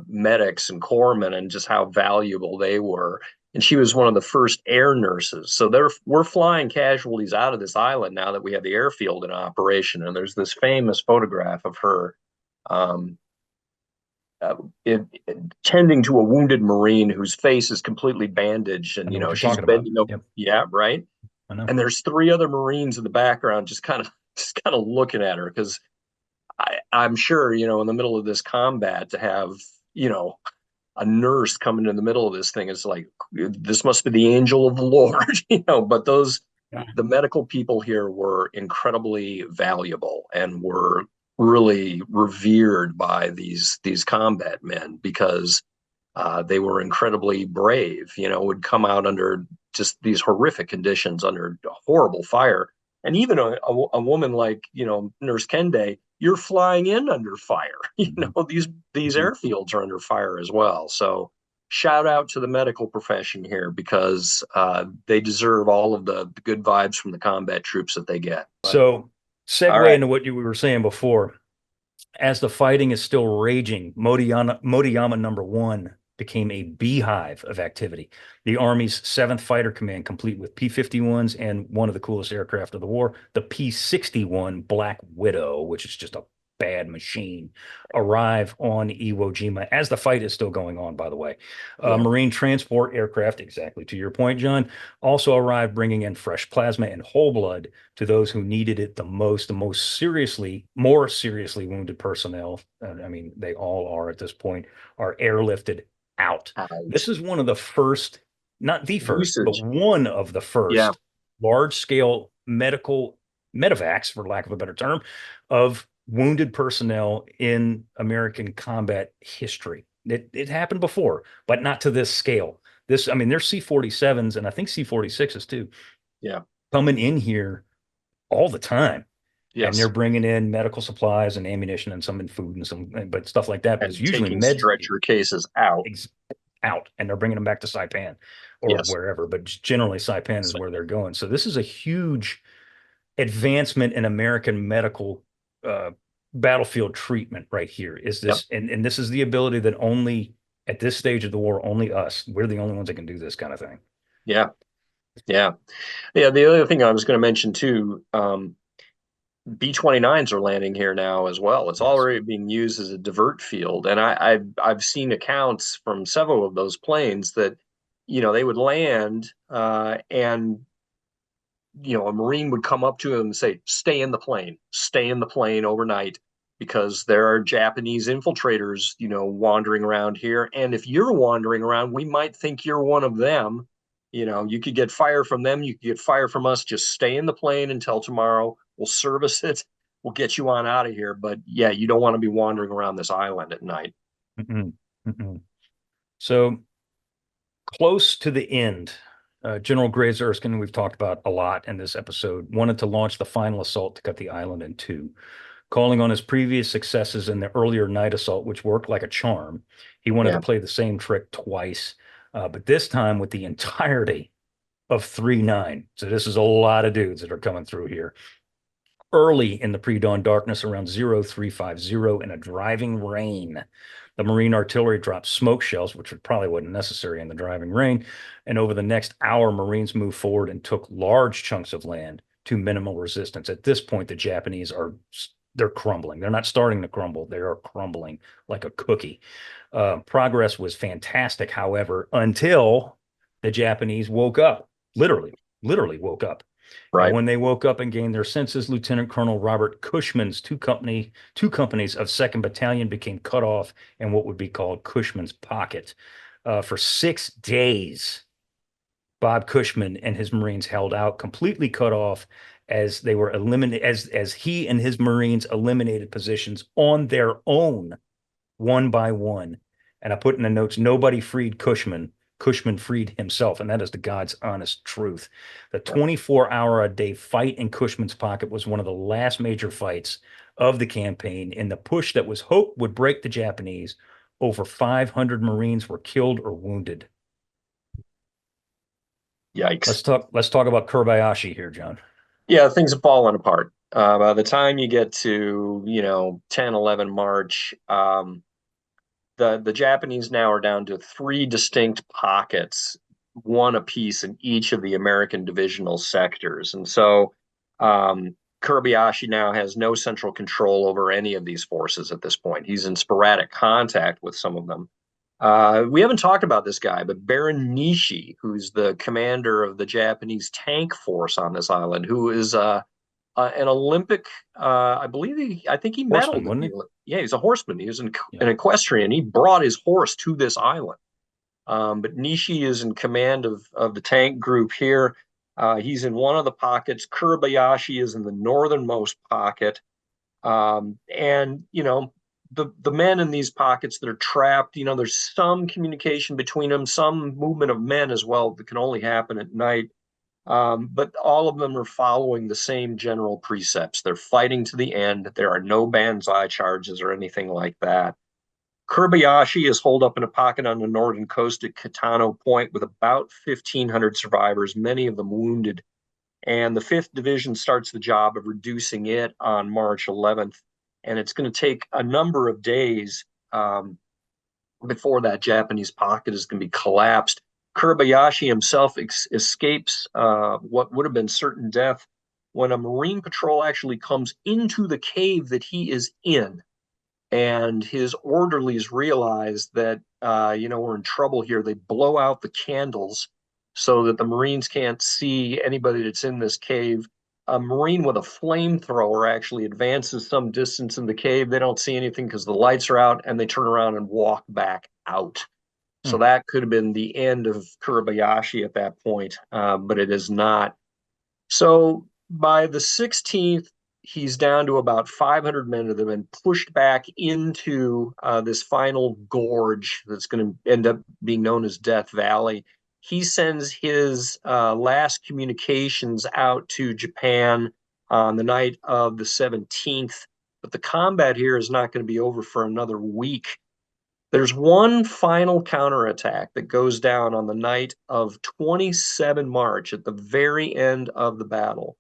medics and corpsmen and just how valuable they were, and she was one of the first air nurses. So we're flying casualties out of this island now that we have the airfield in operation, and there's this famous photograph of her. Um, tending to a wounded Marine whose face is completely bandaged, and she's bending over. Yep. Yeah, right. I know. And there's 3 other Marines in the background, just kind of looking at her, because I'm sure in the middle of this combat to have a nurse coming in the middle of this thing is like, this must be the angel of the Lord, But the medical people here were incredibly valuable and were really revered by these combat men, because they were incredibly brave, would come out under just these horrific conditions, under horrible fire. And even a woman like, Nurse Kende, you're flying in under fire. These airfields are under fire as well. So shout out to the medical profession here, because they deserve all of the good vibes from the combat troops that they get. So segue right. into what you were saying before. As the fighting is still raging, Motoyama number 1 became a beehive of activity. The Army's 7th Fighter Command, complete with P-51s and one of the coolest aircraft of the war, the P-61 Black Widow, which is just a bad machine, arrive on Iwo Jima as the fight is still going on, by the way. Marine transport aircraft, exactly to your point, John, also arrived bringing in fresh plasma and whole blood to those who needed it the most more seriously wounded personnel. I mean, they all are at this point, are airlifted out. This is one of the first, not the first, but one of the first large-scale medevacs, for lack of a better term, of wounded personnel in American combat history. It happened before, but not to this scale. There's C-47s and I think C-46s too. Yeah. Coming in here all the time. Yes. And they're bringing in medical supplies and ammunition and some in food and some, but stuff like that. But and it's usually taking stretcher cases out. And they're bringing them back to Saipan or wherever. But generally, Saipan is where they're going. So this is a huge advancement in American medical battlefield treatment right here. Is this, and this is the ability that only at this stage of the war, only us, we're the only ones that can do this kind of thing. Yeah. The other thing I was going to mention too, B-29s are landing here now as well. It's already being used as a divert field, and I've seen accounts from several of those planes that they would land and a Marine would come up to them and say, stay in the plane overnight, because there are Japanese infiltrators wandering around here, and if you're wandering around, we might think you're one of them. You could get fire from them, you could get fire from us. Just stay in the plane until tomorrow. We'll service it. We'll get you on out of here. But yeah, you don't want to be wandering around this island at night. So close to the end, General Graves Erskine, we've talked about a lot in this episode, wanted to launch the final assault to cut the island in two. Calling on his previous successes in the earlier night assault, which worked like a charm, he wanted to play the same trick twice, but this time with the entirety of 3-9. So this is a lot of dudes that are coming through here. Early in the pre-dawn darkness, around 0350 in a driving rain, the Marine artillery dropped smoke shells, which probably wasn't necessary in the driving rain. And over the next hour, Marines moved forward and took large chunks of land to minimal resistance. At this point, the Japanese they're crumbling. They're not starting to crumble. They are crumbling like a cookie. Progress was fantastic, however, until the Japanese woke up, literally woke up. Right. And when they woke up and gained their senses, Lieutenant Colonel Robert Cushman's two companies of 2nd Battalion became cut off in what would be called Cushman's Pocket. For 6 days, Bob Cushman and his Marines held out, completely cut off, as they were eliminated, as he and his Marines eliminated positions on their own, one by one. And I put in the notes, nobody freed Cushman. Cushman freed himself, and that is the God's honest truth. The 24-hour-a-day fight in Cushman's Pocket was one of the last major fights of the campaign in the push that was hoped would break the Japanese. Over 500 Marines were killed or wounded. Yikes. Let's talk about Kobayashi here, John. Yeah, things have fallen apart. By the time you get to 10, 11 March, the Japanese now are down to 3 distinct pockets, one apiece in each of the American divisional sectors. And so Kobayashi now has no central control over any of these forces at this point. He's in sporadic contact with some of them. We haven't talked about this guy, but Baron Nishi, who's the commander of the Japanese tank force on this island, who is an Olympic, I think he medaled. Yeah, he's a horseman. He was an equestrian. He brought his horse to this island. But Nishi is in command of the tank group here. He's in one of the pockets. Kobayashi is in the northernmost pocket. The men in these pockets that are trapped, there's some communication between them, some movement of men as well that can only happen at night. But all of them are following the same general precepts. They're fighting to the end. There are no banzai charges or anything like that. Kobayashi is holed up in a pocket on the northern coast at Kitano Point with about 1,500 survivors, many of them wounded. And the 5th Division starts the job of reducing it on March 11th. And it's going to take a number of days before that Japanese pocket is going to be collapsed. Kobayashi himself escapes what would have been certain death when a Marine patrol actually comes into the cave that he is in. And his orderlies realize that, we're in trouble here. They blow out the candles so that the Marines can't see anybody that's in this cave. A Marine with a flamethrower actually advances some distance in the cave. They don't see anything because the lights are out, and they turn around and walk back out. So that could have been the end of Kuribayashi at that point, but it is not. So by the 16th, he's down to about 500 men that have been pushed back into this final gorge that's going to end up being known as Death Valley. He sends his last communications out to Japan on the night of the 17th, but the combat here is not going to be over for another week. There's one final counterattack that goes down on the night of 27 March at the very end of the battle.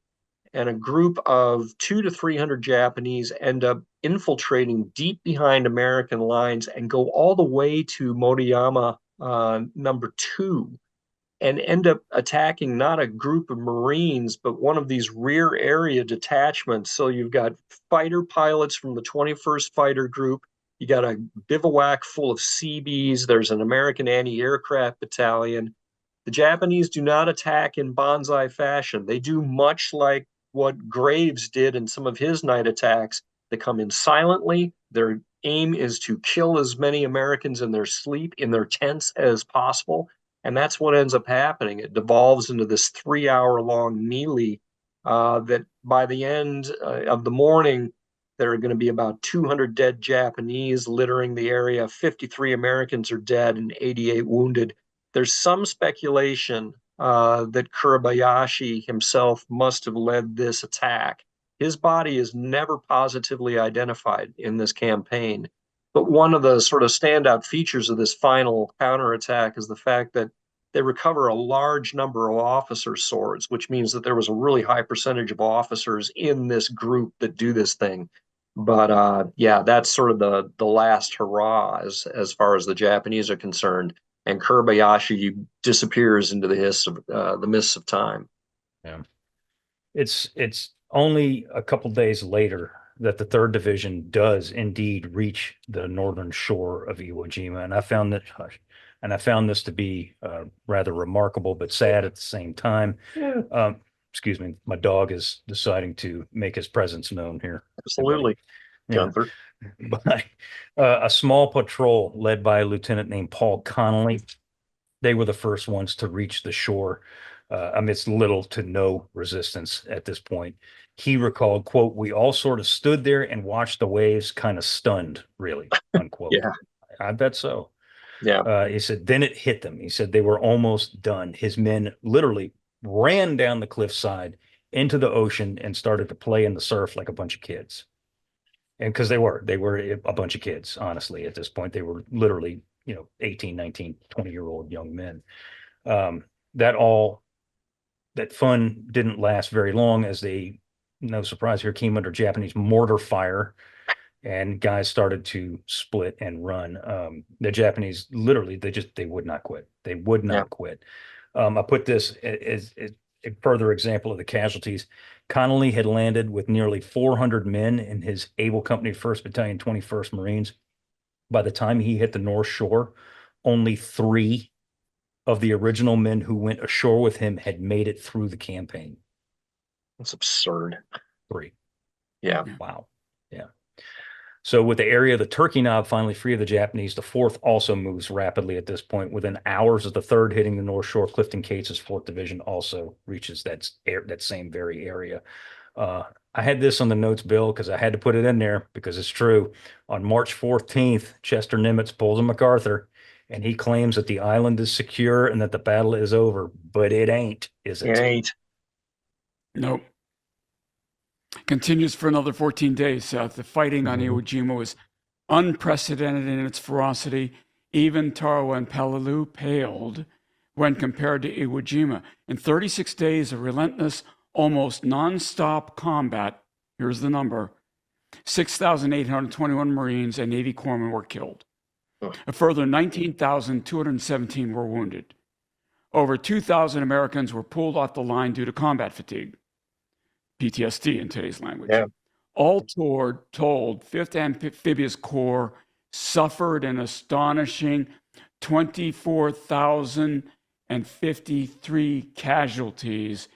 And a group of 200 to 300 Japanese end up infiltrating deep behind American lines and go all the way to Motoyama number 2 and end up attacking not a group of Marines, but one of these rear area detachments. So you've got fighter pilots from the 21st Fighter Group. You got a bivouac full of Seabees. There's an American anti-aircraft battalion. The Japanese do not attack in bonsai fashion. They do much like what Graves did in some of his night attacks. They come in silently. Their aim is to kill as many Americans in their sleep, in their tents as possible. And that's what ends up happening. It devolves into this 3-hour-long melee that by the end of the morning, there are going to be about 200 dead Japanese littering the area. 53 Americans are dead and 88 wounded. There's some speculation that Kuribayashi himself must have led this attack. His body is never positively identified in this campaign. But one of the sort of standout features of this final counterattack is the fact that they recover a large number of officer swords, which means that there was a really high percentage of officers in this group that do this thing. But that's sort of the last hurrah as far as the Japanese are concerned. And Kuribayashi disappears into the mists of time. Yeah. It's only a couple days later that the 3rd Division does indeed reach the northern shore of Iwo Jima, and I found this to be rather remarkable, but sad at the same time. Excuse me, my dog is deciding to make his presence known here. Absolutely, Gunther. By a small patrol led by a lieutenant named Paul Connolly. They were the first ones to reach the shore amidst little to no resistance at this point. He recalled, quote, "We all sort of stood there and watched the waves, kind of stunned, really," unquote. Yeah. I bet so. Yeah. He said, then it hit them. He said they were almost done. His men literally ran down the cliffside into the ocean and started to play in the surf like a bunch of kids. And because they were a bunch of kids, honestly, at this point. They were literally, 18, 19, 20-year-old young men. That fun didn't last very long as they, no surprise here, came under Japanese mortar fire and guys started to split and run. The Japanese literally, they would not quit. They would not quit. I put this as a further example of the casualties. Connolly had landed with nearly 400 men in his Able Company 1st Battalion, 21st Marines. By the time he hit the North Shore, only 3 of the original men who went ashore with him had made it through the campaign. That's absurd. 3. Yeah. Wow. Yeah. So with the area of the Turkey Knob finally free of the Japanese, the 4th also moves rapidly at this point. Within hours of the 3rd hitting the North Shore, Clifton Cates' 4th Division also reaches that same very area. I had this on the notes, Bill, because I had to put it in there because it's true. On March 14th, Chester Nimitz pulls a MacArthur, and he claims that the island is secure and that the battle is over, but it ain't, is it? It ain't. Nope. Continues for another 14 days, Seth. The fighting on Iwo Jima was unprecedented in its ferocity. Even Tarawa and Peleliu paled when compared to Iwo Jima. In 36 days of relentless, almost non-stop combat, here's the number, 6,821 Marines and Navy corpsmen were killed. A further 19,217 were wounded. Over 2,000 Americans were pulled off the line due to combat fatigue. PTSD in today's language. Yeah. All told, 5th Amphibious Corps suffered an astonishing 24,053 casualties.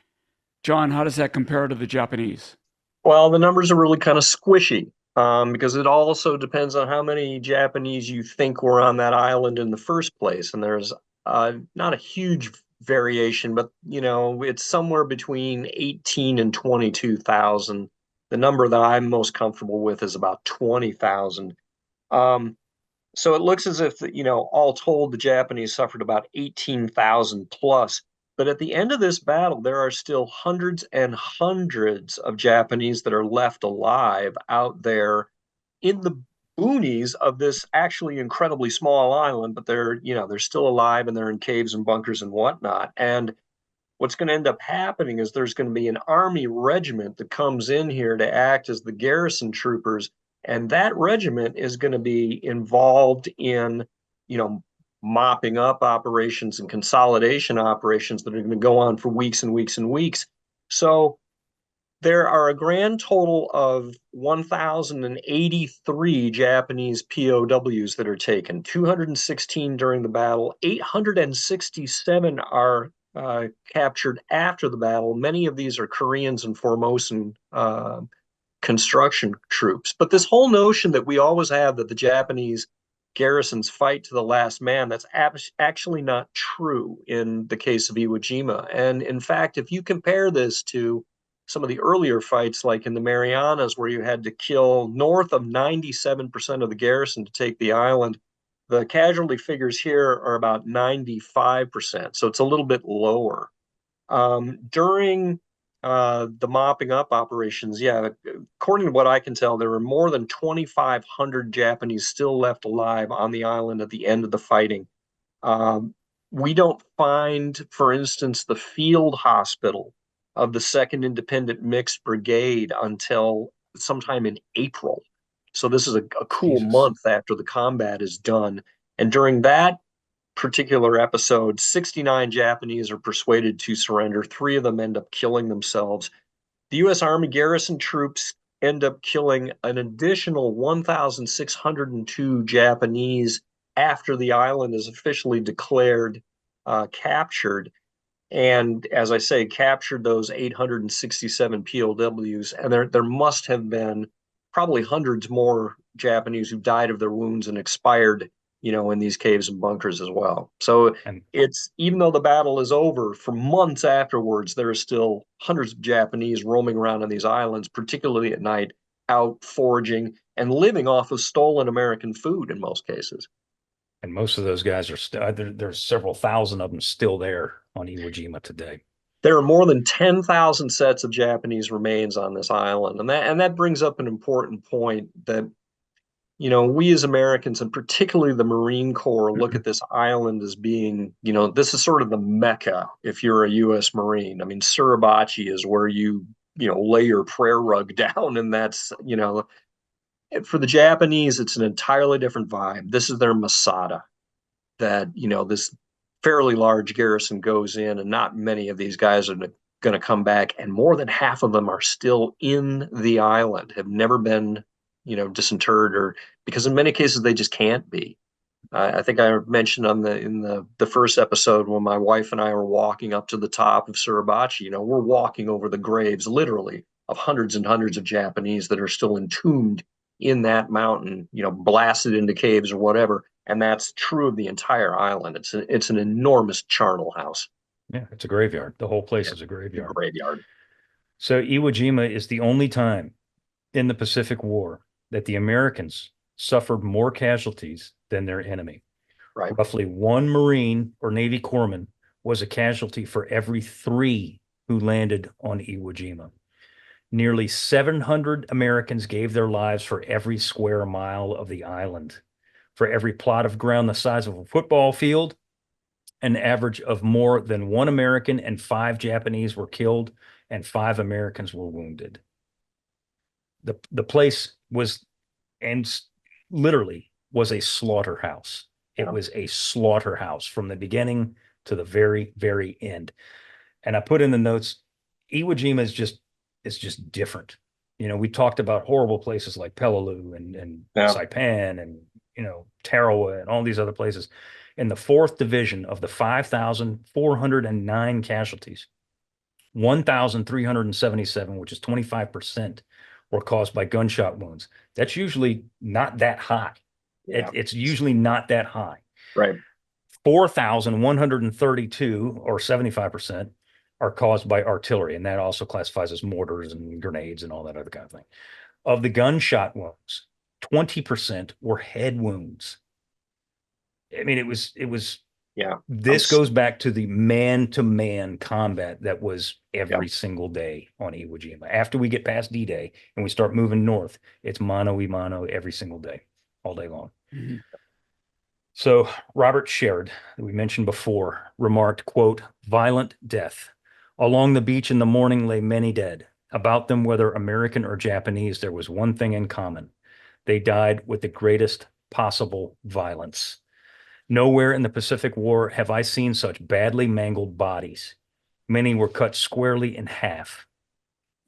John, how does that compare to the Japanese? Well, the numbers are really kind of squishy because it also depends on how many Japanese you think were on that island in the first place. And there's not a huge variation, but it's somewhere between 18 and 22,000. The number that I'm most comfortable with is about 20,000. So it looks as if, all told, the Japanese suffered about 18,000 plus. But at the end of this battle, there are still hundreds and hundreds of Japanese that are left alive out there in the boonies of this actually incredibly small island. But they're still alive, and they're in caves and bunkers and whatnot. And what's going to end up happening is there's going to be an army regiment that comes in here to act as the garrison troopers, and that regiment is going to be involved in, mopping up operations and consolidation operations that are going to go on for weeks and weeks and weeks. So there are a grand total of 1,083 Japanese POWs that are taken, 216 during the battle, 867 are captured after the battle. Many of these are Koreans and Formosan construction troops. But this whole notion that we always have that the Japanese garrisons fight to the last man, that's actually not true in the case of Iwo Jima. And in fact, if you compare this to some of the earlier fights, like in the Marianas, where you had to kill north of 97% of the garrison to take the island, the casualty figures here are about 95%. So it's a little bit lower. During the mopping up operations, according to what I can tell, there were more than 2,500 Japanese still left alive on the island at the end of the fighting. We don't find, for instance, the field hospital of the 2nd Independent Mixed Brigade until sometime in April. So this is a cool month after the combat is done. And during that particular episode, 69 Japanese are persuaded to surrender. 3 of them end up killing themselves. The U.S. Army garrison troops end up killing an additional 1,602 Japanese after the island is officially declared captured. And as I say, captured those 867 POWs. And there must have been probably hundreds more Japanese who died of their wounds and expired, in these caves and bunkers as well. So it's, even though the battle is over, for months afterwards, there are still hundreds of Japanese roaming around on these islands, particularly at night, out foraging and living off of stolen American food in most cases. And most of those guys are still, there's several thousand of them still there on Iwo Jima today. There are more than 10,000 sets of Japanese remains on this island. And that brings up an important point that, we as Americans, and particularly the Marine Corps, look at this island as being, this is sort of the Mecca if you're a U.S. Marine. I mean, Suribachi is where you lay your prayer rug down, and that's, for the Japanese, it's an entirely different vibe. This is their Masada, that, this fairly large garrison goes in, and not many of these guys are going to come back. And more than half of them are still in the island, have never been, disinterred, or because in many cases they just can't be. I think I mentioned in the first episode, when my wife and I were walking up to the top of Suribachi, we're walking over the graves, literally, of hundreds and hundreds of Japanese that are still entombed in that mountain, blasted into caves or whatever. And that's true of the entire island. It's an enormous charnel house. Yeah, it's a graveyard. The whole place is a graveyard. Graveyard. So Iwo Jima is the only time in the Pacific War that the Americans suffered more casualties than their enemy. Right. Roughly 1 Marine or Navy corpsman was a casualty for every 3 who landed on Iwo Jima. Nearly 700 Americans gave their lives for every square mile of the island. For every plot of ground the size of a football field, an average of more than 1 American and 5 Japanese were killed, and 5 Americans were wounded. The place was, and literally was, a slaughterhouse. It was a slaughterhouse from the beginning to the very, very end. And I put in the notes, Iwo Jima is just, is just different. We talked about horrible places like Peleliu and Yeah. Saipan and, Tarawa and all these other places. In the 4th Division, of the 5,409 casualties, 1,377, which is 25%, were caused by gunshot wounds. That's usually not that high. Yeah. It's usually not that high. Right. 4,132, or 75%, are caused by artillery, and that also classifies as mortars and grenades and all that other kind of thing. Of the gunshot wounds, 20% were head wounds. I mean, it was Yeah. this goes back to the man-to-man combat that was every single day on Iwo Jima. After we get past D-Day and we start moving north, it's mano-a-mano every single day, all day long. Mhm. So Robert Sherrod, that we mentioned before, remarked, quote, "Violent death. Along the beach in the morning lay many dead. About them, whether American or Japanese, there was one thing in common. They died with the greatest possible violence. Nowhere in the Pacific War have I seen such badly mangled bodies. Many were cut squarely in half.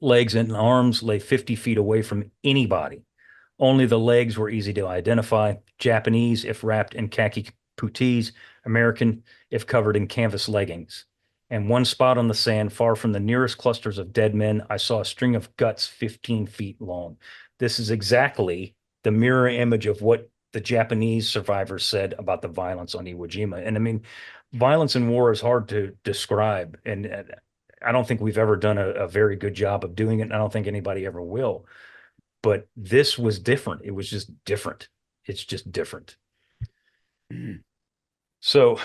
Legs and arms lay 50 feet away from anybody. Only the legs were easy to identify. Japanese if wrapped in khaki puttees, American if covered in canvas leggings. And one spot on the sand far from the nearest clusters of dead men, I saw a string of guts 15 feet long." This is exactly the mirror image of what the Japanese survivors said about the violence on Iwo Jima. And I mean, violence in war is hard to describe. And I don't think we've ever done a very good job of doing it. And I don't think anybody ever will. But this was different. It was just different. It's just different. Mhm. So,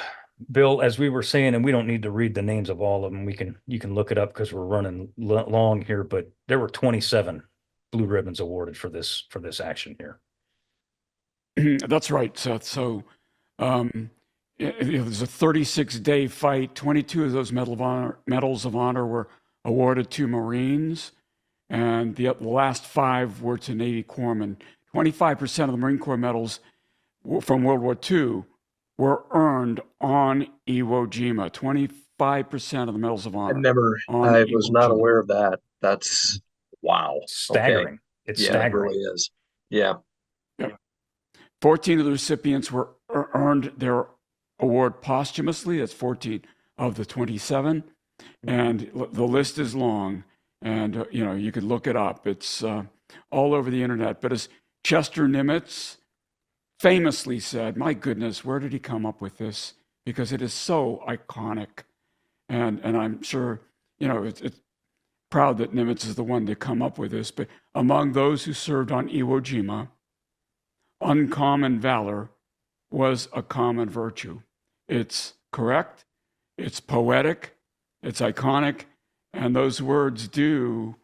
Bill, as we were saying, and we don't need to read the names of all of them. You can look it up because we're running long here. But there were 27 blue ribbons awarded for this action here. That's right, Seth. So it was a 36-day fight. 22 of those medals of honor were awarded to Marines, and the last 5 were to Navy corpsmen. 25% of the Marine Corps medals from World War II were earned on Iwo Jima. 25% of the medals of honor. I was not aware of that. That's wow. Staggering. Okay. It's Yeah, staggering. it really is. Yeah. 14 of the recipients were earned their award posthumously. That's 14 of the 27. And the list is long. And, you could look it up. It's all over the internet. But as Chester Nimitz famously said, my goodness, where did he come up with this? Because it is so iconic. And I'm sure, it's proud that Nimitz is the one to come up with this. But among those who served on Iwo Jima, uncommon valor was a common virtue. It's correct, it's poetic, it's iconic, and those words are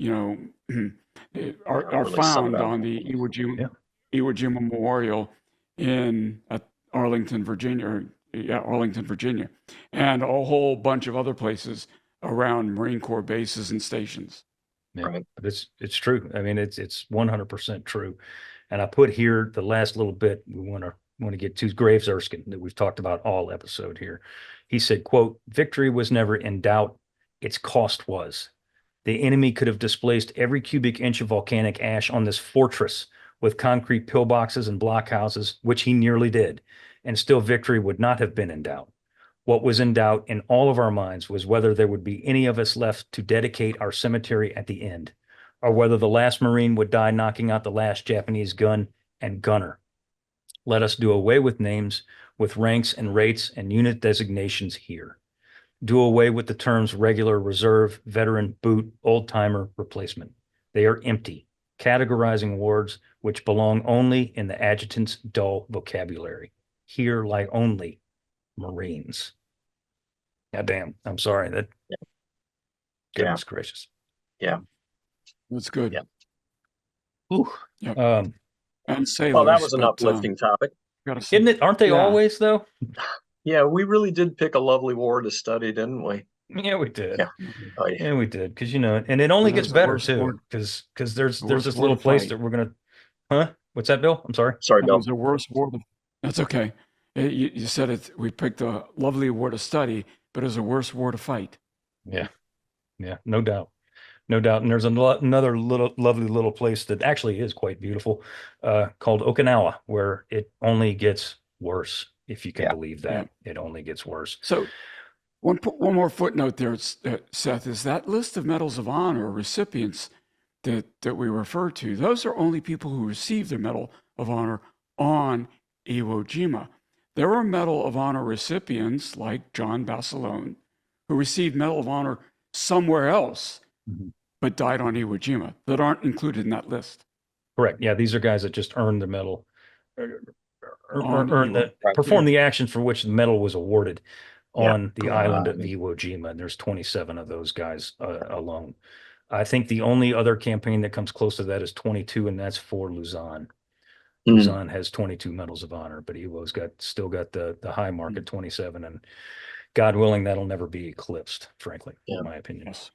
Really found on the Iwo Jima Memorial at Arlington, Virginia, and a whole bunch of other places around Marine Corps bases and stations. Yeah, Right. but it's true. I mean, it's 100% true. And I put here the last little bit we want to get to Graves Erskine that we've talked about all episode here. He said, quote, "Victory was never in doubt. Its cost was. The enemy could have displaced every cubic inch of volcanic ash on this fortress with concrete pillboxes and blockhouses, which he nearly did, and still victory would not have been in doubt. What was in doubt in all of our minds was whether there would be any of us left to dedicate our cemetery at the end, or whether the last Marine would die knocking out the last Japanese gun and gunner. Let us do away with names, with ranks and rates and unit designations here. Do away with the terms regular, reserve, veteran, boot, old-timer, replacement. They are empty, categorizing words which belong only in the adjutant's dull vocabulary. Here lie only Marines." God damn, I'm sorry. Goodness gracious. Yeah. That's good. Yeah. Ooh. Yep. And sailors. Well, that was an uplifting topic. Isn't it? Aren't they always, though? Yeah, we really did pick a lovely war to study, didn't we? Yeah, we did. Yeah. Oh, yeah. Yeah, we did. Because, and it only gets better, too. Because there's this little place that we're going to... Huh? What's that, Bill? I'm sorry. Sorry, It Bill. was the worst war. That's okay. You said it. We picked a lovely war to study, but it was a worse war to fight. Yeah. Yeah, no doubt. No doubt. And there's another little lovely little place that actually is quite beautiful, called Okinawa, where it only gets worse, if you can Yeah. believe Yeah. that. It only gets worse. So one more footnote there, Seth, is that list of medals of honor recipients that we refer to. Those are only people who received their Medal of Honor on Iwo Jima. There were Medal of Honor recipients like Jon Parshall who received Medal of Honor somewhere else, Mhm. but died on Iwo Jima that aren't included in that list. Correct. Yeah, these are guys that just earned the medal, On earned Iwo. performed the action for which the medal was awarded Yeah. on the island of Iwo Jima. And there's 27 of those guys alone. I think the only other campaign that comes close to that is 22, and that's for Luzon. Luzon has 22 medals of honor, but Iwo's still got the high mark at 27, and God willing, that'll never be eclipsed, frankly, in my opinion. Yes.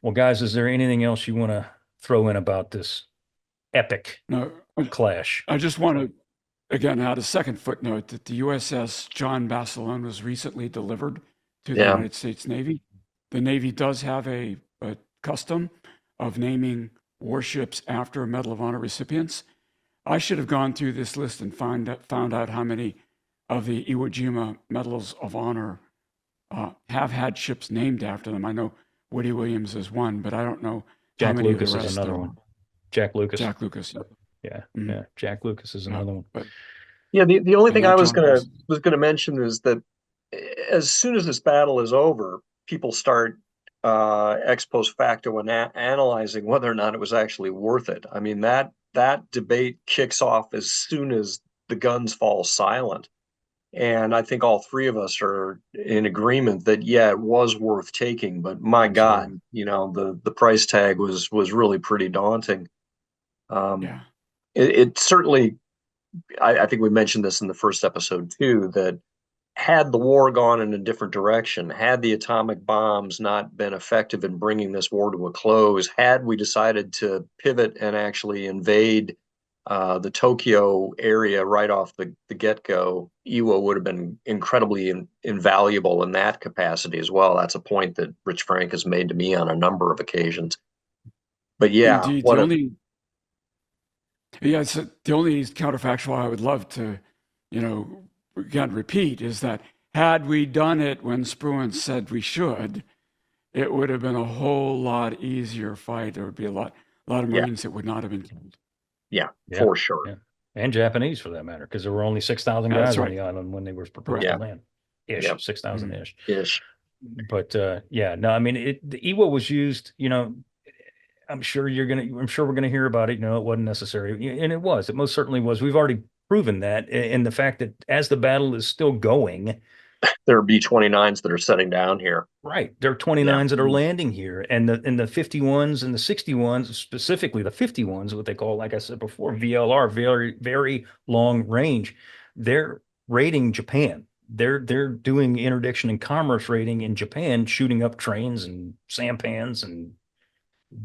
Well, guys, is there anything else you want to throw in about this epic No, clash? I just want to again add a second footnote that the USS Jon Parshall was recently delivered to the United States Navy. The Navy does have a custom of naming warships after Medal of Honor recipients. I should have gone through this list and found out how many of the Iwo Jima Medals of Honor have had ships named after them. I know Woody Williams is one, but I don't know Jack how many Lucas of the is rest another are. one. Jack Lucas. Jack Lucas. Yeah. Yeah. Jack Lucas is another one. But Yeah, the only thing not I was Jon gonna Parshall. mention is that as soon as this battle is over, people start ex post facto analyzing whether or not it was actually worth it. I mean, that debate kicks off as soon as the guns fall silent. And I think all three of us are in agreement that yeah, it was worth taking, but my Absolutely. God, you know, the price tag was really pretty daunting. Yeah. It certainly, I think we mentioned this in the first episode too, that had the war gone in a different direction, had the atomic bombs not been effective in bringing this war to a close, had we decided to pivot and actually invade the Tokyo area right off the get-go, Iwo would have been incredibly invaluable in that capacity as well. That's a point that Rich Frank has made to me on a number of occasions. But yeah, Indeed. what The only counterfactual I would love to, again, repeat is that had we done it when Spruance said we should, it would have been a whole lot easier fight. There would be a lot of Marines that would not have been killed. Yeah, for sure. Yeah. And Japanese for that matter, because there were only 6,000 guys on the island when they were proposed to land. 6,000-ish. Ish. But yeah, no, I mean, the Iwo was used, I'm sure we're gonna hear about it. It wasn't necessary, and it was. It most certainly was. We've already proven that, and the fact that as the battle is still going, there are B-29s that are setting down here. Right, there are 29s that are landing here, and the 51s and the 61s, specifically the 51s, what they call, like I said before, VLR, very very long range. They're raiding Japan. They're doing interdiction and commerce raiding in Japan, shooting up trains and sampans and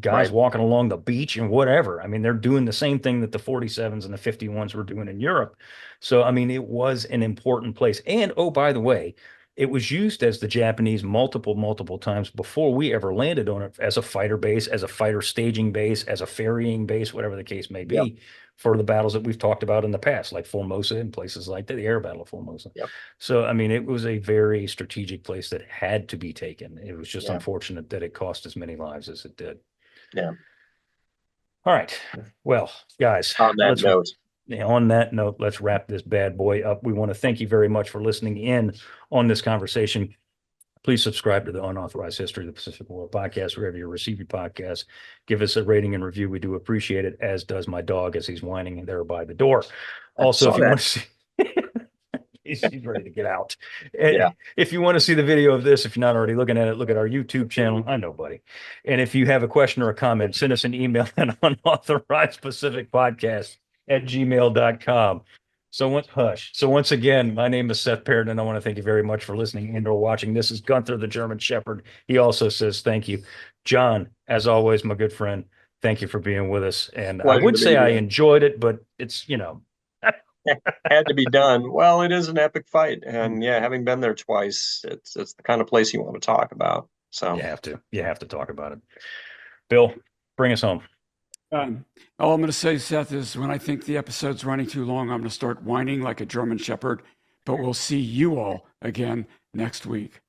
guys walking along the beach and whatever. I mean, they're doing the same thing that the 47s and the 51s were doing in Europe. So, I mean, it was an important place. And, oh, by the way, it was used as the Japanese multiple times before we ever landed on it, as a fighter base, as a fighter staging base, as a ferrying base, whatever the case may be, for the battles that we've talked about in the past, like Formosa and places like that, the air battle of Formosa. So, I mean, it was a very strategic place that had to be taken. It was just unfortunate that it cost as many lives as it did. Yeah. All right. Well, guys, on that note, let's wrap this bad boy up. We want to thank you very much for listening in on this conversation. Please subscribe to the Unauthorized History of the Pacific War podcast, wherever you receive your podcast. Give us a rating and review. We do appreciate it, as does my dog as he's whining there by the door. Also, if you want to see... He's ready to get out. If you want to see the video of this, if you're not already looking at it, look at our YouTube channel. I know, buddy. And if you have a question or a comment, send us an email at unauthorizedpacificpodcast@gmail.com. So once again, my name is Seth Parrott, and I want to thank you very much for listening and or watching. This is Gunther, the German Shepherd. He also says thank you. John, as always, my good friend, thank you for being with us. And I would say I enjoyed it, but it's, had to be done. Well, it is an epic fight, and having been there twice, it's the kind of place you want to talk about. So You have to talk about it. Bill, bring us home. All I'm going to say, Seth, is when I think the episode's running too long, I'm going to start whining like a German Shepherd. But we'll see you all again next week.